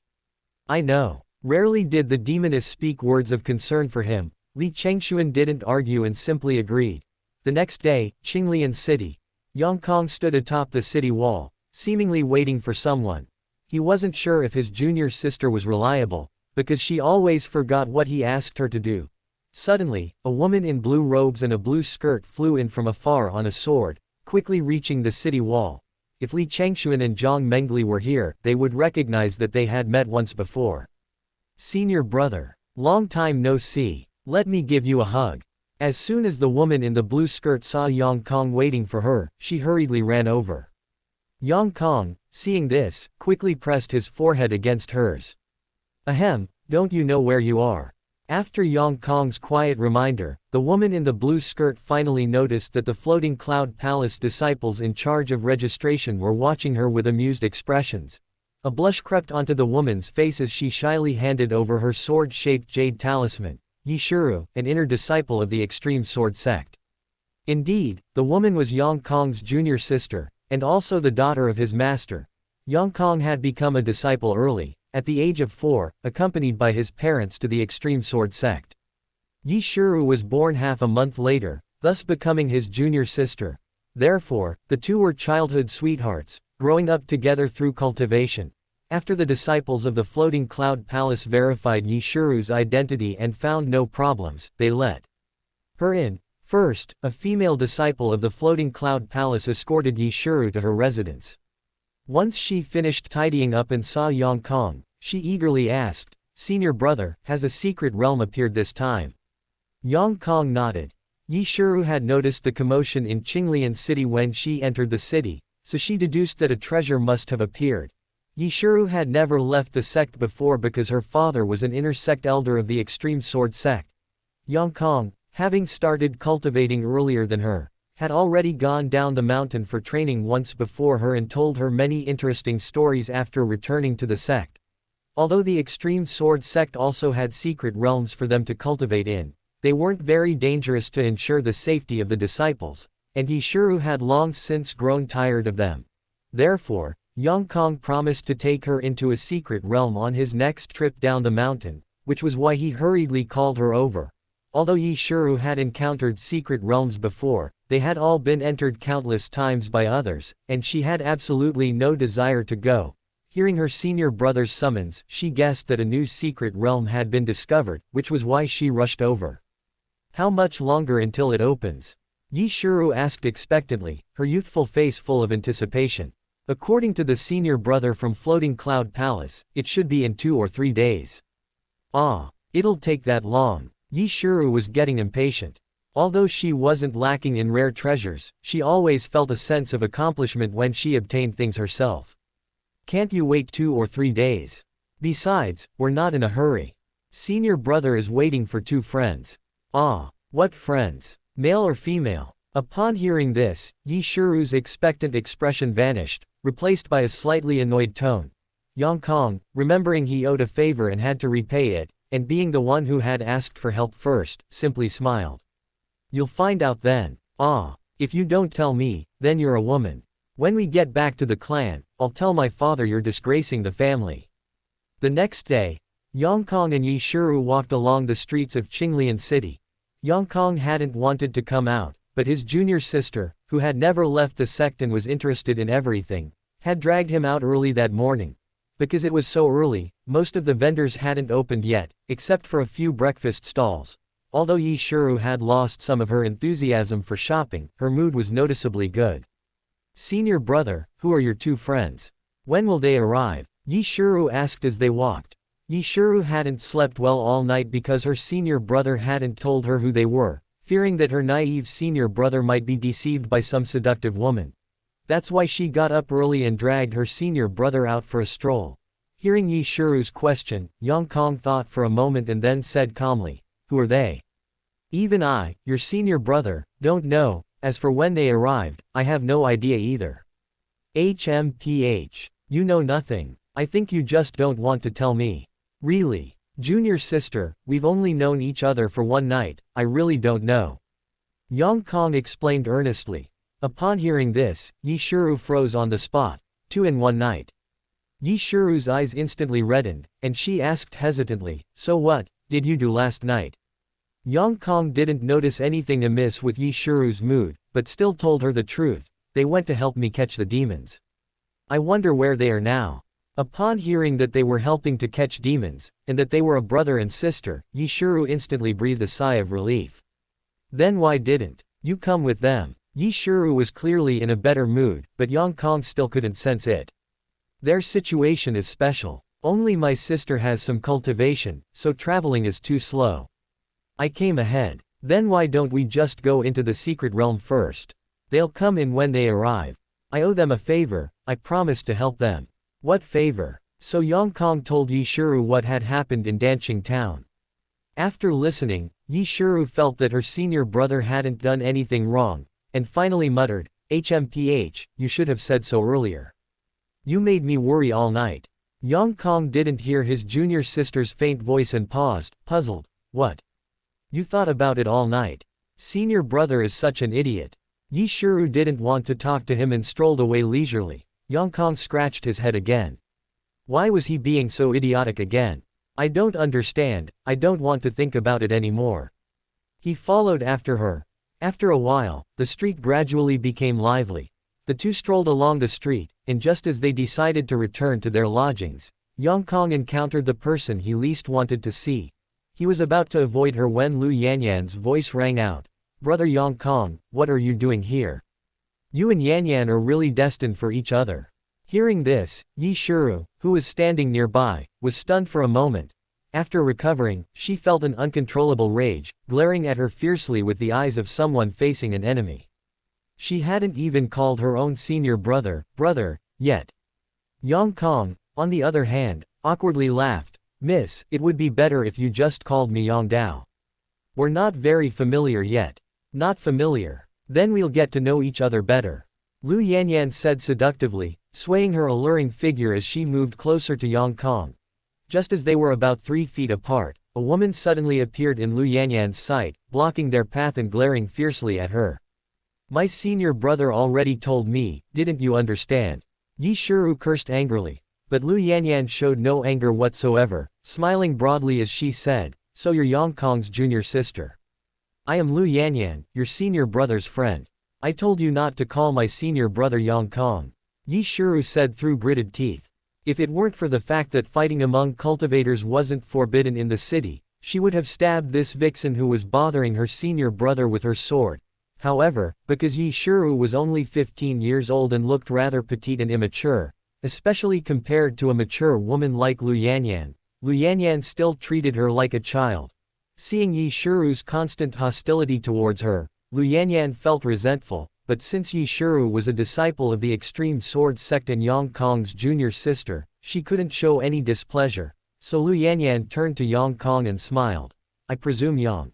Speaker 1: "I know." Rarely did the demoness speak words of concern for him. Li Changxuan didn't argue and simply agreed. The next day, Qinglian City. Yongkong stood atop the city wall, seemingly waiting for someone. He wasn't sure if his junior sister was reliable, because she always forgot what he asked her to do. Suddenly, a woman in blue robes and a blue skirt flew in from afar on a sword, quickly reaching the city wall. If Li Changxuan and Jiang Mengli were here, they would recognize that they had met once before. "Senior brother. Long time no see. Let me give you a hug." As soon as the woman in the blue skirt saw Yang Kong waiting for her, she hurriedly ran over. Yang Kong, seeing this, quickly pressed his forehead against hers. "Ahem, don't you know where you are?" After Yang Kong's quiet reminder, the woman in the blue skirt finally noticed that the floating cloud palace disciples in charge of registration were watching her with amused expressions. A blush crept onto the woman's face as she shyly handed over her sword-shaped jade talisman, Yi Shuru, an inner disciple of the extreme sword sect. Indeed, the woman was Yang Kong's junior sister, and also the daughter of his master. Yang Kong had become a disciple early, at the age of 4, accompanied by his parents to the extreme sword sect. Yi Shuru was born half a month later, thus becoming his junior sister. Therefore, the two were childhood sweethearts, growing up together through cultivation. After the disciples of the Floating Cloud Palace verified Yishuru's identity and found no problems, they let her in. First, a female disciple of the Floating Cloud Palace escorted Yishuru to her residence. Once she finished tidying up and saw Yang Kong, she eagerly asked, "Senior brother, has a secret realm appeared this time?" Yang Kong nodded. Yishuru had noticed the commotion in Qinglian City when she entered the city, so she deduced that a treasure must have appeared. Yishuru had never left the sect before because her father was an inner-sect elder of the Extreme Sword sect. Yang Kong, having started cultivating earlier than her, had already gone down the mountain for training once before her and told her many interesting stories after returning to the sect. Although the Extreme Sword sect also had secret realms for them to cultivate in, they weren't very dangerous to ensure the safety of the disciples, and Yishuru had long since grown tired of them. Therefore, Yang Kong promised to take her into a secret realm on his next trip down the mountain, which was why he hurriedly called her over. Although Yishuru had encountered secret realms before, they had all been entered countless times by others, and she had absolutely no desire to go. Hearing her senior brother's summons, she guessed that a new secret realm had been discovered, which was why she rushed over. "How much longer until it opens?" Yishuru asked expectantly, her youthful face full of anticipation. According to the senior brother from Floating Cloud Palace, it should be in 2 or 3 days. "Ah, it'll take that long." Yishuru was getting impatient. Although she wasn't lacking in rare treasures, she always felt a sense of accomplishment when she obtained things herself. "Can't you wait 2 or 3 days? Besides, we're not in a hurry. Senior brother is waiting for 2 friends." "Ah, what friends? Male or female?" Upon hearing this, Yishuru's expectant expression vanished, replaced by a slightly annoyed tone. Yang Kong, remembering he owed a favor and had to repay it, and being the one who had asked for help first, simply smiled. "You'll find out then." "Ah, if you don't tell me, then you're a woman. When we get back to the clan, I'll tell my father you're disgracing the family." The next day, Yang Kong and Yishuru walked along the streets of Qinglian City. Yang Kong hadn't wanted to come out, but his junior sister, who had never left the sect and was interested in everything, had dragged him out early that morning. Because it was so early, most of the vendors hadn't opened yet, except for a few breakfast stalls. Although Yishuru had lost some of her enthusiasm for shopping, her mood was noticeably good. "Senior brother, who are your 2 friends? When will they arrive?" Yishuru asked as they walked. Yishuru hadn't slept well all night because her senior brother hadn't told her who they were, fearing that her naive senior brother might be deceived by some seductive woman. That's why she got up early and dragged her senior brother out for a stroll. Hearing Yishuru's question, Yang Kong thought for a moment and then said calmly, "Who are they?" "Even I, your senior brother, don't know. As for when they arrived, I have no idea either." "HMPH. You know nothing. I think you just don't want to tell me." "Really? Junior sister, we've only known each other for 1 night, I really don't know." Yang Kong explained earnestly. Upon hearing this, Yishuru froze on the spot. 2 in 1 night. Yishuru's eyes instantly reddened, and she asked hesitantly, "So what did you do last night?" Yang Kong didn't notice anything amiss with Yishuru's mood, but still told her the truth. "They went to help me catch the demons. I wonder where they are now." Upon hearing that they were helping to catch demons, and that they were a brother and sister, Yishuru instantly breathed a sigh of relief. "Then why didn't you come with them?" Yishuru was clearly in a better mood, but Yang Kong still couldn't sense it. "Their situation is special. Only my sister has some cultivation, so traveling is too slow. I came ahead. Then why don't we just go into the secret realm first? They'll come in when they arrive. I owe them a favor, I promised to help them." "What favor?" So Yang Kong told Yishuru what had happened in Danqing town. After listening, Yishuru felt that her senior brother hadn't done anything wrong, and finally muttered, "HMPH, you should have said so earlier. You made me worry all night." Yang Kong didn't hear his junior sister's faint voice and paused, puzzled. "What? You thought about it all night? Senior brother is such an idiot." Yishuru didn't want to talk to him and strolled away leisurely. Yang Kong scratched his head again. Why was he being so idiotic again? "I don't understand, I don't want to think about it anymore." He followed after her. After a while, the street gradually became lively. The two strolled along the street, and just as they decided to return to their lodgings, Yang Kong encountered the person he least wanted to see. He was about to avoid her when Lu Yanyan's voice rang out. "Brother Yang Kong, what are you doing here? You and Yanyan are really destined for each other." Hearing this, Yi Shiru, who was standing nearby, was stunned for a moment. After recovering, she felt an uncontrollable rage, glaring at her fiercely with the eyes of someone facing an enemy. She hadn't even called her own senior brother, yet. Yang Kong, on the other hand, awkwardly laughed. "Miss, it would be better if you just called me Yang Dao. We're not very familiar yet." "Not familiar? Then we'll get to know each other better," Lu Yanyan said seductively, swaying her alluring figure as she moved closer to Yang Kong. Just as they were about 3 feet apart, a woman suddenly appeared in Lu Yanyan's sight, blocking their path and glaring fiercely at her. "My senior brother already told me, didn't you understand?" Yi Shiru cursed angrily. But Lu Yanyan showed no anger whatsoever, smiling broadly as she said, "So you're Yang Kong's junior sister. I am Lu Yanyan, your senior brother's friend. I told you not to call my senior brother Yang Kong," Yi Shiru said through gritted teeth. If it weren't for the fact that fighting among cultivators wasn't forbidden in the city, she would have stabbed this vixen who was bothering her senior brother with her sword. However, because Yi Shiru was only 15 years old and looked rather petite and immature, especially compared to a mature woman like Lu Yanyan still treated her like a child. Seeing Yi Shiru's constant hostility towards her, Lu Yanyan felt resentful, but since Yi Shiru was a disciple of the extreme sword sect and Yang Kong's junior sister, she couldn't show any displeasure, so Lu Yanyan turned to Yang Kong and smiled. "I presume Yang."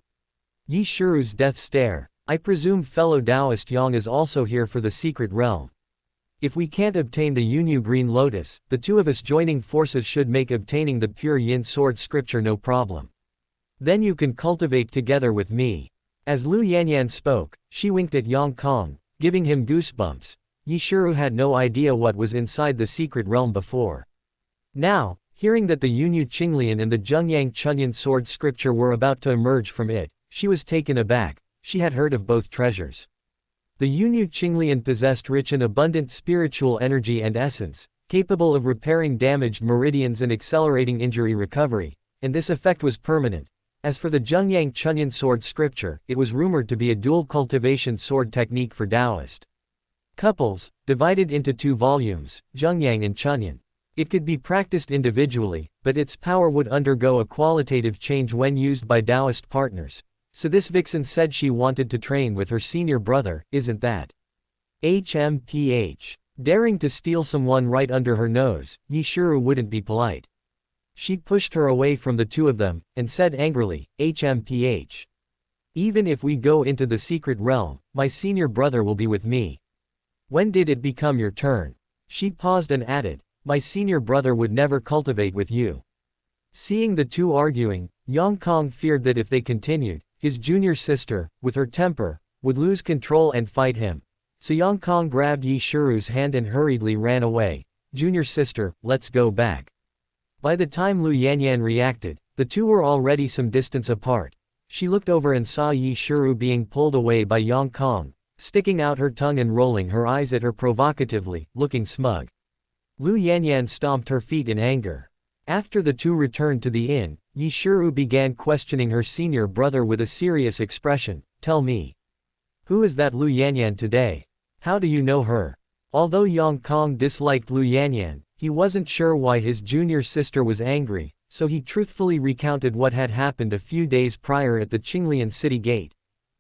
Speaker 1: Yi Shiru's death stare. "I presume fellow Taoist Yang is also here for the secret realm. If we can't obtain the Yunyu Green Lotus, the two of us joining forces should make obtaining the pure Yin sword scripture no problem. Then you can cultivate together with me." As Lu Yanyan spoke, she winked at Yang Kong, giving him goosebumps. Yi Shiru had no idea what was inside the secret realm before. Now, hearing that the Yunyu Qinglian and the Zhengyang Chunyan sword scripture were about to emerge from it, she was taken aback. She had heard of both treasures. The Yunyu Qinglian possessed rich and abundant spiritual energy and essence, capable of repairing damaged meridians and accelerating injury recovery, and this effect was permanent. As for the Zhengyang Chunyan sword scripture, it was rumored to be a dual cultivation sword technique for Taoist couples, divided into 2 volumes, Zhengyang and Chunyan. It could be practiced individually, but its power would undergo a qualitative change when used by Taoist partners. So this vixen said she wanted to train with her senior brother, isn't that HMPH? Daring to steal someone right under her nose, Yi Shiru wouldn't be polite. She pushed her away from the two of them, and said angrily, "HMPH. Even if we go into the secret realm, my senior brother will be with me. When did it become your turn?" She paused and added, "My senior brother would never cultivate with you." Seeing the two arguing, Yang Kong feared that if they continued, his junior sister, with her temper, would lose control and fight him. So Yang Kong grabbed Yi Shiru's hand and hurriedly ran away. "Junior sister, let's go back." By the time Lu Yanyan reacted, the two were already some distance apart. She looked over and saw Yi Shiru being pulled away by Yang Kong, sticking out her tongue and rolling her eyes at her provocatively, looking smug. Lu Yanyan stomped her feet in anger. After the two returned to the inn, Yi Shiru began questioning her senior brother with a serious expression. "Tell me. Who is that Lu Yanyan today? How do you know her?" Although Yang Kong disliked Lu Yanyan, he wasn't sure why his junior sister was angry, so he truthfully recounted what had happened a few days prior at the Qinglian city gate.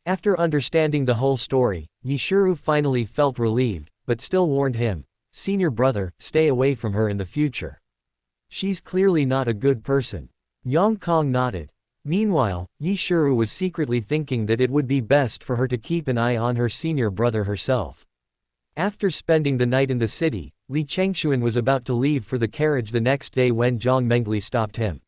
Speaker 1: After understanding the whole story, Yi Shiru finally felt relieved, but still warned him, "Senior brother, stay away from her in the future. She's clearly not a good person." Yang Kong nodded. Meanwhile, Yi Shiru was secretly thinking that it would be best for her to keep an eye on her senior brother herself. After spending the night in the city, Li Changxuan was about to leave for the carriage the next day when Jiang Mengli stopped him.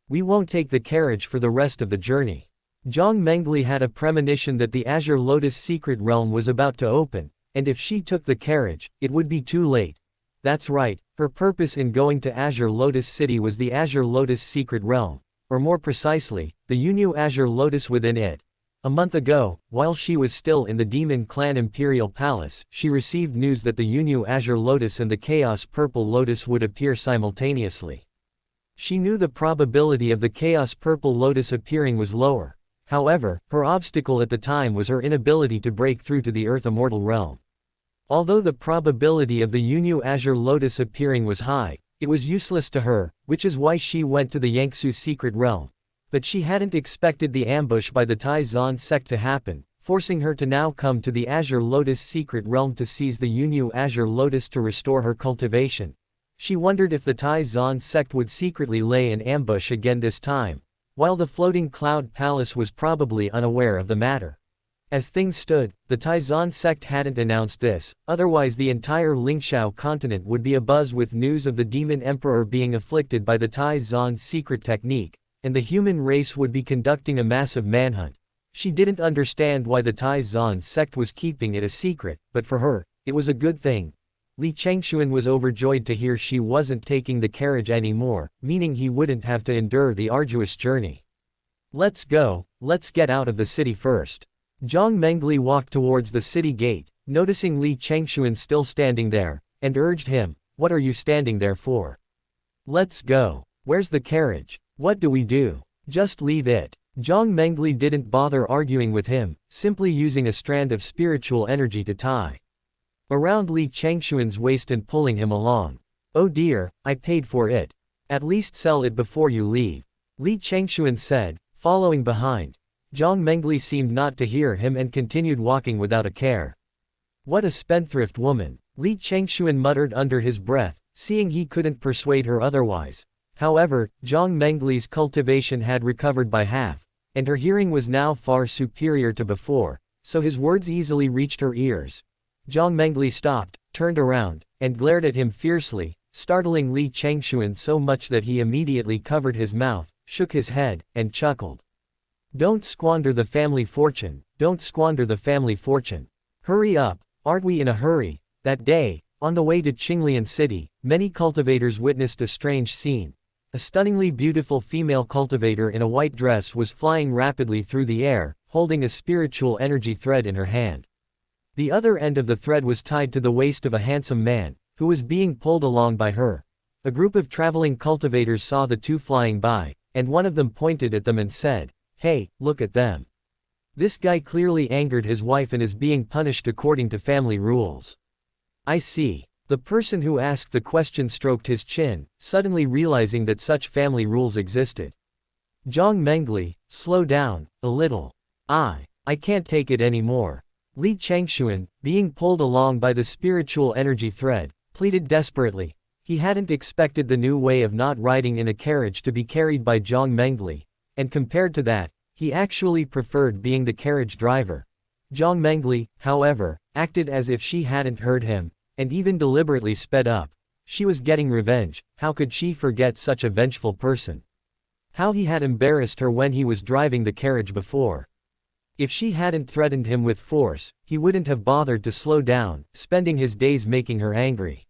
Speaker 1: "We won't take the carriage for the rest of the journey." Jiang Mengli had a premonition that the Azure Lotus secret realm was about to open, and if she took the carriage, it would be too late. That's right, her purpose in going to Azure Lotus City was the Azure Lotus secret realm, or more precisely, the Yunyu Azure Lotus within it. A month ago, while she was still in the Demon Clan Imperial Palace, she received news that the Yunyu Azure Lotus and the Chaos Purple Lotus would appear simultaneously. She knew the probability of the Chaos Purple Lotus appearing was lower. However, her obstacle at the time was her inability to break through to the Earth Immortal realm. Although the probability of the Yunyu Azure Lotus appearing was high, it was useless to her, which is why she went to the Yangtze secret realm. But she hadn't expected the ambush by the Tai Zan sect to happen, forcing her to now come to the Azure Lotus secret realm to seize the Yunyu Azure Lotus to restore her cultivation. She wondered if the Tai Zan sect would secretly lay an ambush again this time, while the floating cloud palace was probably unaware of the matter. As things stood, the Tai Zan sect hadn't announced this, otherwise the entire Lingxiao continent would be abuzz with news of the Demon Emperor being afflicted by the Tai Zan secret technique, and the human race would be conducting a massive manhunt. She didn't understand why the Tai Zan sect was keeping it a secret, but for her, it was a good thing. Li Changxuan was overjoyed to hear she wasn't taking the carriage anymore, meaning he wouldn't have to endure the arduous journey. Let's go, let's get out of the city first. Jiang Mengli walked towards the city gate, noticing Li Changxuan still standing there, and urged him, "What are you standing there for? Let's go. Where's the carriage? What do we do? Just leave it." Jiang Mengli didn't bother arguing with him, simply using a strand of spiritual energy to tie around Li Changxuan's waist and pulling him along. "Oh dear, I paid for it. At least sell it before you leave," Li Changxuan said, following behind. Jiang Mengli seemed not to hear him and continued walking without a care. "What a spendthrift woman," Li Changxuan muttered under his breath, seeing he couldn't persuade her otherwise. However, Jiang Mengli's cultivation had recovered by half, and her hearing was now far superior to before, so his words easily reached her ears. Jiang Mengli stopped, turned around, and glared at him fiercely, startling Li Changxuan so much that he immediately covered his mouth, shook his head, and chuckled. "Don't squander the family fortune, don't squander the family fortune. Hurry up, aren't we in a hurry?" That day, on the way to Qinglian City, many cultivators witnessed a strange scene. A stunningly beautiful female cultivator in a white dress was flying rapidly through the air, holding a spiritual energy thread in her hand. The other end of the thread was tied to the waist of a handsome man, who was being pulled along by her. A group of traveling cultivators saw the two flying by, and one of them pointed at them and said, "Hey, look at them. This guy clearly angered his wife and is being punished according to family rules." "I see." The person who asked the question stroked his chin, suddenly realizing that such family rules existed. "Jiang Mengli, slow down, a little. I can't take it anymore." Li Changxuan, being pulled along by the spiritual energy thread, pleaded desperately. He hadn't expected the new way of not riding in a carriage to be carried by Jiang Mengli, and compared to that, he actually preferred being the carriage driver. Jiang Mengli, however, acted as if she hadn't heard him, and even deliberately sped up. She was getting revenge. How could she forget such a vengeful person? How he had embarrassed her when he was driving the carriage before. If she hadn't threatened him with force, he wouldn't have bothered to slow down, spending his days making her angry.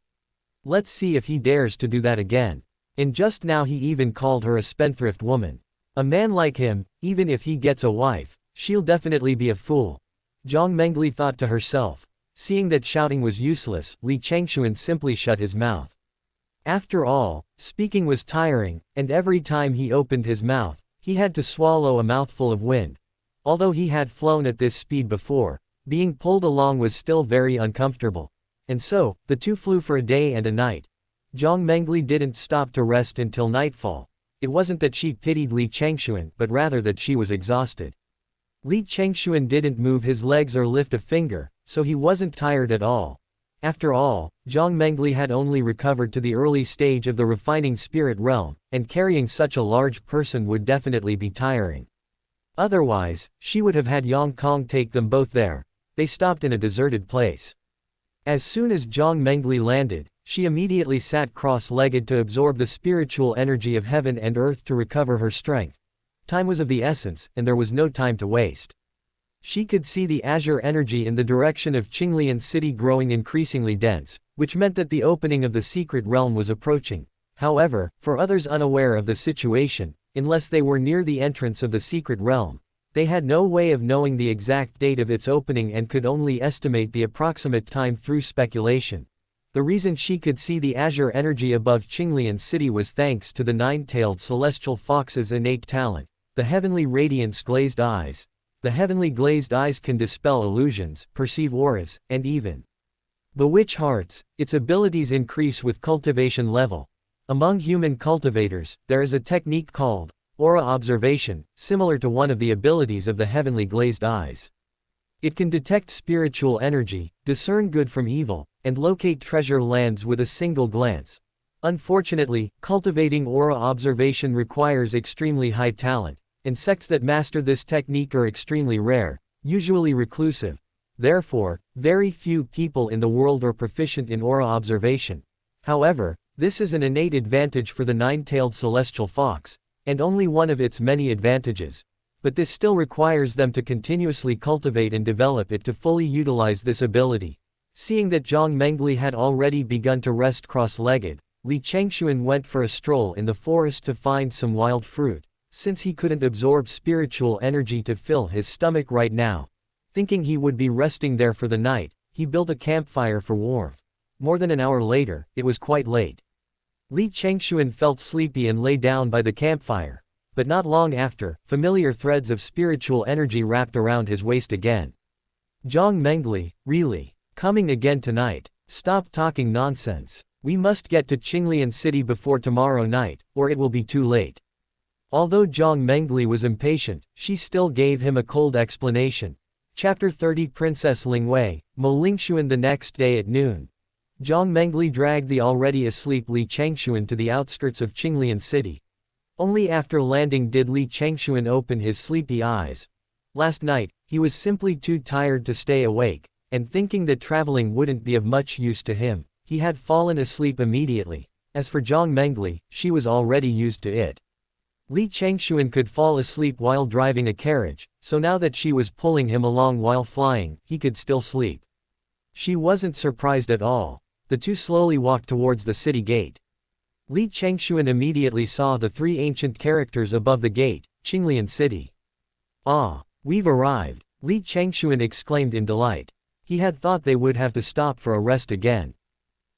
Speaker 1: Let's see if he dares to do that again. And just now he even called her a spendthrift woman. A man like him, even if he gets a wife, she'll definitely be a fool. Jiang Mengli thought to herself. Seeing that shouting was useless, Li Changxuan simply shut his mouth. After all, speaking was tiring, and every time he opened his mouth, he had to swallow a mouthful of wind. Although he had flown at this speed before, being pulled along was still very uncomfortable. And so, the two flew for a day and a night. Jiang Mengli didn't stop to rest until nightfall. It wasn't that she pitied Li Changxuan, but rather that she was exhausted. Li Changxuan didn't move his legs or lift a finger, so he wasn't tired at all. After all, Jiang Mengli had only recovered to the early stage of the refining spirit realm, and carrying such a large person would definitely be tiring. Otherwise, she would have had Yang Kong take them both there. They stopped in a deserted place. As soon as Jiang Mengli landed, she immediately sat cross-legged to absorb the spiritual energy of heaven and earth to recover her strength. Time was of the essence, and there was no time to waste. She could see the azure energy in the direction of Qinglian City growing increasingly dense, which meant that the opening of the secret realm was approaching. However, for others unaware of the situation, unless they were near the entrance of the secret realm, They had no way of knowing the exact date of its opening and could only estimate the approximate time through speculation. The reason she could see the azure energy above Qinglian City was thanks to the nine-tailed celestial fox's innate talent, the heavenly radiance glazed eyes. The heavenly glazed eyes can dispel illusions, perceive auras, and even bewitch hearts. Its abilities increase with cultivation level. Among human cultivators, there is a technique called aura observation, similar to one of the abilities of the heavenly glazed eyes. It can detect spiritual energy, discern good from evil, and locate treasure lands with a single glance. Unfortunately, cultivating aura observation requires extremely high talent. Insects that master this technique are extremely rare, usually reclusive. Therefore, very few people in the world are proficient in aura observation. However, this is an innate advantage for the nine-tailed celestial fox, and only one of its many advantages. But this still requires them to continuously cultivate and develop it to fully utilize this ability. Seeing that Jiang Mengli had already begun to rest cross-legged, Li Changxuan went for a stroll in the forest to find some wild fruit, since he couldn't absorb spiritual energy to fill his stomach right now. Thinking he would be resting there for the night, he built a campfire for warmth. More than an hour later, it was quite late. Li Changxuan felt sleepy and lay down by the campfire. But not long after, familiar threads of spiritual energy wrapped around his waist again. Jiang Mengli, really? Coming again tonight? Stop talking nonsense. We must get to Qinglian City before tomorrow night, or it will be too late. Although Jiang Mengli was impatient, she still gave him a cold explanation. Chapter 30 Princess Lingwei, Mo Lingxuan. The next day at noon, Jiang Mengli dragged the already asleep Li Changxuan to the outskirts of Qinglian City. Only after landing did Li Changxuan open his sleepy eyes. Last night, he was simply too tired to stay awake, and thinking that traveling wouldn't be of much use to him, he had fallen asleep immediately. As for Jiang Mengli, she was already used to it. Li Changxuan could fall asleep while driving a carriage, so now that she was pulling him along while flying, he could still sleep. She wasn't surprised at all. The two slowly walked towards the city gate. Li Changxuan immediately saw the three ancient characters above the gate, Qinglian City. "Ah, we've arrived," Li Changxuan exclaimed in delight. He had thought they would have to stop for a rest again.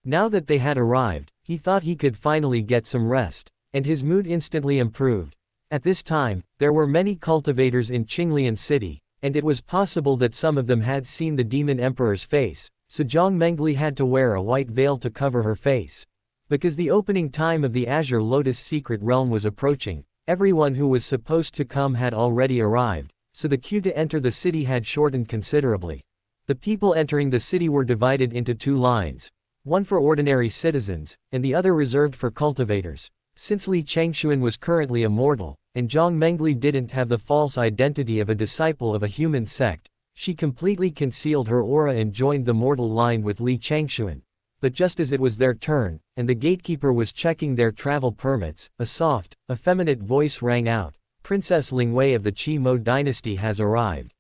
Speaker 1: Now that they had arrived, he thought he could finally get some rest, and his mood instantly improved. At this time, there were many cultivators in Qinglian City, and it was possible that some of them had seen the Demon Emperor's face, so Jiang Mengli had to wear a white veil to cover her face. Because the opening time of the Azure Lotus Secret Realm was approaching, everyone who was supposed to come had already arrived, so the queue to enter the city had shortened considerably. The people entering the city were divided into two lines, one for ordinary citizens, and the other reserved for cultivators. Since Li Changxuan was currently immortal, and Jiang Mengli didn't have the false identity of a disciple of a human sect, she completely concealed her aura and joined the mortal line with Li Changxuan. But just as it was their turn, and the gatekeeper was checking their travel permits, a soft, effeminate voice rang out, "Princess Lingwei of the Qi Mo dynasty has arrived."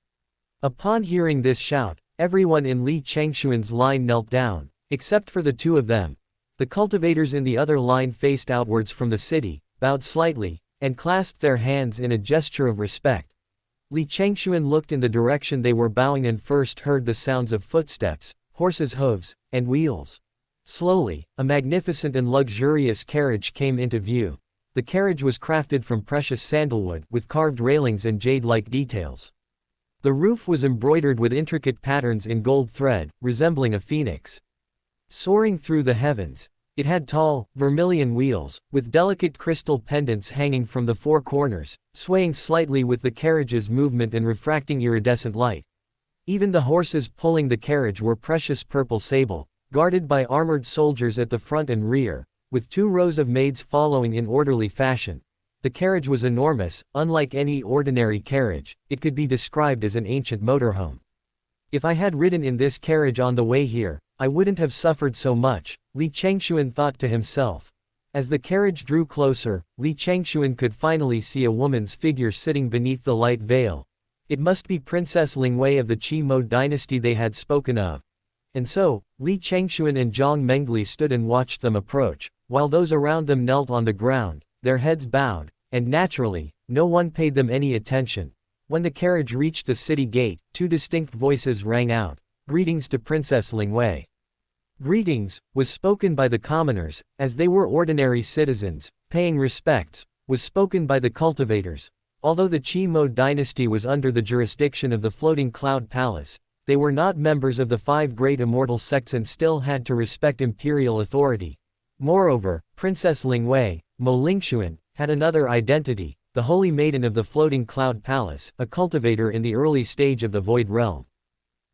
Speaker 1: Upon hearing this shout, everyone in Li Changxuan's line knelt down, except for the two of them. The cultivators in the other line faced outwards from the city, bowed slightly, and clasped their hands in a gesture of respect. Li Changxuan looked in the direction they were bowing and first heard the sounds of footsteps, horses' hooves, and wheels. Slowly, a magnificent and luxurious carriage came into view. The carriage was crafted from precious sandalwood with carved railings and jade-like details. The roof was embroidered with intricate patterns in gold thread, resembling a phoenix. Soaring through the heavens, it had tall, vermilion wheels, with delicate crystal pendants hanging from the four corners, swaying slightly with the carriage's movement and refracting iridescent light. Even the horses pulling the carriage were precious purple sable, guarded by armored soldiers at the front and rear, with 2 rows of maids following in orderly fashion. The carriage was enormous, unlike any ordinary carriage. It could be described as an ancient motorhome. If I had ridden in this carriage on the way here, I wouldn't have suffered so much, Li Changxuan thought to himself. As the carriage drew closer, Li Changxuan could finally see a woman's figure sitting beneath the light veil. It must be Princess Lingwei of the Qi Mo dynasty they had spoken of. And so, Li Changxuan and Jiang Mengli stood and watched them approach, while those around them knelt on the ground, their heads bowed, and naturally, no one paid them any attention. When the carriage reached the city gate, two distinct voices rang out. "Greetings to Princess Lingwei." "Greetings" was spoken by the commoners, as they were ordinary citizens. "Paying respects" was spoken by the cultivators. Although the Qi Mo dynasty was under the jurisdiction of the Floating Cloud Palace, they were not members of the 5 great immortal sects and still had to respect imperial authority. Moreover, Princess Lingwei, Mo Lingxuan, had another identity, the Holy Maiden of the Floating Cloud Palace, a cultivator in the early stage of the Void Realm.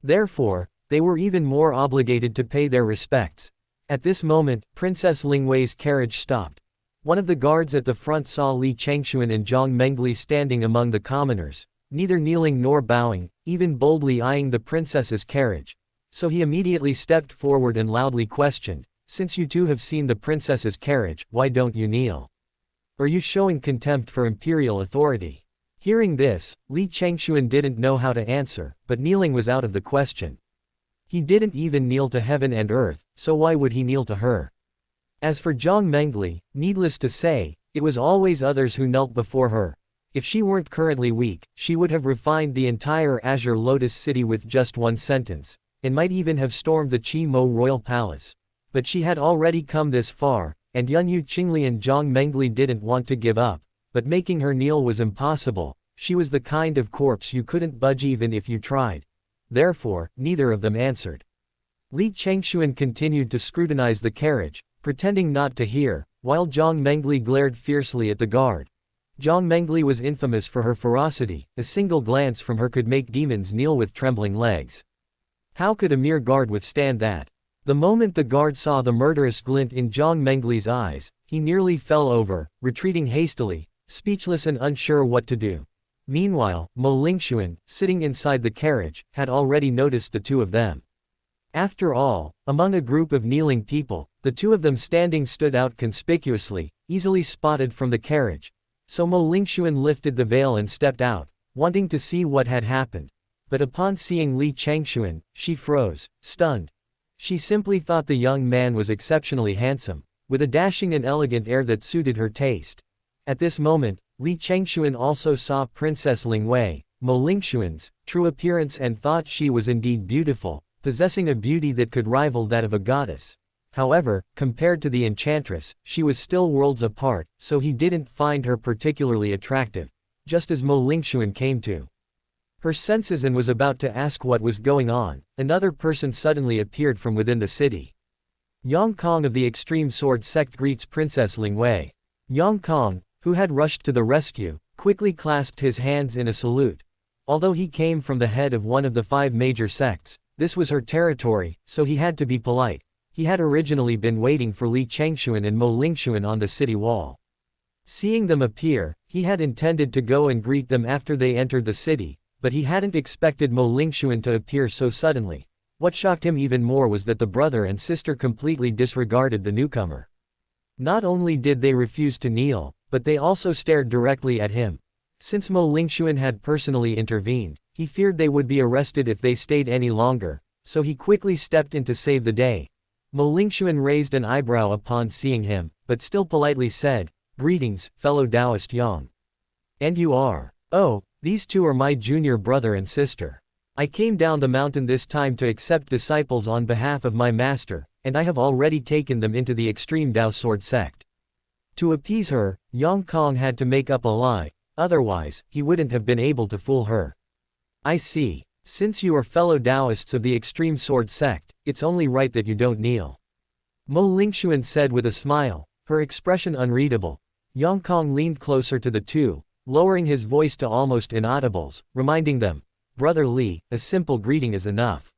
Speaker 1: Therefore, they were even more obligated to pay their respects. At this moment, Princess Lingwei's carriage stopped. One of the guards at the front saw Li Changxuan and Jiang Mengli standing among the commoners, neither kneeling nor bowing, even boldly eyeing the princess's carriage. So he immediately stepped forward and loudly questioned, "Since you two have seen the princess's carriage, why don't you kneel? Are you showing contempt for imperial authority?" Hearing this, Li Changxuan didn't know how to answer, but kneeling was out of the question. He didn't even kneel to heaven and earth, so why would he kneel to her? As for Jiang Mengli, needless to say, it was always others who knelt before her. If she weren't currently weak, she would have refined the entire Azure Lotus city with just one sentence, and might even have stormed the Qi Mo royal palace. But she had already come this far, and Yunyu Qingli and Jiang Mengli didn't want to give up, but making her kneel was impossible. She was the kind of corpse you couldn't budge even if you tried. Therefore, neither of them answered. Li Changxuan continued to scrutinize the carriage, pretending not to hear, while Jiang Mengli glared fiercely at the guard. Jiang Mengli was infamous for her ferocity. A single glance from her could make demons kneel with trembling legs. How could a mere guard withstand that? The moment the guard saw the murderous glint in Jiang Mengli's eyes, he nearly fell over, retreating hastily, speechless and unsure what to do. Meanwhile, Mo Lingxuan, sitting inside the carriage, had already noticed the two of them. After all, among a group of kneeling people, the two of them standing stood out conspicuously, easily spotted from the carriage. So Mo Lingxuan lifted the veil and stepped out, wanting to see what had happened. But upon seeing Li Changxuan, she froze, stunned. She simply thought the young man was exceptionally handsome, with a dashing and elegant air that suited her taste. At this moment, Li Changxuan also saw Princess Lingwei, Mo Lingxuan's true appearance and thought she was indeed beautiful, possessing a beauty that could rival that of a goddess. However, compared to the enchantress, she was still worlds apart, so he didn't find her particularly attractive, just as Mo Lingxuan came to her senses and was about to ask what was going on. Another person suddenly appeared from within the city. Yang Kong of the Extreme Sword Sect greets Princess Lingwei. Yang Kong, who had rushed to the rescue, quickly clasped his hands in a salute. Although he came from the head of one of the 5 major sects, this was her territory, so he had to be polite. He had originally been waiting for Li Changxuan and Mo Lingxuan on the city wall. Seeing them appear, he had intended to go and greet them after they entered the city, but he hadn't expected Mo Lingxuan to appear so suddenly. What shocked him even more was that the brother and sister completely disregarded the newcomer. Not only did they refuse to kneel, but they also stared directly at him. Since Mo Lingxuan had personally intervened, he feared they would be arrested if they stayed any longer, so he quickly stepped in to save the day. Mo Lingxuan raised an eyebrow upon seeing him, but still politely said, "Greetings, fellow Taoist Yang. And you are?" "Oh, these two are my junior brother and sister. I came down the mountain this time to accept disciples on behalf of my master, and I have already taken them into the Extreme Tao Sword Sect." To appease her, Yang Kong had to make up a lie, otherwise, he wouldn't have been able to fool her. "I see. Since you are fellow Taoists of the Extreme Sword Sect, it's only right that you don't kneel," Mo Lingxuan said with a smile, her expression unreadable. Yang Kong leaned closer to the two, lowering his voice to almost inaudibles, reminding them, "Brother Li, a simple greeting is enough."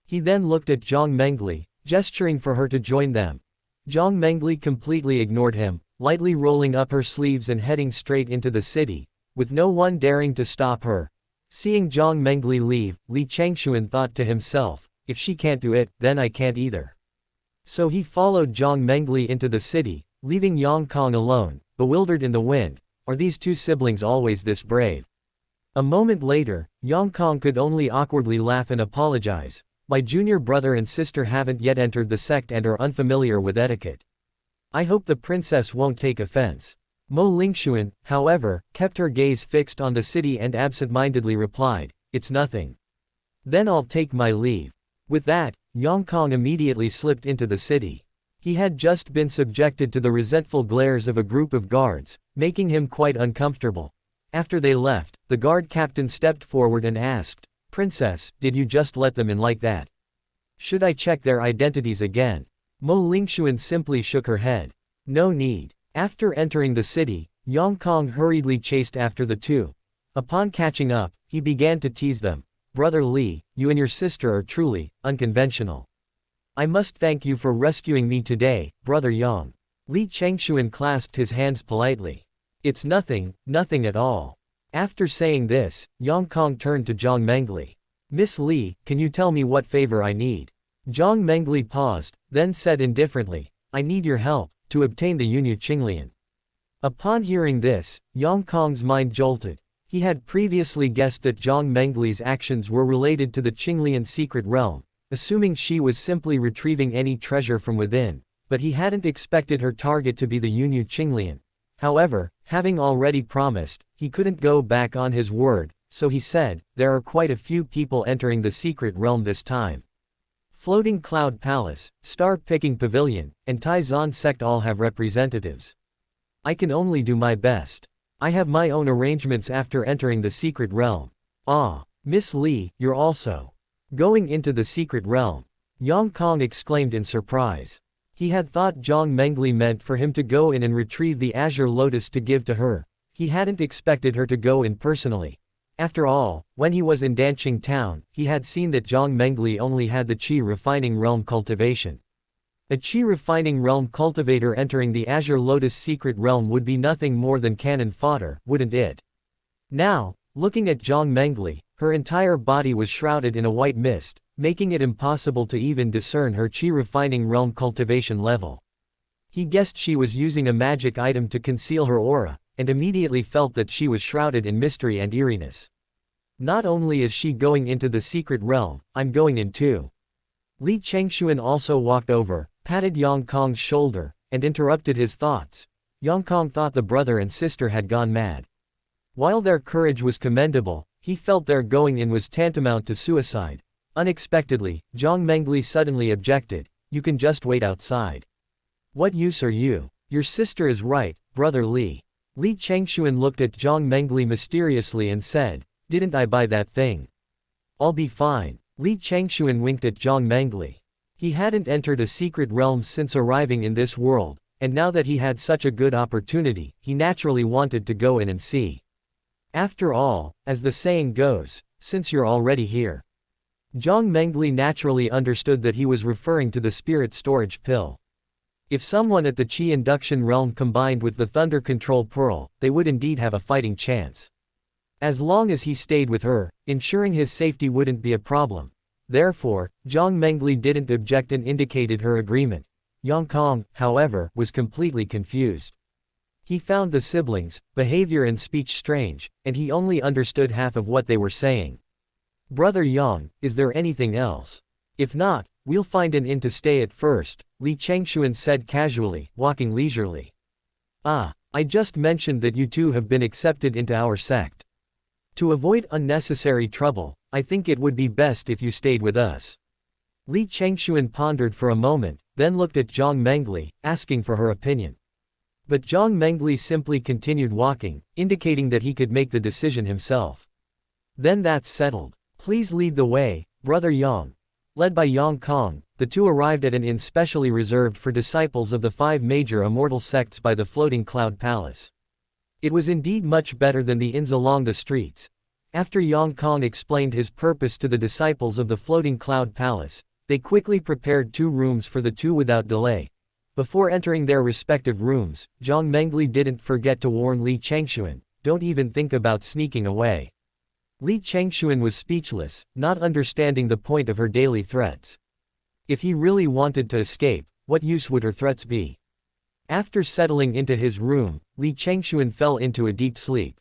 Speaker 1: He then looked at Jiang Mengli, gesturing for her to join them. Jiang Mengli completely ignored him, lightly rolling up her sleeves and heading straight into the city, with no one daring to stop her. Seeing Jiang Mengli leave, Li Changxuan thought to himself, "If she can't do it, then I can't either." So he followed Jiang Mengli into the city, leaving Yang Kong alone, bewildered in the wind. Are these two siblings always this brave? A moment later, Yang Kong could only awkwardly laugh and apologize. "My junior brother and sister haven't yet entered the sect and are unfamiliar with etiquette. I hope the princess won't take offense." Mo Lingxuan, however, kept her gaze fixed on the city and absent-mindedly replied, "It's nothing." "Then I'll take my leave." With that, Yang Kong immediately slipped into the city. He had just been subjected to the resentful glares of a group of guards, making him quite uncomfortable. After they left, the guard captain stepped forward and asked, "Princess, did you just let them in like that? Should I check their identities again?" Mo Lingxuan simply shook her head. "No need." After entering the city, Yang Kong hurriedly chased after the two. Upon catching up, he began to tease them. "Brother Li, you and your sister are truly unconventional. I must thank you for rescuing me today, Brother Yang." Li Changxuan clasped his hands politely. "It's nothing, nothing at all." After saying this, Yang Kong turned to Jiang Mengli. "Miss Li, can you tell me what favor I need?" Jiang Mengli paused, then said indifferently, "I need your help to obtain the Yunyu Qinglian." Upon hearing this, Yang Kong's mind jolted. He had previously guessed that Jiang Mengli's actions were related to the Qinglian secret realm, assuming she was simply retrieving any treasure from within, but he hadn't expected her target to be the Yunyu Qinglian. However, having already promised, he couldn't go back on his word, so he said, "There are quite a few people entering the secret realm this time. Floating Cloud Palace, Star-Picking Pavilion, and Taizan Sect all have representatives. I can only do my best. I have my own arrangements after entering the secret realm." "Ah, Miss Li, you're also going into the secret realm?" Yang Kong exclaimed in surprise. He had thought Jiang Mengli meant for him to go in and retrieve the Azure Lotus to give to her. He hadn't expected her to go in personally. After all, when he was in Danqing Town, he had seen that Jiang Mengli only had the Qi Refining Realm Cultivation. A Qi Refining Realm cultivator entering the Azure Lotus secret realm would be nothing more than cannon fodder, wouldn't it? Now, looking at Jiang Mengli, her entire body was shrouded in a white mist, making it impossible to even discern her Qi Refining Realm cultivation level. He guessed she was using a magic item to conceal her aura, and immediately felt that she was shrouded in mystery and eeriness. "Not only is she going into the secret realm, I'm going in too." Li Changxuan also walked over, patted Yang Kong's shoulder, and interrupted his thoughts. Yang Kong thought the brother and sister had gone mad. While their courage was commendable, he felt their going in was tantamount to suicide. Unexpectedly, Jiang Mengli suddenly objected, "You can just wait outside." "What use are you? Your sister is right, Brother Li." Li Changxuan looked at Jiang Mengli mysteriously and said, "Didn't I buy that thing? I'll be fine." Li Changxuan winked at Jiang Mengli. He hadn't entered a secret realm since arriving in this world, and now that he had such a good opportunity, he naturally wanted to go in and see. After all, as the saying goes, since you're already here. Jiang Mengli naturally understood that he was referring to the spirit storage pill. If someone at the Qi induction realm combined with the Thunder Control Pearl, they would indeed have a fighting chance. As long as he stayed with her, ensuring his safety wouldn't be a problem. Therefore, Jiang Mengli didn't object and indicated her agreement. Yang Kong, however, was completely confused. He found the siblings' behavior and speech strange, and he only understood half of what they were saying. "Brother Yang, is there anything else? If not, we'll find an inn to stay at first," Li Changxuan said casually, walking leisurely. "Ah, I just mentioned that you two have been accepted into our sect. To avoid unnecessary trouble, I think it would be best if you stayed with us." Li Changxuan pondered for a moment, then looked at Jiang Mengli, asking for her opinion. But Jiang Mengli simply continued walking, indicating that he could make the decision himself. "Then that's settled. Please lead the way, Brother Yang." Led by Yang Kong, the two arrived at an inn specially reserved for disciples of the 5 major immortal sects by the Floating Cloud Palace. It was indeed much better than the inns along the streets. After Yang Kong explained his purpose to the disciples of the Floating Cloud Palace, they quickly prepared 2 rooms for the two without delay. Before entering their respective rooms, Jiang Mengli didn't forget to warn Li Changxuan, "Don't even think about sneaking away." Li Changxuan was speechless, not understanding the point of her daily threats. If he really wanted to escape, what use would her threats be? After settling into his room, Li Changxuan fell into a deep sleep.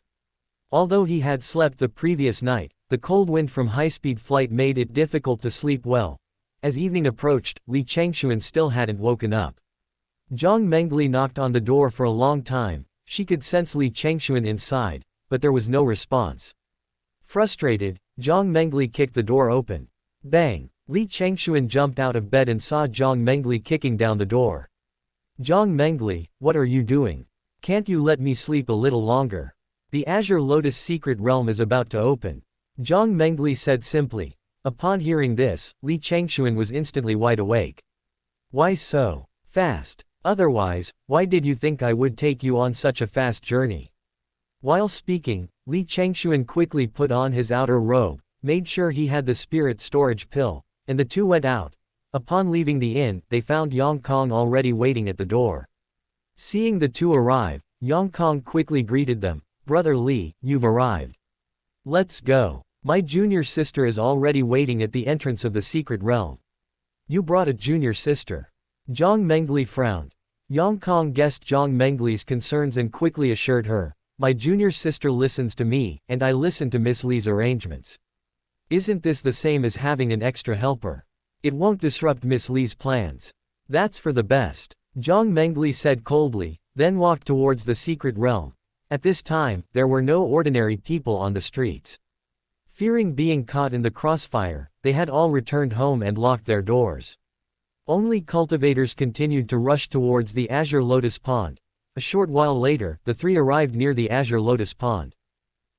Speaker 1: Although he had slept the previous night, the cold wind from high-speed flight made it difficult to sleep well. As evening approached, Li Changxuan still hadn't woken up. Jiang Mengli knocked on the door for a long time. She could sense Li Changxuan inside, but there was no response. Frustrated, Jiang Mengli kicked the door open. Bang! Li Changxuan jumped out of bed and saw Jiang Mengli kicking down the door. Jiang Mengli, what are you doing? Can't you let me sleep a little longer? The Azure Lotus secret realm is about to open. Jiang Mengli said simply. Upon hearing this, Li Changxuan was instantly wide awake. Why so fast? Otherwise, why did you think I would take you on such a fast journey? While speaking, Li Changxuan quickly put on his outer robe, made sure he had the spirit storage pill, and the two went out. Upon leaving the inn, they found Yang Kong already waiting at the door. Seeing the two arrive, Yang Kong quickly greeted them. Brother Li, you've arrived. Let's go. My junior sister is already waiting at the entrance of the secret realm. You brought a junior sister. Jiang Mengli frowned. Yang Kong guessed Jiang Mengli's concerns and quickly assured her, my junior sister listens to me, and I listen to Miss Li's arrangements. Isn't this the same as having an extra helper? It won't disrupt Miss Li's plans. That's for the best. Jiang Mengli said coldly, then walked towards the secret realm. At this time, there were no ordinary people on the streets. Fearing being caught in the crossfire, they had all returned home and locked their doors. Only cultivators continued to rush towards the Azure Lotus Pond. A short while later, the three arrived near the Azure Lotus Pond.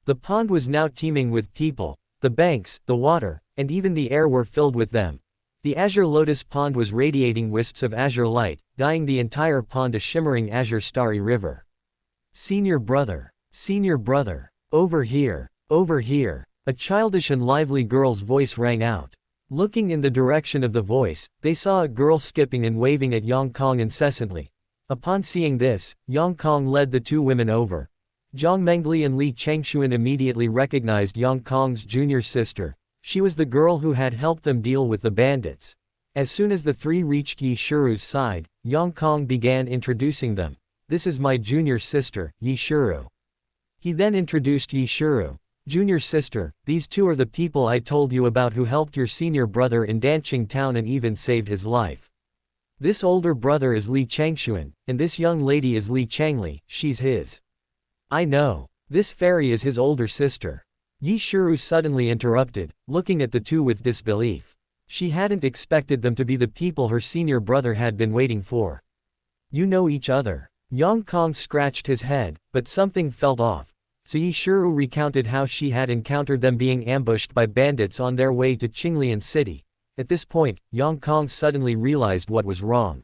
Speaker 1: The pond was now teeming with people. The banks, the water, and even the air were filled with them. The Azure Lotus Pond was radiating wisps of azure light, dyeing the entire pond a shimmering azure starry river. Senior brother, over here, over here. A childish and lively girl's voice rang out. Looking in the direction of the voice, they saw a girl skipping and waving at Yang Kong incessantly. Upon seeing this, Yang Kong led the two women over. Jiang Mengli and Li Changxuan immediately recognized Yang Kong's junior sister. She was the girl who had helped them deal with the bandits. As soon as the three reached Yi Shiru's side, Yang Kong began introducing them. This is my junior sister, Yi Shiru. He then introduced Yi Shiru. Junior sister, these two are the people I told you about who helped your senior brother in Danqing Town and even saved his life. This older brother is Li Changxuan, and this young lady is Li Changli, she's his. I know. This fairy is his older sister. Yi Shiru suddenly interrupted, looking at the two with disbelief. She hadn't expected them to be the people her senior brother had been waiting for. You know each other. Yang Kong scratched his head, but something felt off. So Yi Shiru recounted how she had encountered them being ambushed by bandits on their way to Qinglian City. At this point, Yang Kong suddenly realized what was wrong.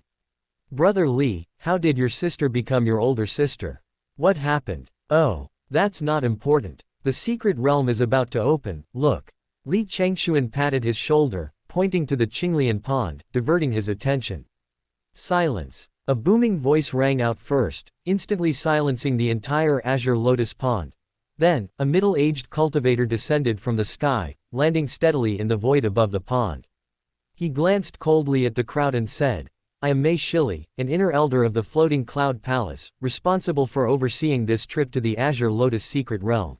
Speaker 1: Brother Li, how did your sister become your older sister? What happened? Oh, that's not important. The secret realm is about to open, look. Li Changxuan patted his shoulder, pointing to the Qinglian pond, diverting his attention. Silence. A booming voice rang out first, instantly silencing the entire Azure Lotus Pond. Then, a middle-aged cultivator descended from the sky, landing steadily in the void above the pond. He glanced coldly at the crowd and said, I am Mei Shili, an inner elder of the Floating Cloud Palace, responsible for overseeing this trip to the Azure Lotus secret realm.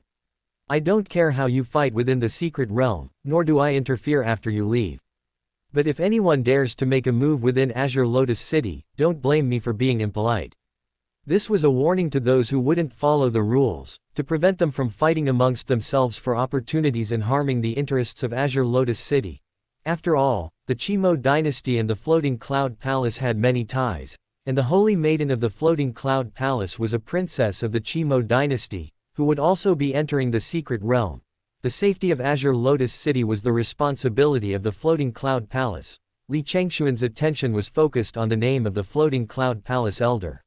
Speaker 1: I don't care how you fight within the secret realm, nor do I interfere after you leave. But if anyone dares to make a move within Azure Lotus City, don't blame me for being impolite. This was a warning to those who wouldn't follow the rules, to prevent them from fighting amongst themselves for opportunities and harming the interests of Azure Lotus City. After all, the Qimo dynasty and the Floating Cloud Palace had many ties, and the Holy Maiden of the Floating Cloud Palace was a princess of the Qimo dynasty, who would also be entering the secret realm. The safety of Azure Lotus City was the responsibility of the Floating Cloud Palace. Li Changxuan's attention was focused on the name of the Floating Cloud Palace elder.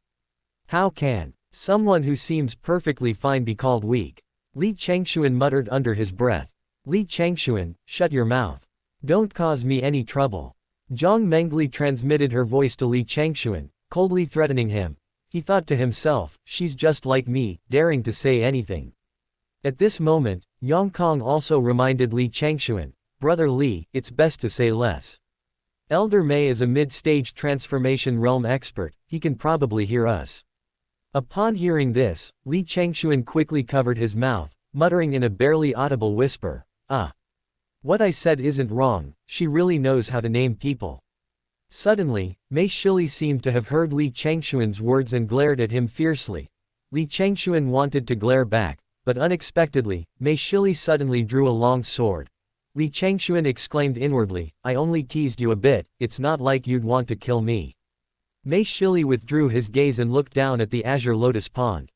Speaker 1: How can someone who seems perfectly fine be called weak? Li Changxuan muttered under his breath. Li Changxuan, shut your mouth. Don't cause me any trouble. Jiang Mengli transmitted her voice to Li Changxuan, coldly threatening him. He thought to himself, she's just like me, daring to say anything. At this moment, Yang Kong also reminded Li Changxuan, Brother Li, it's best to say less. Elder Mei is a mid-stage transformation realm expert, he can probably hear us. Upon hearing this, Li Changxuan quickly covered his mouth, muttering in a barely audible whisper, What I said isn't wrong, she really knows how to name people. Suddenly, Mei Shili seemed to have heard Li Changxuan's words and glared at him fiercely. Li Changxuan wanted to glare back, but unexpectedly, Mei Shili suddenly drew a long sword. Li Changxuan exclaimed inwardly, I only teased you a bit, it's not like you'd want to kill me. Mei Shili withdrew his gaze and looked down at the azure lotus pond.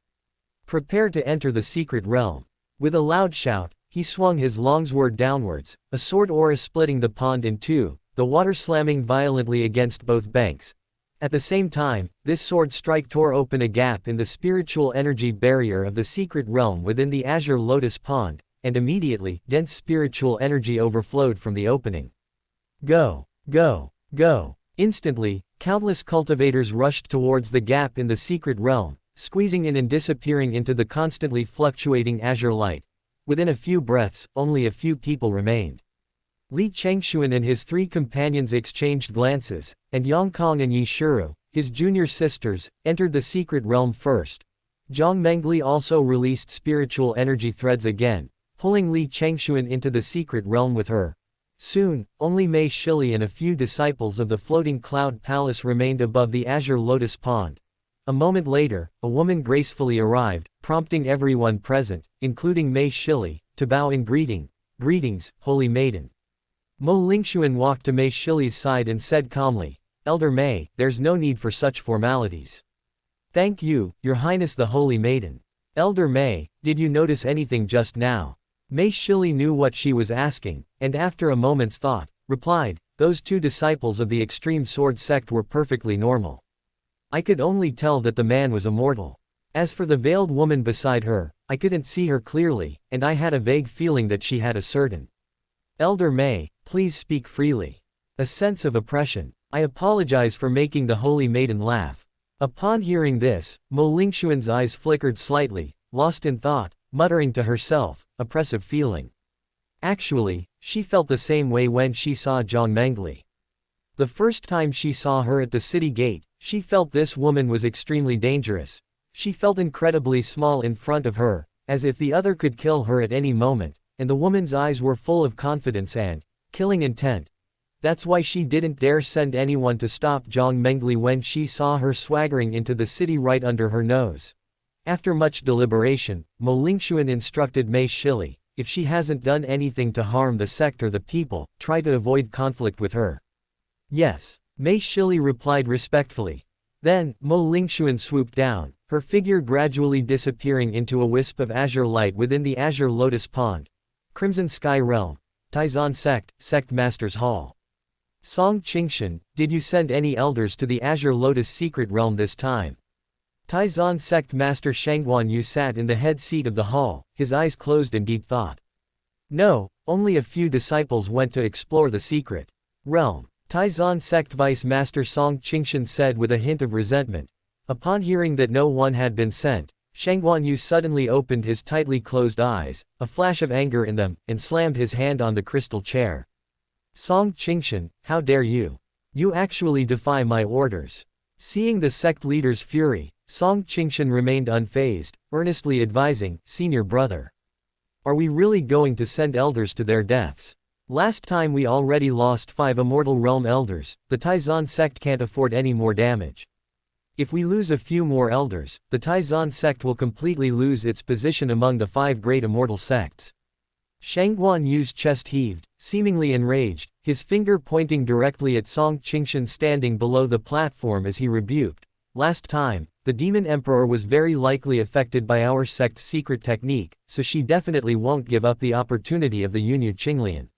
Speaker 1: Prepare to enter the secret realm. With a loud shout, he swung his longsword downwards, a sword aura splitting the pond in two, the water slamming violently against both banks. At the same time, this sword strike tore open a gap in the spiritual energy barrier of the secret realm within the azure lotus pond, and immediately, dense spiritual energy overflowed from the opening. Go! Go! Go! Instantly, countless cultivators rushed towards the gap in the secret realm, squeezing in and disappearing into the constantly fluctuating azure light. Within a few breaths, only a few people remained. Li Changxuan and his three companions exchanged glances, and Yongkong and Yi Shiru, his junior sisters, entered the secret realm first. Jiang Mengli also released spiritual energy threads again, pulling Li Changxuan into the secret realm with her. Soon, only Mei Shili and a few disciples of the floating cloud palace remained above the azure lotus pond. A moment later, a woman gracefully arrived, prompting everyone present, including Mei Shili, to bow in greeting. Greetings, holy maiden. Mo Lingxuan walked to Mei Shili's side and said calmly, Elder Mei, there's no need for such formalities. Thank you, Your Highness the Holy Maiden. Elder Mei, did you notice anything just now? Mei Shili knew what she was asking, and after a moment's thought, replied, those two disciples of the extreme sword sect were perfectly normal. I could only tell that the man was immortal. As for the veiled woman beside her, I couldn't see her clearly, and I had a vague feeling that she had a certain. Elder Mei, please speak freely. A sense of oppression. I apologize for making the holy maiden laugh. Upon hearing this, Mo Lingxuan's eyes flickered slightly, lost in thought, muttering to herself, oppressive feeling. Actually, she felt the same way when she saw Jiang Mengli. The first time she saw her at the city gate, she felt this woman was extremely dangerous. She felt incredibly small in front of her, as if the other could kill her at any moment, and the woman's eyes were full of confidence and killing intent. That's why she didn't dare send anyone to stop Jiang Mengli when she saw her swaggering into the city right under her nose. After much deliberation, Mo Lingxuan instructed Mei Shili, if she hasn't done anything to harm the sect or the people, try to avoid conflict with her. Yes, Mei Shili replied respectfully. Then, Mo Lingxuan swooped down, her figure gradually disappearing into a wisp of azure light within the azure lotus pond. Crimson Sky Realm. Taizan Sect, Sect Master's Hall. Song Qingxian, did you send any elders to the azure lotus secret realm this time? Taizan Sect Master Changxuan Yu sat in the head seat of the hall, his eyes closed in deep thought. No, only a few disciples went to explore the secret realm. Taizan Sect Vice Master Song Qingxian said with a hint of resentment. Upon hearing that no one had been sent, Changxuan Yu suddenly opened his tightly closed eyes, a flash of anger in them, and slammed his hand on the crystal chair. Song Qingxian, how dare you? You actually defy my orders. Seeing the sect leader's fury, Song Qingxian remained unfazed, earnestly advising, Senior brother. Are we really going to send elders to their deaths? Last time we already lost 5 Immortal Realm elders, the Taizan sect can't afford any more damage. If we lose a few more elders, the Taizan sect will completely lose its position among the 5 great immortal sects. Changxuan Yu's chest heaved, seemingly enraged, his finger pointing directly at Song Qingxian standing below the platform as he rebuked. Last time, the Demon Emperor was very likely affected by our sect's secret technique, so she definitely won't give up the opportunity of the Yunyu Qinglian.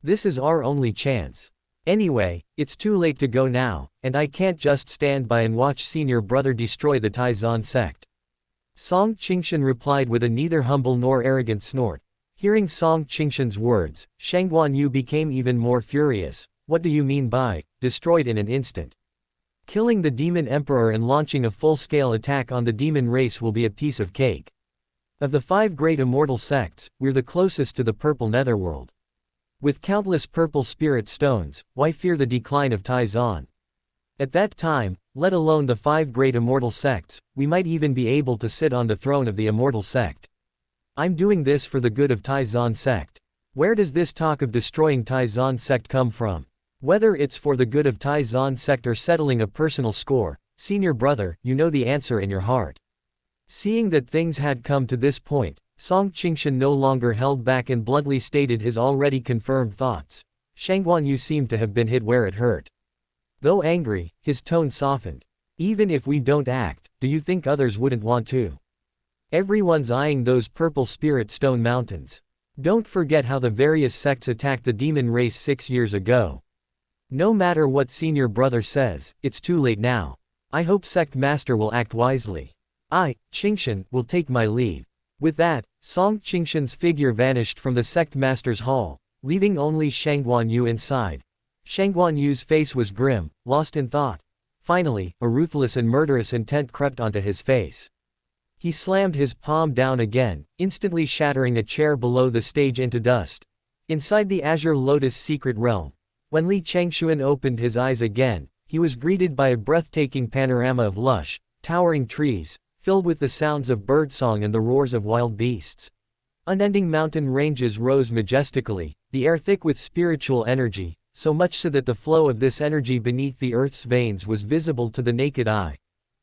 Speaker 1: This is our only chance. Anyway, it's too late to go now, and I can't just stand by and watch senior brother destroy the Taizan sect. Song Qingxian replied with a neither humble nor arrogant snort. Hearing Song Qingxian's words, Changxuan Yu became even more furious. What do you mean by, destroyed in an instant? Killing the Demon Emperor and launching a full-scale attack on the demon race will be a piece of cake. Of the 5 great immortal sects, we're the closest to the purple netherworld. With countless purple spirit stones, why fear the decline of Taizan? At that time, let alone the 5 great immortal sects, we might even be able to sit on the throne of the immortal sect. I'm doing this for the good of Taizan sect. Where does this talk of destroying Taizan sect come from? Whether it's for the good of Taizan sect or settling a personal score, senior brother, you know the answer in your heart. Seeing that things had come to this point, Song Qingxian no longer held back and bluntly stated his already confirmed thoughts. Shangguan Yu seemed to have been hit where it hurt. Though angry, his tone softened. Even if we don't act, do you think others wouldn't want to? Everyone's eyeing those purple spirit stone mountains. Don't forget how the various sects attacked the demon race 6 years ago. No matter what senior brother says, it's too late now. I hope sect master will act wisely. I, Qingxian, will take my leave. With that, Song Qingxian's figure vanished from the sect master's hall, leaving only Shangguan Yu inside. Shangguan Yu's face was grim, lost in thought. Finally, a ruthless and murderous intent crept onto his face. He slammed his palm down again, instantly shattering a chair below the stage into dust. Inside the Azure Lotus secret realm, when Li Changxuan opened his eyes again, he was greeted by a breathtaking panorama of lush, towering trees, filled with the sounds of birdsong and the roars of wild beasts. Unending mountain ranges rose majestically, the air thick with spiritual energy, so much so that the flow of this energy beneath the earth's veins was visible to the naked eye.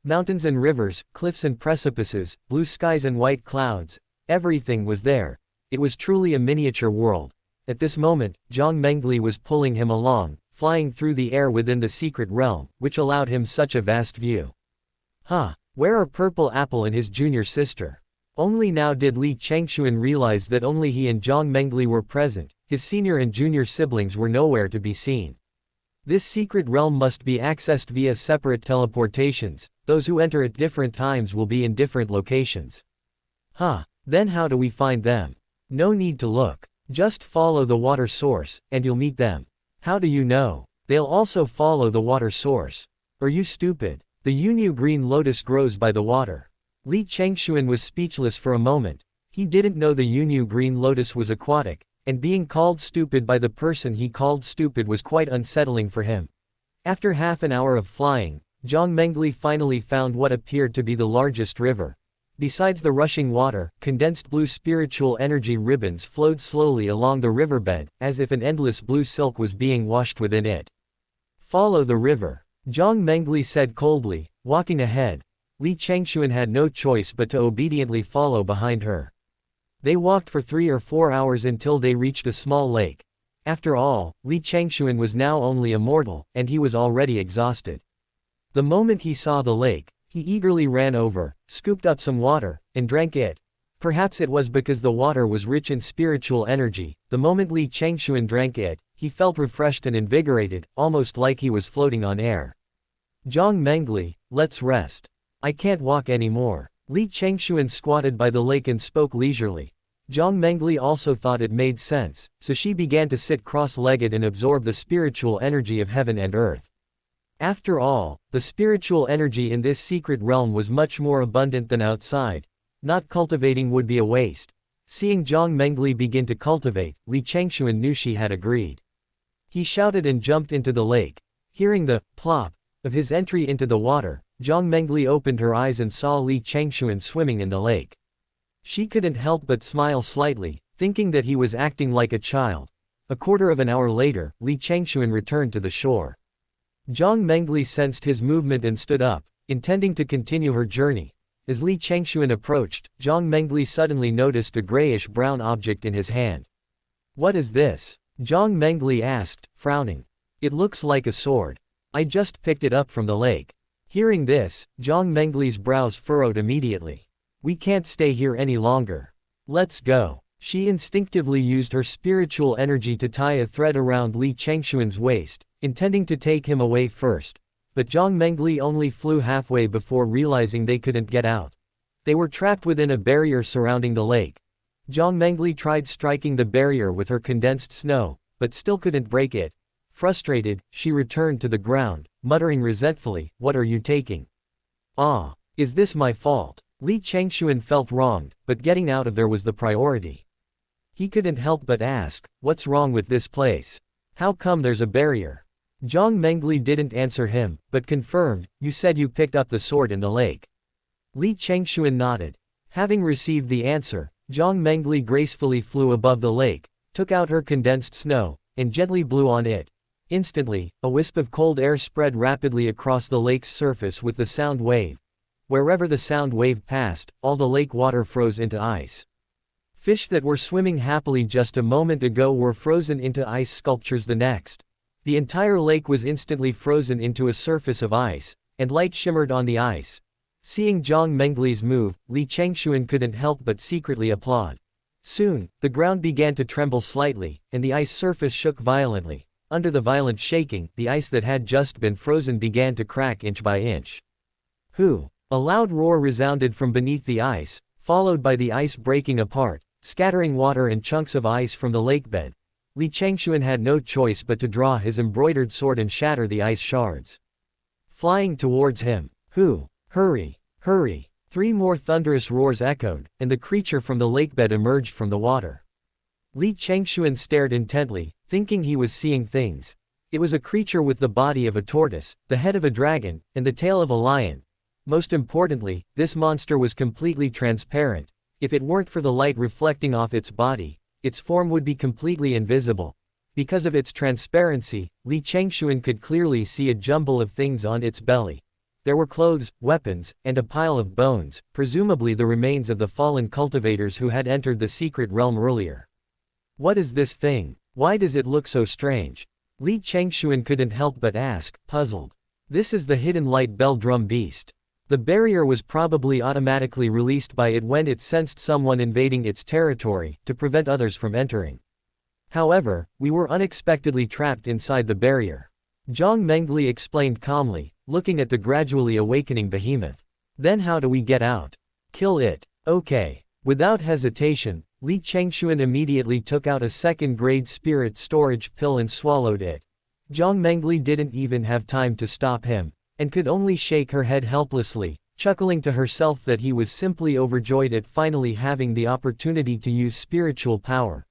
Speaker 1: Mountains and rivers, cliffs and precipices, blue skies and white clouds, everything was there. It was truly a miniature world. At this moment, Jiang Mengli was pulling him along, flying through the air within the secret realm, which allowed him such a vast view. Where are Purple Apple and his junior sister? Only now did Li Changxuan realize that only he and Jiang Mengli were present, his senior and junior siblings were nowhere to be seen. This secret realm must be accessed via separate teleportations. Those who enter at different times will be in different locations. Then how do we find them? No need to look. Just follow the water source, and you'll meet them. How do you know? They'll also follow the water source. Are you stupid? The Yunyu green lotus grows by the water. Li Changxuan was speechless for a moment. He didn't know the Yunyu green lotus was aquatic, and being called stupid by the person he called stupid was quite unsettling for him. After half an hour of flying, Jiang Mengli finally found what appeared to be the largest river. Besides the rushing water, condensed blue spiritual energy ribbons flowed slowly along the riverbed, as if an endless blue silk was being washed within it. Follow the river, Jiang Mengli said coldly, walking ahead. Li Changxuan had no choice but to obediently follow behind her. They walked for 3 or 4 hours until they reached a small lake. After all, Li Changxuan was now only a mortal, and he was already exhausted. The moment he saw the lake, he eagerly ran over, scooped up some water, and drank it. Perhaps it was because the water was rich in spiritual energy. The moment Li Changxuan drank it, he felt refreshed and invigorated, almost like he was floating on air. Jiang Mengli, let's rest. I can't walk anymore. Li Changxuan squatted by the lake and spoke leisurely. Jiang Mengli also thought it made sense, so she began to sit cross-legged and absorb the spiritual energy of heaven and earth. After all, the spiritual energy in this secret realm was much more abundant than outside. Not cultivating would be a waste. Seeing Jiang Mengli begin to cultivate, Li Changxuan knew she had agreed. He shouted and jumped into the lake. Hearing the plop of his entry into the water, Jiang Mengli opened her eyes and saw Li Changxuan swimming in the lake. She couldn't help but smile slightly, thinking that he was acting like a child. A quarter of an hour later, Li Changxuan returned to the shore. Jiang Mengli sensed his movement and stood up, intending to continue her journey. As Li Changxuan approached, Jiang Mengli suddenly noticed a grayish-brown object in his hand. What is this? Jiang Mengli asked, frowning. It looks like a sword. I just picked it up from the lake. Hearing this, Jiang Mengli's brows furrowed immediately. We can't stay here any longer. Let's go. She instinctively used her spiritual energy to tie a thread around Li Changxuan's waist, intending to take him away first. But Jiang Mengli only flew halfway before realizing they couldn't get out. They were trapped within a barrier surrounding the lake. Jiang Mengli tried striking the barrier with her condensed snow, but still couldn't break it. Frustrated, she returned to the ground, muttering resentfully, "What are you taking? Is this my fault?" Li Changxuan felt wronged, but getting out of there was the priority. He couldn't help but ask, "What's wrong with this place? How come there's a barrier?" Jiang Mengli didn't answer him, but confirmed, "You said you picked up the sword in the lake." Li Changxuan nodded. Having received the answer, Jiang Mengli gracefully flew above the lake, took out her condensed snow, and gently blew on it. Instantly, a wisp of cold air spread rapidly across the lake's surface with the sound wave. Wherever the sound wave passed, all the lake water froze into ice. Fish that were swimming happily just a moment ago were frozen into ice sculptures the next. The entire lake was instantly frozen into a surface of ice, and light shimmered on the ice. Seeing Jiang Mengli's move, Li Changxuan couldn't help but secretly applaud. Soon, the ground began to tremble slightly, and the ice surface shook violently. Under the violent shaking, the ice that had just been frozen began to crack inch by inch. "Who?" A loud roar resounded from beneath the ice, followed by the ice breaking apart, scattering water and chunks of ice from the lakebed. Li Changxuan had no choice but to draw his embroidered sword and shatter the ice shards. Flying towards him. "Who? Hurry! Hurry!" 3 more thunderous roars echoed, and the creature from the lakebed emerged from the water. Li Changxuan stared intently, thinking he was seeing things. It was a creature with the body of a tortoise, the head of a dragon, and the tail of a lion. Most importantly, this monster was completely transparent. If it weren't for the light reflecting off its body, its form would be completely invisible. Because of its transparency, Li Changxuan could clearly see a jumble of things on its belly. There were clothes, weapons, and a pile of bones, presumably the remains of the fallen cultivators who had entered the secret realm earlier. "What is this thing? Why does it look so strange?" Li Changxuan couldn't help but ask, puzzled. "This is the hidden light bell drum beast. The barrier was probably automatically released by it when it sensed someone invading its territory, to prevent others from entering. However, we were unexpectedly trapped inside the barrier." Jiang Mengli explained calmly, looking at the gradually awakening behemoth. "Then how do we get out?" "Kill it." "Okay." Without hesitation, Li Changxuan immediately took out a second-grade spirit storage pill and swallowed it. Jiang Mengli didn't even have time to stop him, and could only shake her head helplessly, chuckling to herself that he was simply overjoyed at finally having the opportunity to use spiritual power.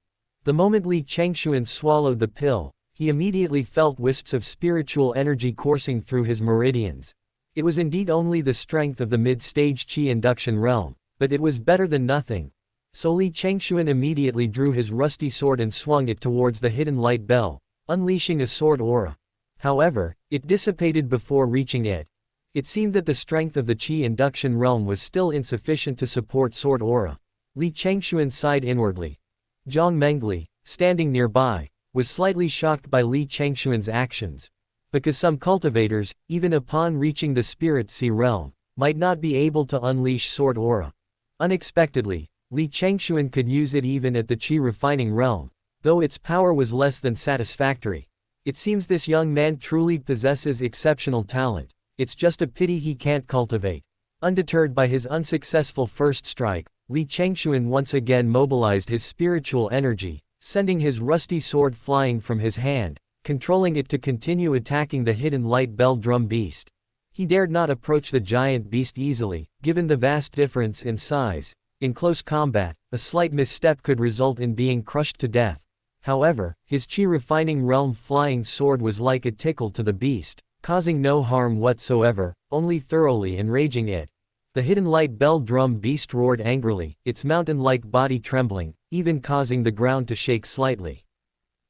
Speaker 1: The moment Li Changxuan swallowed the pill, he immediately felt wisps of spiritual energy coursing through his meridians. It was indeed only the strength of the mid-stage Qi induction realm, but it was better than nothing. So Li Changxuan immediately drew his rusty sword and swung it towards the hidden light bell, unleashing a sword aura. However, it dissipated before reaching it. It seemed that the strength of the Qi induction realm was still insufficient to support sword aura. Li Changxuan sighed inwardly. Jiang Mengli, standing nearby, was slightly shocked by Li Changxuan's actions. Because some cultivators, even upon reaching the Spirit Sea realm, might not be able to unleash sword aura. Unexpectedly, Li Changxuan could use it even at the Qi refining realm, though its power was less than satisfactory. It seems this young man truly possesses exceptional talent. It's just a pity he can't cultivate. Undeterred by his unsuccessful first strike, Li Changxuan once again mobilized his spiritual energy, sending his rusty sword flying from his hand, controlling it to continue attacking the hidden light bell drum beast. He dared not approach the giant beast easily, given the vast difference in size. In close combat, a slight misstep could result in being crushed to death. However, his Qi refining realm flying sword was like a tickle to the beast, causing no harm whatsoever, only thoroughly enraging it. The hidden light bell drum beast roared angrily, its mountain-like body trembling, even causing the ground to shake slightly.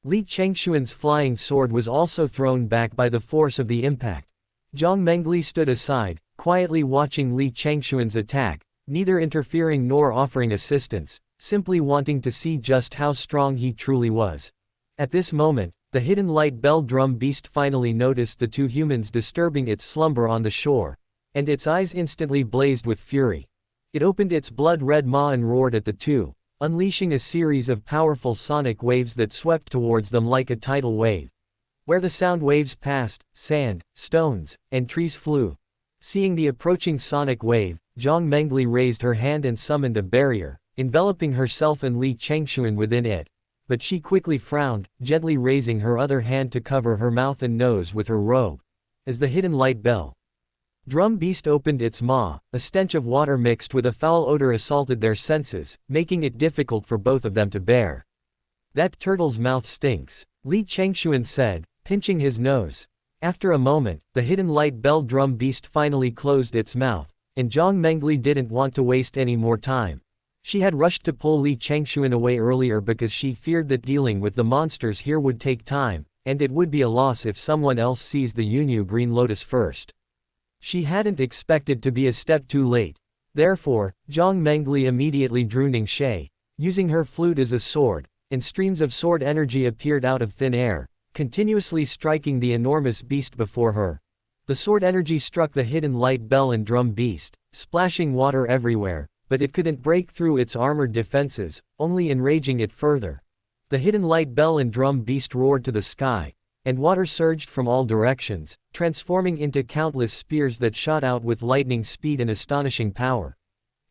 Speaker 1: Li Changxuan's flying sword was also thrown back by the force of the impact. Jiang Mengli stood aside, quietly watching Li Changxuan's attack, neither interfering nor offering assistance, simply wanting to see just how strong he truly was. At this moment, the hidden light bell drum beast finally noticed the 2 humans disturbing its slumber on the shore, and its eyes instantly blazed with fury. It opened its blood-red maw and roared at the 2, unleashing a series of powerful sonic waves that swept towards them like a tidal wave. Where the sound waves passed, sand, stones, and trees flew. Seeing the approaching sonic wave, Jiang Mengli raised her hand and summoned a barrier, enveloping herself and Li Changxuan within it. But she quickly frowned, gently raising her other hand to cover her mouth and nose with her robe. As the hidden light bell drum beast opened its maw, a stench of water mixed with a foul odor assaulted their senses, making it difficult for both of them to bear. "That turtle's mouth stinks," Li Changxuan said, pinching his nose. After a moment, the hidden light bell drum beast finally closed its mouth, and Jiang Mengli didn't want to waste any more time. She had rushed to pull Li Changxuan away earlier because she feared that dealing with the monsters here would take time, and it would be a loss if someone else seized the Yunyu Green Lotus first. She hadn't expected to be a step too late. Therefore, Jiang Mengli immediately drew Ningxie, using her flute as a sword, and streams of sword energy appeared out of thin air, continuously striking the enormous beast before her. The sword energy struck the hidden light bell and drum beast, splashing water everywhere, but it couldn't break through its armored defenses, only enraging it further. The hidden light bell and drum beast roared to the sky, and water surged from all directions, transforming into countless spears that shot out with lightning speed and astonishing power.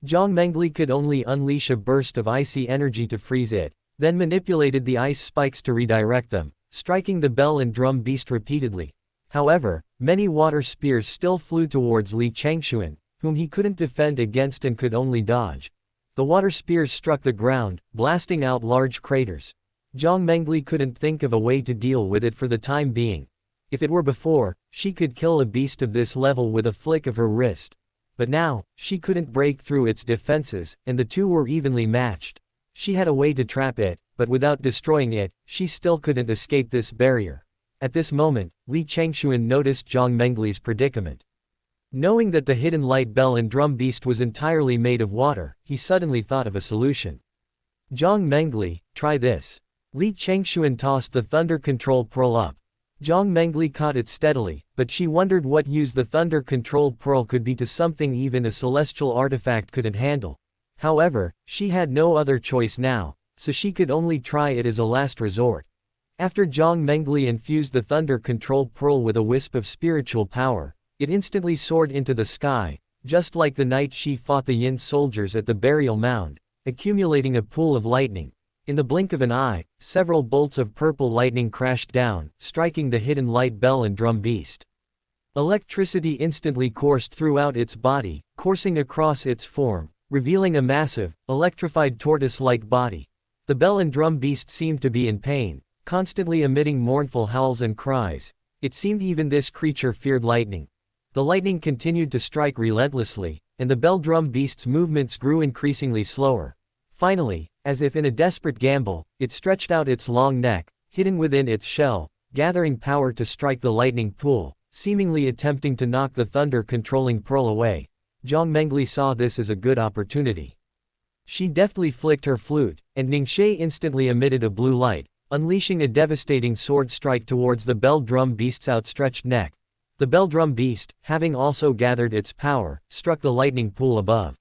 Speaker 1: Jiang Mengli could only unleash a burst of icy energy to freeze it, then manipulated the ice spikes to redirect them, striking the bell and drum beast repeatedly. However, many water spears still flew towards Li Changxuan, whom he couldn't defend against and could only dodge. The water spears struck the ground, blasting out large craters. Jiang Mengli couldn't think of a way to deal with it for the time being. If it were before, she could kill a beast of this level with a flick of her wrist. But now, she couldn't break through its defenses, and the two were evenly matched. She had a way to trap it, but without destroying it, she still couldn't escape this barrier. At this moment, Li Changxuan noticed Jiang Mengli's predicament. Knowing that the hidden light bell and drum beast was entirely made of water, he suddenly thought of a solution. Jiang Mengli, try this. Li Changxuan tossed the thunder control pearl up. Jiang Mengli caught it steadily, but she wondered what use the thunder control pearl could be to something even a celestial artifact couldn't handle. However, she had no other choice now, so she could only try it as a last resort. After Jiang Mengli infused the thunder control pearl with a wisp of spiritual power, it instantly soared into the sky, just like the night she fought the Yin soldiers at the burial mound, accumulating a pool of lightning. In the blink of an eye, several bolts of purple lightning crashed down, striking the hidden light bell and drum beast. Electricity instantly coursed throughout its body, coursing across its form, revealing a massive, electrified tortoise-like body. The bell and drum beast seemed to be in pain, constantly emitting mournful howls and cries. It seemed even this creature feared lightning. The lightning continued to strike relentlessly, and the bell drum beast's movements grew increasingly slower. Finally, as if in a desperate gamble, it stretched out its long neck, hidden within its shell, gathering power to strike the lightning pool, seemingly attempting to knock the thunder-controlling pearl away. Jiang Mengli saw this as a good opportunity. She deftly flicked her flute, and Ningxie instantly emitted a blue light, unleashing a devastating sword strike towards the bell drum beast's outstretched neck. The bell drum beast, having also gathered its power, struck the lightning pool above.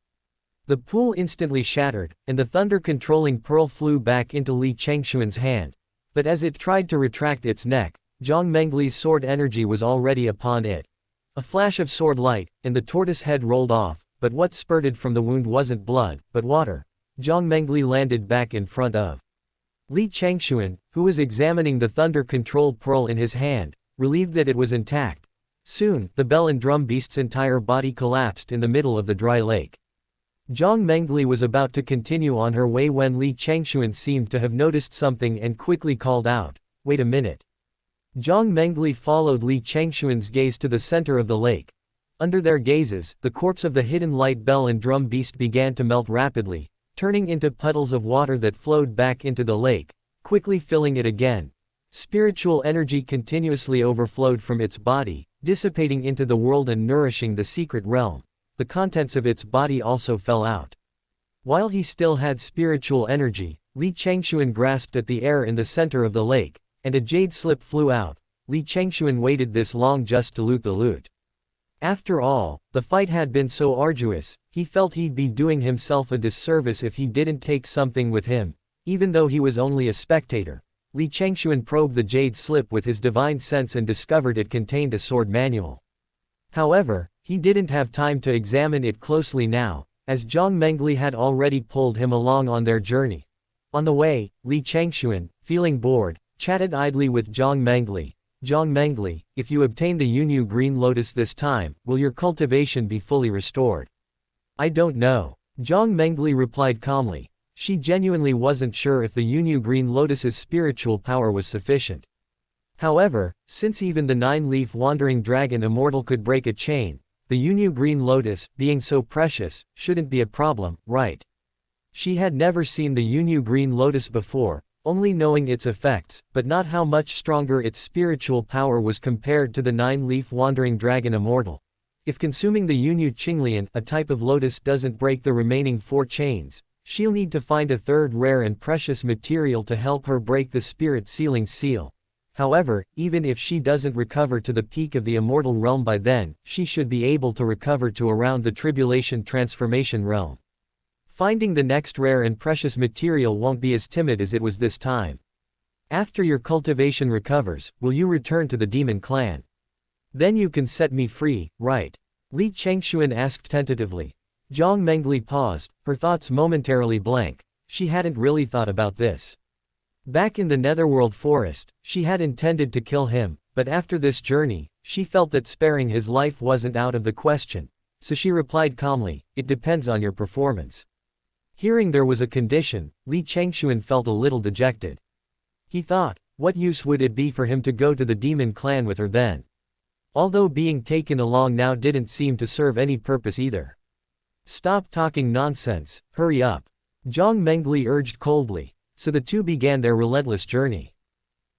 Speaker 1: The pool instantly shattered, and the thunder-controlling pearl flew back into Li Changxuan's hand. But as it tried to retract its neck, Jiang Mengli's sword energy was already upon it. A flash of sword light, and the tortoise head rolled off, but what spurted from the wound wasn't blood, but water. Jiang Mengli landed back in front of Li Changxuan, who was examining the thunder-controlled pearl in his hand, relieved that it was intact. Soon, the bell and drum beast's entire body collapsed in the middle of the dry lake. Jiang Mengli was about to continue on her way when Li Changxuan seemed to have noticed something and quickly called out, "Wait a minute." Jiang Mengli followed Li Changxuan's gaze to the center of the lake. Under their gazes, the corpse of the hidden light bell and drum beast began to melt rapidly, turning into puddles of water that flowed back into the lake, quickly filling it again. Spiritual energy continuously overflowed from its body, dissipating into the world and nourishing the secret realm. The contents of its body also fell out. While he still had spiritual energy, Li Changxuan grasped at the air in the center of the lake, and a jade slip flew out. Li Changxuan waited this long just to loot the loot. After all, the fight had been so arduous, he felt he'd be doing himself a disservice if he didn't take something with him, even though he was only a spectator. Li Changxuan probed the jade slip with his divine sense and discovered it contained a sword manual. However, he didn't have time to examine it closely now, as Jiang Mengli had already pulled him along on their journey. On the way, Li Changxuan, feeling bored, chatted idly with Jiang Mengli. "Jiang Mengli, if you obtain the Yunyu Green Lotus this time, will your cultivation be fully restored?" "I don't know." Jiang Mengli replied calmly. She genuinely wasn't sure if the Yunyu Green Lotus's spiritual power was sufficient. However, since even the 9-leaf wandering dragon Immortal could break a chain, the Yunyu Green Lotus, being so precious, shouldn't be a problem, right? She had never seen the Yunyu Green Lotus before, only knowing its effects, but not how much stronger its spiritual power was compared to the 9-leaf wandering dragon Immortal. If consuming the Yunyu Qinglian, a type of lotus, doesn't break the remaining 4 chains, she'll need to find a third rare and precious material to help her break the spirit sealing seal. However, even if she doesn't recover to the peak of the immortal realm by then, she should be able to recover to around the tribulation transformation realm. Finding the next rare and precious material won't be as timid as it was this time. After your cultivation recovers, will you return to the demon clan? Then you can set me free, right? Li Changxuan asked tentatively. Jiang Mengli paused, her thoughts momentarily blank. She hadn't really thought about this. Back in the Netherworld forest, she had intended to kill him, but after this journey, she felt that sparing his life wasn't out of the question, so she replied calmly, "It depends on your performance." Hearing there was a condition, Li Changxuan felt a little dejected. He thought, what use would it be for him to go to the demon clan with her then? Although being taken along now didn't seem to serve any purpose either. Stop talking nonsense, hurry up. Jiang Mengli urged coldly, so the two began their relentless journey.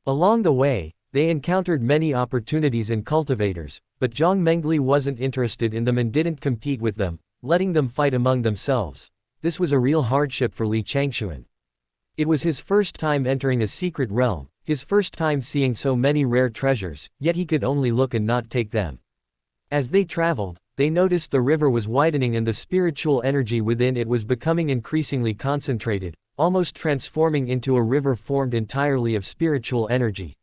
Speaker 1: Along the way, they encountered many opportunities and cultivators, but Jiang Mengli wasn't interested in them and didn't compete with them, letting them fight among themselves. This was a real hardship for Li Changxuan. It was his first time entering a secret realm, his first time seeing so many rare treasures, yet he could only look and not take them. As they traveled, they noticed the river was widening and the spiritual energy within it was becoming increasingly concentrated, almost transforming into a river formed entirely of spiritual energy.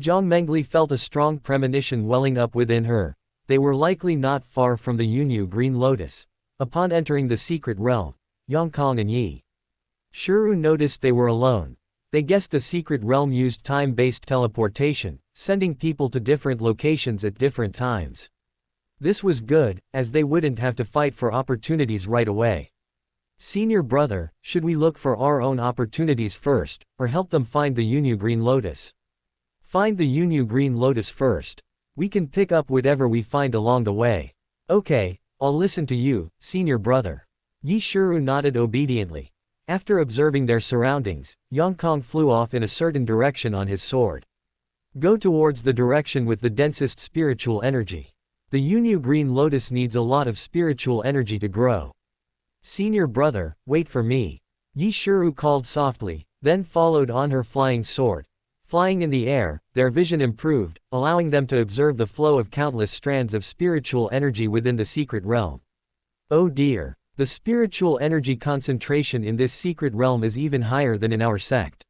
Speaker 1: Jiang Mengli felt a strong premonition welling up within her. They were likely not far from the Yunyu Green Lotus. Upon entering the secret realm, Yongkong and Yi Shuru noticed they were alone. They guessed the secret realm used time-based teleportation, sending people to different locations at different times. This was good, as they wouldn't have to fight for opportunities right away. Senior brother, should we look for our own opportunities first, or help them find the Yunyu Green Lotus? Find the Yunyu Green Lotus first. We can pick up whatever we find along the way. Okay, I'll listen to you, senior brother. Yi Shuru nodded obediently. After observing their surroundings, Yongkong flew off in a certain direction on his sword. Go towards the direction with the densest spiritual energy. The Yunyu Green Lotus needs a lot of spiritual energy to grow. Senior brother, wait for me. Yi Shuru called softly, then followed on her flying sword. Flying in the air, their vision improved, allowing them to observe the flow of countless strands of spiritual energy within the secret realm. Oh dear. The spiritual energy concentration in this secret realm is even higher than in our sect.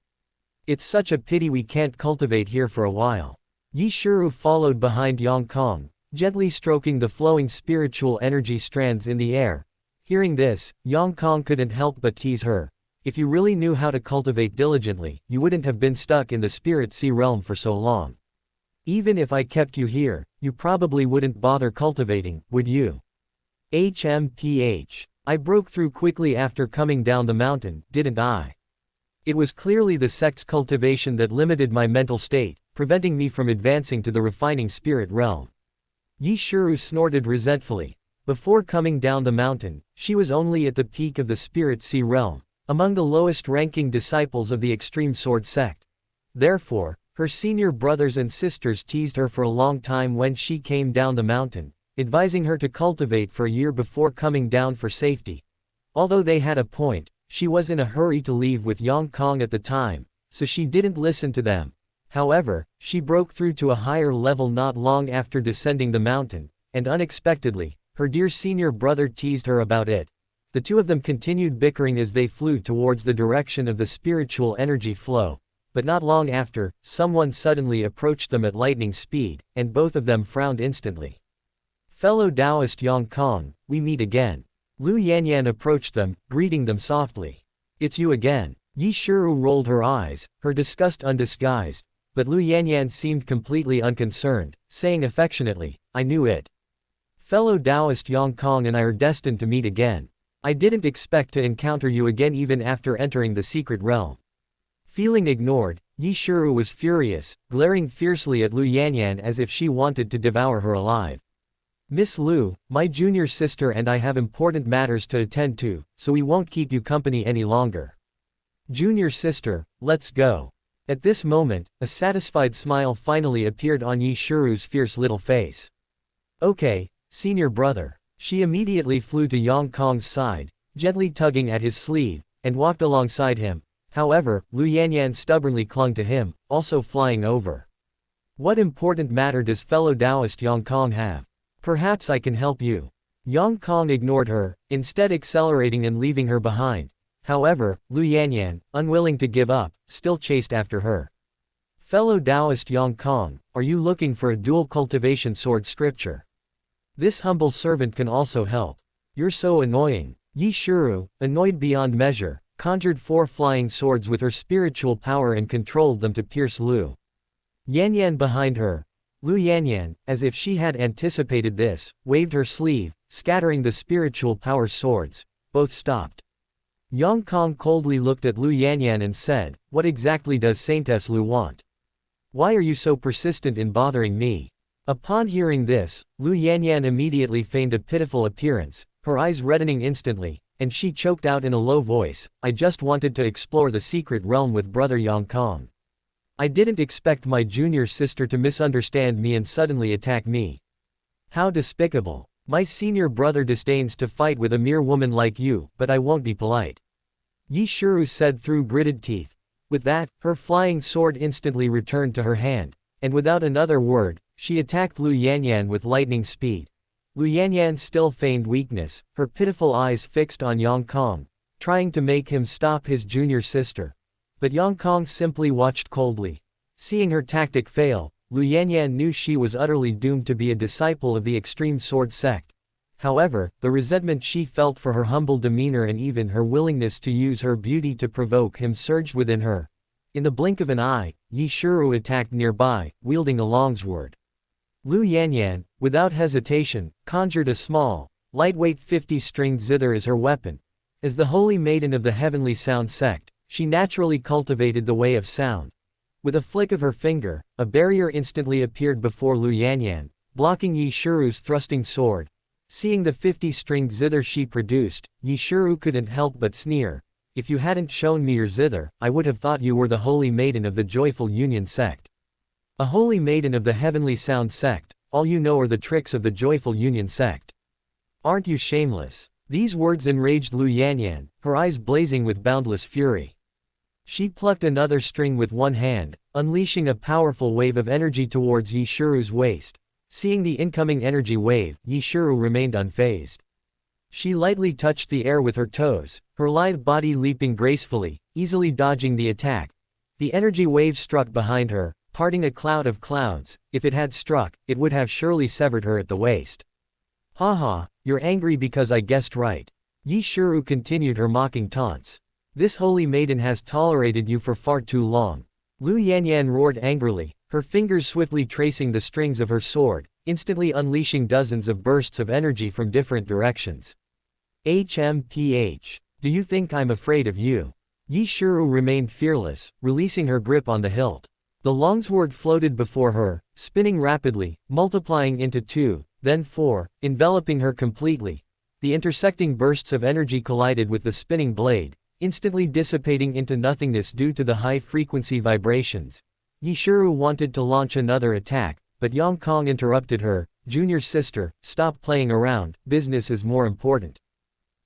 Speaker 1: It's such a pity we can't cultivate here for a while. Yi Shuru followed behind Yongkong, gently stroking the flowing spiritual energy strands in the air. Hearing this, Yongkong couldn't help but tease her. If you really knew how to cultivate diligently, you wouldn't have been stuck in the spirit sea realm for so long. Even if I kept you here, you probably wouldn't bother cultivating, would you? HMPH. I broke through quickly after coming down the mountain, didn't I? It was clearly the sect's cultivation that limited my mental state, preventing me from advancing to the refining spirit realm. Yi Shuru snorted resentfully. Before coming down the mountain, she was only at the peak of the spirit sea realm, among the lowest-ranking disciples of the extreme sword sect. Therefore, her senior brothers and sisters teased her for a long time when she came down the mountain, advising her to cultivate for a year before coming down for safety. Although they had a point, she was in a hurry to leave with Yongkong at the time, so she didn't listen to them. However, she broke through to a higher level not long after descending the mountain, and unexpectedly, her dear senior brother teased her about it. The two of them continued bickering as they flew towards the direction of the spiritual energy flow, but not long after, someone suddenly approached them at lightning speed, and both of them frowned instantly. Fellow Taoist Yongkong, we meet again. Lu Yanyan approached them, greeting them softly. It's you again. Yi Shuru rolled her eyes, her disgust undisguised, but Lu Yanyan seemed completely unconcerned, saying affectionately, I knew it. Fellow Taoist Yongkong and I are destined to meet again. I didn't expect to encounter you again even after entering the secret realm. Feeling ignored, Yi Shuru was furious, glaring fiercely at Lu Yanyan as if she wanted to devour her alive. Miss Lu, my junior sister and I have important matters to attend to, so we won't keep you company any longer. Junior sister, let's go. At this moment, a satisfied smile finally appeared on Yi Shuru's fierce little face. Okay, Senior brother. She immediately flew to Yang Kong's side, gently tugging at his sleeve, and walked alongside him. However, Lu Yanyan stubbornly clung to him, also flying over. What important matter does fellow Taoist Yang Kong have? Perhaps I can help you. Yang Kong ignored her, instead accelerating and leaving her behind. However, Lu Yanyan, unwilling to give up, still chased after her. Fellow Taoist Yang Kong, are you looking for a dual cultivation sword scripture? This humble servant can also help. You're so annoying. Yi Shuru, annoyed beyond measure, conjured 4 flying swords with her spiritual power and controlled them to pierce Lu Yanyan behind her. Lu Yanyan, as if she had anticipated this, waved her sleeve, scattering the spiritual power swords. Both stopped. Yang Kong coldly looked at Lu Yanyan and said, "What exactly does Saintess Lu want? Why are you so persistent in bothering me?" Upon hearing this, Lu Yanyan immediately feigned a pitiful appearance, her eyes reddening instantly, and she choked out in a low voice, "I just wanted to explore the secret realm with brother Yang Kong. I didn't expect my junior sister to misunderstand me and suddenly attack me. How despicable. My senior brother disdains to fight with a mere woman like you, but I won't be polite." Yi Shuru said through gritted teeth. With that, her flying sword instantly returned to her hand, and without another word, she attacked Lu Yanyan with lightning speed. Lu Yanyan still feigned weakness, her pitiful eyes fixed on Yang Kong, trying to make him stop his junior sister. But Yang Kong simply watched coldly. Seeing her tactic fail, Lu Yanyan knew she was utterly doomed to be a disciple of the extreme sword sect. However, the resentment she felt for her humble demeanor and even her willingness to use her beauty to provoke him surged within her. In the blink of an eye, Yi Shuru attacked nearby, wielding a longsword. Lu Yanyan, without hesitation, conjured a small, lightweight 50-stringed zither as her weapon. As the holy maiden of the heavenly sound sect, she naturally cultivated the way of sound. With a flick of her finger, a barrier instantly appeared before Lu Yanyan, blocking Yi Shuru's thrusting sword. Seeing the 50-stringed zither she produced, Yi Shuru couldn't help but sneer. "If you hadn't shown me your zither, I would have thought you were the holy maiden of the Joyful Union sect. A holy maiden of the heavenly sound sect, all you know are the tricks of the Joyful Union sect. Aren't you shameless?" These words enraged Lu Yanyan, her eyes blazing with boundless fury. She plucked another string with one hand, unleashing a powerful wave of energy towards Yi Shuru's waist. Seeing the incoming energy wave, Yi Shuru remained unfazed. She lightly touched the air with her toes, her lithe body leaping gracefully, easily dodging the attack. The energy wave struck behind her, parting a cloud of clouds. If it had struck, it would have surely severed her at the waist. "Haha, you're angry because I guessed right." Yi Shuru continued her mocking taunts. "This holy maiden has tolerated you for far too long." Lu Yanyan roared angrily, her fingers swiftly tracing the strings of her sword, instantly unleashing dozens of bursts of energy from different directions. "HMPH. Do you think I'm afraid of you?" Yi Shuru remained fearless, releasing her grip on the hilt. The longsword floated before her, spinning rapidly, multiplying into 2, then 4, enveloping her completely. The intersecting bursts of energy collided with the spinning blade, instantly dissipating into nothingness due to the high-frequency vibrations. Yi Shuru wanted to launch another attack, but Yang Kong interrupted her. "Junior sister, stop playing around, business is more important."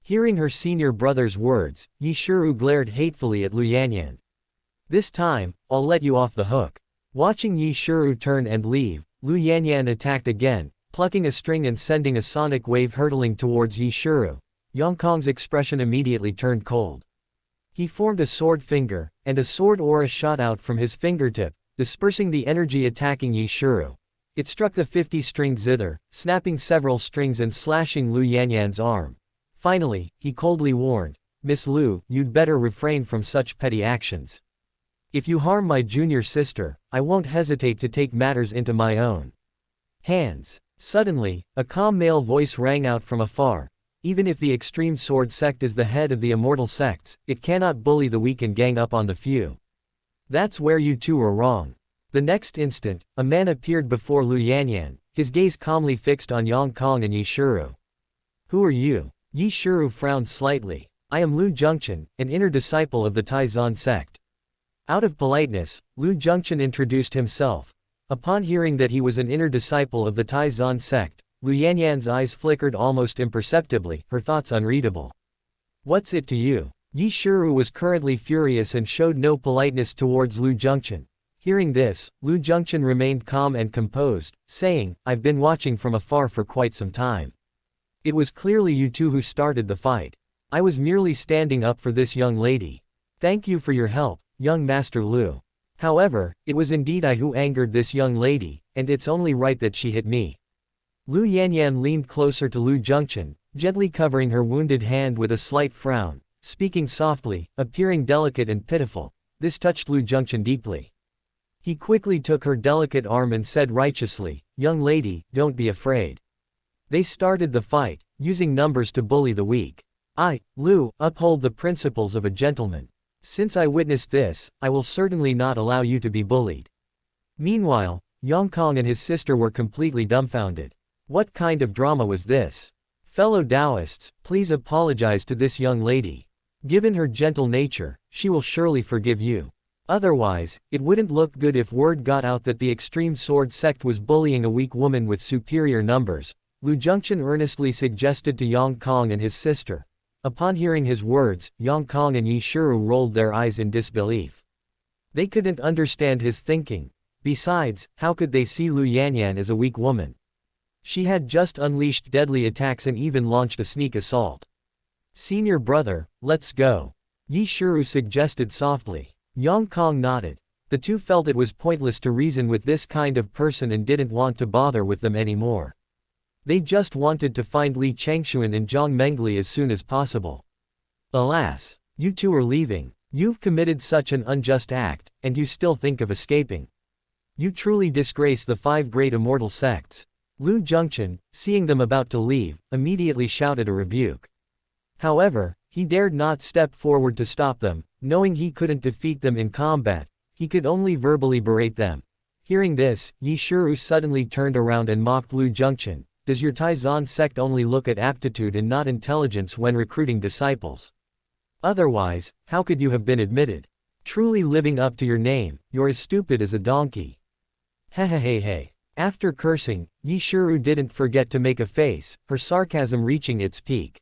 Speaker 1: Hearing her senior brother's words, Yi Shuru glared hatefully at Lu Yanyan. "This time, I'll let you off the hook." Watching Yi Shuru turn and leave, Lu Yanyan attacked again, plucking a string and sending a sonic wave hurtling towards Yi Shuru. Yang Kong's expression immediately turned cold. He formed a sword finger, and a sword aura shot out from his fingertip, dispersing the energy attacking Yi Shuru. It struck the 50-stringed zither, snapping several strings and slashing Lu Yanyan's arm. Finally, he coldly warned, "Miss Lu, you'd better refrain from such petty actions. If you harm my junior sister, I won't hesitate to take matters into my own hands." Suddenly, a calm male voice rang out from afar. "Even if the extreme sword sect is the head of the immortal sects, it cannot bully the weak and gang up on the few. That's where you two are wrong." The next instant, a man appeared before Lu Yanyan, his gaze calmly fixed on Yang Kong and Yi Shuru. "Who are you?" Yi Shuru frowned slightly. "I am Lu Junction, an inner disciple of the Taizan sect." Out of politeness, Lu Junction introduced himself. Upon hearing that he was an inner disciple of the Taizan sect, Lu Yanyan's eyes flickered almost imperceptibly, her thoughts unreadable. What's it to you? Yi Shiru was currently furious and showed no politeness towards Lu Zhengchen. Hearing this, Lu Zhengchen remained calm and composed, saying, I've been watching from afar for quite some time. It was clearly you two who started the fight. I was merely standing up for this young lady. Thank you for your help, young Master Lu. However, it was indeed I who angered this young lady, and it's only right that she hit me. Lu Yanyan leaned closer to Lu Zhengchen, gently covering her wounded hand with a slight frown, speaking softly, appearing delicate and pitiful. This touched Lu Zhengchen deeply. He quickly took her delicate arm and said righteously, young lady, don't be afraid. They started the fight, using numbers to bully the weak. I, Lu, uphold the principles of a gentleman. Since I witnessed this, I will certainly not allow you to be bullied. Meanwhile, Yang Kong and his sister were completely dumbfounded. What kind of drama was this? Fellow Taoists, please apologize to this young lady. Given her gentle nature, she will surely forgive you. Otherwise, it wouldn't look good if word got out that the extreme sword sect was bullying a weak woman with superior numbers, Lu Zhengchen earnestly suggested to Yang Kong and his sister. Upon hearing his words, Yang Kong and Yi Shiru rolled their eyes in disbelief. They couldn't understand his thinking. Besides, how could they see Lu Yanyan as a weak woman? She had just unleashed deadly attacks and even launched a sneak assault. Senior brother, let's go. Yi Shiru suggested softly. Yang Kong nodded. The two felt it was pointless to reason with this kind of person and didn't want to bother with them anymore. They just wanted to find Li Changxuan and Jiang Mengli as soon as possible. Alas, you two are leaving. You've committed such an unjust act, and you still think of escaping. You truly disgrace the 5 great immortal sects. Lu Zhengchen, seeing them about to leave, immediately shouted a rebuke. However, he dared not step forward to stop them, knowing he couldn't defeat them in combat. He could only verbally berate them. Hearing this, Yi Shiru suddenly turned around and mocked Lu Zhengchen. Does your Taizan sect only look at aptitude and not intelligence when recruiting disciples? Otherwise, how could you have been admitted? Truly living up to your name, you're as stupid as a donkey. Hehehehe. After cursing, Yi Shiru didn't forget to make a face, her sarcasm reaching its peak.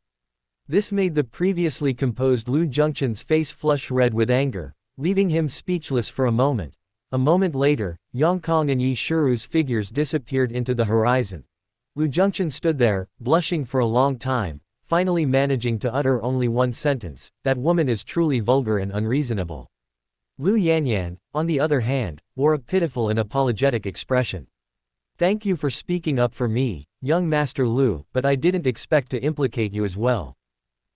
Speaker 1: This made the previously composed Lu Zhengchen's face flush red with anger, leaving him speechless for a moment. A moment later, Yang Kong and Yi Shiru's figures disappeared into the horizon. Lu Zhengchen stood there, blushing for a long time, finally managing to utter only one sentence, that woman is truly vulgar and unreasonable. Lu Yanyan, on the other hand, wore a pitiful and apologetic expression. Thank you for speaking up for me, young Master Lu, but I didn't expect to implicate you as well.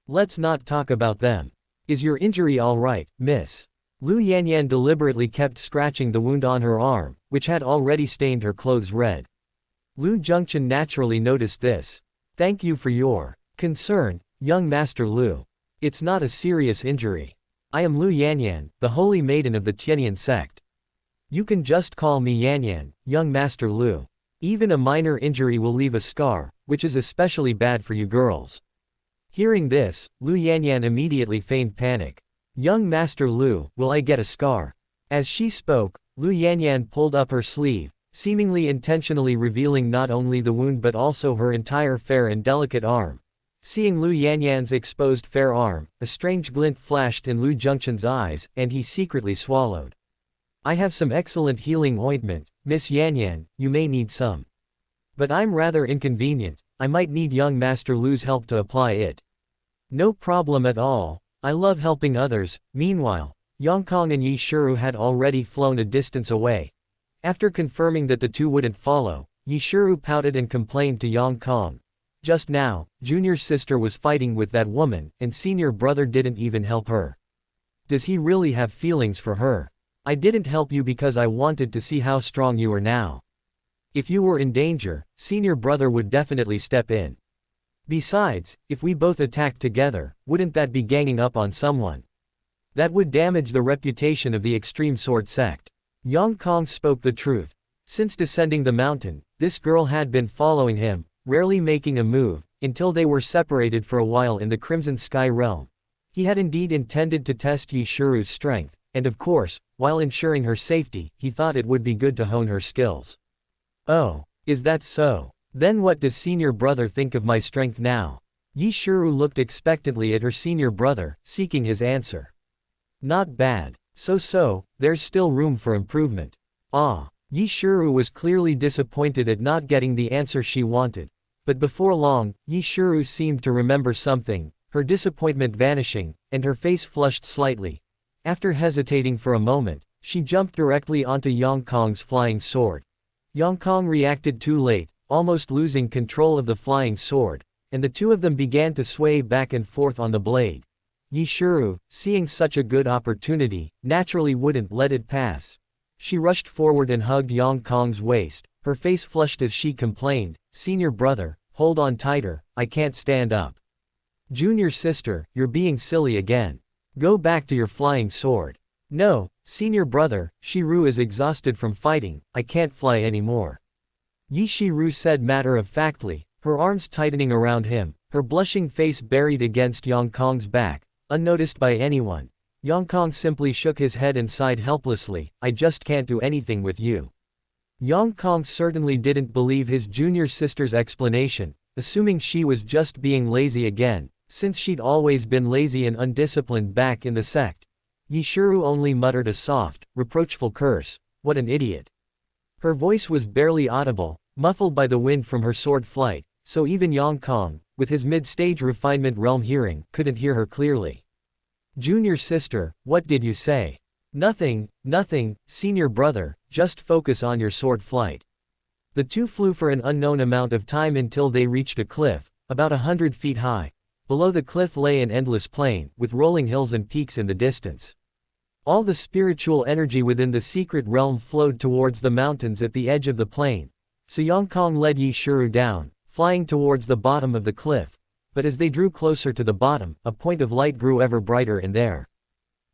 Speaker 1: Let's not talk about them. Is your injury all right, miss? Lu Yanyan deliberately kept scratching the wound on her arm, which had already stained her clothes red. Lu Zhengchen naturally noticed this. Thank you for your concern, young Master Lu. It's not a serious injury. I am Lu Yanyan, the holy maiden of the Tianyan sect. You can just call me Yanyan, young Master Lu. Even a minor injury will leave a scar, which is especially bad for you girls. Hearing this, Lu Yanyan immediately feigned panic. Young Master Lu, will I get a scar? As she spoke, Lu Yanyan pulled up her sleeve, seemingly intentionally revealing not only the wound but also her entire fair and delicate arm. Seeing Lu Yanyan's exposed fair arm, a strange glint flashed in Lu Zhengchen's eyes, and he secretly swallowed. I have some excellent healing ointment, Miss Yanyan, you may need some. But I'm rather inconvenient, I might need young Master Lu's help to apply it. No problem at all, I love helping others. Meanwhile, Yang Kong and Yi Shiru had already flown a distance away. After confirming that the two wouldn't follow, Yi Shiru pouted and complained to Yang Kong. Just now, junior sister was fighting with that woman, and senior brother didn't even help her. Does he really have feelings for her? I didn't help you because I wanted to see how strong you are now. If you were in danger, senior brother would definitely step in. Besides, if we both attacked together, wouldn't that be ganging up on someone? That would damage the reputation of the extreme sword sect. Yang Kong spoke the truth. Since descending the mountain, this girl had been following him, rarely making a move, until they were separated for a while in the Crimson Sky realm. He had indeed intended to test Yi Shiru's strength, and of course, while ensuring her safety, he thought it would be good to hone her skills. Oh, is that so? Then what does senior brother think of my strength now? Yi Shiru looked expectantly at her senior brother, seeking his answer. Not bad. So, there's still room for improvement. Ah. Yi Shiru was clearly disappointed at not getting the answer she wanted. But before long, Yi Shiru seemed to remember something, her disappointment vanishing, and her face flushed slightly. After hesitating for a moment, she jumped directly onto Yang Kong's flying sword. Yang Kong reacted too late, almost losing control of the flying sword, and the two of them began to sway back and forth on the blade. Yi Shiru, seeing such a good opportunity, naturally wouldn't let it pass. She rushed forward and hugged Yang Kong's waist, her face flushed as she complained, "Senior brother, hold on tighter, I can't stand up." "Junior sister, you're being silly again. Go back to your flying sword." "No, senior brother, Shiru is exhausted from fighting, I can't fly anymore." Yi Shiru said matter-of-factly, her arms tightening around him, her blushing face buried against Yang Kong's back, unnoticed by anyone. Yang Kong simply shook his head and sighed helplessly, "I just can't do anything with you." Yang Kong certainly didn't believe his junior sister's explanation, assuming she was just being lazy again, since she'd always been lazy and undisciplined back in the sect. Yi Shiru only muttered a soft, reproachful curse, "What an idiot." Her voice was barely audible, muffled by the wind from her sword flight, so even Yang Kong, with his mid-stage refinement realm hearing, couldn't hear her clearly. "Junior sister, what did you say?" Nothing, senior brother, just focus on your sword flight." The two flew for an unknown amount of time until they reached a cliff, about 100 feet high. Below the cliff lay an endless plain, with rolling hills and peaks in the distance. All the spiritual energy within the secret realm flowed towards the mountains at the edge of the plain. So Yang Kong led Yi Shiru down, flying towards the bottom of the cliff. But as they drew closer to the bottom, a point of light grew ever brighter in their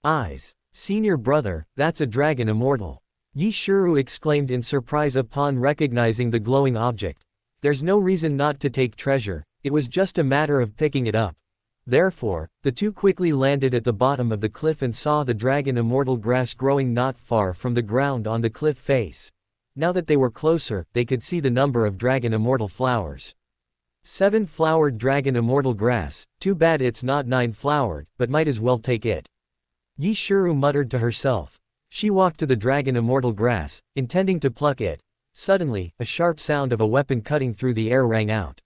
Speaker 1: eyes. "Senior brother, that's a dragon immortal." Yi Shiru exclaimed in surprise upon recognizing the glowing object. There's no reason not to take treasure, it was just a matter of picking it up. Therefore, the two quickly landed at the bottom of the cliff and saw the dragon immortal grass growing not far from the ground on the cliff face. Now that they were closer, they could see the number of dragon immortal flowers. 7-flowered dragon immortal grass, too bad it's not 9-flowered, but might as well take it. Yi Shiru muttered to herself. She walked to the dragon immortal grass, intending to pluck it. Suddenly, a sharp sound of a weapon cutting through the air rang out.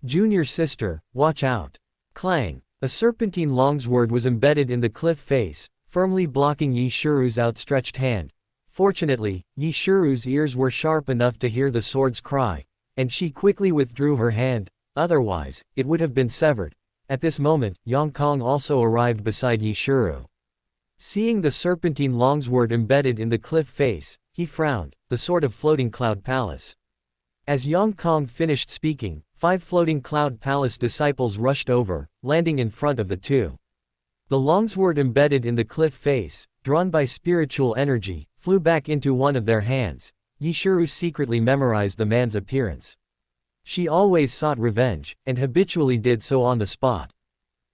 Speaker 1: "Junior sister, watch out." Clang! A serpentine longsword was embedded in the cliff face, firmly blocking Yi Shiru's outstretched hand. Fortunately, Yi Shiru's ears were sharp enough to hear the sword's cry, and she quickly withdrew her hand, otherwise, it would have been severed. At this moment, Yang Kong also arrived beside Yi Shiru. Seeing the serpentine longsword embedded in the cliff face, he frowned, the sword of Floating Cloud Palace. As Yang Kong finished speaking, 5 Floating Cloud Palace disciples rushed over, landing in front of the two. The longsword embedded in the cliff face, drawn by spiritual energy, flew back into one of their hands. Yi Shiru secretly memorized the man's appearance. She always sought revenge, and habitually did so on the spot.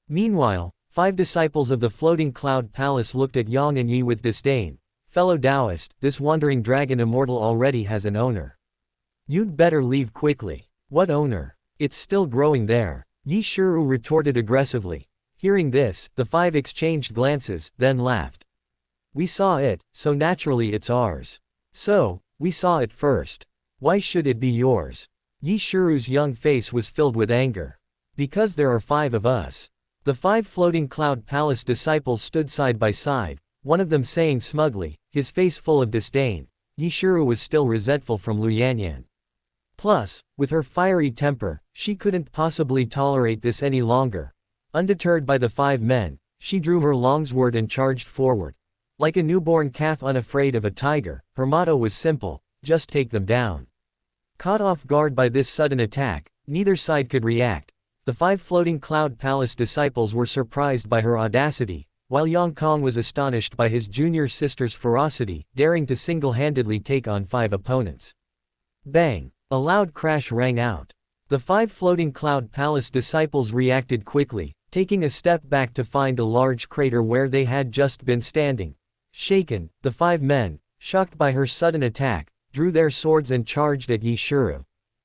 Speaker 1: Meanwhile, 5 disciples of the Floating Cloud Palace looked at Yang and Yi with disdain. "Fellow Taoist, this wandering dragon immortal already has an owner. You'd better leave quickly." "What owner? It's still growing there," Yi Shiru retorted aggressively. Hearing this, the 5 exchanged glances, then laughed. "We saw it, so naturally it's ours." "So, we saw it first. Why should it be yours?" Yi Shiru's young face was filled with anger. "Because there are 5 of us." The 5 Floating Cloud Palace disciples stood side by side, one of them saying smugly, his face full of disdain, Yi Shiru was still resentful from Lu Yanyan. Plus, with her fiery temper, she couldn't possibly tolerate this any longer. Undeterred by the 5 men, she drew her longsword and charged forward. Like a newborn calf unafraid of a tiger, her motto was simple, just take them down. Caught off guard by this sudden attack, neither side could react. The 5 Floating Cloud Palace disciples were surprised by her audacity, while Yang Kong was astonished by his junior sister's ferocity, daring to single-handedly take on 5 opponents. Bang! A loud crash rang out. The 5 Floating Cloud Palace disciples reacted quickly, taking a step back to find a large crater where they had just been standing. Shaken, the 5 men, shocked by her sudden attack, drew their swords and charged at Yi Shiru.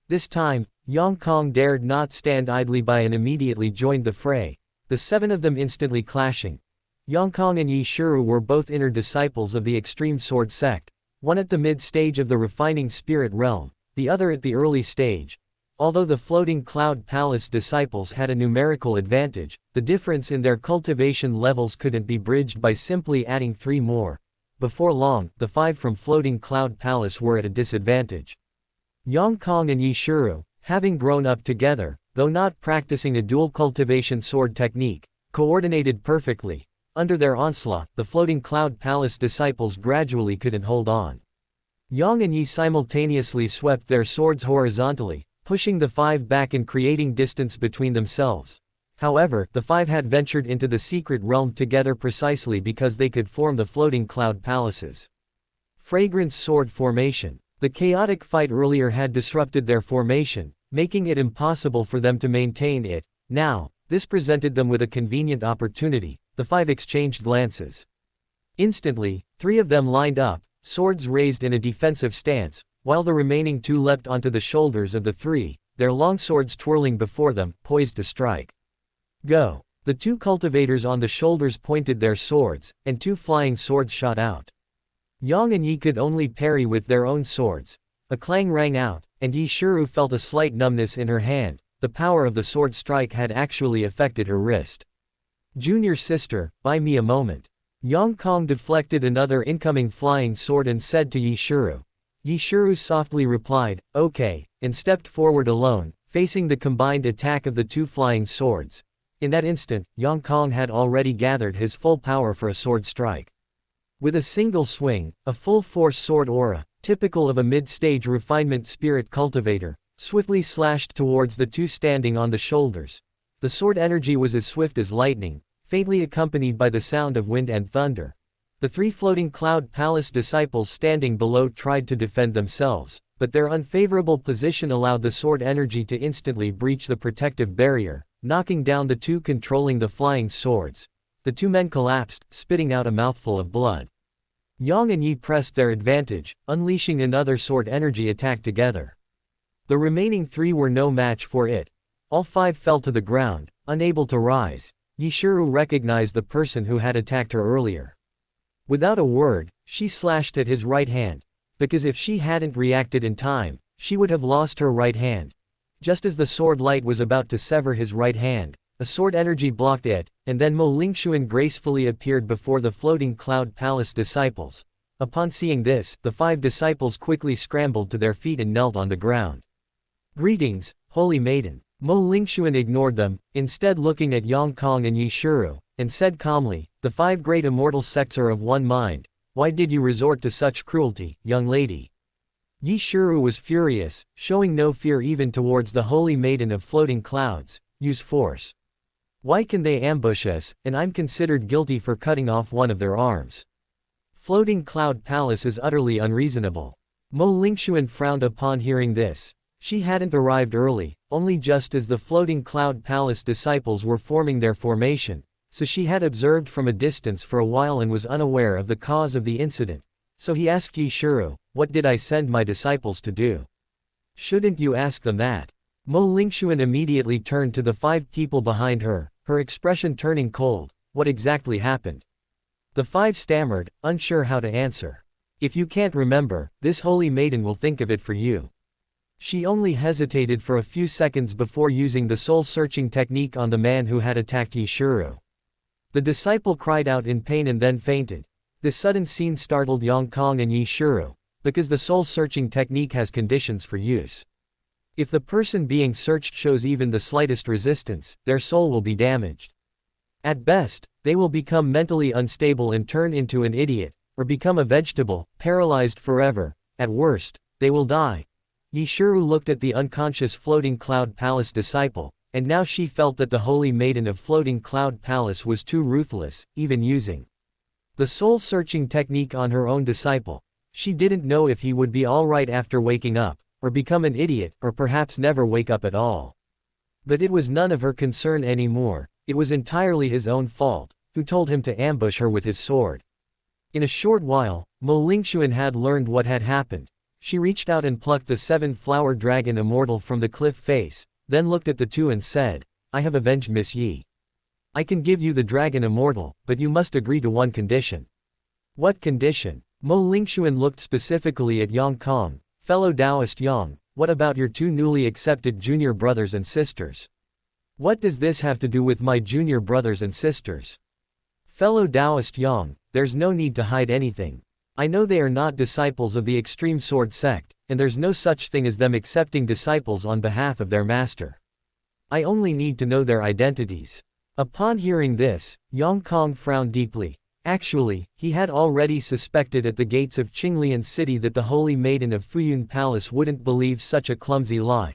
Speaker 1: This time, Yang Kong dared not stand idly by and immediately joined the fray, the 7 of them instantly clashing. Yang Kong and Yi Shiru were both inner disciples of the extreme sword sect, one at the mid-stage of the refining spirit realm, the other at the early stage. Although the floating cloud palace disciples had a numerical advantage, the difference in their cultivation levels couldn't be bridged by simply adding 3 more. Before long, the 5 from floating cloud palace were at a disadvantage. Yang Kong and Yi Shiru, having grown up together, though not practicing a dual cultivation sword technique, coordinated perfectly. Under their onslaught, the floating cloud palace disciples gradually couldn't hold on. Yang and Yi simultaneously swept their swords horizontally, pushing the 5 back and creating distance between themselves. However, the 5 had ventured into the secret realm together precisely because they could form the floating cloud palaces. Fragrance sword formation. The chaotic fight earlier had disrupted their formation, making it impossible for them to maintain it. Now, this presented them with a convenient opportunity. The 5 exchanged glances. Instantly, 3 of them lined up, swords raised in a defensive stance, while the remaining 2 leapt onto the shoulders of the 3, their long swords twirling before them, poised to strike. Go! The 2 cultivators on the shoulders pointed their swords, and 2 flying swords shot out. Yang and Yi could only parry with their own swords. A clang rang out, and Yi Shiru felt a slight numbness in her hand. The power of the sword strike had actually affected her wrist. Junior sister, buy me a moment. Yang Kong deflected another incoming flying sword and said to Yi Shiru. Yi Shiru softly replied, okay, and stepped forward alone, facing the combined attack of the 2 flying swords. In that instant, Yang Kong had already gathered his full power for a sword strike. With a single swing, a full-force sword aura, typical of a mid-stage refinement spirit cultivator, swiftly slashed towards the 2 standing on the shoulders. The sword energy was as swift as lightning, faintly accompanied by the sound of wind and thunder. The 3 floating cloud palace disciples standing below tried to defend themselves, but their unfavorable position allowed the sword energy to instantly breach the protective barrier, knocking down the 2 controlling the flying swords. The 2 men collapsed, spitting out a mouthful of blood. Yang and Yi pressed their advantage, unleashing another sword energy attack together. The remaining 3 were no match for it. All 5 fell to the ground, unable to rise. Yi Shiru recognized the person who had attacked her earlier. Without a word, she slashed at his right hand, because if she hadn't reacted in time, she would have lost her right hand. Just as the sword light was about to sever his right hand, a sword energy blocked it, and then Mo Lingxuan gracefully appeared before the floating cloud palace disciples. Upon seeing this, the 5 disciples quickly scrambled to their feet and knelt on the ground. Greetings, Holy Maiden. Mo Lingxuan ignored them, instead looking at Yang Kong and Yi Shiru, and said calmly, the 5 great immortal sects are of one mind. Why did you resort to such cruelty, young lady? Yi Shiru was furious, showing no fear even towards the holy maiden of floating clouds. Use force. Why can they ambush us, and I'm considered guilty for cutting off one of their arms? Floating cloud palace is utterly unreasonable. Mo Lingxuan frowned upon hearing this. She hadn't arrived early, only just as the floating cloud palace disciples were forming their formation, so she had observed from a distance for a while and was unaware of the cause of the incident. So he asked Yi Shiru, what did I send my disciples to do? Shouldn't you ask them that? Mo Lingxuan immediately turned to the 5 people behind her, her expression turning cold. What exactly happened? The 5 stammered, unsure how to answer. If you can't remember, this holy maiden will think of it for you. She only hesitated for a few seconds before using the soul-searching technique on the man who had attacked Yi Shiru. The disciple cried out in pain and then fainted. This sudden scene startled Yang Kong and Yi Shiru, because the soul-searching technique has conditions for use. If the person being searched shows even the slightest resistance, their soul will be damaged. At best, they will become mentally unstable and turn into an idiot, or become a vegetable, paralyzed forever. At worst, they will die. Yi Shiru looked at the unconscious floating cloud palace disciple, and now she felt that the holy maiden of floating cloud palace was too ruthless, even using the soul-searching technique on her own disciple. She didn't know if he would be alright after waking up, or become an idiot, or perhaps never wake up at all. But it was none of her concern anymore. It was entirely his own fault. Who told him to ambush her with his sword? In a short while, Mo Lingxuan had learned what had happened. She reached out and plucked the 7-flower dragon immortal from the cliff face, then looked at the two and said, I have avenged Miss Yi. I can give you the dragon immortal, but you must agree to one condition. What condition? Mo Lingxuan looked specifically at Yang Kong. Fellow Taoist Yang, what about your two newly accepted junior brothers and sisters? What does this have to do with my junior brothers and sisters? Fellow Taoist Yang, there's no need to hide anything. I know they are not disciples of the extreme sword sect, and there's no such thing as them accepting disciples on behalf of their master. I only need to know their identities. Upon hearing this, Yang Kong frowned deeply. Actually, he had already suspected at the gates of Qinglian City that the Holy Maiden of Fuyun Palace wouldn't believe such a clumsy lie.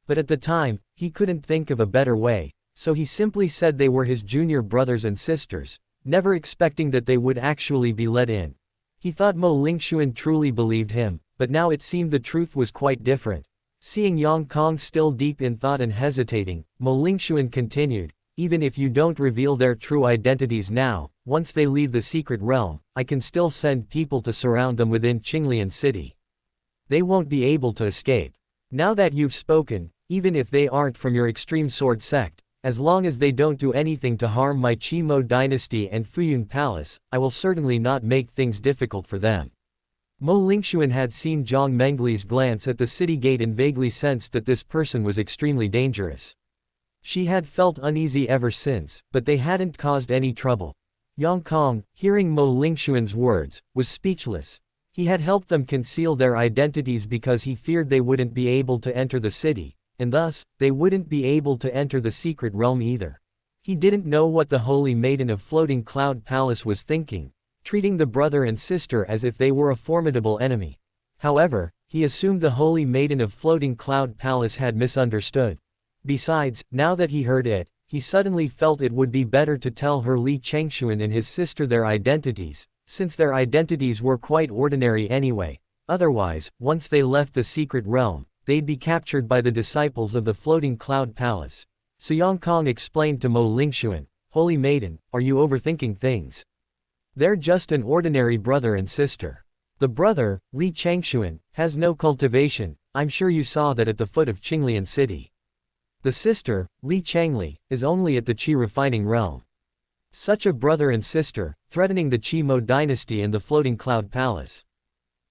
Speaker 1: But at the time, he couldn't think of a better way, so he simply said they were his junior brothers and sisters, never expecting that they would actually be let in. He thought Mo Lingxuan truly believed him, but now it seemed the truth was quite different. Seeing Yang Kong still deep in thought and hesitating, Mo Lingxuan continued, even if you don't reveal their true identities now, once they leave the secret realm, I can still send people to surround them within Qinglian City. They won't be able to escape. Now that you've spoken, even if they aren't from your extreme sword sect, as long as they don't do anything to harm my Qimo dynasty and Fuyun Palace, I will certainly not make things difficult for them. Mo Lingxuan had seen Jiang Mengli's glance at the city gate and vaguely sensed that this person was extremely dangerous. She had felt uneasy ever since, but they hadn't caused any trouble. Yang Kong, hearing Mo Lingxuan's words, was speechless. He had helped them conceal their identities because he feared they wouldn't be able to enter the city, and thus, they wouldn't be able to enter the secret realm either. He didn't know what the Holy Maiden of Floating Cloud Palace was thinking, treating the brother and sister as if they were a formidable enemy. However, he assumed the Holy Maiden of Floating Cloud Palace had misunderstood. Besides, now that he heard it, he suddenly felt it would be better to tell her Li Changxuan and his sister their identities, since their identities were quite ordinary anyway. Otherwise, once they left the secret realm, they'd be captured by the disciples of the Floating Cloud Palace. So Yang Kong explained to Mo Lingxuan, Holy Maiden, are you overthinking things? They're just an ordinary brother and sister. The brother, Li Changxuan, has no cultivation, I'm sure you saw that at the foot of Qinglian City. The sister, Li Changli, is only at the Qi refining realm. Such a brother and sister, threatening the Qimo dynasty and the Floating Cloud Palace.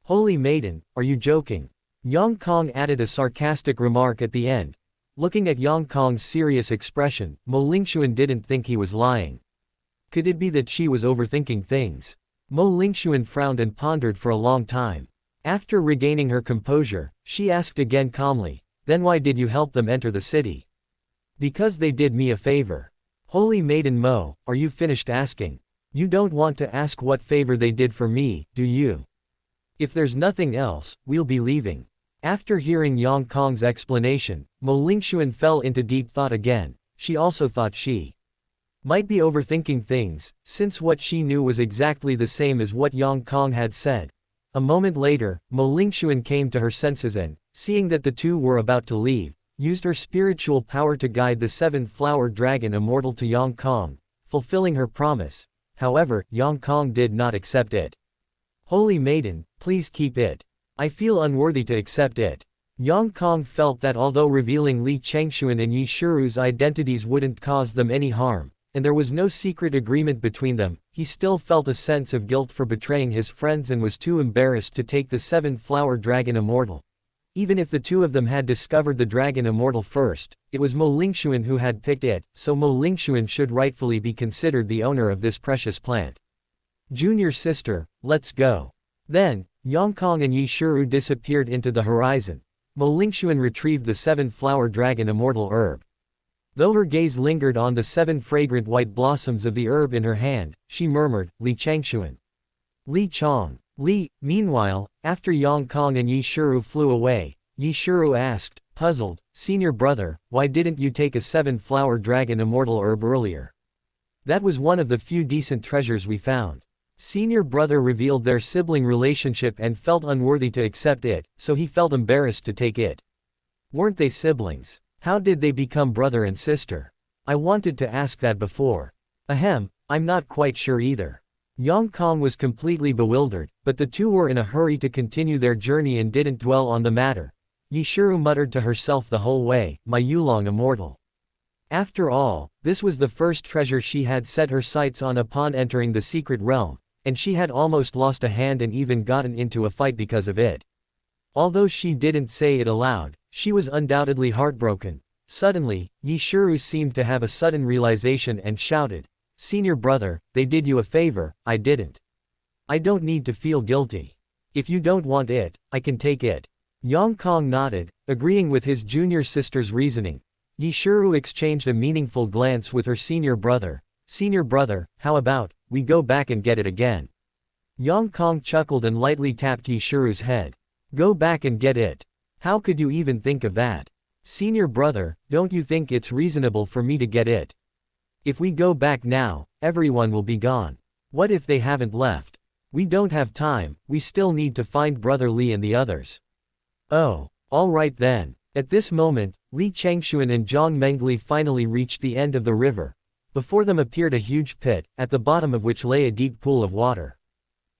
Speaker 1: Holy Maiden, are you joking? Yang Kong added a sarcastic remark at the end. Looking at Yang Kong's serious expression, Mo Lingxuan didn't think he was lying. Could it be that she was overthinking things? Mo Lingxuan frowned and pondered for a long time. After regaining her composure, she asked again calmly, then why did you help them enter the city? Because they did me a favor. Holy Maiden Mo, are you finished asking? You don't want to ask what favor they did for me, do you? If there's nothing else, we'll be leaving. After hearing Yang Kong's explanation, Mo Lingxuan fell into deep thought again. She also thought she might be overthinking things, since what she knew was exactly the same as what Yang Kong had said. A moment later, Mo Lingxuan came to her senses and, seeing that the two were about to leave, used her spiritual power to guide the 7-flower dragon immortal to Yang Kong, fulfilling her promise. However, Yang Kong did not accept it. Holy Maiden, please keep it. I feel unworthy to accept it. Yang Kong felt that although revealing Li Changxuan and Yi Shiru's identities wouldn't cause them any harm, and there was no secret agreement between them, he still felt a sense of guilt for betraying his friends and was too embarrassed to take the 7-flower dragon immortal. Even if the two of them had discovered the dragon immortal first, it was Mo Lingxuan who had picked it, so Mo Lingxuan should rightfully be considered the owner of this precious plant. Junior sister, let's go. Then, Yang Kong and Yi Shiru disappeared into the horizon. Mo Lingxuan retrieved the 7-flower dragon immortal herb. Though her gaze lingered on the 7 fragrant white blossoms of the herb in her hand, she murmured, Li Changxuan. Li Chang. Li. Meanwhile, after Yang Kong and Yi Shiru flew away, Yi Shiru asked, puzzled, Senior brother, why didn't you take a 7-flower dragon immortal herb earlier? That was one of the few decent treasures we found. Senior brother revealed their sibling relationship and felt unworthy to accept it, so he felt embarrassed to take it. Weren't they siblings? How did they become brother and sister? I wanted to ask that before. Ahem, I'm not quite sure either. Yang Kong was completely bewildered, but the two were in a hurry to continue their journey and didn't dwell on the matter. Yi Shiru muttered to herself the whole way, "My Yulong immortal." After all, this was the first treasure she had set her sights on upon entering the secret realm, and she had almost lost a hand and even gotten into a fight because of it. Although she didn't say it aloud, she was undoubtedly heartbroken. Suddenly, Yi Shiru seemed to have a sudden realization and shouted, "Senior brother, they did you a favor, I didn't. I don't need to feel guilty. If you don't want it, I can take it." Yang Kong nodded, agreeing with his junior sister's reasoning. Yi Shiru exchanged a meaningful glance with her senior brother. "Senior brother, how about, we go back and get it again?" Yang Kong chuckled and lightly tapped Yi Shiru's head. "Go back and get it? How could you even think of that? Senior brother, don't you think it's reasonable for me to get it? If we go back now, everyone will be gone. What if they haven't left? We don't have time, we still need to find Brother Li and the others." "Oh, all right then." At this moment, Li Changxuan and Jiang Mengli finally reached the end of the river. Before them appeared a huge pit, at the bottom of which lay a deep pool of water.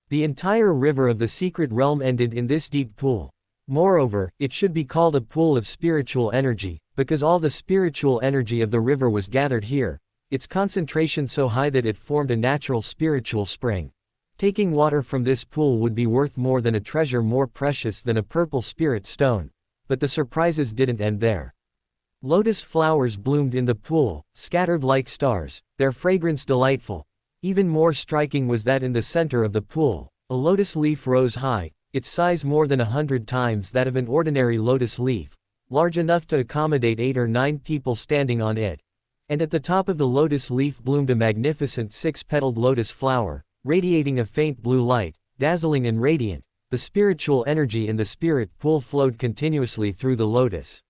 Speaker 1: The entire river of the secret realm ended in this deep pool. Moreover, it should be called a pool of spiritual energy, because all the spiritual energy of the river was gathered here, its concentration so high that it formed a natural spiritual spring. Taking water from this pool would be worth more than a treasure more precious than a purple spirit stone. But the surprises didn't end there. Lotus flowers bloomed in the pool, scattered like stars, their fragrance delightful. Even more striking was that in the center of the pool, a lotus leaf rose high, its size more than 100 times that of an ordinary lotus leaf, large enough to accommodate 8 or 9 people standing on it. And at the top of the lotus leaf bloomed a magnificent 6-petaled lotus flower, radiating a faint blue light, dazzling and radiant. The spiritual energy in the spirit pool flowed continuously through the lotus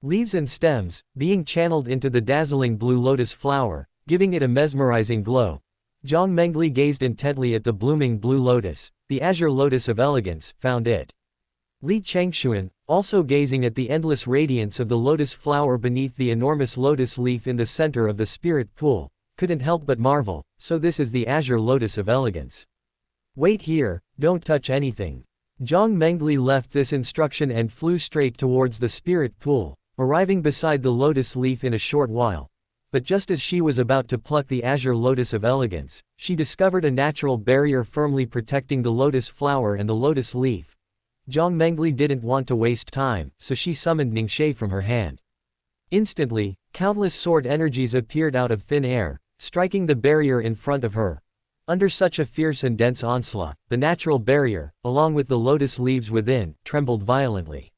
Speaker 1: leaves and stems, being channeled into the dazzling blue lotus flower, giving it a mesmerizing glow. Jiang Mengli gazed intently at the blooming blue lotus, the azure lotus of elegance, found it. Li Changxuan, also gazing at the endless radiance of the lotus flower beneath the enormous lotus leaf in the center of the spirit pool, couldn't help but marvel, so this is the azure lotus of elegance. "Wait here, don't touch anything." Jiang Mengli left this instruction and flew straight towards the spirit pool, arriving beside the lotus leaf in a short while. But just as she was about to pluck the azure lotus of elegance, she discovered a natural barrier firmly protecting the lotus flower and the lotus leaf. Jiang Mengli didn't want to waste time, so she summoned Ningxie from her hand. Instantly, countless sword energies appeared out of thin air, striking the barrier in front of her. Under such a fierce and dense onslaught, the natural barrier, along with the lotus leaves within, trembled violently.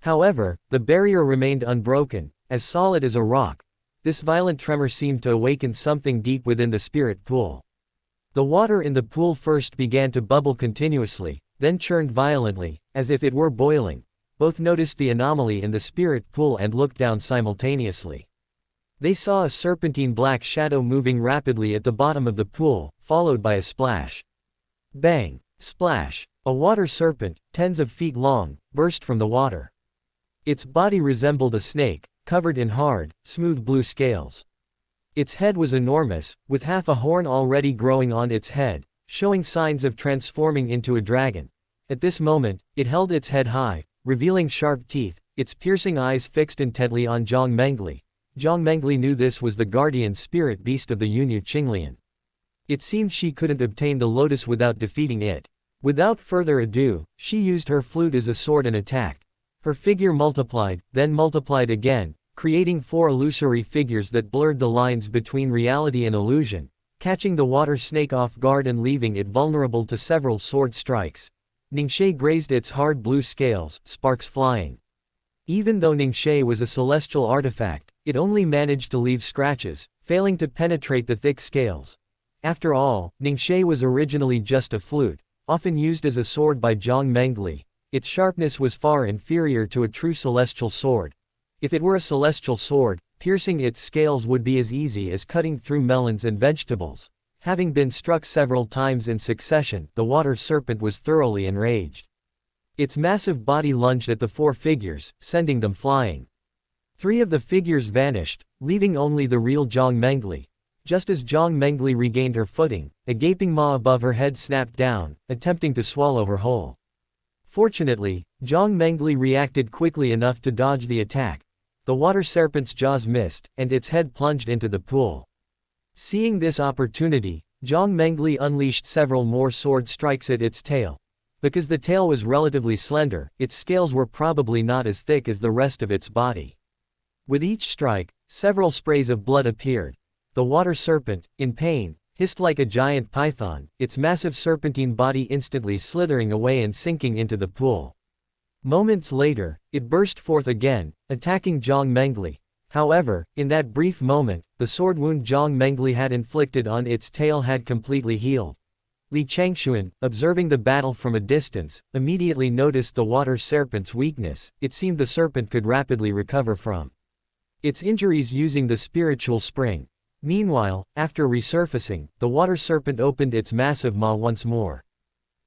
Speaker 1: However, the barrier remained unbroken, as solid as a rock. This violent tremor seemed to awaken something deep within the spirit pool. The water in the pool first began to bubble continuously, then churned violently, as if it were boiling. Both noticed the anomaly in the spirit pool and looked down simultaneously. They saw a serpentine black shadow moving rapidly at the bottom of the pool, followed by a splash. Bang! Splash! A water serpent, tens of feet long, burst from the water. Its body resembled a snake, covered in hard, smooth blue scales. Its head was enormous, with half a horn already growing on its head, showing signs of transforming into a dragon. At this moment, it held its head high, revealing sharp teeth, its piercing eyes fixed intently on Jiang Mengli. Jiang Mengli knew this was the guardian spirit beast of the Yunyu Qinglian. It seemed she couldn't obtain the lotus without defeating it. Without further ado, she used her flute as a sword and attacked. Her figure multiplied, then multiplied again, creating 4 illusory figures that blurred the lines between reality and illusion, catching the water snake off guard and leaving it vulnerable to several sword strikes. Ningxie grazed its hard blue scales, sparks flying. Even though Ningxie was a celestial artifact, it only managed to leave scratches, failing to penetrate the thick scales. After all, Ningxie was originally just a flute, often used as a sword by Jiang Mengli. Its sharpness was far inferior to a true celestial sword. If it were a celestial sword, piercing its scales would be as easy as cutting through melons and vegetables. Having been struck several times in succession, the water serpent was thoroughly enraged. Its massive body lunged at the 4 figures, sending them flying. 3 of the figures vanished, leaving only the real Jiang Mengli. Just as Jiang Mengli regained her footing, a gaping maw above her head snapped down, attempting to swallow her whole. Fortunately, Jiang Mengli reacted quickly enough to dodge the attack. The water serpent's jaws missed, and its head plunged into the pool. Seeing this opportunity, Jiang Mengli unleashed several more sword strikes at its tail. Because the tail was relatively slender, its scales were probably not as thick as the rest of its body. With each strike, several sprays of blood appeared. The water serpent, in pain, hissed like a giant python, its massive serpentine body instantly slithering away and sinking into the pool. Moments later, it burst forth again, attacking Jiang Mengli. However, in that brief moment, the sword wound Jiang Mengli had inflicted on its tail had completely healed. Li Changxuan, observing the battle from a distance, immediately noticed the water serpent's weakness. It seemed the serpent could rapidly recover from its injuries using the spiritual spring. Meanwhile, after resurfacing, the water serpent opened its massive maw once more.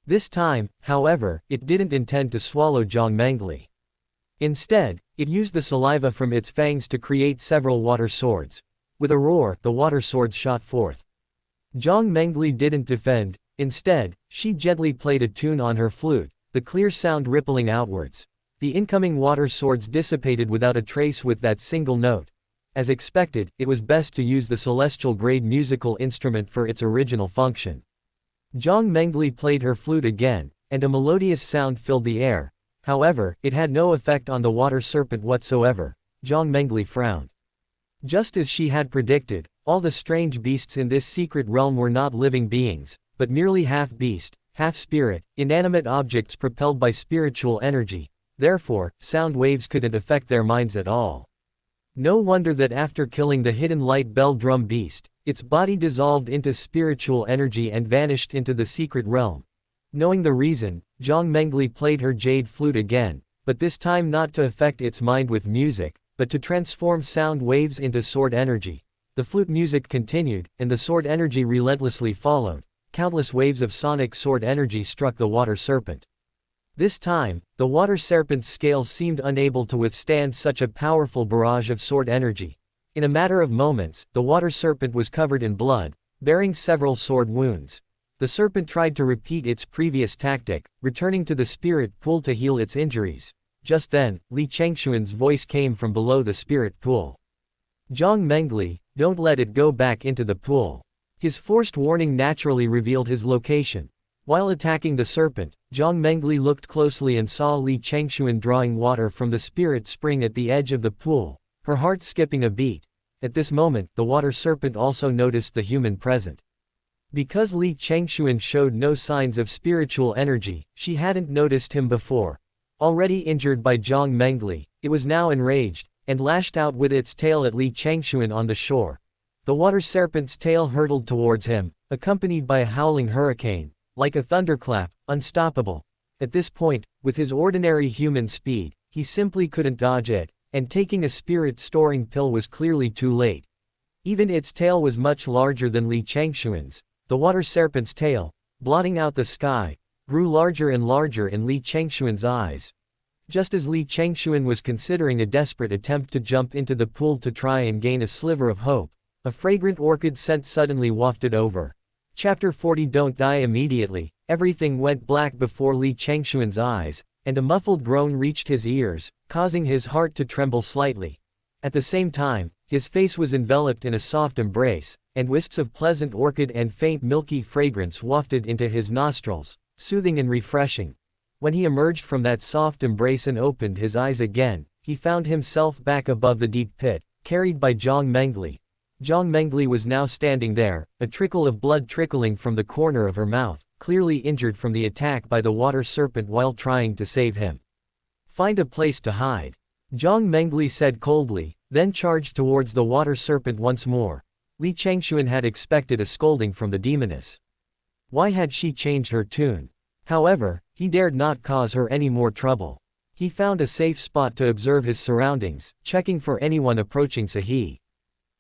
Speaker 1: This time, however, it didn't intend to swallow Jiang Mengli. Instead, it used the saliva from its fangs to create several water swords. With a roar, the water swords shot forth. Jiang Mengli didn't defend. Instead, she gently played a tune on her flute, the clear sound rippling outwards. The incoming water swords dissipated without a trace with that single note. As expected, it was best to use the celestial-grade musical instrument for its original function. Jiang Mengli played her flute again, and a melodious sound filled the air. However, it had no effect on the water serpent whatsoever. Jiang Mengli frowned. Just as she had predicted, all the strange beasts in this secret realm were not living beings, but merely half-beast, half-spirit, inanimate objects propelled by spiritual energy. Therefore, sound waves couldn't affect their minds at all. No wonder that after killing the hidden light bell drum beast, its body dissolved into spiritual energy and vanished into the secret realm. Knowing the reason, Jiang Mengli played her jade flute again, but this time not to affect its mind with music, but to transform sound waves into sword energy. The flute music continued, and the sword energy relentlessly followed. Countless waves of sonic sword energy struck the water serpent. This time, the water serpent's scales seemed unable to withstand such a powerful barrage of sword energy. In a matter of moments, the water serpent was covered in blood, bearing several sword wounds. The serpent tried to repeat its previous tactic, returning to the spirit pool to heal its injuries. Just then, Li Changxuan's voice came from below the spirit pool. Jiang Mengli, don't let it go back into the pool. His forced warning naturally revealed his location. While attacking the serpent, Jiang Mengli looked closely and saw Li Changxuan drawing water from the spirit spring at the edge of the pool, her heart skipping a beat. At this moment, the water serpent also noticed the human present. Because Li Changxuan showed no signs of spiritual energy, she hadn't noticed him before. Already injured by Jiang Mengli, it was now enraged, and lashed out with its tail at Li Changxuan on the shore. The water serpent's tail hurtled towards him, accompanied by a howling hurricane, like a thunderclap, unstoppable. At this point, with his ordinary human speed, he simply couldn't dodge it, and taking a spirit-storing pill was clearly too late. Even its tail was much larger than Li Changxuan's. The water serpent's tail, blotting out the sky, grew larger and larger in Li Changxuan's eyes. Just as Li Changxuan was considering a desperate attempt to jump into the pool to try and gain a sliver of hope, a fragrant orchid scent suddenly wafted over. Chapter 40. Don't die immediately. Everything went black before Li Changxuan's eyes, and a muffled groan reached his ears, causing his heart to tremble slightly. At the same time, his face was enveloped in a soft embrace, and wisps of pleasant orchid and faint milky fragrance wafted into his nostrils, soothing and refreshing. When he emerged from that soft embrace and opened his eyes again, he found himself back above the deep pit, carried by Jiang Mengli. Jiang Mengli was now standing there, a trickle of blood trickling from the corner of her mouth, clearly injured from the attack by the water serpent while trying to save him. Find a place to hide, Jiang Mengli said coldly, then charged towards the water serpent once more. Li Changxuan had expected a scolding from the demoness. Why had she changed her tune? However, he dared not cause her any more trouble. He found a safe spot to observe his surroundings, checking for anyone approaching so he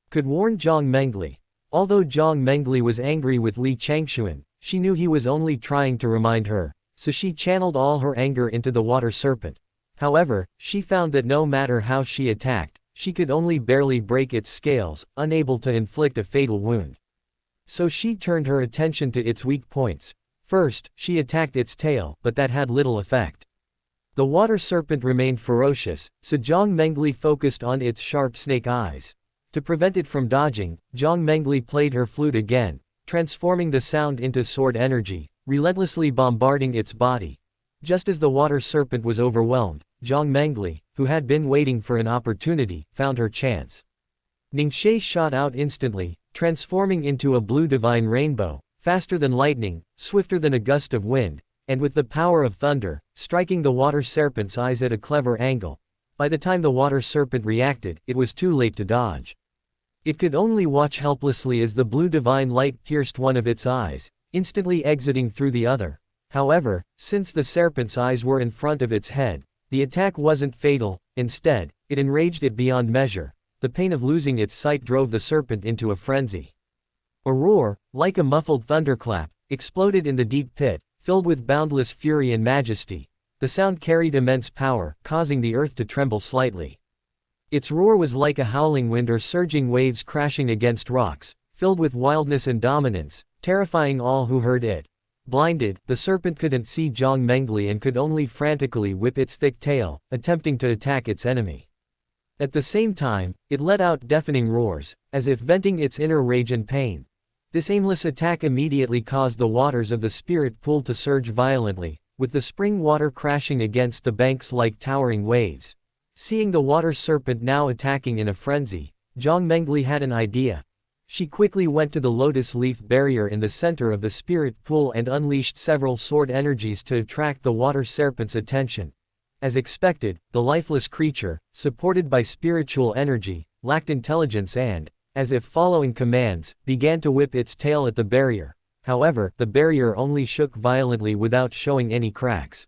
Speaker 1: could warn Jiang Mengli. Although Jiang Mengli was angry with Li Changxuan, she knew he was only trying to remind her, so she channeled all her anger into the water serpent. However, she found that no matter how she attacked, she could only barely break its scales, unable to inflict a fatal wound. So she turned her attention to its weak points. First, she attacked its tail, but that had little effect. The water serpent remained ferocious, so Jiang Mengli focused on its sharp snake eyes. To prevent it from dodging, Jiang Mengli played her flute again, transforming the sound into sword energy, relentlessly bombarding its body. Just as the water serpent was overwhelmed, Jiang Mengli, who had been waiting for an opportunity, found her chance. Ningxie shot out instantly, transforming into a blue divine rainbow, faster than lightning, swifter than a gust of wind, and with the power of thunder, striking the water serpent's eyes at a clever angle. By the time the water serpent reacted, it was too late to dodge. It could only watch helplessly as the blue divine light pierced one of its eyes, instantly exiting through the other. However, since the serpent's eyes were in front of its head, the attack wasn't fatal. Instead, it enraged it beyond measure. The pain of losing its sight drove the serpent into a frenzy. A roar, like a muffled thunderclap, exploded in the deep pit, filled with boundless fury and majesty. The sound carried immense power, causing the earth to tremble slightly. Its roar was like a howling wind or surging waves crashing against rocks, filled with wildness and dominance, terrifying all who heard it. Blinded, the serpent couldn't see Jiang Mengli and could only frantically whip its thick tail, attempting to attack its enemy. At the same time, it let out deafening roars, as if venting its inner rage and pain. This aimless attack immediately caused the waters of the spirit pool to surge violently, with the spring water crashing against the banks like towering waves. Seeing the water serpent now attacking in a frenzy, Jiang Mengli had an idea. She quickly went to the lotus leaf barrier in the center of the spirit pool and unleashed several sword energies to attract the water serpent's attention. As expected, the lifeless creature, supported by spiritual energy, lacked intelligence and, as if following commands, began to whip its tail at the barrier. However, the barrier only shook violently without showing any cracks.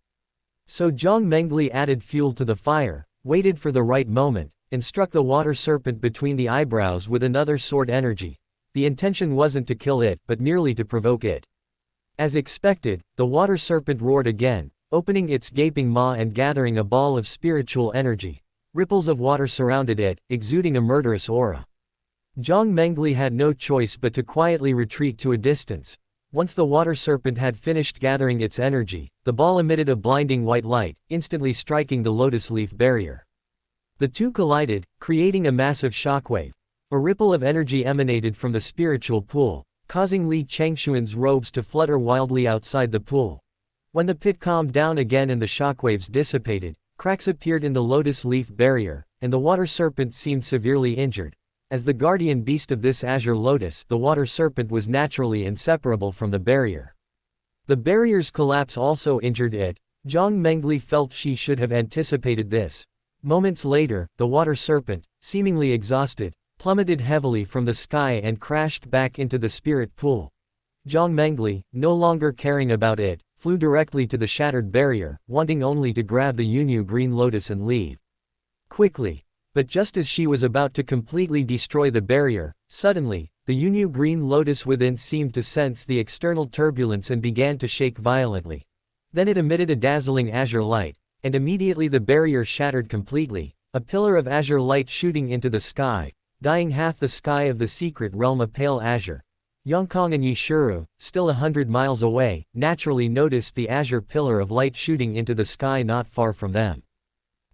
Speaker 1: So Jiang Mengli added fuel to the fire, waited for the right moment, and struck the water serpent between the eyebrows with another sword energy. The intention wasn't to kill it, but merely to provoke it. As expected, the water serpent roared again, opening its gaping maw and gathering a ball of spiritual energy. Ripples of water surrounded it, exuding a murderous aura. Jiang Mengli had no choice but to quietly retreat to a distance. Once the water serpent had finished gathering its energy, the ball emitted a blinding white light, instantly striking the lotus leaf barrier. The two collided, creating a massive shockwave. A ripple of energy emanated from the spiritual pool, causing Li Changxuan's robes to flutter wildly outside the pool. When the pit calmed down again and the shockwaves dissipated, cracks appeared in the lotus leaf barrier, and the water serpent seemed severely injured. As the guardian beast of this azure lotus, the water serpent was naturally inseparable from the barrier. The barrier's collapse also injured it. Jiang Mengli felt she should have anticipated this. Moments later, the water serpent, seemingly exhausted, plummeted heavily from the sky and crashed back into the spirit pool. Jiang Mengli, no longer caring about it, flew directly to the shattered barrier, wanting only to grab the Yunyu green lotus and leave quickly. But just as she was about to completely destroy the barrier, suddenly, the Yunyu green lotus within seemed to sense the external turbulence and began to shake violently. Then it emitted a dazzling azure light, and immediately the barrier shattered completely, a pillar of azure light shooting into the sky, dyeing half the sky of the secret realm a pale azure. Yongkong and Yishuru, still 100 miles away, naturally noticed the azure pillar of light shooting into the sky not far from them.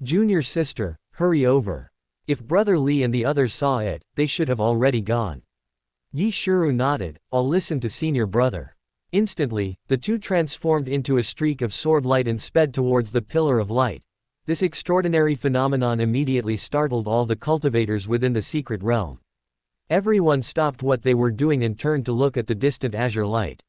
Speaker 1: "Junior sister, hurry over. If Brother Li and the others saw it, they should have already gone." Yishuru nodded, "I'll listen to senior brother." Instantly, the two transformed into a streak of sword light and sped towards the pillar of light. This extraordinary phenomenon immediately startled all the cultivators within the secret realm. Everyone stopped what they were doing and turned to look at the distant azure light.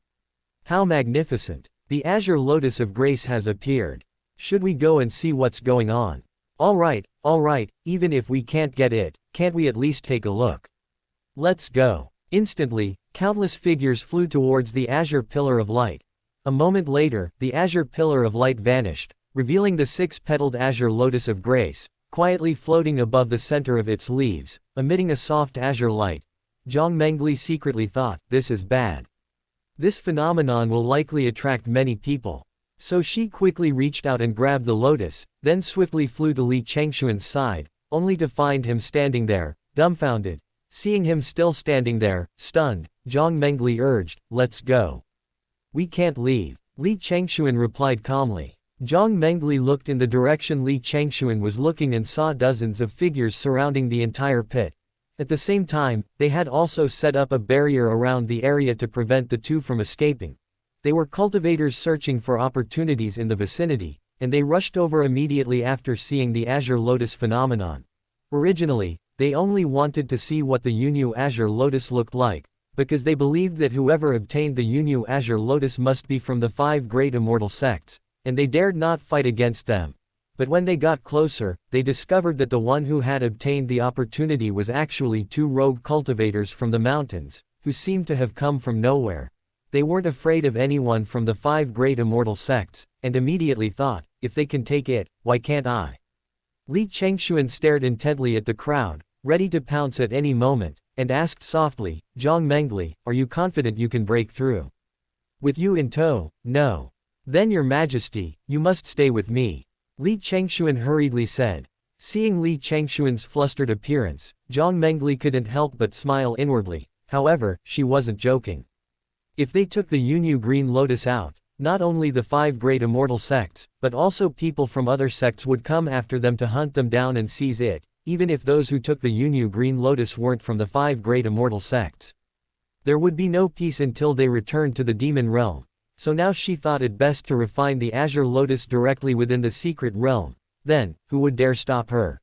Speaker 1: "How magnificent! The azure lotus of grace has appeared. Should we go and see what's going on?" All right, even if we can't get it, can't we at least take a look?" "Let's go." Instantly, countless figures flew towards the azure pillar of light. A moment later, the azure pillar of light vanished, revealing the six-petaled azure lotus of grace, quietly floating above the center of its leaves, emitting a soft azure light. Jiang Mengli secretly thought, this is bad. This phenomenon will likely attract many people. So she quickly reached out and grabbed the lotus, then swiftly flew to Li Changxuan's side, only to find him standing there, dumbfounded. Seeing him still standing there, stunned, Jiang Mengli urged, "Let's go." "We can't leave," Li Changxuan replied calmly. Jiang Mengli looked in the direction Li Changxuan was looking and saw dozens of figures surrounding the entire pit. At the same time, they had also set up a barrier around the area to prevent the two from escaping. They were cultivators searching for opportunities in the vicinity, and they rushed over immediately after seeing the Azure Lotus phenomenon. Originally, they only wanted to see what the Yunyu Azure Lotus looked like, because they believed that whoever obtained the Yunyu Azure Lotus must be from the 5 great immortal sects, and they dared not fight against them. But when they got closer, they discovered that the one who had obtained the opportunity was actually 2 rogue cultivators from the mountains, who seemed to have come from nowhere. They weren't afraid of anyone from the 5 great immortal sects, and immediately thought, if they can take it, why can't I? Li Changxuan stared intently at the crowd, ready to pounce at any moment, and asked softly, "Jiang Mengli, are you confident you can break through?" "With you in tow, no." "Then your majesty, you must stay with me," Li Changxuan hurriedly said. Seeing Li Changxuan's flustered appearance, Jiang Mengli couldn't help but smile inwardly. However, she wasn't joking. If they took the Yunyu Green Lotus out, not only the 5 great immortal sects, but also people from other sects would come after them to hunt them down and seize it, even if those who took the Yunyu Green Lotus weren't from the 5 great immortal sects. There would be no peace until they returned to the demon realm, so now she thought it best to refine the Azure Lotus directly within the secret realm. Then, who would dare stop her?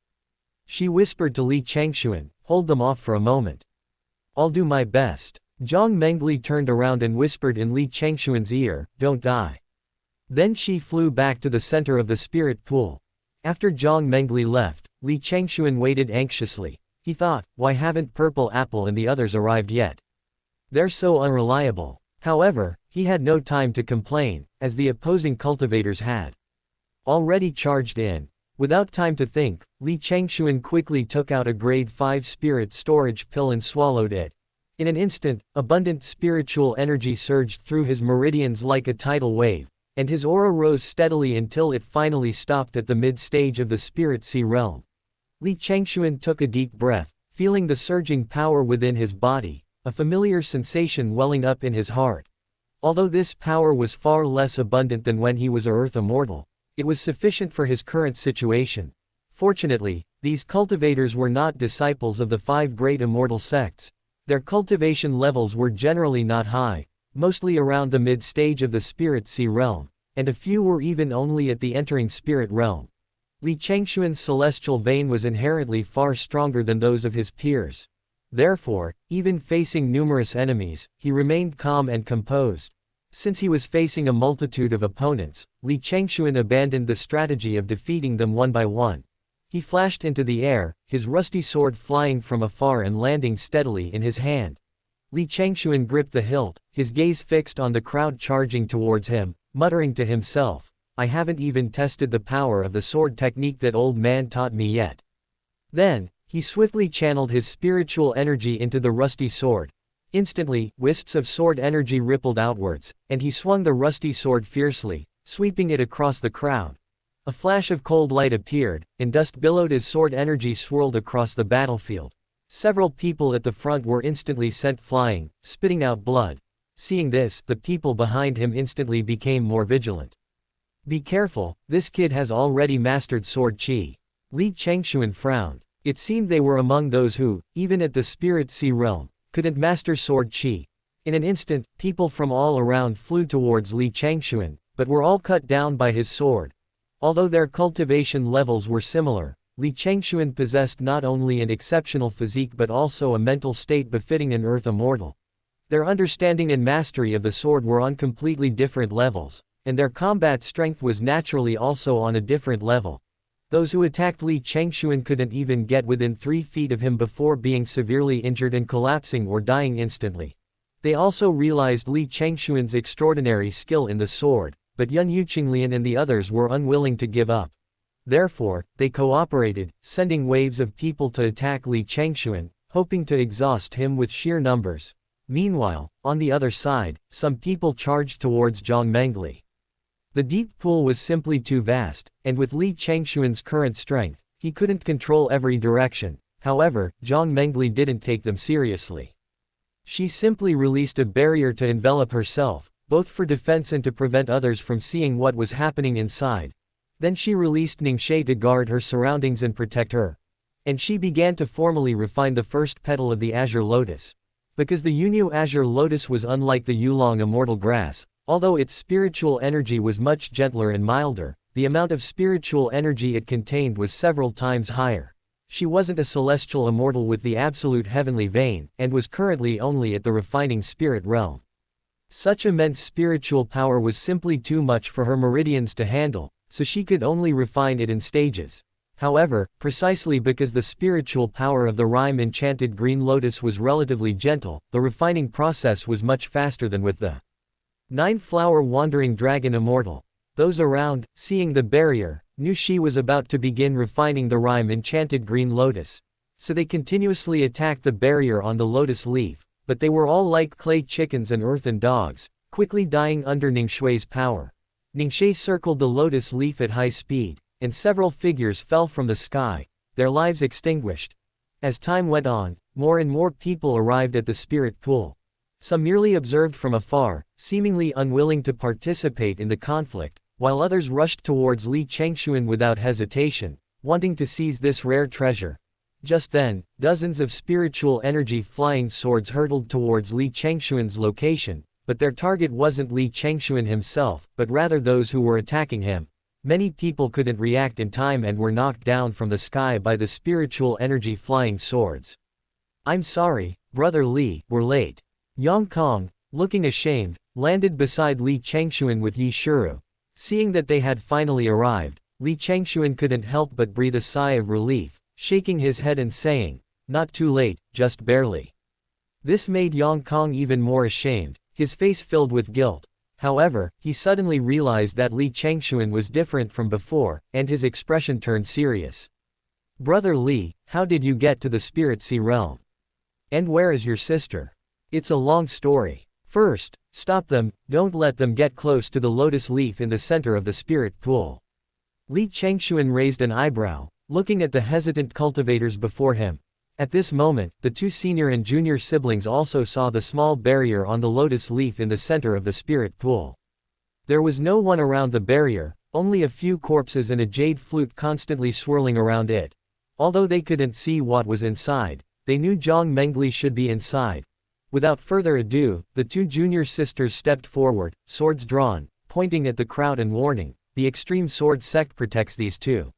Speaker 1: She whispered to Li Changxuan, "Hold them off for a moment." "I'll do my best." Jiang Mengli turned around and whispered in Li Changxuan's ear, "Don't die." Then she flew back to the center of the spirit pool. After Jiang Mengli left, Li Changxuan waited anxiously. He thought, why haven't Purple Apple and the others arrived yet? They're so unreliable. However, he had no time to complain, as the opposing cultivators had already charged in. Without time to think, Li Changxuan quickly took out a grade 5 spirit storage pill and swallowed it. In an instant, abundant spiritual energy surged through his meridians like a tidal wave, and his aura rose steadily until it finally stopped at the mid-stage of the spirit sea realm. Li Changxuan took a deep breath, feeling the surging power within his body, a familiar sensation welling up in his heart. Although this power was far less abundant than when he was a Earth Immortal, it was sufficient for his current situation. Fortunately, these cultivators were not disciples of the 5 great immortal sects. Their cultivation levels were generally not high, mostly around the mid-stage of the spirit sea realm, and a few were even only at the entering spirit realm. Li Changxuan's celestial vein was inherently far stronger than those of his peers. Therefore, even facing numerous enemies, he remained calm and composed. Since he was facing a multitude of opponents, Li Changxuan abandoned the strategy of defeating them one by one. He flashed into the air, his rusty sword flying from afar and landing steadily in his hand. Li Changxuan gripped the hilt, his gaze fixed on the crowd charging towards him, muttering to himself, "I haven't even tested the power of the sword technique that old man taught me yet." Then, he swiftly channeled his spiritual energy into the rusty sword. Instantly, wisps of sword energy rippled outwards, and he swung the rusty sword fiercely, sweeping it across the crowd. A flash of cold light appeared, and dust billowed as sword energy swirled across the battlefield. Several people at the front were instantly sent flying, spitting out blood. Seeing this, the people behind him instantly became more vigilant. "Be careful, this kid has already mastered sword chi." Li Changxuan frowned. It seemed they were among those who, even at the spirit sea realm, couldn't master sword chi. In an instant, people from all around flew towards Li Changxuan, but were all cut down by his sword. Although their cultivation levels were similar, Li Changxuan possessed not only an exceptional physique but also a mental state befitting an Earth Immortal. Their understanding and mastery of the sword were on completely different levels, and their combat strength was naturally also on a different level. Those who attacked Li Changxuan couldn't even get within 3 feet of him before being severely injured and collapsing or dying instantly. They also realized Li Changxuan's extraordinary skill in the sword, but Yun Yuqinglian and the others were unwilling to give up. Therefore, they cooperated, sending waves of people to attack Li Changxuan, hoping to exhaust him with sheer numbers. Meanwhile, on the other side, some people charged towards Jiang Mengli. The deep pool was simply too vast, and with Li Changxuan's current strength, he He couldn't control every direction. However, Jiang Mengli didn't take them seriously. She simply released a barrier to envelop herself, both for defense and to prevent others from seeing what was happening inside. Then she released Ningxie to guard her surroundings and protect her. And she began to formally refine the first petal of the Azure Lotus. Because the Yunyu Azure Lotus was unlike the Yulong Immortal Grass, although its spiritual energy was much gentler and milder, the amount of spiritual energy it contained was several times higher. She wasn't a celestial immortal with the absolute heavenly vein, and was currently only at the refining spirit realm. Such immense spiritual power was simply too much for her meridians to handle, so she could only refine it in stages. However, precisely because the spiritual power of the rime enchanted green lotus was relatively gentle, the refining process was much faster than with the 9-flower wandering dragon immortal. Those around, seeing the barrier, knew she was about to begin refining the rime enchanted green lotus. So they continuously attacked the barrier on the lotus leaf, but they were all like clay chickens and earthen dogs, quickly dying under Ningxui's power. Ningxie circled the lotus leaf at high speed, and several figures fell from the sky, their lives extinguished. As time went on, more and more people arrived at the spirit pool. Some merely observed from afar, seemingly unwilling to participate in the conflict, while others rushed towards Li Changxuan without hesitation, wanting to seize this rare treasure. Just then, dozens of spiritual energy flying swords hurtled towards Li Changxuan's location, but their target wasn't Li Changxuan himself, but rather those who were attacking him. Many people couldn't react in time and were knocked down from the sky by the spiritual energy flying swords. "I'm sorry, Brother Li, we're late." Yang Kong, looking ashamed, landed beside Li Changxuan with Yi Shuru. Seeing that they had finally arrived, Li Changxuan couldn't help but breathe a sigh of relief, shaking his head and saying, "Not too late, just barely." This made Yang Kong even more ashamed, his face filled with guilt. However, he suddenly realized that Li Changxuan was different from before, and his expression turned serious. "Brother Li, how did you get to the Spirit Sea realm? And where is your sister?" "It's a long story. First, stop them, don't let them get close to the lotus leaf in the center of the spirit pool." Li Changxuan raised an eyebrow, looking at the hesitant cultivators before him. At this moment, the two senior and junior siblings also saw the small barrier on the lotus leaf in the center of the spirit pool. There was no one around the barrier, only a few corpses and a jade flute constantly swirling around it. Although they couldn't see what was inside, they knew Jiang Mengli should be inside. Without further ado, the two junior sisters stepped forward, swords drawn, pointing at the crowd and warning, "The extreme sword sect protects these two."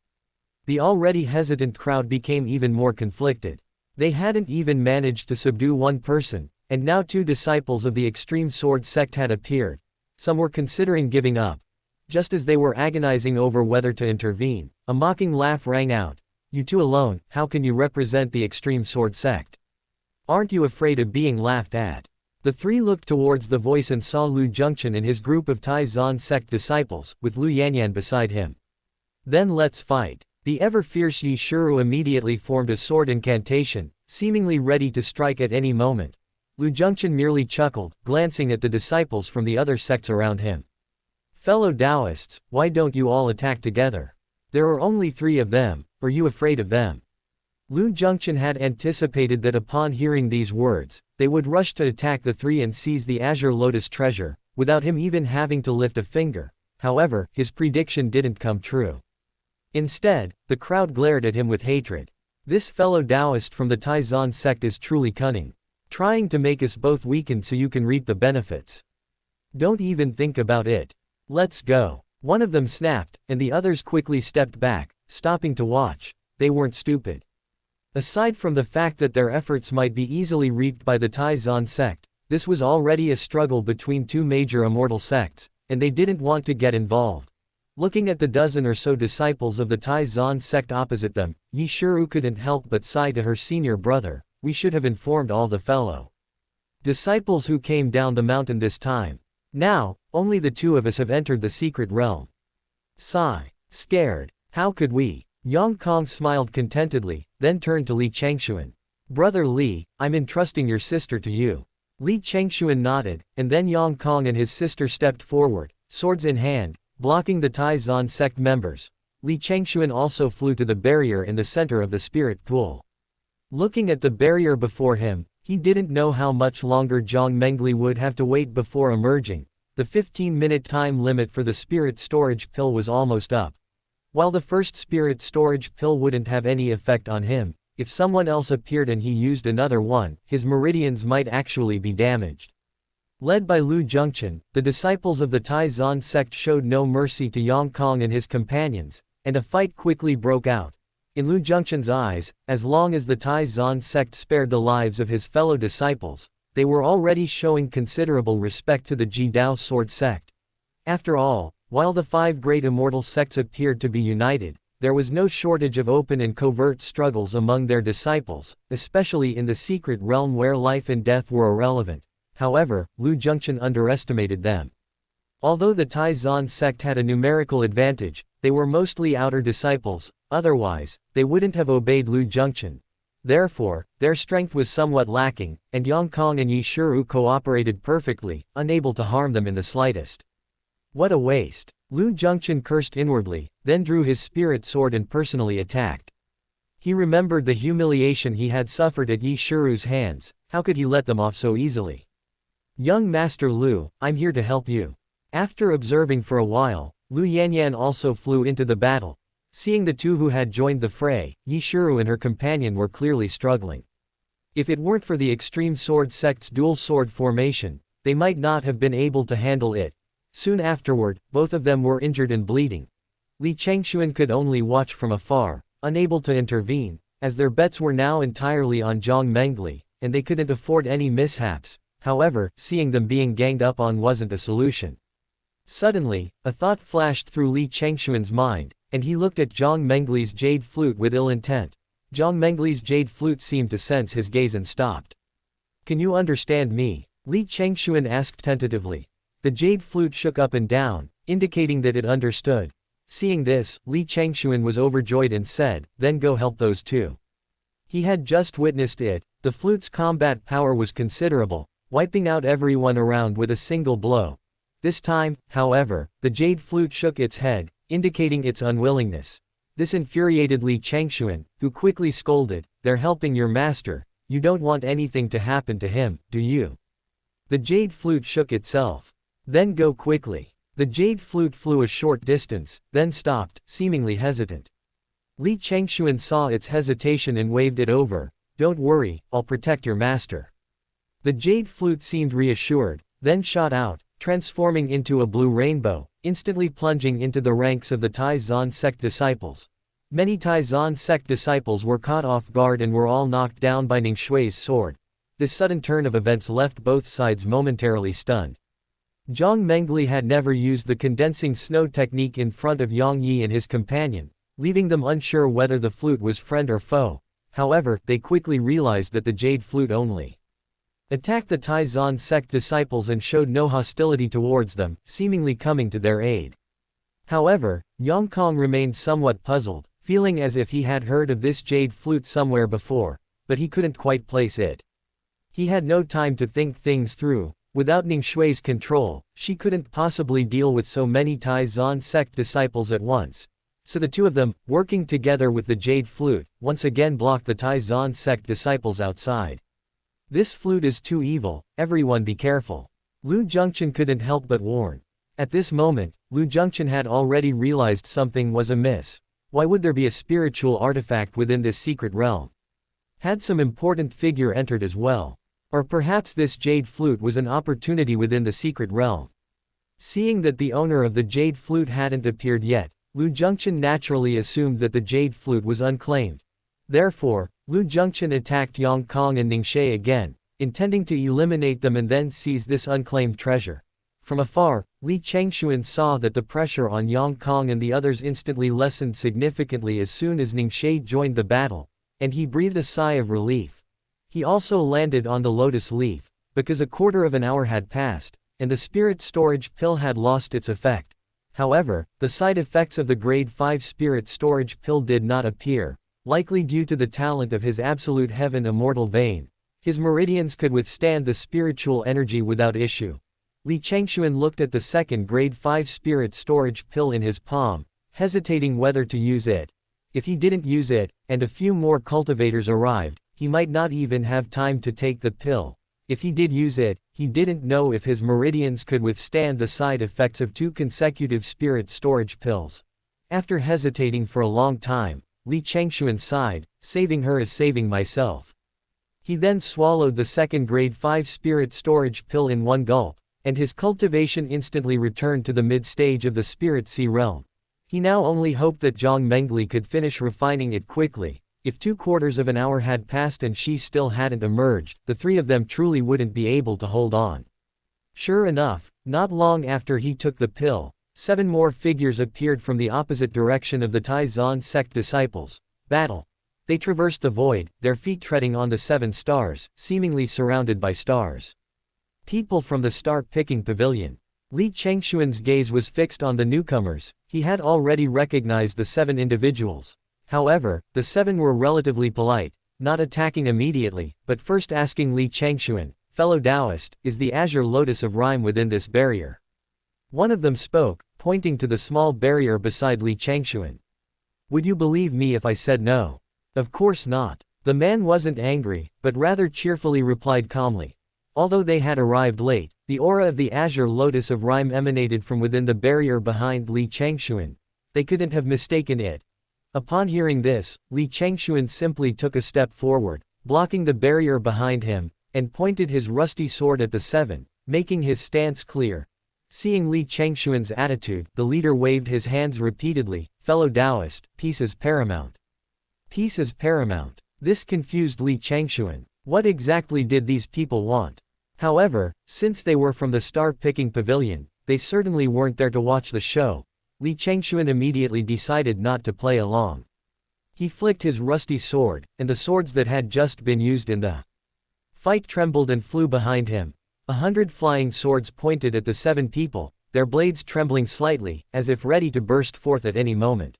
Speaker 1: The already hesitant crowd became even more conflicted. They hadn't even managed to subdue one person, and now two disciples of the extreme sword sect had appeared. Some were considering giving up. Just as they were agonizing over whether to intervene, a mocking laugh rang out. "You two alone, how can you represent the extreme sword sect? Aren't you afraid of being laughed at?" The three looked towards the voice and saw Lu Junction and his group of Tai Zan sect disciples, with Lu Yanyan beside him. "Then let's fight." The ever-fierce Yi Shuru immediately formed a sword incantation, seemingly ready to strike at any moment. Lu Junction merely chuckled, glancing at the disciples from the other sects around him. "Fellow Taoists, why don't you all attack together? There are only 3 of them, are you afraid of them?" Lu Junction had anticipated that upon hearing these words, they would rush to attack the 3 and seize the Azure Lotus treasure, without him even having to lift a finger. However, his prediction didn't come true. Instead, the crowd glared at him with hatred. "This fellow Taoist from the Tai Zan sect is truly cunning. Trying to make us both weaken so you can reap the benefits. Don't even think about it. Let's go." One of them snapped, and the others quickly stepped back, stopping to watch. They weren't stupid. Aside from the fact that their efforts might be easily reaped by the Tai Zan sect, this was already a struggle between 2 major immortal sects, and they didn't want to get involved. Looking at the dozen or so disciples of the Tai Zan sect opposite them, Yi Shuru couldn't help but sigh to her senior brother, "We should have informed all the fellow disciples who came down the mountain this time. Now, only the 2 of us have entered the secret realm." Sigh. "Scared. How could we?" Yang Kong smiled contentedly, then turned to Li Changxuan. "Brother Li, I'm entrusting your sister to you." Li Changxuan nodded, and then Yang Kong and his sister stepped forward, swords in hand, blocking the Tai Zan sect members. Li Changxuan also flew to the barrier in the center of the spirit pool. Looking at the barrier before him, he didn't know how much longer Jiang Mengli would have to wait before emerging. The 15-minute time limit for the spirit storage pill was almost up. While the first spirit storage pill wouldn't have any effect on him, if someone else appeared and he used another one, his meridians might actually be damaged. Led by Lu Zhengchen, the disciples of the Taizan sect showed no mercy to Yang Kong and his companions, and a fight quickly broke out. In Lu Zhengchen's eyes, as long as the Taizan sect spared the lives of his fellow disciples, they were already showing considerable respect to the Jidao sword sect. After all, while the 5 great immortal sects appeared to be united, there was no shortage of open and covert struggles among their disciples, especially in the secret realm where life and death were irrelevant. However, Lu Zhengchen underestimated them. Although the Taizan sect had a numerical advantage, they were mostly outer disciples, otherwise, they wouldn't have obeyed Lu Zhengchen. Therefore, their strength was somewhat lacking, and Yang Kong and Yi Shiru cooperated perfectly, unable to harm them in the slightest. What a waste! Lu Zhengchen cursed inwardly, then drew his spirit sword and personally attacked. He remembered the humiliation he had suffered at Yi Shiru's hands. How could he let them off so easily? Young Master Lu, I'm here to help you. After observing for a while, Lu Yanyan also flew into the battle. Seeing the two who had joined the fray, Yi Shiru and her companion were clearly struggling. If it weren't for the extreme sword sect's dual sword formation, they might not have been able to handle it. Soon afterward, both of them were injured and bleeding. Li Changxuan could only watch from afar, unable to intervene, as their bets were now entirely on Jiang Mengli, and they couldn't afford any mishaps. However, seeing them being ganged up on wasn't a solution. Suddenly, a thought flashed through Li Changxuan's mind, and he looked at Jiang Mengli's jade flute with ill intent. Jiang Mengli's jade flute seemed to sense his gaze and stopped. Can you understand me? Li Changxuan asked tentatively. The jade flute shook up and down, indicating that it understood. Seeing this, Li Changxuan was overjoyed and said, then go help those two. He had just witnessed it. The flute's combat power was considerable, wiping out everyone around with a single blow. This time, however, the jade flute shook its head, indicating its unwillingness. This infuriated Li Changxuan, who quickly scolded, "They're helping your master, you don't want anything to happen to him, do you?" The jade flute shook itself. Then go quickly. The jade flute flew a short distance, then stopped, seemingly hesitant. Li Changxuan saw its hesitation and waved it over. Don't worry, I'll protect your master. The jade flute seemed reassured, then shot out, transforming into a blue rainbow, instantly plunging into the ranks of the Taizan sect disciples. Many Taizan sect disciples were caught off guard and were all knocked down by Ningshui's sword. This sudden turn of events left both sides momentarily stunned. Jiang Mengli had never used the condensing snow technique in front of Yang Yi and his companion, leaving them unsure whether the flute was friend or foe. However, they quickly realized that the jade flute only attacked the Taizan sect disciples and showed no hostility towards them, seemingly coming to their aid. However, Yang Kong remained somewhat puzzled, feeling as if he had heard of this jade flute somewhere before, but he couldn't quite place it. He had no time to think things through. Without Ningshui's control, she couldn't possibly deal with so many Taizan sect disciples at once. So the two of them, working together with the jade flute, once again blocked the Taizan sect disciples outside. This flute is too evil, everyone be careful. Lu Zhengchen couldn't help but warn. At this moment, Lu Zhengchen had already realized something was amiss. Why would there be a spiritual artifact within this secret realm? Had some important figure entered as well? Or perhaps this jade flute was an opportunity within the secret realm? Seeing that the owner of the jade flute hadn't appeared yet, Lu Zhengchen naturally assumed that the jade flute was unclaimed. Therefore, Lu Zhengchen attacked Yang Kong and Ningxue again, intending to eliminate them and then seize this unclaimed treasure. From afar, Li Changxuan saw that the pressure on Yang Kong and the others instantly lessened significantly as soon as Ningxue joined the battle, and he breathed a sigh of relief. He also landed on the lotus leaf, because a quarter of an hour had passed, and the spirit storage pill had lost its effect. However, the side effects of the grade 5 spirit storage pill did not appear, likely due to the talent of his absolute heaven immortal vein. His meridians could withstand the spiritual energy without issue. Li Changxuan looked at the second grade 5 spirit storage pill in his palm, hesitating whether to use it. If he didn't use it, and a few more cultivators arrived, he might not even have time to take the pill. If he did use it, he didn't know if his meridians could withstand the side effects of 2 consecutive spirit storage pills. After hesitating for a long time, Li Changxuan sighed, saving her is saving myself. He then swallowed the second grade 5 spirit storage pill in one gulp, and his cultivation instantly returned to the mid-stage of the spirit sea realm. He now only hoped that Jiang Mengli could finish refining it quickly. If 2/4 of an hour had passed and she still hadn't emerged, the 3 of them truly wouldn't be able to hold on. Sure enough, not long after he took the pill, 7 more figures appeared from the opposite direction of the Taizan sect disciples. Battle. They traversed the void, their feet treading on the 7 stars, seemingly surrounded by stars. People from the star-picking pavilion. Li Changxuan's gaze was fixed on the newcomers. He had already recognized the 7 individuals. However, the 7 were relatively polite, not attacking immediately, but first asking Li Changxuan, "Fellow Taoist, is the azure lotus of rhyme within this barrier?" One of them spoke, pointing to the small barrier beside Li Changxuan. "Would you believe me if I said no?" "Of course not." The man wasn't angry, but rather cheerfully replied calmly. Although they had arrived late, the aura of the azure lotus of rhyme emanated from within the barrier behind Li Changxuan. They couldn't have mistaken it. Upon hearing this, Li Changxuan simply took a step forward, blocking the barrier behind him, and pointed his rusty sword at the 7, making his stance clear. Seeing Li Changxuan's attitude, the leader waved his hands repeatedly. "Fellow Taoist, peace is paramount." Peace is paramount. This confused Li Changxuan. What exactly did these people want? However, since they were from the star-picking pavilion, they certainly weren't there to watch the show. Li Changxuan immediately decided not to play along. He flicked his rusty sword, and the swords that had just been used in the fight trembled and flew behind him. 100 flying swords pointed at the 7 people, their blades trembling slightly, as if ready to burst forth at any moment.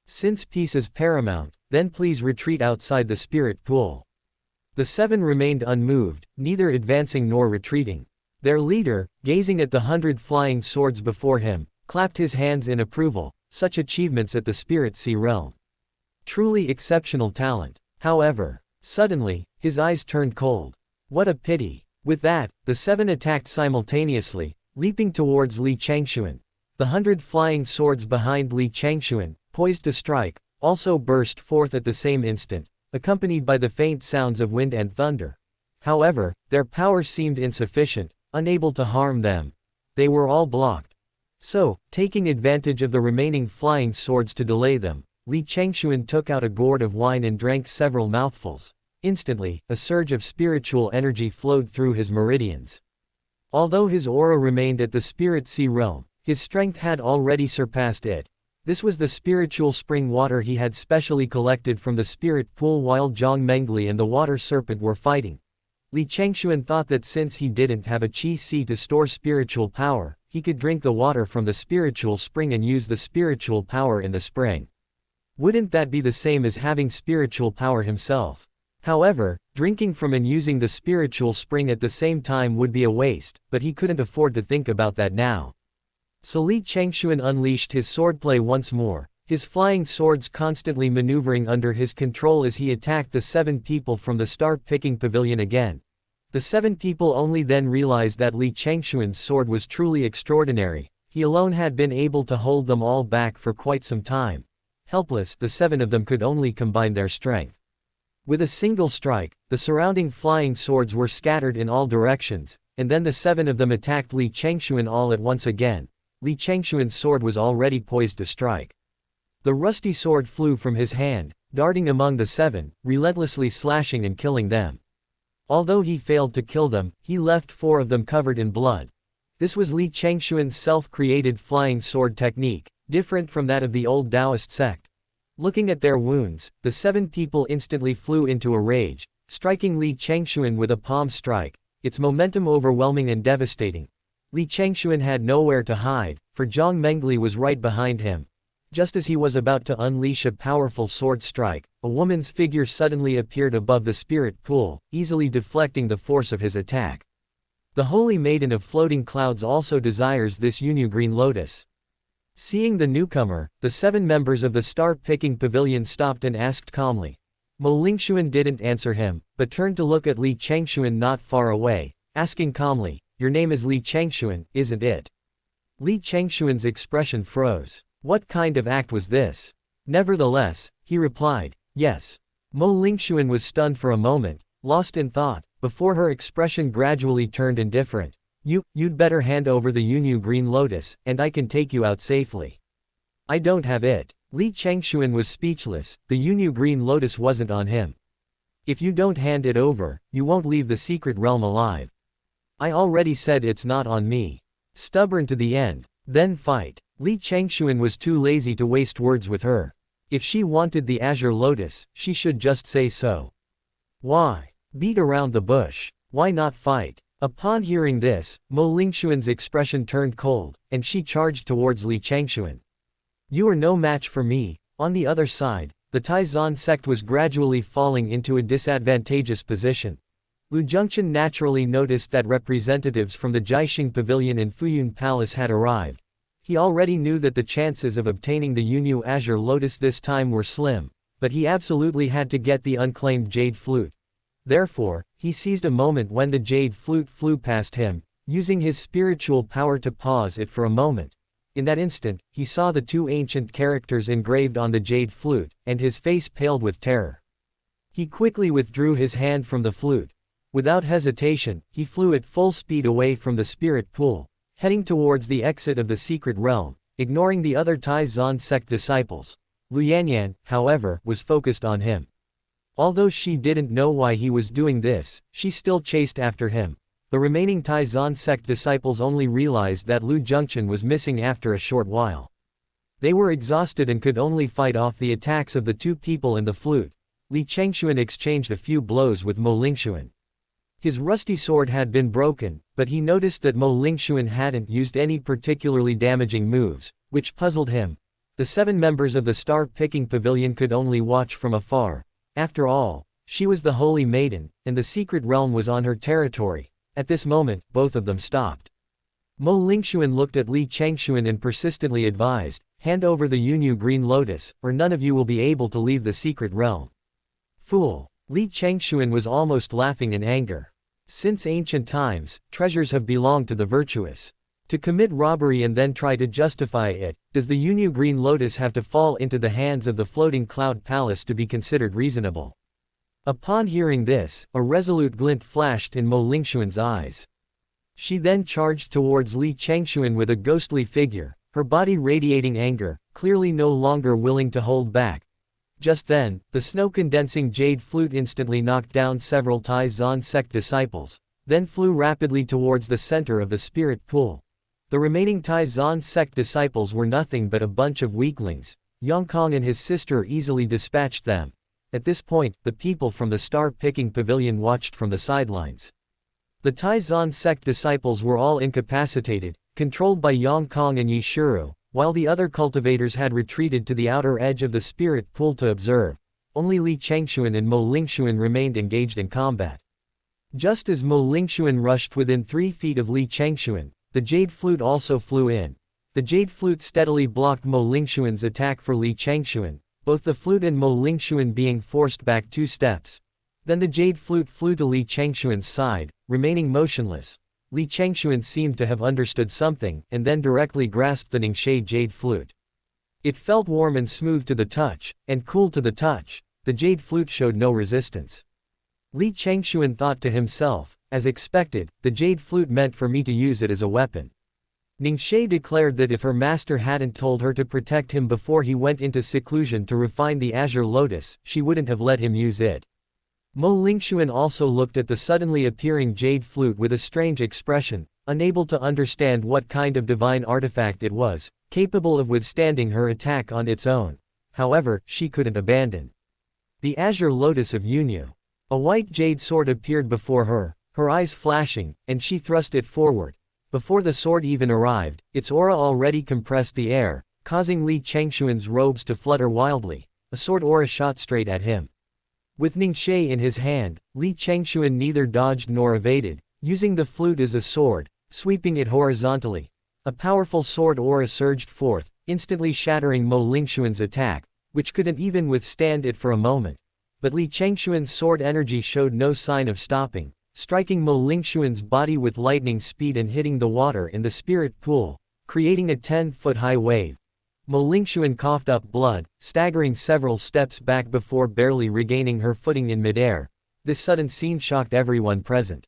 Speaker 1: "Since peace is paramount, then please retreat outside the spirit pool." The 7 remained unmoved, neither advancing nor retreating. Their leader, gazing at the 100 flying swords before him, clapped his hands in approval. Such achievements at the spirit sea realm. Truly exceptional talent. However, suddenly, his eyes turned cold. What a pity. With that, the 7 attacked simultaneously, leaping towards Li Changxuan. The 100 flying swords behind Li Changxuan, poised to strike, also burst forth at the same instant, accompanied by the faint sounds of wind and thunder. However, their power seemed insufficient, unable to harm them. They were all blocked. So, taking advantage of the remaining flying swords to delay them, Li Changxuan took out a gourd of wine and drank several mouthfuls. Instantly, a surge of spiritual energy flowed through his meridians. Although his aura remained at the spirit sea realm, his strength had already surpassed it. This was the spiritual spring water he had specially collected from the spirit pool while Jiang Mengli and the water serpent were fighting. Li Changxuan thought that since he didn't have a qi si to store spiritual power, he could drink the water from the spiritual spring and use the spiritual power in the spring. Wouldn't that be the same as having spiritual power himself? However, drinking from and using the spiritual spring at the same time would be a waste, but he couldn't afford to think about that now. So Li Changxuan unleashed his swordplay once more, his flying swords constantly maneuvering under his control as he attacked the 7 people from the star-picking pavilion again. The 7 people only then realized that Li Changxuan's sword was truly extraordinary. He alone had been able to hold them all back for quite some time. Helpless, the 7 of them could only combine their strength. With a single strike, the surrounding flying swords were scattered in all directions, and then the 7 of them attacked Li Changxuan all at once again. Li Changxuan's sword was already poised to strike. The rusty sword flew from his hand, darting among the 7, relentlessly slashing and killing them. Although he failed to kill them, he left 4 of them covered in blood. This was Li Changxuan's self-created flying sword technique, different from that of the old Taoist sect. Looking at their wounds, the 7 people instantly flew into a rage, striking Li Changxuan with a palm strike, its momentum overwhelming and devastating. Li Changxuan had nowhere to hide, for Jiang Mengli was right behind him. Just as he was about to unleash a powerful sword strike, a woman's figure suddenly appeared above the spirit pool, easily deflecting the force of his attack. The Holy Maiden of Floating Clouds also desires this Unu Green Lotus. Seeing the newcomer, the 7 members of the star-picking pavilion stopped and asked calmly. Mo Lingxuan didn't answer him, but turned to look at Li Changxuan not far away, asking calmly, "Your name is Li Changxuan, isn't it?" Li Changxuan's expression froze. What kind of act was this? Nevertheless, he replied, "Yes." Mo Lingxuan was stunned for a moment, lost in thought, before her expression gradually turned indifferent. You'd better hand over the Yunyu Green Lotus, and I can take you out safely." "I don't have it." Li Changxuan was speechless, the Yunyu Green Lotus wasn't on him. "If you don't hand it over, you won't leave the secret realm alive." "I already said it's not on me." Stubborn to the end. Then fight. Li Changxuan was too lazy to waste words with her. If she wanted the Azure Lotus, she should just say so. Why beat around the bush? Why not fight? Upon hearing this, Mo Lingxuan's expression turned cold, and she charged towards Li Changxuan. "You are no match for me." On the other side, the Taizan sect was gradually falling into a disadvantageous position. Lu Zhengchen naturally noticed that representatives from the Jiaxing Pavilion and Fuyun Palace had arrived. He already knew that the chances of obtaining the Yunyu Azure Lotus this time were slim, but he absolutely had to get the unclaimed Jade Flute. Therefore, he seized a moment when the Jade Flute flew past him, using his spiritual power to pause it for a moment. In that instant, he saw the 2 ancient characters engraved on the Jade Flute, and his face paled with terror. He quickly withdrew his hand from the flute. Without hesitation, he flew at full speed away from the spirit pool, heading towards the exit of the secret realm, ignoring the other Taizan sect disciples. Lu Yanyan, however, was focused on him. Although she didn't know why he was doing this, she still chased after him. The remaining Taizan sect disciples only realized that Lu Zhengchen was missing after a short while. They were exhausted and could only fight off the attacks of the 2 people in the flute. Li Changxuan exchanged a few blows with Mo Lingxuan. His rusty sword had been broken, but he noticed that Mo Lingxuan hadn't used any particularly damaging moves, which puzzled him. The 7 members of the star-picking pavilion could only watch from afar. After all, she was the Holy Maiden, and the secret realm was on her territory. At this moment, both of them stopped. Mo Lingxuan looked at Li Changxuan and persistently advised, "Hand over the Yunyu Green Lotus, or none of you will be able to leave the secret realm." Fool! Li Changxuan was almost laughing in anger. Since ancient times, treasures have belonged to the virtuous. To commit robbery and then try to justify it, does the Yunyu Green Lotus have to fall into the hands of the floating cloud palace to be considered reasonable? Upon hearing this, a resolute glint flashed in Mo Lingxuan's eyes. She then charged towards Li Changxuan with a ghostly figure, her body radiating anger, clearly no longer willing to hold back. Just then, the snow-condensing jade flute instantly knocked down several Taizan sect disciples, then flew rapidly towards the center of the spirit pool. The remaining Taizan sect disciples were nothing but a bunch of weaklings. Yongkong and his sister easily dispatched them. At this point, the people from the star-picking pavilion watched from the sidelines. The Taizan sect disciples were all incapacitated, controlled by Yongkong and Yishuru, while the other cultivators had retreated to the outer edge of the spirit pool to observe. Only Li Changxuan and Mo Lingxuan remained engaged in combat. Just as Mo Lingxuan rushed within 3 feet of Li Changxuan, the jade flute also flew in. The jade flute steadily blocked Mo Lingxuan's attack for Li Changxuan, both the flute and Mo Lingxuan being forced back 2 steps. Then the jade flute flew to Li Changxuan's side, remaining motionless. Li Changxuan seemed to have understood something, and then directly grasped the Ningxie jade flute. It felt warm and smooth to the touch, and cool to the touch. The jade flute showed no resistance. Li Changxuan thought to himself, as expected, the jade flute meant for me to use it as a weapon. Ningxie declared that if her master hadn't told her to protect him before he went into seclusion to refine the Azure Lotus, she wouldn't have let him use it. Mo Lingxuan also looked at the suddenly appearing jade flute with a strange expression, unable to understand what kind of divine artifact it was, capable of withstanding her attack on its own. However, she couldn't abandon the Azure Lotus of Yunyu. A white jade sword appeared before her, her eyes flashing, and she thrust it forward. Before the sword even arrived, its aura already compressed the air, causing Li Changxuan's robes to flutter wildly. A sword aura shot straight at him. With Ningxie in his hand, Li Changxuan neither dodged nor evaded, using the flute as a sword, sweeping it horizontally. A powerful sword aura surged forth, instantly shattering Mo Lingxuan's attack, which couldn't even withstand it for a moment. But Li Changxuan's sword energy showed no sign of stopping, striking Mo Lingxuan's body with lightning speed and hitting the water in the spirit pool, creating a 10-foot-high wave. Mo Lingxuan coughed up blood, staggering several steps back before barely regaining her footing in midair. This sudden scene shocked everyone present.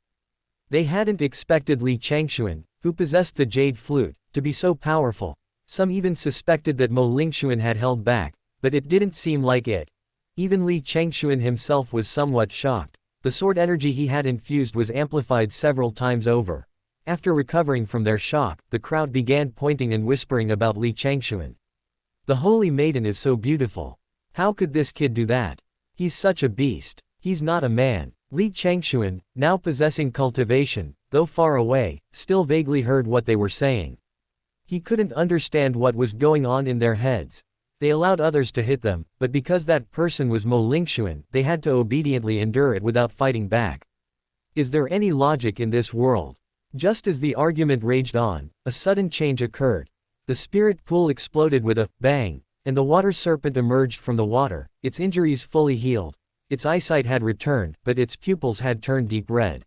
Speaker 1: They hadn't expected Li Changxuan, who possessed the jade flute, to be so powerful. Some even suspected that Mo Lingxuan had held back, but it didn't seem like it. Even Li Changxuan himself was somewhat shocked. The sword energy he had infused was amplified several times over. After recovering from their shock, the crowd began pointing and whispering about Li Changxuan. The holy maiden is so beautiful. How could this kid do that? He's such a beast. He's not a man. Li Changxuan, now possessing cultivation, though far away, still vaguely heard what they were saying. He couldn't understand what was going on in their heads. They allowed others to hit them, but because that person was Mo Lingxuan, they had to obediently endure it without fighting back. Is there any logic in this world? Just as the argument raged on, a sudden change occurred. The spirit pool exploded with a bang, and the water serpent emerged from the water, its injuries fully healed. Its eyesight had returned, but its pupils had turned deep red.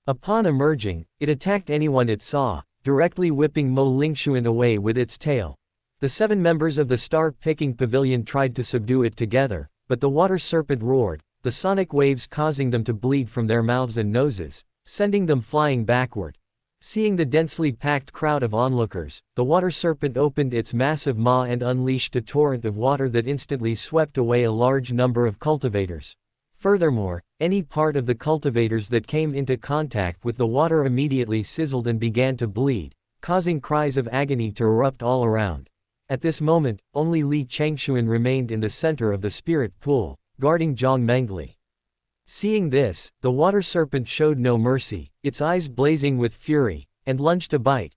Speaker 1: Upon emerging, it attacked anyone it saw, directly whipping Mo Lingxuan away with its tail. The 7 members of the star-picking pavilion tried to subdue it together, but the water serpent roared, the sonic waves causing them to bleed from their mouths and noses, sending them flying backward. Seeing the densely packed crowd of onlookers, the water serpent opened its massive maw and unleashed a torrent of water that instantly swept away a large number of cultivators. Furthermore, any part of the cultivators that came into contact with the water immediately sizzled and began to bleed, causing cries of agony to erupt all around. At this moment, only Li Changxuan remained in the center of the spirit pool, guarding Jiang Mengli. Seeing this, the water serpent showed no mercy, its eyes blazing with fury, and lunged to bite.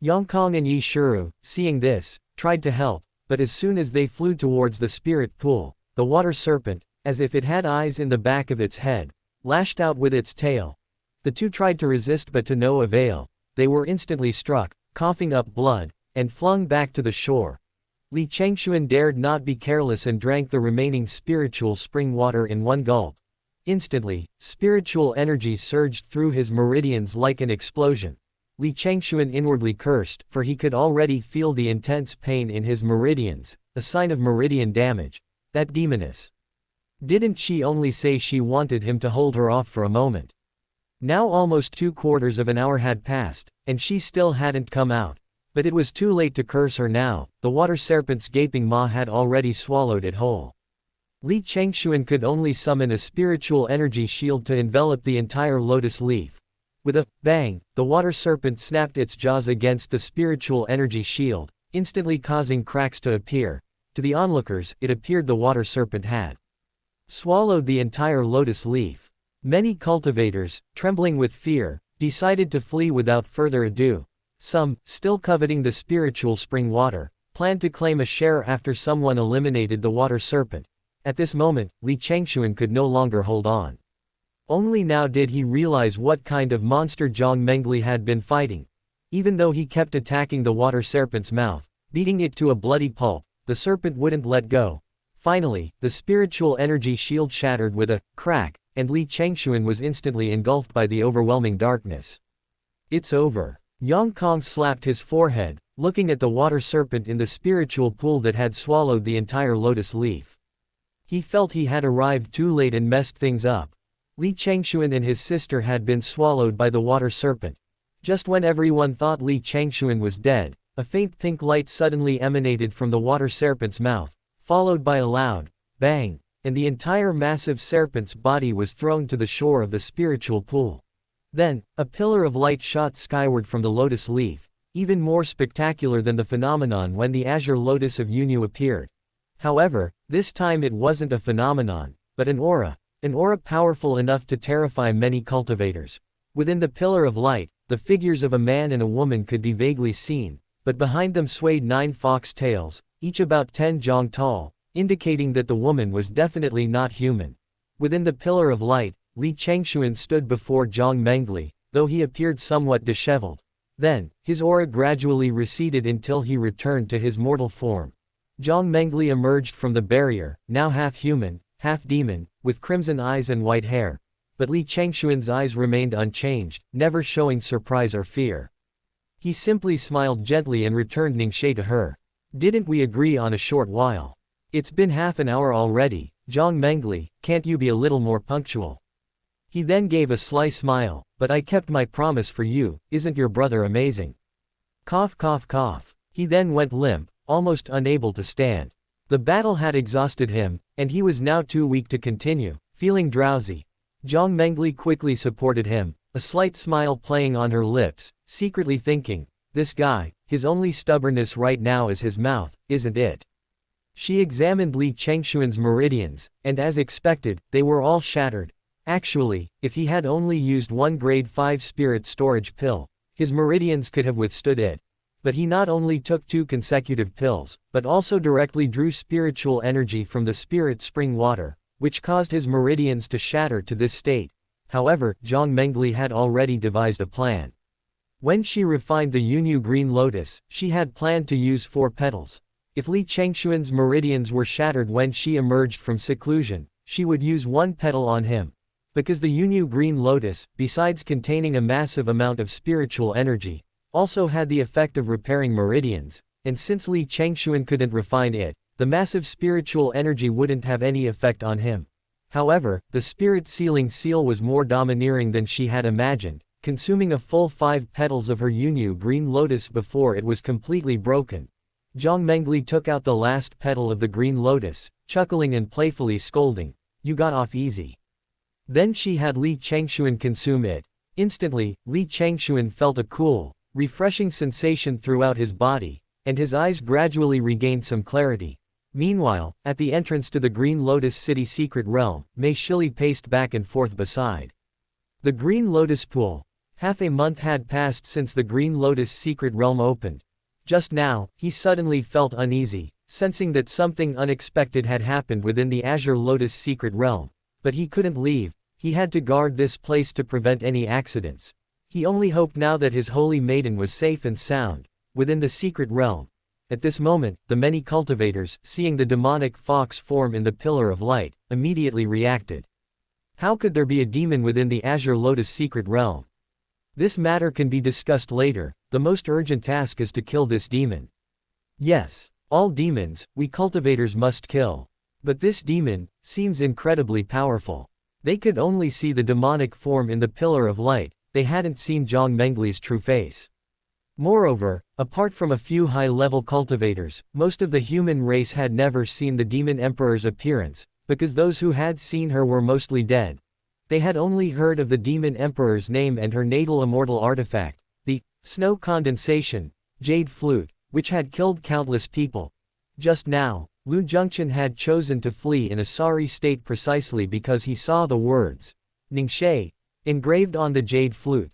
Speaker 1: Yongkong and Yi Shiru, seeing this, tried to help, but as soon as they flew towards the spirit pool, the water serpent, as if it had eyes in the back of its head, lashed out with its tail. The two tried to resist but to no avail. They were instantly struck, coughing up blood, and flung back to the shore. Li Changxuan dared not be careless and drank the remaining spiritual spring water in one gulp. Instantly, spiritual energy surged through his meridians like an explosion. Li Changxuan inwardly cursed, for he could already feel the intense pain in his meridians, a sign of meridian damage. That demoness. Didn't she only say she wanted him to hold her off for a moment? Now almost 2/4 of an hour had passed, and she still hadn't come out. But it was too late to curse her now, the water serpent's gaping maw had already swallowed it whole. Li Changxuan could only summon a spiritual energy shield to envelop the entire lotus leaf. With a bang, the water serpent snapped its jaws against the spiritual energy shield, instantly causing cracks to appear. To the onlookers, it appeared the water serpent had swallowed the entire lotus leaf. Many cultivators, trembling with fear, decided to flee without further ado. Some, still coveting the spiritual spring water, planned to claim a share after someone eliminated the water serpent. At this moment, Li Changxuan could no longer hold on. Only now did he realize what kind of monster Jiang Mengli had been fighting. Even though he kept attacking the water serpent's mouth, beating it to a bloody pulp, the serpent wouldn't let go. Finally, the spiritual energy shield shattered with a crack, and Li Changxuan was instantly engulfed by the overwhelming darkness. It's over. Yongkong slapped his forehead, looking at the water serpent in the spiritual pool that had swallowed the entire lotus leaf. He felt he had arrived too late and messed things up. Li Changxuan and his sister had been swallowed by the water serpent. Just when everyone thought Li Changxuan was dead, a faint pink light suddenly emanated from the water serpent's mouth, followed by a loud bang, and the entire massive serpent's body was thrown to the shore of the spiritual pool. Then, a pillar of light shot skyward from the lotus leaf, even more spectacular than the phenomenon when the azure lotus of Yunyu appeared. However, this time it wasn't a phenomenon, but an aura powerful enough to terrify many cultivators. Within the pillar of light, the figures of a man and a woman could be vaguely seen, but behind them swayed 9 fox tails, each about 10 zhang tall, indicating that the woman was definitely not human. Within the pillar of light, Li Changxuan stood before Jiang Mengli, though he appeared somewhat disheveled. Then, his aura gradually receded until he returned to his mortal form. Jiang Mengli emerged from the barrier, now half human, half demon, with crimson eyes and white hair. But Li Changxuan's eyes remained unchanged, never showing surprise or fear. He simply smiled gently and returned Ningxie to her. Didn't we agree on a short while? It's been half an hour already, Jiang Mengli, can't you be a little more punctual? He then gave a sly smile, but I kept my promise for you, isn't your brother amazing? Cough cough cough. He then went limp, almost unable to stand. The battle had exhausted him, and he was now too weak to continue, feeling drowsy. Jiang Mengli quickly supported him, a slight smile playing on her lips, secretly thinking, this guy, his only stubbornness right now is his mouth, isn't it? She examined Li Changxuan's meridians, and as expected, they were all shattered. Actually, if he had only used one grade 5 spirit storage pill, his meridians could have withstood it. But he not only took 2 consecutive pills, but also directly drew spiritual energy from the spirit spring water, which caused his meridians to shatter to this state. However, Jiang Mengli had already devised a plan. When she refined the Yunyu green lotus, she had planned to use 4 petals. If Li Changxuan's meridians were shattered when she emerged from seclusion, she would use 1 petal on him. Because the Yunyu green lotus, besides containing a massive amount of spiritual energy, also had the effect of repairing meridians, and since Li Changxuan couldn't refine it, the massive spiritual energy wouldn't have any effect on him. However, the spirit sealing seal was more domineering than she had imagined, consuming a full 5 petals of her Yunyu green lotus before it was completely broken. Jiang Mengli took out the last petal of the green lotus, chuckling and playfully scolding, "You got off easy." Then she had Li Changxuan consume it. Instantly, Li Changxuan felt a cool, refreshing sensation throughout his body, and his eyes gradually regained some clarity. Meanwhile, at the entrance to the Green Lotus City secret realm, Mei Shili paced back and forth beside the Green Lotus pool. Half a month had passed since the Green Lotus secret realm opened. Just now, he suddenly felt uneasy, sensing that something unexpected had happened within the Azure Lotus secret realm. But he couldn't leave. He had to guard this place to prevent any accidents. He only hoped now that his holy maiden was safe and sound, within the secret realm. At this moment, the many cultivators, seeing the demonic fox form in the Pillar of Light, immediately reacted. How could there be a demon within the Azure Lotus secret realm? This matter can be discussed later, the most urgent task is to kill this demon. Yes, all demons, we cultivators must kill. But this demon seems incredibly powerful. They could only see the demonic form in the Pillar of Light, they hadn't seen Jiang Mengli's true face. Moreover, apart from a few high-level cultivators, most of the human race had never seen the Demon Emperor's appearance, because those who had seen her were mostly dead. They had only heard of the Demon Emperor's name and her natal immortal artifact, the snow condensation, jade flute, which had killed countless people. Just now, Lu Zhengchen had chosen to flee in a sorry state precisely because he saw the words, Ningxie, engraved on the jade flute.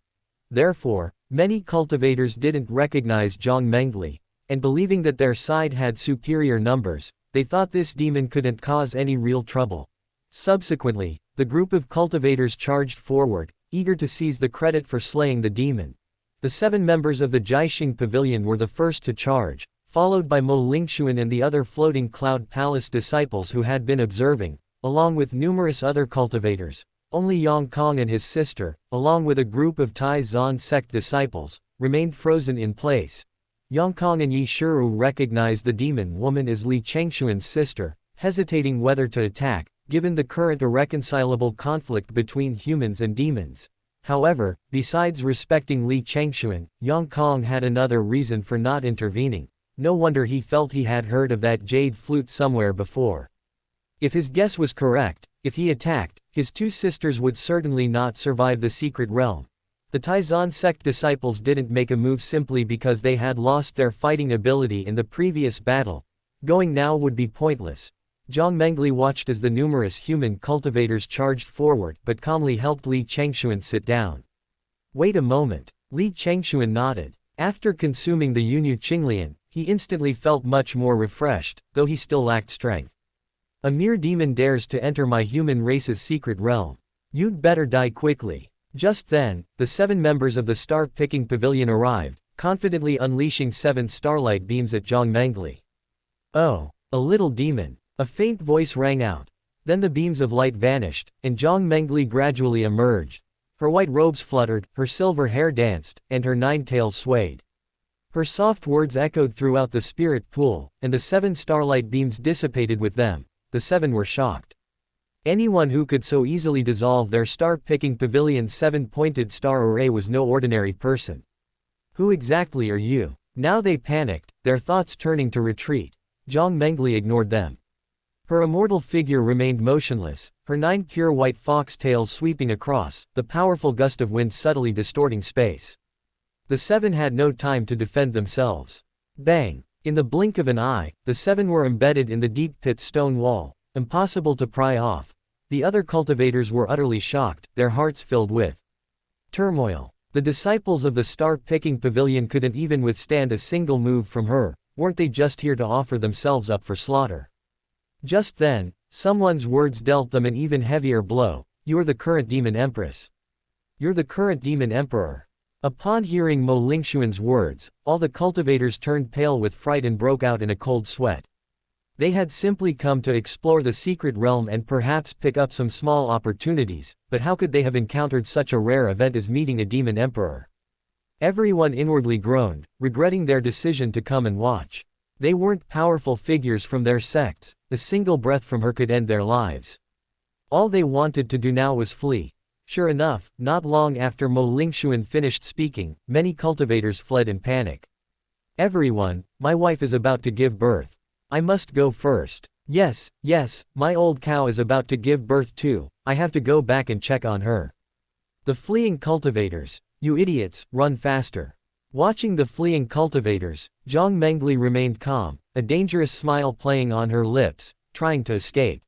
Speaker 1: Therefore, many cultivators didn't recognize Jiang Mengli, and believing that their side had superior numbers, they thought this demon couldn't cause any real trouble. Subsequently, the group of cultivators charged forward, eager to seize the credit for slaying the demon. The 7 members of the Jiaxing Pavilion were the first to charge, followed by Mo Lingxuan and the other floating cloud palace disciples who had been observing, along with numerous other cultivators. Only Yang Kong and his sister, along with a group of Tai Zan sect disciples, remained frozen in place. Yang Kong and Yi Shiru recognized the demon woman as Li Changxuan's sister, hesitating whether to attack, given the current irreconcilable conflict between humans and demons. However, besides respecting Li Changxuan, Yang Kong had another reason for not intervening. No wonder he felt he had heard of that jade flute somewhere before. If his guess was correct, if he attacked, his 2 sisters would certainly not survive the secret realm. The Taizan sect disciples didn't make a move simply because they had lost their fighting ability in the previous battle. Going now would be pointless. Jiang Mengli watched as the numerous human cultivators charged forward but calmly helped Li Changxuan sit down. Wait a moment. Li Changxuan nodded. After consuming the Yunyu Qinglian, he instantly felt much more refreshed, though he still lacked strength. A mere demon dares to enter my human race's secret realm. You'd better die quickly. Just then, the 7 members of the star-picking pavilion arrived, confidently unleashing 7 starlight beams at Jiang Mengli. "Oh, a little demon," a faint voice rang out. Then the beams of light vanished, and Jiang Mengli gradually emerged. Her white robes fluttered, her silver hair danced, and her 9 tails swayed. Her soft words echoed throughout the spirit pool, and the 7 starlight beams dissipated with them. The 7 were shocked. Anyone who could so easily dissolve their star-picking pavilion's 7-pointed star array was no ordinary person. "Who exactly are you?" Now they panicked, their thoughts turning to retreat. Jiang Mengli ignored them. Her immortal figure remained motionless, her 9 pure white fox tails sweeping across, the powerful gust of wind subtly distorting space. The 7 had no time to defend themselves. Bang! In the blink of an eye, the 7 were embedded in the deep pit's stone wall, impossible to pry off. The other cultivators were utterly shocked, their hearts filled with turmoil. The disciples of the star-picking pavilion couldn't even withstand a single move from her. Weren't they just here to offer themselves up for slaughter? Just then, someone's words dealt them an even heavier blow. "You're the current Demon Empress. You're the current Demon Emperor." Upon hearing Mo Lingxuan's words, all the cultivators turned pale with fright and broke out in a cold sweat. They had simply come to explore the secret realm and perhaps pick up some small opportunities, but how could they have encountered such a rare event as meeting a demon emperor? Everyone inwardly groaned, regretting their decision to come and watch. They weren't powerful figures from their sects, a single breath from her could end their lives. All they wanted to do now was flee. Sure enough, not long after Mo Lingxuan finished speaking, many cultivators fled in panic. "Everyone, my wife is about to give birth. I must go first. Yes, my old cow is about to give birth too. I have to go back and check on her." The fleeing cultivators, "You idiots, run faster." Watching the fleeing cultivators, Jiang Mengli remained calm, a dangerous smile playing on her lips, trying to escape.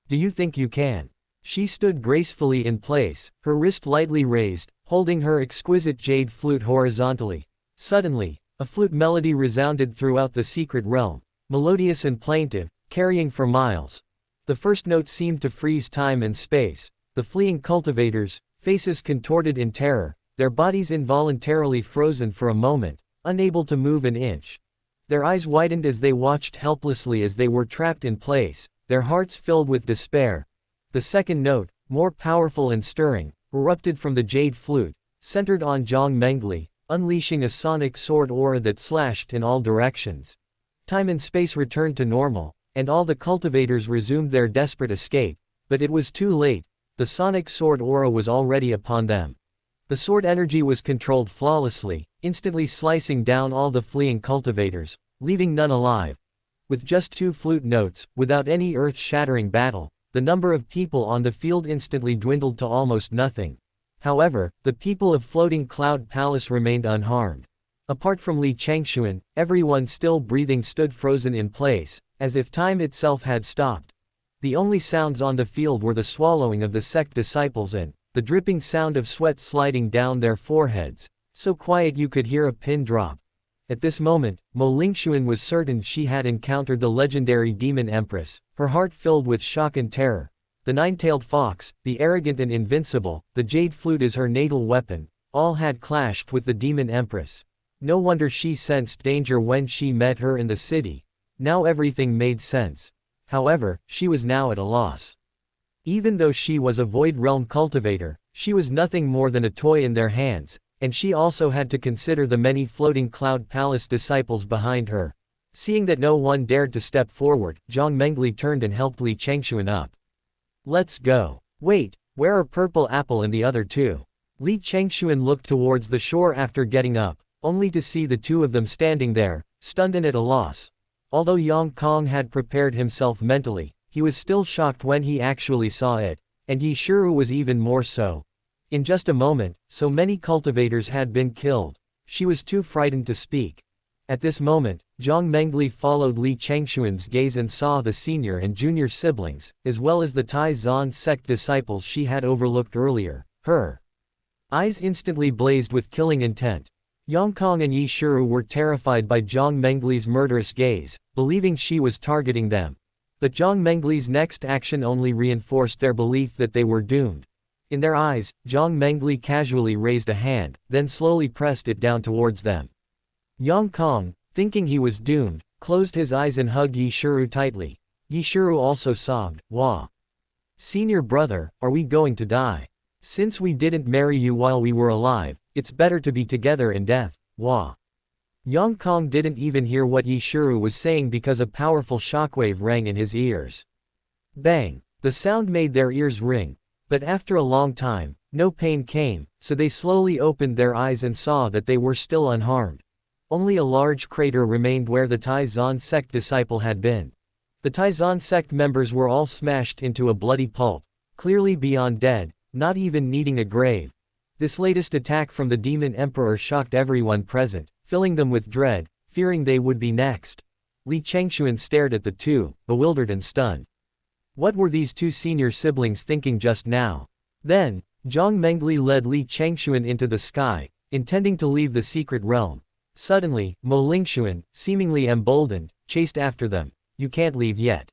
Speaker 1: "Do you think you can?" She stood gracefully in place, her wrist lightly raised, holding her exquisite jade flute horizontally. Suddenly, a flute melody resounded throughout the secret realm, melodious and plaintive, carrying for miles. The first note seemed to freeze time and space. The fleeing cultivators, faces contorted in terror, their bodies involuntarily frozen for a moment, unable to move an inch. Their eyes widened as they watched helplessly as they were trapped in place, their hearts filled with despair. The second note, more powerful and stirring, erupted from the jade flute, centered on Jiang Mengli, unleashing a sonic sword aura that slashed in all directions. Time and space returned to normal, and all the cultivators resumed their desperate escape, but it was too late. The sonic sword aura was already upon them. The sword energy was controlled flawlessly, instantly slicing down all the fleeing cultivators, leaving none alive. With just 2 flute notes, without any earth-shattering battle, the number of people on the field instantly dwindled to almost nothing. However, the people of Floating Cloud Palace remained unharmed. Apart from Li Changxuan, everyone still breathing stood frozen in place, as if time itself had stopped. The only sounds on the field were the swallowing of the sect disciples and the dripping sound of sweat sliding down their foreheads, so quiet you could hear a pin drop. At this moment, Mo Lingxuan was certain she had encountered the legendary Demon Empress, her heart filled with shock and terror. The 9-tailed fox, the arrogant and invincible, the jade flute as her natal weapon, all had clashed with the Demon Empress. No wonder she sensed danger when she met her in the city. Now everything made sense. However, she was now at a loss. Even though she was a Void Realm cultivator, she was nothing more than a toy in their hands, and she also had to consider the many Floating Cloud Palace disciples behind her. Seeing that no one dared to step forward, Jiang Mengli turned and helped Li Changxuan up. "Let's go." "Wait, where are Purple Apple and the other 2? Li Changxuan looked towards the shore after getting up, only to see the 2 of them standing there, stunned and at a loss. Although Yang Kong had prepared himself mentally, he was still shocked when he actually saw it, and Yi Shiru was even more so. In just a moment, so many cultivators had been killed. She was too frightened to speak. At this moment, Jiang Mengli followed Li Changxuan's gaze and saw the senior and junior siblings, as well as the Tai Zan sect disciples she had overlooked earlier. Her eyes instantly blazed with killing intent. Yang Kong and Yi Shiru were terrified by Jiang Mengli's murderous gaze, believing she was targeting them. But Jiang Mengli's next action only reinforced their belief that they were doomed. In their eyes, Jiang Mengli casually raised a hand, then slowly pressed it down towards them. Yang Kong, thinking he was doomed, closed his eyes and hugged Yi Shiru tightly. Yi Shiru also sobbed, "Wah. Senior brother, are we going to die? Since we didn't marry you while we were alive, it's better to be together in death, wah." Yang Kong didn't even hear what Yi Shiru was saying because a powerful shockwave rang in his ears. Bang! The sound made their ears ring. But after a long time, no pain came, so they slowly opened their eyes and saw that they were still unharmed. Only a large crater remained where the Taizan sect disciple had been. The Taizan sect members were all smashed into a bloody pulp, clearly beyond dead, not even needing a grave. This latest attack from the Demon Emperor shocked everyone present, filling them with dread, fearing they would be next. Li Changxuan stared at the two, bewildered and stunned. What were these two senior siblings thinking just now? Then, Jiang Mengli led Li Changxuan into the sky, intending to leave the secret realm. Suddenly, Mo Lingxuan, seemingly emboldened, chased after them. "You can't leave yet."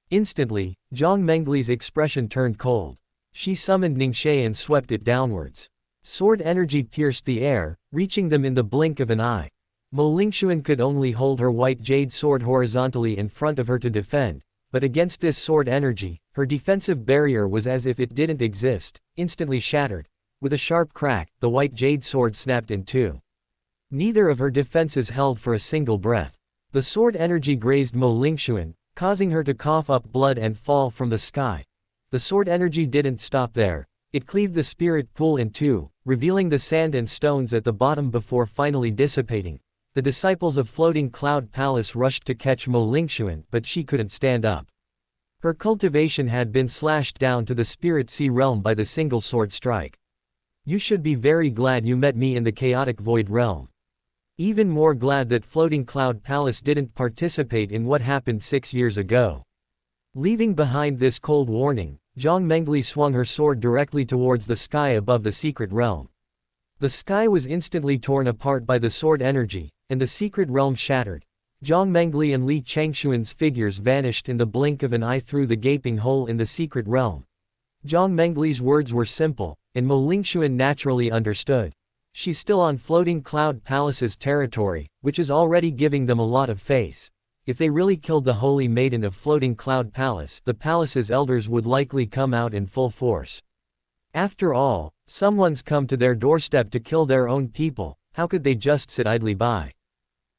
Speaker 1: Instantly, Jiang Mengli's expression turned cold. She summoned Ningxie and swept it downwards. Sword energy pierced the air, reaching them in the blink of an eye. Mo Lingxuan could only hold her white jade sword horizontally in front of her to defend, but against this sword energy, her defensive barrier was as if it didn't exist, instantly shattered. With a sharp crack, the white jade sword snapped in two. Neither of her defenses held for a single breath. The sword energy grazed Mo Lingxuan, causing her to cough up blood and fall from the sky. The sword energy didn't stop there. It cleaved the spirit pool in two, revealing the sand and stones at the bottom before finally dissipating. The disciples of Floating Cloud Palace rushed to catch Mo Lingxuan, but she couldn't stand up. Her cultivation had been slashed down to the spirit sea realm by the single sword strike. "You should be very glad you met me in the chaotic void realm. Even more glad that Floating Cloud Palace didn't participate in what happened 6 years ago." Leaving behind this cold warning, Jiang Mengli swung her sword directly towards the sky above the secret realm. The sky was instantly torn apart by the sword energy, and the secret realm shattered. Jiang Mengli and Li Changxuan's figures vanished in the blink of an eye through the gaping hole in the secret realm. Jiang Mengli's words were simple, and Mo Lingxuan naturally understood. She's still on Floating Cloud Palace's territory, which is already giving them a lot of face. If they really killed the Holy Maiden of Floating Cloud Palace, the palace's elders would likely come out in full force. After all, someone's come to their doorstep to kill their own people, how could they just sit idly by?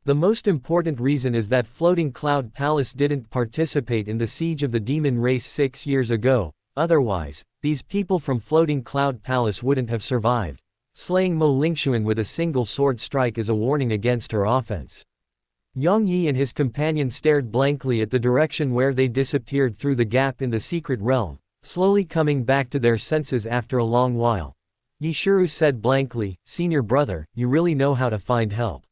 Speaker 1: The most important reason is that Floating Cloud Palace didn't participate in the siege of the demon race 6 years ago, otherwise, these people from Floating Cloud Palace wouldn't have survived. Slaying Mo Lingxuan with a single sword strike is a warning against her offense. Yang Yi and his companion stared blankly at the direction where they disappeared through the gap in the secret realm, slowly coming back to their senses after a long while. Yi Shiru said blankly, "Senior brother, you really know how to find help.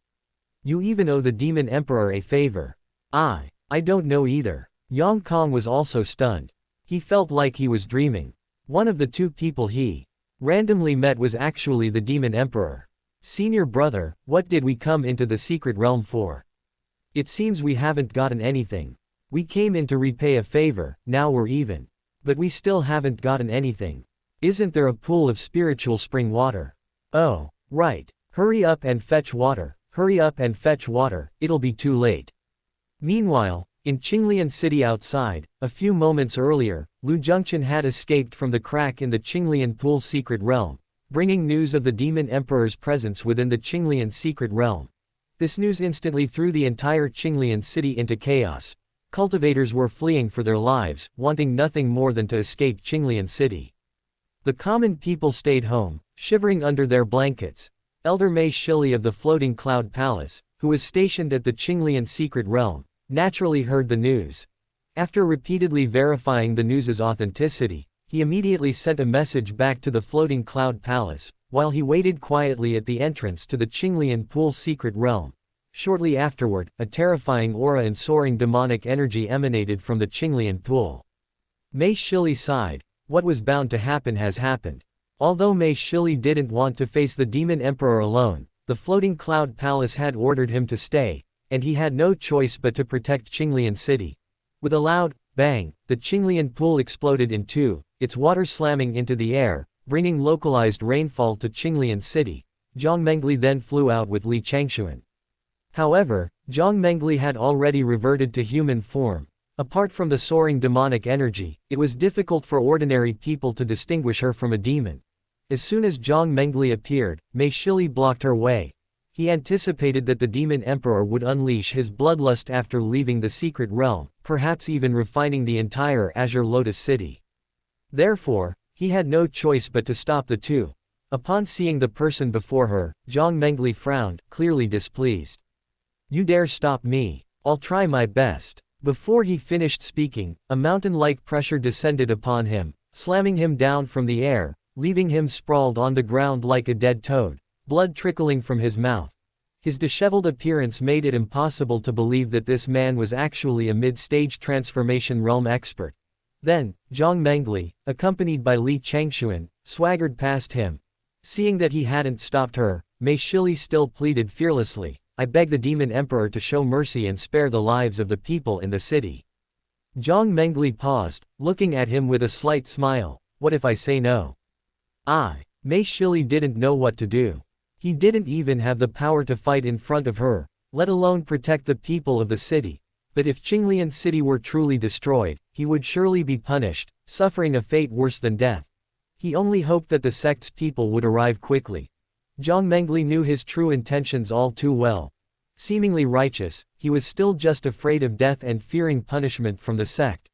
Speaker 1: You even owe the Demon Emperor a favor." I don't know either." Yang Kong was also stunned. He felt like he was dreaming. One of the two people he randomly met was actually the Demon Emperor. "Senior brother, what did we come into the secret realm for? It seems we haven't gotten anything. We came in to repay a favor, now we're even. But we still haven't gotten anything. Isn't there a pool of spiritual spring water? Oh, right. Hurry up and fetch water, hurry up and fetch water, it'll be too late." Meanwhile, in Qinglian City outside, a few moments earlier, Lu Zhengchen had escaped from the crack in the Qinglian Pool secret realm, bringing news of the Demon Emperor's presence within the Qinglian secret realm. This news instantly threw the entire Qinglian City into chaos. Cultivators were fleeing for their lives, wanting nothing more than to escape Qinglian City. The common people stayed home, shivering under their blankets. Elder Mei Shili of the Floating Cloud Palace, who was stationed at the Qinglian secret realm, naturally heard the news. After repeatedly verifying the news's authenticity, he immediately sent a message back to the Floating Cloud Palace, while he waited quietly at the entrance to the Qinglian Pool secret realm. Shortly afterward, a terrifying aura and soaring demonic energy emanated from the Qinglian Pool. Mei Shili sighed. What was bound to happen has happened. Although Mei Shili didn't want to face the Demon Emperor alone, the Floating Cloud Palace had ordered him to stay, and he had no choice but to protect Qinglian City. With a loud bang, the Qinglian Pool exploded in two, its water slamming into the air, bringing localized rainfall to Qinglian City. Jiang Mengli then flew out with Li Changxuan. However, Jiang Mengli had already reverted to human form. Apart from the soaring demonic energy, it was difficult for ordinary people to distinguish her from a demon. As soon as Jiang Mengli appeared, Mei Shili blocked her way. He anticipated that the Demon Emperor would unleash his bloodlust after leaving the secret realm, perhaps even refining the entire Azure Lotus City. Therefore, he had no choice but to stop the two. Upon seeing the person before her, Jiang Mengli frowned, clearly displeased. "You dare stop me? I'll try my best." Before he finished speaking, a mountain-like pressure descended upon him, slamming him down from the air, leaving him sprawled on the ground like a dead toad, blood trickling from his mouth. His disheveled appearance made it impossible to believe that this man was actually a mid-stage transformation realm expert. Then, Jiang Mengli, accompanied by Li Changxuan, swaggered past him. Seeing that he hadn't stopped her, Mei Shili still pleaded fearlessly, "I beg the Demon Emperor to show mercy and spare the lives of the people in the city." Jiang Mengli paused, looking at him with a slight smile. "What if I say no?" Mei Shili didn't know what to do. He didn't even have the power to fight in front of her, let alone protect the people of the city. But if Qinglian City were truly destroyed, he would surely be punished, suffering a fate worse than death. He only hoped that the sect's people would arrive quickly. Jiang Mengli knew his true intentions all too well. Seemingly righteous, he was still just afraid of death and fearing punishment from the sect.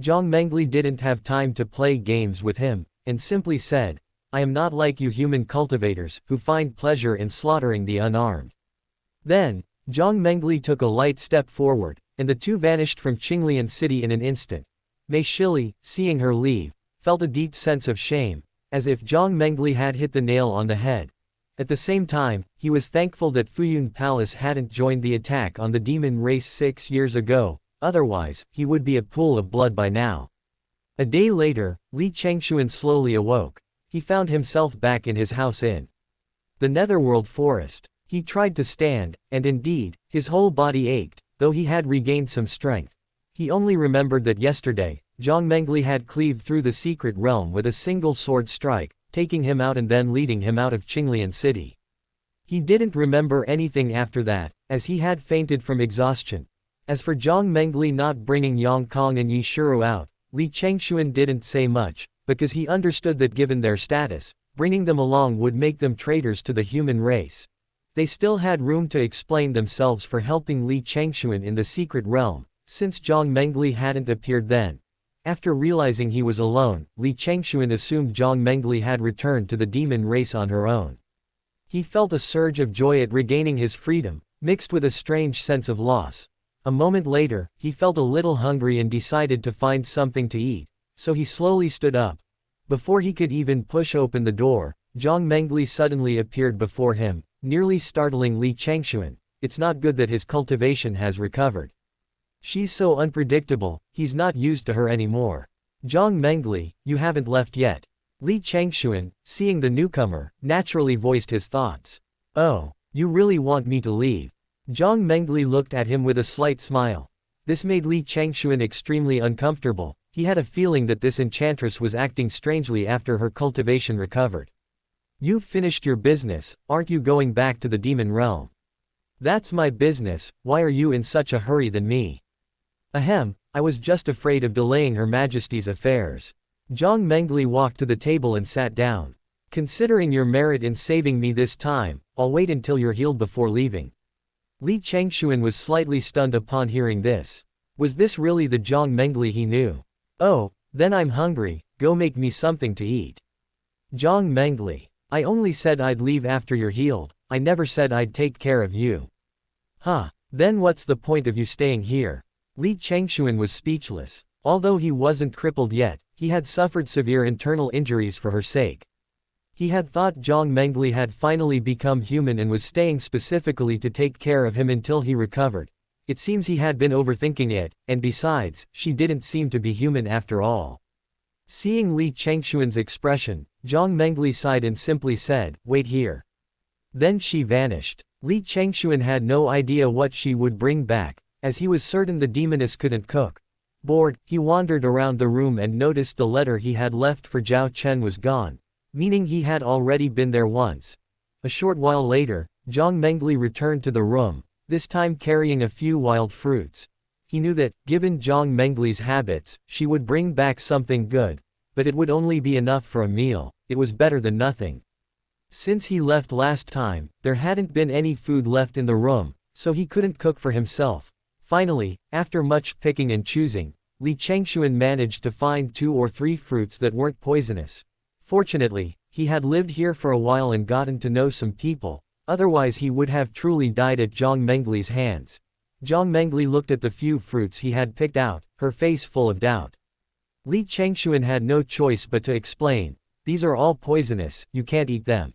Speaker 1: Jiang Mengli didn't have time to play games with him, and simply said, "I am not like you human cultivators, who find pleasure in slaughtering the unarmed." Then, Jiang Mengli took a light step forward, and the two vanished from Qinglian City in an instant. Mei Shili, seeing her leave, felt a deep sense of shame, as if Jiang Mengli had hit the nail on the head. At the same time, he was thankful that Fuyun Palace hadn't joined the attack on the demon race 6 years ago, otherwise, he would be a pool of blood by now. A day later, Li Changxuan slowly awoke. He found himself back in his house in the Netherworld Forest. He tried to stand, and indeed, his whole body ached, though he had regained some strength. He only remembered that yesterday, Jiang Mengli had cleaved through the secret realm with a single sword strike, taking him out and then leading him out of Qinglian City. He didn't remember anything after that, as he had fainted from exhaustion. As for Jiang Mengli not bringing Yang Kong and Yi Shiru out, Li Changxuan didn't say much, because he understood that given their status, bringing them along would make them traitors to the human race. They still had room to explain themselves for helping Li Changxuan in the secret realm, since Jiang Mengli hadn't appeared then. After realizing he was alone, Li Changxuan assumed Jiang Mengli had returned to the demon race on her own. He felt a surge of joy at regaining his freedom, mixed with a strange sense of loss. A moment later, he felt a little hungry and decided to find something to eat, so he slowly stood up. Before he could even push open the door, Jiang Mengli suddenly appeared before him, nearly startling Li Changxuan. It's not good that his cultivation has recovered. She's so unpredictable, he's not used to her anymore. Jiang Mengli, you haven't left yet. Li Changxuan, seeing the newcomer, naturally voiced his thoughts. Oh, you really want me to leave? Jiang Mengli looked at him with a slight smile. This made Li Changxuan extremely uncomfortable. He had a feeling that this enchantress was acting strangely after her cultivation recovered. You've finished your business, aren't you going back to the demon realm? That's my business, why are you in such a hurry than me? Ahem, I was just afraid of delaying Her Majesty's affairs. Jiang Mengli walked to the table and sat down. Considering your merit in saving me this time, I'll wait until you're healed before leaving. Li Changxuan was slightly stunned upon hearing this. Was this really the Jiang Mengli he knew? Oh, then I'm hungry, go make me something to eat. Jiang Mengli, I only said I'd leave after you're healed, I never said I'd take care of you. Huh, then what's the point of you staying here? Li Changxuan was speechless. Although he wasn't crippled yet, he had suffered severe internal injuries for her sake. He had thought Jiang Mengli had finally become human and was staying specifically to take care of him until he recovered. It seems he had been overthinking it, and besides, she didn't seem to be human after all. Seeing Li Changxuan's expression, Jiang Mengli sighed and simply said, wait here. Then she vanished. Li Changxuan had no idea what she would bring back, as he was certain the demoness couldn't cook. Bored, he wandered around the room and noticed the letter he had left for Zhao Chen was gone. meaning he had already been there once. A short while later, Jiang Mengli returned to the room, this time carrying a few wild fruits. He knew that, given Jiang Mengli's habits, she would bring back something good, but it would only be enough for a meal. It was better than nothing. Since he left last time, there hadn't been any food left in the room, so he couldn't cook for himself. Finally, after much picking and choosing, Li Changxuan managed to find 2 or 3 fruits that weren't poisonous. Fortunately, he had lived here for a while and gotten to know some people, otherwise he would have truly died at Jiang Mengli's hands. Jiang Mengli looked at the few fruits he had picked out, her face full of doubt. Li Changxuan had no choice but to explain, "These are all poisonous, you can't eat them."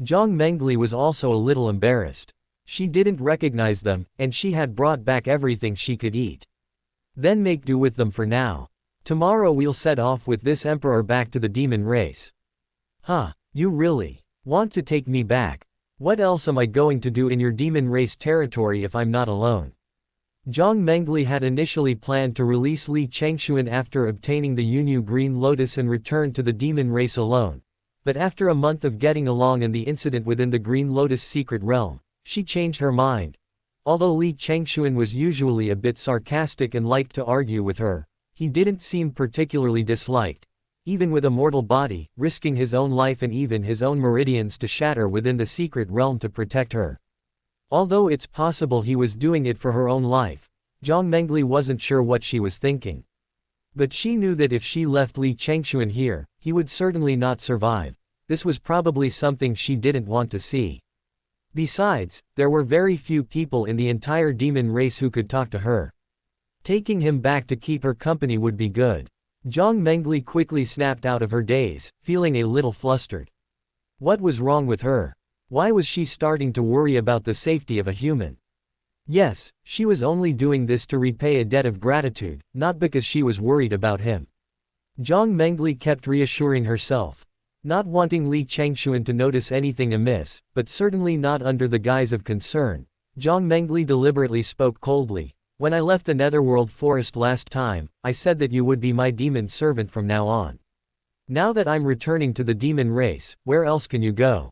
Speaker 1: Jiang Mengli was also a little embarrassed. She didn't recognize them, and she had brought back everything she could eat. Then make do with them for now. Tomorrow we'll set off with this emperor back to the demon race. Huh, you really want to take me back? What else am I going to do in your demon race territory if I'm not alone? Jiang Mengli had initially planned to release Li Changxuan after obtaining the Yunyu Green Lotus and return to the demon race alone. But after a month of getting along and the incident within the Green Lotus secret realm, she changed her mind. Although Li Changxuan was usually a bit sarcastic and liked to argue with her, he didn't seem particularly disliked. Even with a mortal body, risking his own life and even his own meridians to shatter within the secret realm to protect her. Although it's possible he was doing it for her own life, Jiang Mengli wasn't sure what she was thinking. But she knew that if she left Li Changxuan here, he would certainly not survive. This was probably something she didn't want to see. Besides, there were very few people in the entire demon race who could talk to her. Taking him back to keep her company would be good. Jiang Mengli quickly snapped out of her daze, feeling a little flustered. What was wrong with her? Why was she starting to worry about the safety of a human? Yes, she was only doing this to repay a debt of gratitude, not because she was worried about him. Jiang Mengli kept reassuring herself. Not wanting Li Changxuan to notice anything amiss, but certainly not under the guise of concern, Jiang Mengli deliberately spoke coldly. When I left the Netherworld Forest last time, I said that you would be my demon servant from now on. Now that I'm returning to the demon race, where else can you go?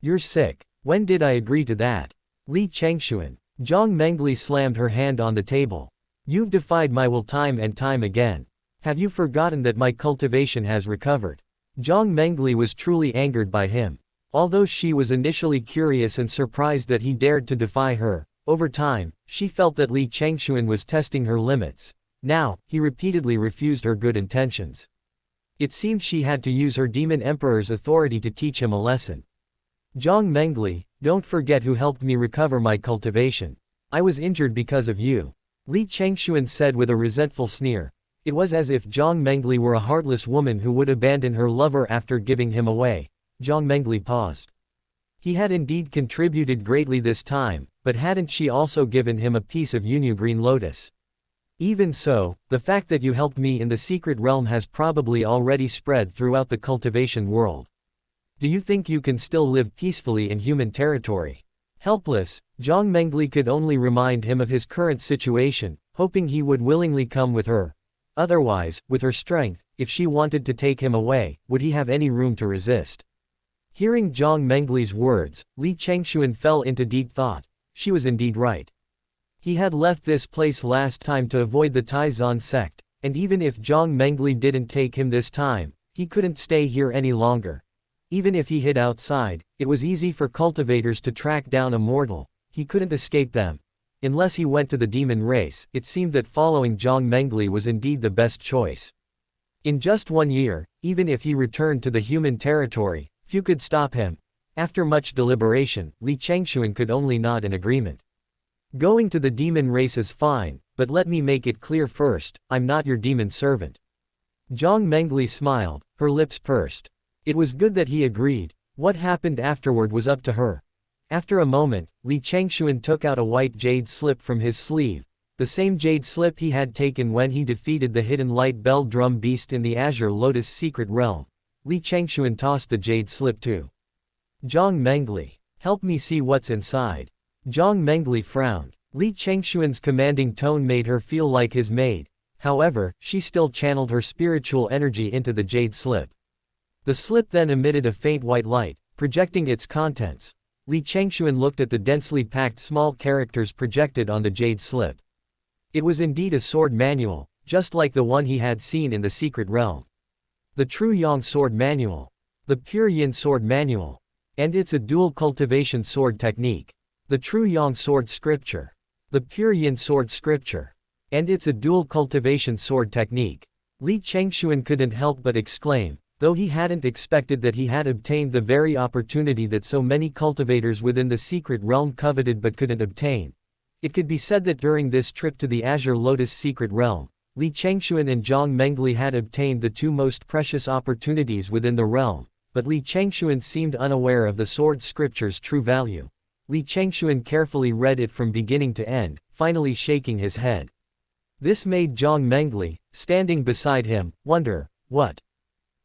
Speaker 1: You're sick. When did I agree to that? Li Changxuan. Jiang Mengli slammed her hand on the table. You've defied my will time and time again. Have you forgotten that my cultivation has recovered? Jiang Mengli was truly angered by him. Although she was initially curious and surprised that he dared to defy her, over time, she felt that Li Changxuan was testing her limits. Now, he repeatedly refused her good intentions. It seemed she had to use her Demon Emperor's authority to teach him a lesson. Jiang Mengli, don't forget who helped me recover my cultivation. I was injured because of you. Li Changxuan said with a resentful sneer. It was as if Jiang Mengli were a heartless woman who would abandon her lover after giving him away. Jiang Mengli paused. He had indeed contributed greatly this time, but hadn't she also given him a piece of Yunyu Green Lotus? Even so, the fact that you helped me in the secret realm has probably already spread throughout the cultivation world. Do you think you can still live peacefully in human territory? Helpless, Jiang Mengli could only remind him of his current situation, hoping he would willingly come with her. Otherwise, with her strength, if she wanted to take him away, would he have any room to resist? Hearing Jiang Mengli's words, Li Changxuan fell into deep thought. She was indeed right. He had left this place last time to avoid the Taizan sect, and even if Jiang Mengli didn't take him this time, he couldn't stay here any longer. Even if he hid outside, it was easy for cultivators to track down Immortal. He couldn't escape them. Unless he went to the demon race, it seemed that following Jiang Mengli was indeed the best choice. In just 1 year, even if he returned to the human territory, few could stop him. After much deliberation, Li Changxuan could only nod in agreement. Going to the demon race is fine, but let me make it clear first, I'm not your demon servant. Jiang Mengli smiled, her lips pursed. It was good that he agreed. What happened afterward was up to her. After a moment, Li Changxuan took out a white jade slip from his sleeve, the same jade slip he had taken when he defeated the hidden light bell drum beast in the Azure Lotus secret realm. Li Changxuan tossed the jade slip to Jiang Mengli. Help me see what's inside. Jiang Mengli frowned. Li Changxuan's commanding tone made her feel like his maid. However, she still channeled her spiritual energy into the jade slip. The slip then emitted a faint white light, projecting its contents. Li Changxuan looked at the densely packed small characters projected on the jade slip. It was indeed a sword manual, just like the one he had seen in the secret realm. The True Yang Sword Manual. The Pure Yin Sword Manual. And it's a dual cultivation sword technique. The True Yang Sword Scripture. The Pure Yin Sword Scripture. And it's a dual cultivation sword technique. Li Changxuan couldn't help but exclaim, though he hadn't expected that he had obtained the very opportunity that so many cultivators within the secret realm coveted but couldn't obtain. It could be said that during this trip to the Azure Lotus secret realm, Li Changxuan and Jiang Mengli had obtained the two most precious opportunities within the realm, but Li Changxuan seemed unaware of the sword scripture's true value. Li Changxuan carefully read it from beginning to end, finally shaking his head. This made Jiang Mengli, standing beside him, wonder, what?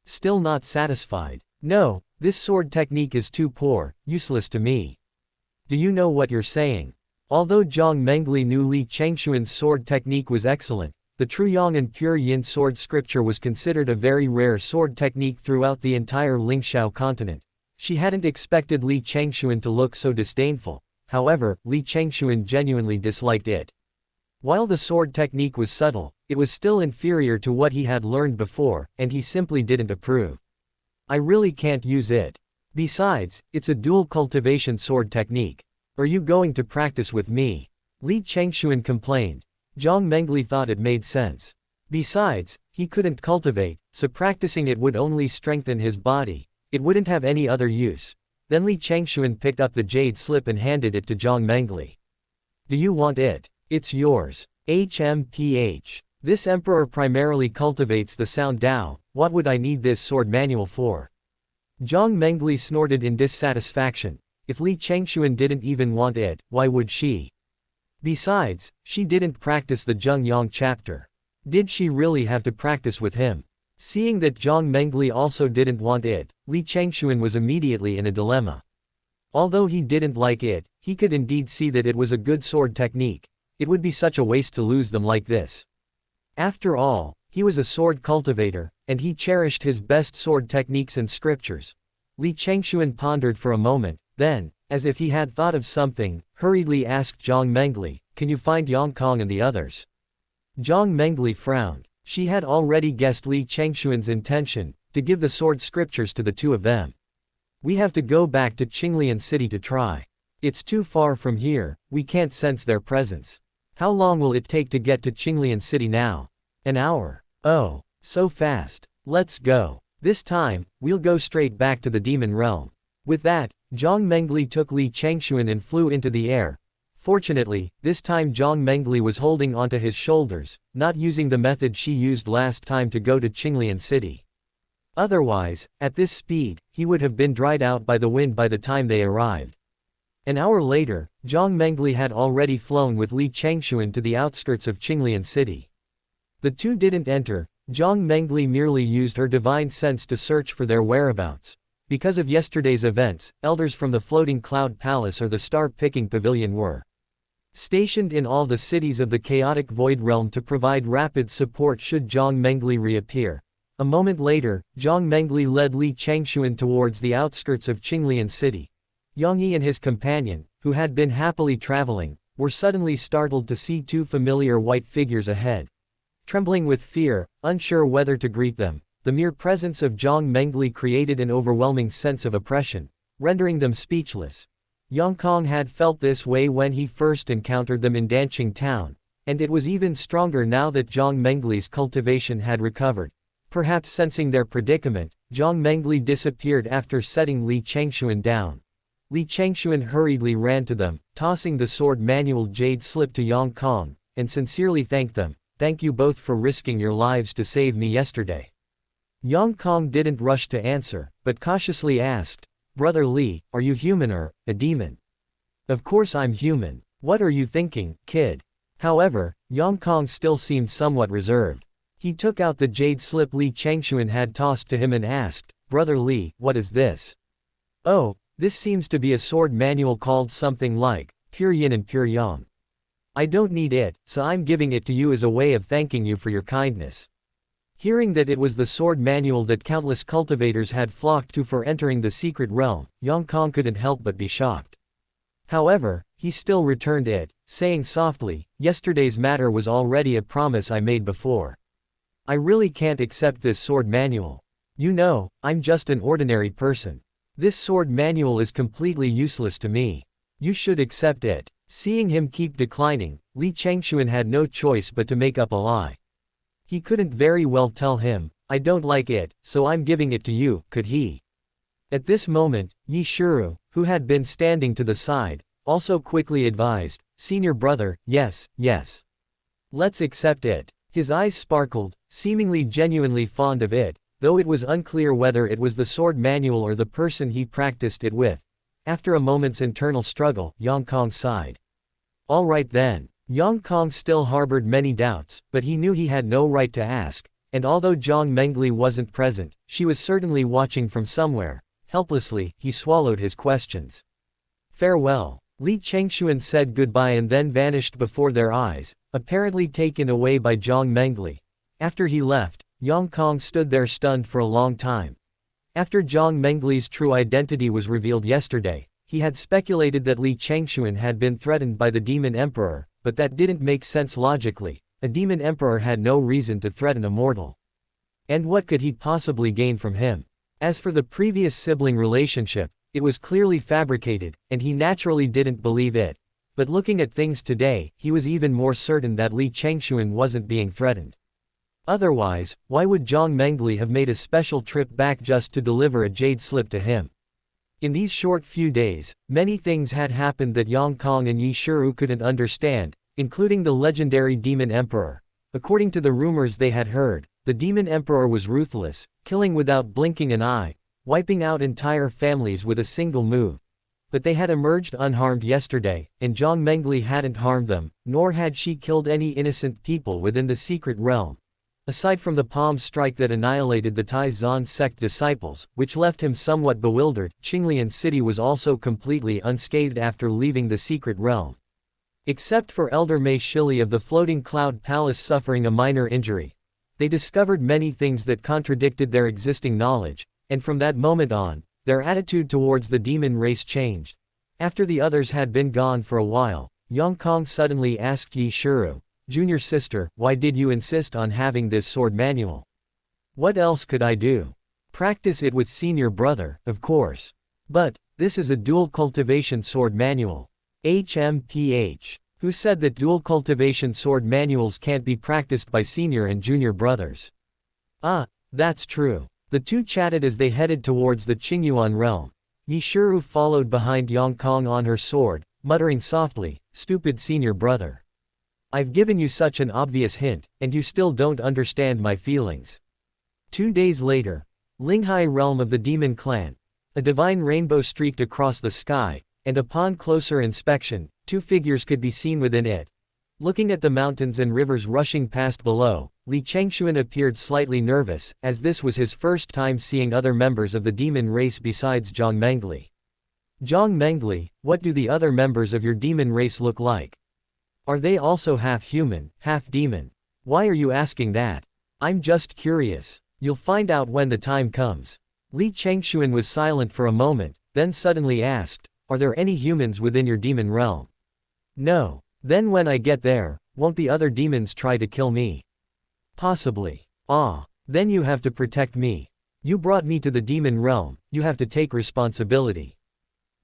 Speaker 1: Still not satisfied? No, this sword technique is too poor, useless to me. Do you know what you're saying? Although Jiang Mengli knew Li Changxuan's sword technique was excellent, the True Yang and Pure Yin sword scripture was considered a very rare sword technique throughout the entire Lingxiao continent. She hadn't expected Li Changxuan to look so disdainful. However, Li Changxuan genuinely disliked it. While the sword technique was subtle, it was still inferior to what he had learned before, and he simply didn't approve. I really can't use it. Besides, it's a dual cultivation sword technique. Are you going to practice with me? Li Changxuan complained. Jiang Mengli thought it made sense. Besides, he couldn't cultivate, so practicing it would only strengthen his body. It wouldn't have any other use. Then Li Changxuan picked up the jade slip and handed it to Jiang Mengli. Do you want it? It's yours. HMPH. This emperor primarily cultivates the sound Dao. What would I need this sword manual for? Jiang Mengli snorted in dissatisfaction. If Li Changxuan didn't even want it, why would she? Besides, she didn't practice the Zheng Yang chapter. Did she really have to practice with him? Seeing that Jiang Mengli also didn't want it, Li Changxuan was immediately in a dilemma. Although he didn't like it, he could indeed see that it was a good sword technique. It would be such a waste to lose them like this. After all, he was a sword cultivator, and he cherished his best sword techniques and scriptures. Li Changxuan pondered for a moment, then, as if he had thought of something, hurriedly asked Jiang Mengli, "Can you find Yang Kong and the others?" Jiang Mengli frowned. She had already guessed Li Changxuan's intention, to give the sword scriptures to the two of them. We have to go back to Qinglian City to try. It's too far from here, we can't sense their presence. How long will it take to get to Qinglian City now? An hour. Oh, so fast. Let's go. This time, we'll go straight back to the demon realm. With that, Jiang Mengli took Li Changxuan and flew into the air. Fortunately, this time Jiang Mengli was holding onto his shoulders, not using the method she used last time to go to Qinglian City. Otherwise, at this speed, he would have been dried out by the wind by the time they arrived. An hour later, Jiang Mengli had already flown with Li Changxuan to the outskirts of Qinglian City. The two didn't enter. Jiang Mengli merely used her divine sense to search for their whereabouts. Because of yesterday's events, elders from the Floating Cloud Palace or the Star-Picking Pavilion were stationed in all the cities of the chaotic Void Realm to provide rapid support should Jiang Mengli reappear. A moment later, Jiang Mengli led Li Changxuan towards the outskirts of Qinglian City. Yang Yi and his companion, who had been happily traveling, were suddenly startled to see two familiar white figures ahead. Trembling with fear, unsure whether to greet them, the mere presence of Jiang Mengli created an overwhelming sense of oppression, rendering them speechless. Yang Kong had felt this way when he first encountered them in Danqing Town, and it was even stronger now that Jiang Mengli's cultivation had recovered. Perhaps sensing their predicament, Jiang Mengli disappeared after setting Li Changxuan down. Li Changxuan hurriedly ran to them, tossing the sword manual jade slip to Yang Kong, and sincerely thanked them. "Thank you both for risking your lives to save me yesterday." Yang Kong didn't rush to answer, but cautiously asked, "Brother Li, are you human or a demon?" "Of course I'm human. What are you thinking, kid?" However, Yang Kong still seemed somewhat reserved. He took out the jade slip Li Changxuan had tossed to him and asked, "Brother Li, what is this?" "Oh, this seems to be a sword manual called something like Pure Yin and Pure Yang. I don't need it, so I'm giving it to you as a way of thanking you for your kindness." Hearing that it was the sword manual that countless cultivators had flocked to for entering the secret realm, Yang Kong couldn't help but be shocked. However, he still returned it, saying softly, "Yesterday's matter was already a promise I made before. I really can't accept this sword manual. You know, I'm just an ordinary person. This sword manual is completely useless to me. You should accept it." Seeing him keep declining, Li Changxuan had no choice but to make up a lie. He couldn't very well tell him, "I don't like it, so I'm giving it to you," could he? At this moment, Yi Shuru, who had been standing to the side, also quickly advised, "Senior brother, yes, yes. Let's accept it." His eyes sparkled, seemingly genuinely fond of it, though it was unclear whether it was the sword manual or the person he practiced it with. After a moment's internal struggle, Yang Kong sighed. All right then. Yang Kong still harbored many doubts, but he knew he had no right to ask, and although Jiang Mengli wasn't present, she was certainly watching from somewhere. Helplessly, he swallowed his questions. Farewell. Li Changxuan said goodbye and then vanished before their eyes, apparently taken away by Jiang Mengli. After he left, Yang Kong stood there stunned for a long time. After Jiang Mengli's true identity was revealed yesterday, he had speculated that Li Changxuan had been threatened by the Demon Emperor, but that didn't make sense logically. A Demon Emperor had no reason to threaten a mortal. And what could he possibly gain from him? As for the previous sibling relationship, it was clearly fabricated, and he naturally didn't believe it. But looking at things today, he was even more certain that Li Changxuan wasn't being threatened. Otherwise, why would Jiang Mengli have made a special trip back just to deliver a jade slip to him? In these short few days, many things had happened that Yang Kong and Yi Shuru couldn't understand, including the legendary Demon Emperor. According to the rumors they had heard, the Demon Emperor was ruthless, killing without blinking an eye, wiping out entire families with a single move. But they had emerged unharmed yesterday, and Jiang Mengli hadn't harmed them, nor had she killed any innocent people within the secret realm. Aside from the palm strike that annihilated the Tai Zan sect disciples, which left him somewhat bewildered, Qinglian city was also completely unscathed after leaving the secret realm. Except for Elder Mei Shili of the Floating Cloud Palace suffering a minor injury. They discovered many things that contradicted their existing knowledge, and from that moment on, their attitude towards the demon race changed. After the others had been gone for a while, Yang Kong suddenly asked Yi Shuru, "Junior sister, why did you insist on having this sword manual?" "What else could I do? Practice it with senior brother, of course. But, this is a dual cultivation sword manual. HMPH. Who said that dual cultivation sword manuals can't be practiced by senior and junior brothers?" "Ah, that's true." The two chatted as they headed towards the Qingyuan realm. Yi Shuru followed behind Yang Kong on her sword, muttering softly, "Stupid senior brother. I've given you such an obvious hint, and you still don't understand my feelings." 2 days later, Linghai realm of the demon clan. A divine rainbow streaked across the sky, and upon closer inspection, 2 figures could be seen within it. Looking at the mountains and rivers rushing past below, Li Changxuan appeared slightly nervous, as this was his first time seeing other members of the demon race besides Jiang Mengli. "Jiang Mengli, what do the other members of your demon race look like? Are they also half human, half demon? Why are you asking that? I'm just curious. You'll find out when the time comes." Li Changxuan was silent for a moment, then suddenly asked, "Are there any humans within your demon realm?" "No. Then when I get there, won't the other demons try to kill me?" "Possibly. Ah. Then you have to protect me. You brought me to the demon realm, you have to take responsibility,"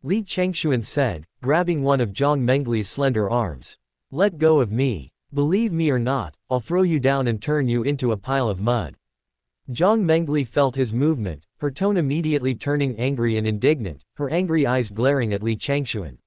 Speaker 1: Li Changxuan said, grabbing one of Jiang Mengli's slender arms. "Let go of me. Believe me or not, I'll throw you down and turn you into a pile of mud." Jiang Mengli felt his movement, her tone immediately turning angry and indignant, her angry eyes glaring at Li Changxuan.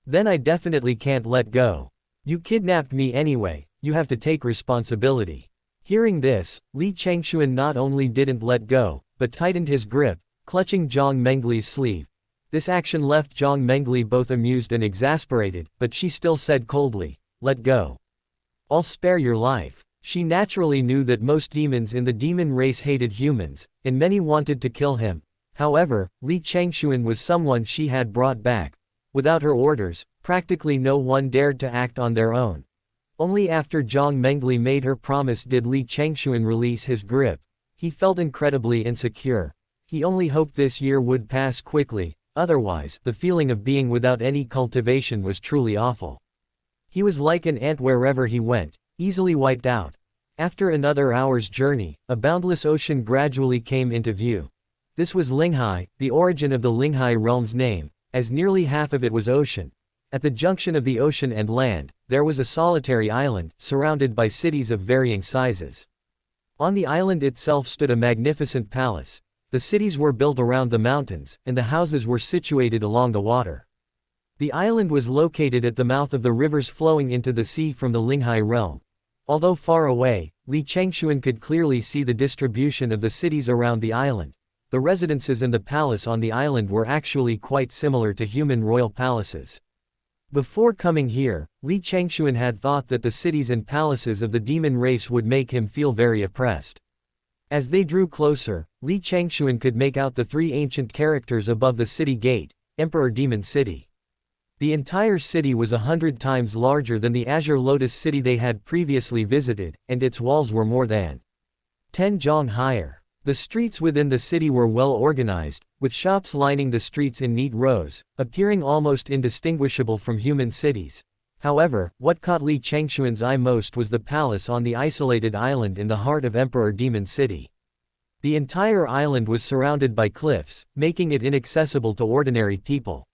Speaker 1: "Then I definitely can't let go. You kidnapped me anyway, you have to take responsibility." Hearing this, Li Changxuan not only didn't let go, but tightened his grip, clutching Jiang Mengli's sleeve. This action left Jiang Mengli both amused and exasperated, but she still said coldly, "Let go. I'll spare your life." She naturally knew that most demons in the demon race hated humans, and many wanted to kill him. However, Li Changxuan was someone she had brought back. Without her orders, practically no one dared to act on their own. Only after Jiang Mengli made her promise did Li Changxuan release his grip. He felt incredibly insecure. He only hoped this year would pass quickly, otherwise, the feeling of being without any cultivation was truly awful. He was like an ant wherever he went, easily wiped out. After another hour's journey, a boundless ocean gradually came into view. This was Linghai, the origin of the Linghai realm's name, as nearly half of it was ocean. At the junction of the ocean and land, there was a solitary island, surrounded by cities of varying sizes. On the island itself stood a magnificent palace. The cities were built around the mountains, and the houses were situated along the water. The island was located at the mouth of the rivers flowing into the sea from the Linghai realm. Although far away, Li Changxuan could clearly see the distribution of the cities around the island. The residences and the palace on the island were actually quite similar to human royal palaces. Before coming here, Li Changxuan had thought that the cities and palaces of the demon race would make him feel very oppressed. As they drew closer, Li Changxuan could make out the three ancient characters above the city gate: Emperor Demon City. The entire city was 100 times larger than the Azure Lotus city they had previously visited, and its walls were more than 10 zhang higher. The streets within the city were well organized, with shops lining the streets in neat rows, appearing almost indistinguishable from human cities. However, what caught Li Changxuan's eye most was the palace on the isolated island in the heart of Emperor Demon City. The entire island was surrounded by cliffs, making it inaccessible to ordinary people.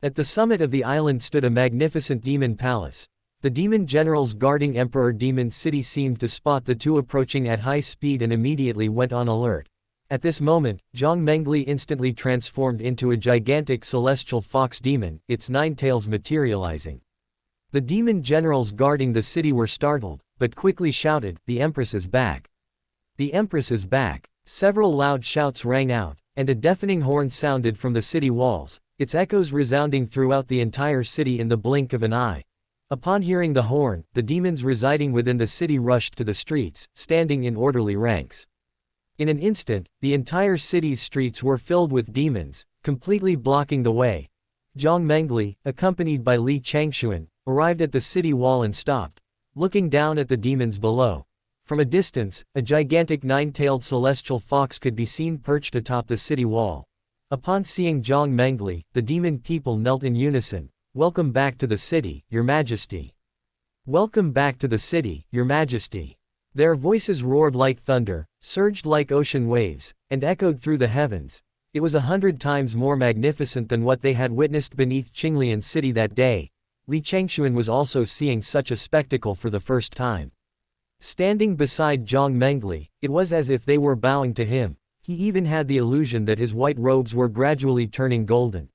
Speaker 1: At the summit of the island stood a magnificent demon palace. The demon generals guarding Emperor Demon City seemed to spot the two approaching at high speed and immediately went on alert. At this moment, Jiang Mengli instantly transformed into a gigantic celestial fox demon, its 9 tails materializing. The demon generals guarding the city were startled, but quickly shouted, "The Empress is back! The Empress is back!" Several loud shouts rang out, and a deafening horn sounded from the city walls, its echoes resounding throughout the entire city in the blink of an eye. Upon hearing the horn, the demons residing within the city rushed to the streets, standing in orderly ranks. In an instant, the entire city's streets were filled with demons, completely blocking the way. Jiang Mengli, accompanied by Li Changxuan, arrived at the city wall and stopped, looking down at the demons below. From a distance, a gigantic 9-tailed celestial fox could be seen perched atop the city wall. Upon seeing Jiang Mengli, the demon people knelt in unison. "Welcome back to the city, Your Majesty. Welcome back to the city, Your Majesty." Their voices roared like thunder, surged like ocean waves, and echoed through the heavens. It was 100 times more magnificent than what they had witnessed beneath Qinglian City that day. Li Changxuan was also seeing such a spectacle for the first time. Standing beside Jiang Mengli, it was as if they were bowing to him. He even had the illusion that his white robes were gradually turning golden.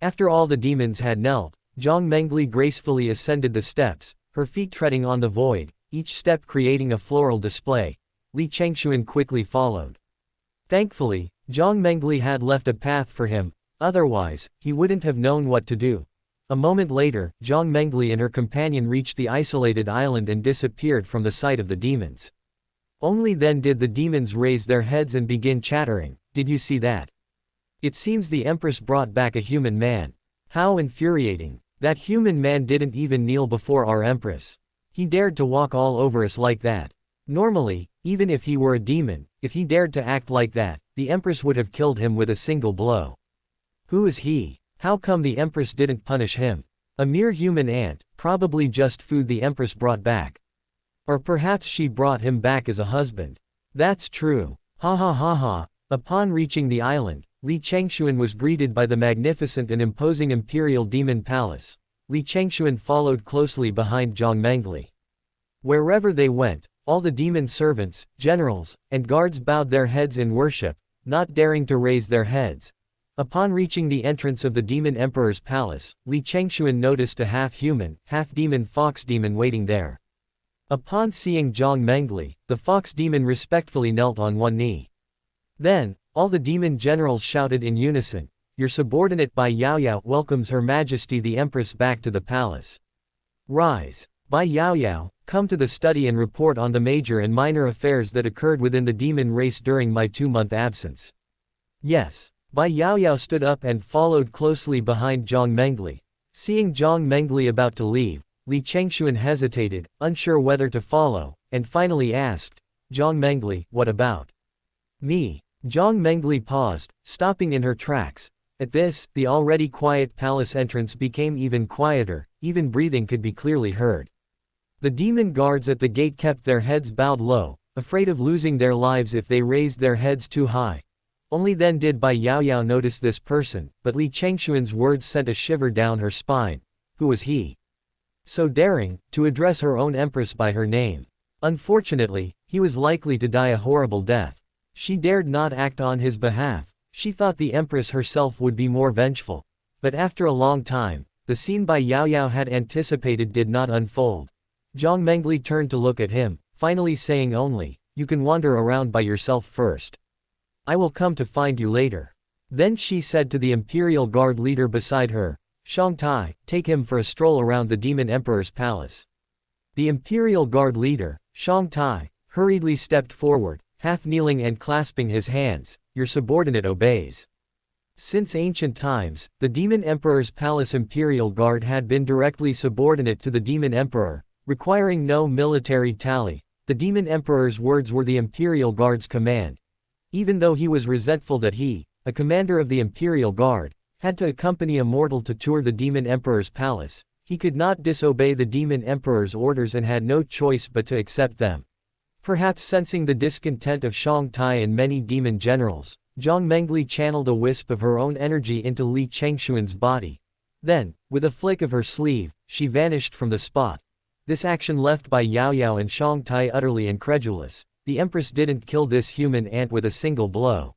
Speaker 1: After all the demons had knelt, Jiang Mengli gracefully ascended the steps, her feet treading on the void, each step creating a floral display. Li Changxuan quickly followed. Thankfully, Jiang Mengli had left a path for him, otherwise, he wouldn't have known what to do. A moment later, Jiang Mengli and her companion reached the isolated island and disappeared from the sight of the demons. Only then did the demons raise their heads and begin chattering. "Did you see that? It seems the Empress brought back a human man. How infuriating. That human man didn't even kneel before our Empress. He dared to walk all over us like that. Normally, even if he were a demon, if he dared to act like that, the Empress would have killed him with a single blow. Who is he? How come the Empress didn't punish him? A mere human ant, probably just food the Empress brought back. Or perhaps she brought him back as a husband. That's true. Ha ha ha ha." Upon reaching the island, Li Changxuan was greeted by the magnificent and imposing imperial demon palace. Li Changxuan followed closely behind Jiang Mengli. Wherever they went, all the demon servants, generals, and guards bowed their heads in worship, not daring to raise their heads. Upon reaching the entrance of the Demon Emperor's palace, Li Changxuan noticed a half-human, half-demon fox demon waiting there. Upon seeing Jiang Mengli, the fox demon respectfully knelt on one knee. Then, all the demon generals shouted in unison, "Your subordinate Bai Yaoyao welcomes Her Majesty the Empress back to the palace. Rise. Bai Yaoyao, come to the study and report on the major and minor affairs that occurred within the demon race during my 2-month absence." Yes. Bai Yaoyao stood up and followed closely behind Jiang Mengli. Seeing Jiang Mengli about to leave, Li Changxuan hesitated, unsure whether to follow, and finally asked, Jiang Mengli, what about me? Jiang Mengli paused, stopping in her tracks. At this, the already quiet palace entrance became even quieter, even breathing could be clearly heard. The demon guards at the gate kept their heads bowed low, afraid of losing their lives if they raised their heads too high. Only then did Bai Yaoyao notice this person, but Li Changxuan's words sent a shiver down her spine. Who was he? So daring, to address her own empress by her name. Unfortunately, he was likely to die a horrible death. She dared not act on his behalf. She thought the empress herself would be more vengeful. But after a long time, the scene Bai Yaoyao had anticipated did not unfold. Jiang Mengli turned to look at him, finally saying only, you can wander around by yourself first. I will come to find you later. Then she said to the Imperial Guard leader beside her, Shang Tai, take him for a stroll around the Demon Emperor's palace. The Imperial Guard leader, Shang Tai, hurriedly stepped forward, half kneeling and clasping his hands. Your subordinate obeys. Since ancient times, the Demon Emperor's palace Imperial Guard had been directly subordinate to the Demon Emperor, requiring no military tally. The Demon Emperor's words were the Imperial Guard's command. Even though he was resentful that he, a commander of the Imperial Guard, had to accompany Immortal to tour the Demon Emperor's palace, he could not disobey the Demon Emperor's orders and had no choice but to accept them. Perhaps sensing the discontent of Shang Tai and many demon generals, Jiang Mengli channeled a wisp of her own energy into Li Changxuan's body. Then, with a flick of her sleeve, she vanished from the spot. This action left Bai Yaoyao and Shang Tai utterly incredulous. The Empress didn't kill this human ant with a single blow.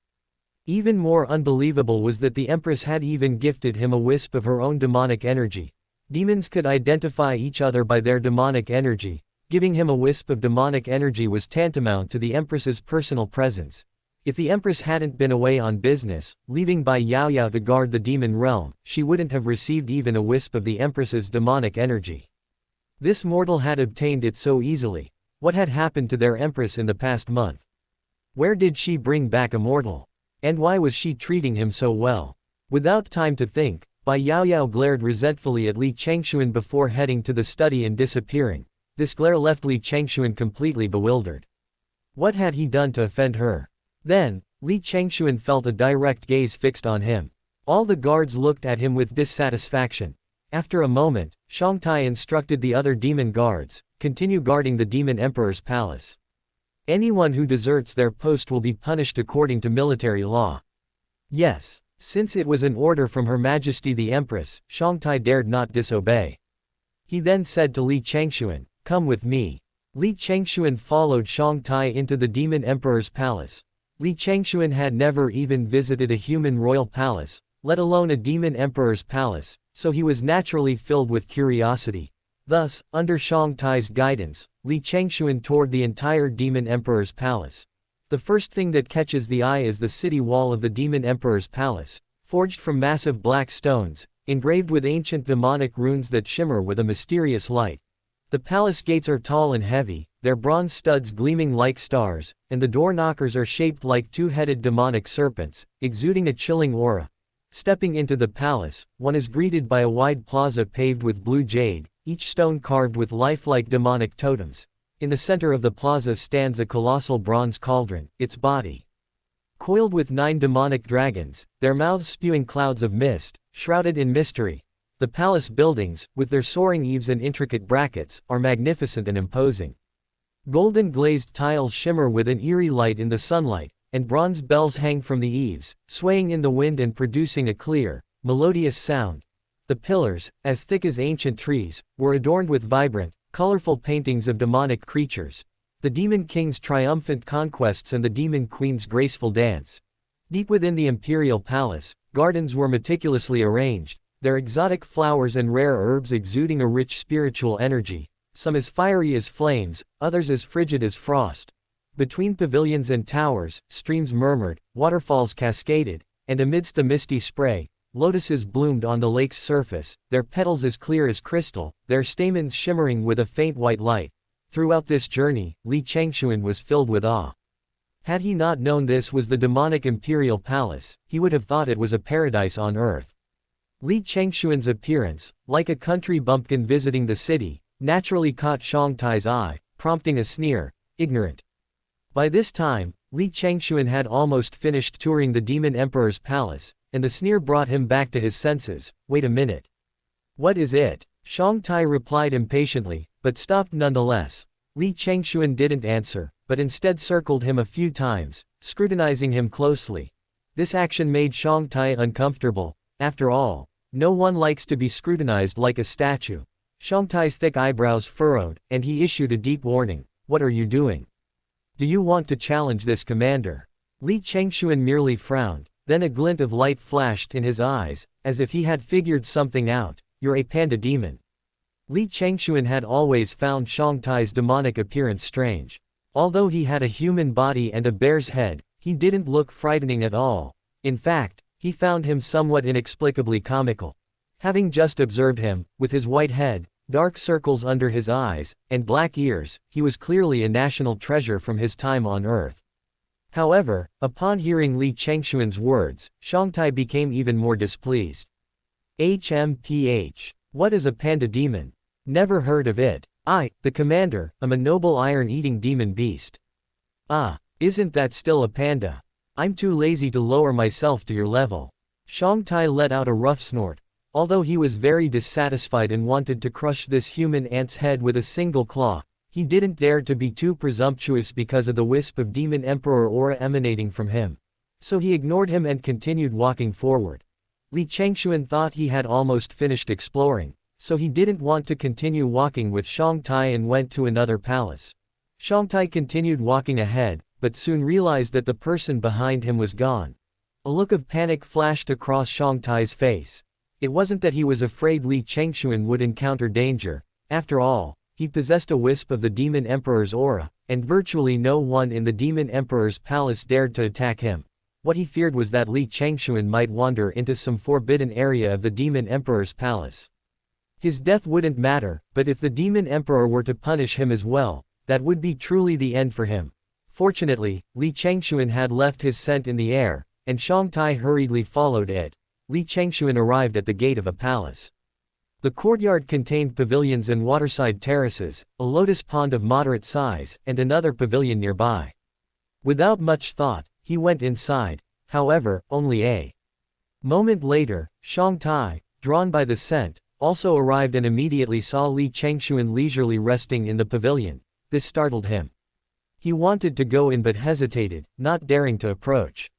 Speaker 1: Even more unbelievable was that the Empress had even gifted him a wisp of her own demonic energy. Demons could identify each other by their demonic energy. Giving him a wisp of demonic energy was tantamount to the Empress's personal presence. If the Empress hadn't been away on business, leaving Bai Yaoyao to guard the demon realm, she wouldn't have received even a wisp of the Empress's demonic energy. This mortal had obtained it so easily. What had happened to their Empress in the past month? Where did she bring back Immortal? And why was she treating him so well? Without time to think, Bai Yaoyao glared resentfully at Li Changxuan before heading to the study and disappearing. This glare left Li Changxuan completely bewildered. What had he done to offend her? Then, Li Changxuan felt a direct gaze fixed on him. All the guards looked at him with dissatisfaction. After a moment, Shang Tai instructed the other demon guards, continue guarding the Demon Emperor's palace. Anyone who deserts their post will be punished according to military law. Yes, since it was an order from Her Majesty the Empress, Shang Tai dared not disobey. He then said to Li Changxuan, come with me. Li Changxuan followed Shang Tai into the Demon Emperor's palace. Li Changxuan had never even visited a human royal palace, let alone a Demon Emperor's palace, so he was naturally filled with curiosity. Thus, under Shang Tai's guidance, Li Changxuan toured the entire Demon Emperor's palace. The first thing that catches the eye is the city wall of the Demon Emperor's palace, forged from massive black stones, engraved with ancient demonic runes that shimmer with a mysterious light. The palace gates are tall and heavy, their bronze studs gleaming like stars, and the door knockers are shaped like two-headed demonic serpents, exuding a chilling aura. Stepping into the palace, one is greeted by a wide plaza paved with blue jade, each stone carved with lifelike demonic totems. In the center of the plaza stands a colossal bronze cauldron, its body coiled with 9 demonic dragons, their mouths spewing clouds of mist, shrouded in mystery. The palace buildings, with their soaring eaves and intricate brackets, are magnificent and imposing. Golden glazed tiles shimmer with an eerie light in the sunlight, and bronze bells hang from the eaves, swaying in the wind and producing a clear, melodious sound. The pillars, as thick as ancient trees, were adorned with vibrant, colorful paintings of demonic creatures. The Demon King's triumphant conquests and the Demon Queen's graceful dance. Deep within the Imperial Palace, gardens were meticulously arranged, their exotic flowers and rare herbs exuding a rich spiritual energy, some as fiery as flames, others as frigid as frost. Between pavilions and towers, streams murmured, waterfalls cascaded, and amidst the misty spray, lotuses bloomed on the lake's surface, their petals as clear as crystal, their stamens shimmering with a faint white light. Throughout this journey, Li Changxuan was filled with awe. Had he not known this was the demonic Imperial Palace, he would have thought it was a paradise on earth. Li Changxuan's appearance, like a country bumpkin visiting the city, naturally caught Shangtai's eye, prompting a sneer, ignorant. By this time, Li Changxuan had almost finished touring the Demon Emperor's palace, and the sneer brought him back to his senses. Wait a minute. What is it? Shangtai replied impatiently, but stopped nonetheless. Li Changxuan didn't answer, but instead circled him a few times, scrutinizing him closely. This action made Shangtai uncomfortable. After all, no one likes to be scrutinized like a statue. Shangtai's thick eyebrows furrowed, and he issued a deep warning. What are you doing? Do you want to challenge this commander? Li Changxuan merely frowned, then a glint of light flashed in his eyes, as if he had figured something out. You're a panda demon. Li Changxuan had always found Shangtai's demonic appearance strange. Although he had a human body and a bear's head, he didn't look frightening at all. In fact, he found him somewhat inexplicably comical. Having just observed him, with his white head, dark circles under his eyes, and black ears, he was clearly a national treasure from his time on Earth. However, upon hearing Li Changxuan's words, Shangtai became even more displeased. HMPH. What is a panda demon? Never heard of it. The commander, am a noble iron-eating demon beast. Isn't that still a panda? I'm too lazy to lower myself to your level. Shangtai let out a rough snort. Although he was very dissatisfied and wanted to crush this human ant's head with a single claw, he didn't dare to be too presumptuous because of the wisp of Demon Emperor aura emanating from him. So he ignored him and continued walking forward. Li Changxuan thought he had almost finished exploring, so he didn't want to continue walking with Shangtai and went to another palace. Shangtai continued walking ahead, but soon realized that the person behind him was gone. A look of panic flashed across Shangtai's face. It wasn't that he was afraid Li Changxuan would encounter danger. After all, he possessed a wisp of the Demon Emperor's aura, and virtually no one in the Demon Emperor's palace dared to attack him. What he feared was that Li Changxuan might wander into some forbidden area of the Demon Emperor's palace. His death wouldn't matter, but if the Demon Emperor were to punish him as well, that would be truly the end for him. Fortunately, Li Changxuan had left his scent in the air, and Shangtai hurriedly followed it. Li Changxuan arrived at the gate of a palace. The courtyard contained pavilions and waterside terraces, a lotus pond of moderate size, and another pavilion nearby. Without much thought, he went inside. However, only a moment later, Shangtai, drawn by the scent, also arrived and immediately saw Li Changxuan leisurely resting in the pavilion. This startled him. He wanted to go in but hesitated, not daring to approach.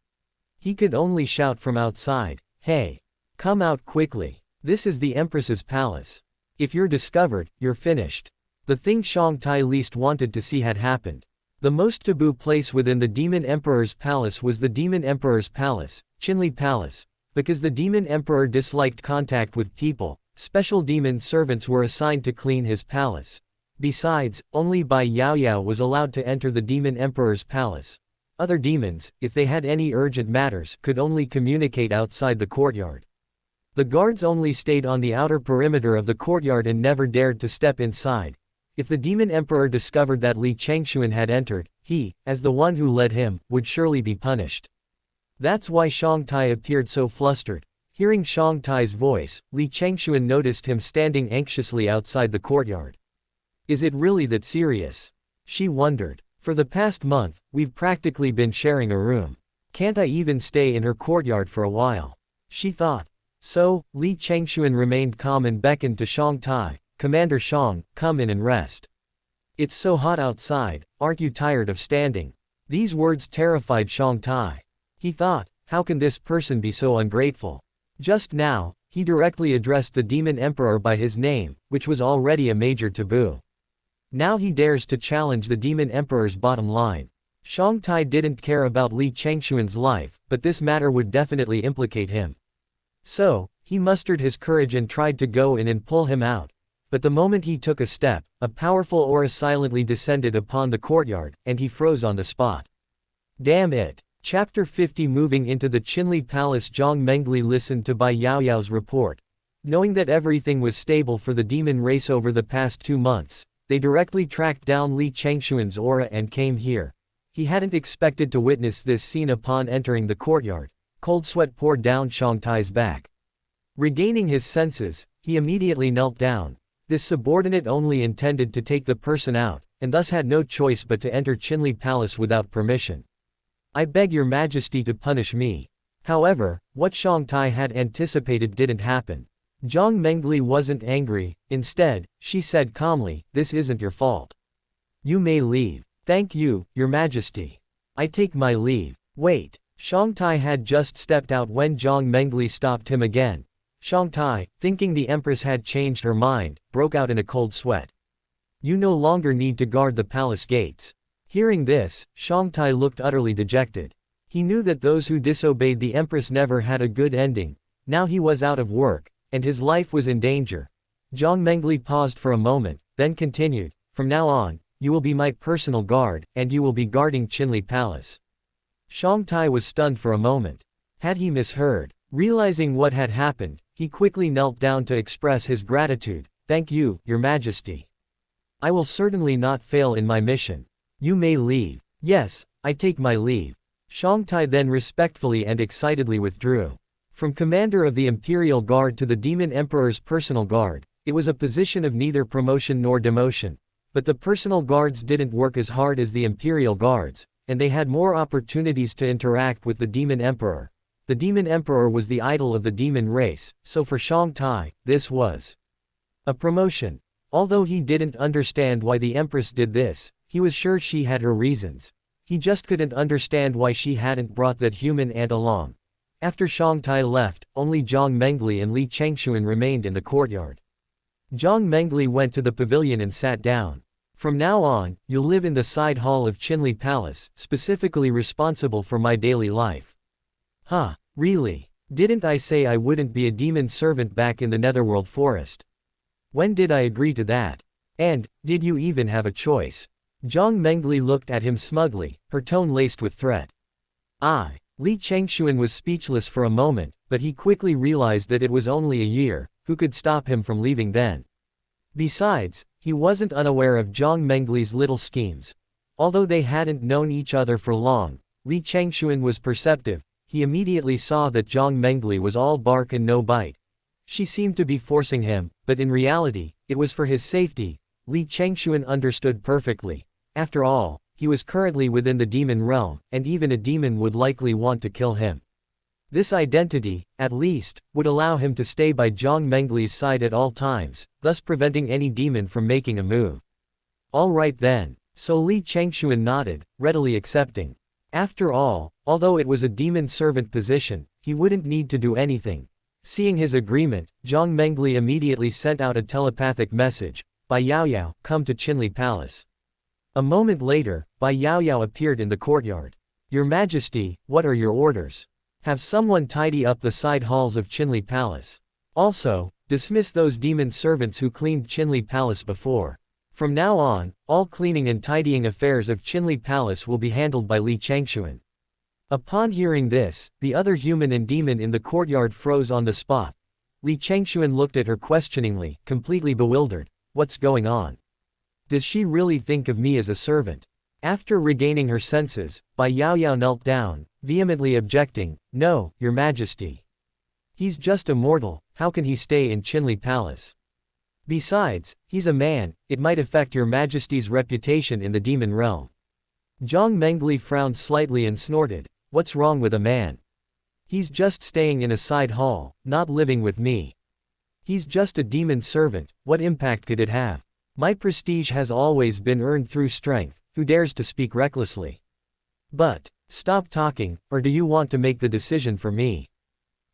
Speaker 1: He could only shout from outside, "Hey! Come out quickly. This is the Empress's palace. If you're discovered, you're finished." The thing Shangtai least wanted to see had happened. The most taboo place within the Demon Emperor's palace was the Demon Emperor's palace, Qinli Palace. Because the Demon Emperor disliked contact with people, special demon servants were assigned to clean his palace. Besides, only Bai Yaoyao was allowed to enter the Demon Emperor's palace. Other demons, if they had any urgent matters, could only communicate outside the courtyard. The guards only stayed on the outer perimeter of the courtyard and never dared to step inside. If the Demon Emperor discovered that Li Changxuan had entered, he, as the one who led him, would surely be punished. That's why Shangtai appeared so flustered. Hearing Shangtai's voice, Li Changxuan noticed him standing anxiously outside the courtyard. Is it really that serious? She wondered. For the past month, we've practically been sharing a room. Can't I even stay in her courtyard for a while? She thought. So, Li Changxuan remained calm and beckoned to Shangtai. Commander Shang, come in and rest. It's so hot outside, aren't you tired of standing? These words terrified Shangtai. He thought, how can this person be so ungrateful? Just now, he directly addressed the Demon Emperor by his name, which was already a major taboo. Now he dares to challenge the Demon Emperor's bottom line. Shangtai didn't care about Li Changxuan's life, but this matter would definitely implicate him. So, he mustered his courage and tried to go in and pull him out. But the moment he took a step, a powerful aura silently descended upon the courtyard, and he froze on the spot. Damn it! Chapter 50. Moving into the Qinli Palace, Jiang Mengli listened to Bai Yaoyao's report. Knowing that everything was stable for the demon race over the past 2 months, they directly tracked down Li Changxuan's aura and came here. He hadn't expected to witness this scene upon entering the courtyard. Cold sweat poured down Shangtai's back. Regaining his senses, he immediately knelt down. This subordinate only intended to take the person out, and thus had no choice but to enter Qinli Palace without permission. I beg your majesty to punish me. However, what Shangtai had anticipated didn't happen. Jiang Mengli wasn't angry, instead, she said calmly, this isn't your fault. You may leave. Thank you, your majesty. I take my leave. Wait. Shangtai had just stepped out when Jiang Mengli stopped him again. Shangtai, thinking the empress had changed her mind, broke out in a cold sweat. You no longer need to guard the palace gates. Hearing this, Shangtai looked utterly dejected. He knew that those who disobeyed the empress never had a good ending. Now he was out of work, and his life was in danger. Jiang Mengli paused for a moment, then continued, from now on, you will be my personal guard, and you will be guarding Qinli Palace. Shangtai was stunned for a moment. Had he misheard? Realizing what had happened, he quickly knelt down to express his gratitude. Thank you, your majesty. I will certainly not fail in my mission. You may leave. Yes, I take my leave. Shangtai then respectfully and excitedly withdrew. From commander of the Imperial Guard to the Demon Emperor's personal guard, it was a position of neither promotion nor demotion. But the personal guards didn't work as hard as the Imperial Guards, and they had more opportunities to interact with the Demon Emperor. The Demon Emperor was the idol of the demon race, so for Shangtai, this was a promotion. Although he didn't understand why the Empress did this, he was sure she had her reasons. He just couldn't understand why she hadn't brought that human ant along. After Shangtai left, only Jiang Mengli and Li Changxuan remained in the courtyard. Jiang Mengli went to the pavilion and sat down. From now on, you'll live in the side hall of Qinli Palace, specifically responsible for my daily life. Huh, really? Didn't I say I wouldn't be a demon servant back in the Netherworld Forest? When did I agree to that? And, did you even have a choice? Jiang Mengli looked at him smugly, her tone laced with threat. Li Changxuan was speechless for a moment, but he quickly realized that it was only a year, who could stop him from leaving then? Besides, he wasn't unaware of Jiang Mengli's little schemes. Although they hadn't known each other for long, Li Changxuan was perceptive. He immediately saw that Jiang Mengli was all bark and no bite. She seemed to be forcing him, but in reality, it was for his safety. Li Changxuan understood perfectly. After all, he was currently within the demon realm, and even a demon would likely want to kill him. This identity, at least, would allow him to stay by Jiang Mengli's side at all times, thus preventing any demon from making a move. All right then. So Li Changxuan nodded, readily accepting. After all, although it was a demon servant position, he wouldn't need to do anything. Seeing his agreement, Jiang Mengli immediately sent out a telepathic message. Bai Yaoyao, come to Qinli Palace. A moment later, Bai Yaoyao appeared in the courtyard. Your Majesty, what are your orders? Have someone tidy up the side halls of Qinli Palace. Also, dismiss those demon servants who cleaned Qinli Palace before. From now on, all cleaning and tidying affairs of Qinli Palace will be handled by Li Changxuan. Upon hearing this, the other human and demon in the courtyard froze on the spot. Li Changxuan looked at her questioningly, completely bewildered. What's going on? Does she really think of me as a servant? After regaining her senses, Bai Yaoyao knelt down, vehemently objecting, no, your majesty. He's just a mortal, how can he stay in Qinli Palace? Besides, he's a man, it might affect your majesty's reputation in the demon realm. Jiang Mengli frowned slightly and snorted, what's wrong with a man? He's just staying in a side hall, not living with me. He's just a demon servant, what impact could it have? My prestige has always been earned through strength, who dares to speak recklessly? But, stop talking, or do you want to make the decision for me?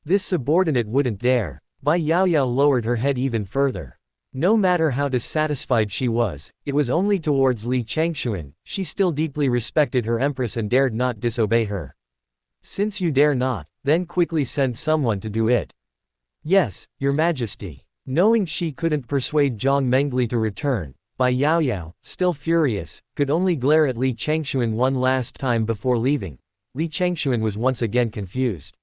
Speaker 1: This subordinate wouldn't dare. Bai Yaoyao lowered her head even further. No matter how dissatisfied she was, it was only towards Li Changxuan. She still deeply respected her empress and dared not disobey her. Since you dare not, then quickly send someone to do it. Yes, your majesty. Knowing she couldn't persuade Jiang Mengli to return, Bai Yaoyao, still furious, could only glare at Li Changxuan one last time before leaving. Li Changxuan was once again confused.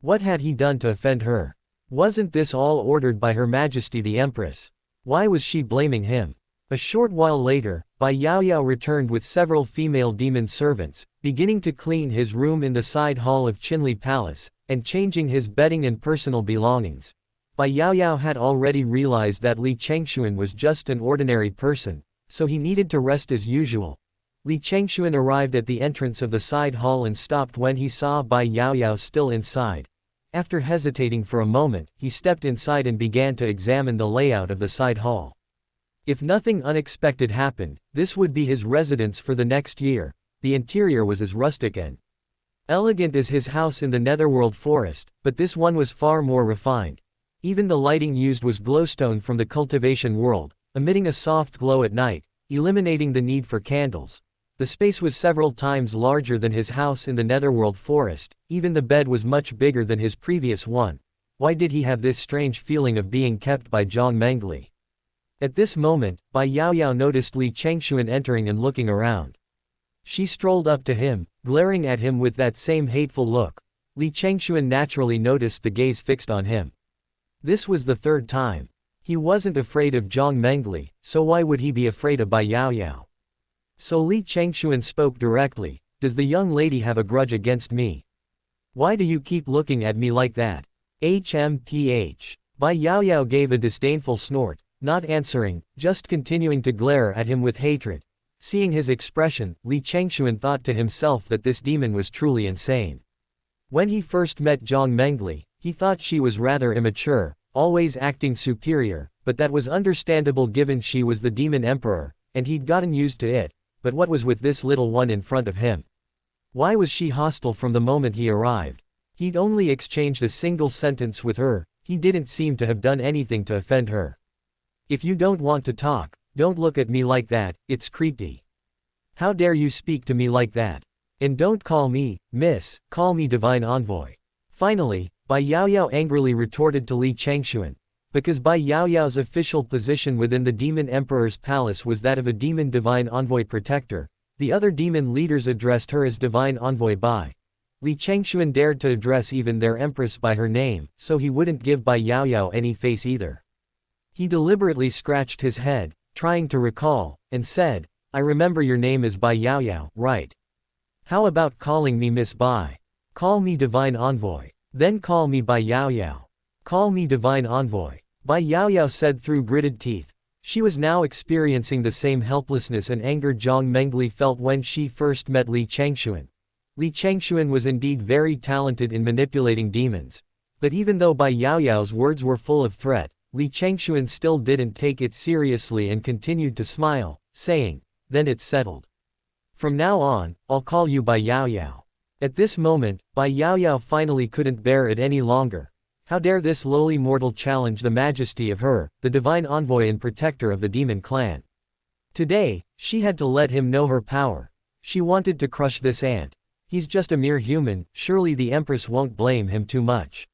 Speaker 1: What had he done to offend her? Wasn't this all ordered by Her Majesty the Empress? Why was she blaming him? A short while later, Bai Yaoyao returned with several female demon servants, beginning to clean his room in the side hall of Qinli Palace, and changing his bedding and personal belongings. Bai Yaoyao had already realized that Li Changxuan was just an ordinary person, so he needed to rest as usual. Li Changxuan arrived at the entrance of the side hall and stopped when he saw Bai Yaoyao still inside. After hesitating for a moment, he stepped inside and began to examine the layout of the side hall. If nothing unexpected happened, this would be his residence for the next year. The interior was as rustic and elegant as his house in the Netherworld forest, but this one was far more refined. Even the lighting used was glowstone from the cultivation world, emitting a soft glow at night, eliminating the need for candles. The space was several times larger than his house in the Netherworld forest, even the bed was much bigger than his previous one. Why did he have this strange feeling of being kept by Jiang Mengli? At this moment, Bai Yaoyao noticed Li Changxuan entering and looking around. She strolled up to him, glaring at him with that same hateful look. Li Changxuan naturally noticed the gaze fixed on him. This was the third time. He wasn't afraid of Jiang Mengli, so why would he be afraid of Bai Yaoyao? So Li Changxuan spoke directly, "Does the young lady have a grudge against me? Why do you keep looking at me like that?" HMPH. Bai Yaoyao gave a disdainful snort, not answering, just continuing to glare at him with hatred. Seeing his expression, Li Changxuan thought to himself that this demon was truly insane. When he first met Jiang Mengli, he thought she was rather immature, always acting superior, but that was understandable given she was the Demon Emperor, and he'd gotten used to it. But what was with this little one in front of him? Why was she hostile from the moment he arrived? He'd only exchanged a single sentence with her, he didn't seem to have done anything to offend her. "If you don't want to talk, don't look at me like that, it's creepy. How dare you speak to me like that? And don't call me, miss, call me Divine Envoy." Finally, Bai Yaoyao angrily retorted to Li Changxuan. Because Bai Yaoyao's official position within the Demon Emperor's palace was that of a Demon Divine Envoy Protector, the other demon leaders addressed her as Divine Envoy Bai. Li Changxuan dared to address even their empress by her name, so he wouldn't give Bai Yaoyao any face either. He deliberately scratched his head, trying to recall, and said, "I remember your name is Bai Yaoyao, right? How about calling me Miss Bai? Call me Divine Envoy. Then call me Bai Yaoyao. Call me Divine Envoy." Bai Yaoyao said through gritted teeth. She was now experiencing the same helplessness and anger Jiang Mengli felt when she first met Li Changxuan. Li Changxuan was indeed very talented in manipulating demons. But even though Bai Yaoyao's words were full of threat, Li Changxuan still didn't take it seriously and continued to smile, saying, "Then it's settled. From now on, I'll call you Bai Yaoyao." At this moment, Bai Yaoyao finally couldn't bear it any longer. How dare this lowly mortal challenge the majesty of her, the divine envoy and protector of the demon clan? Today, she had to let him know her power. She wanted to crush this ant. He's just a mere human, surely the Empress won't blame him too much.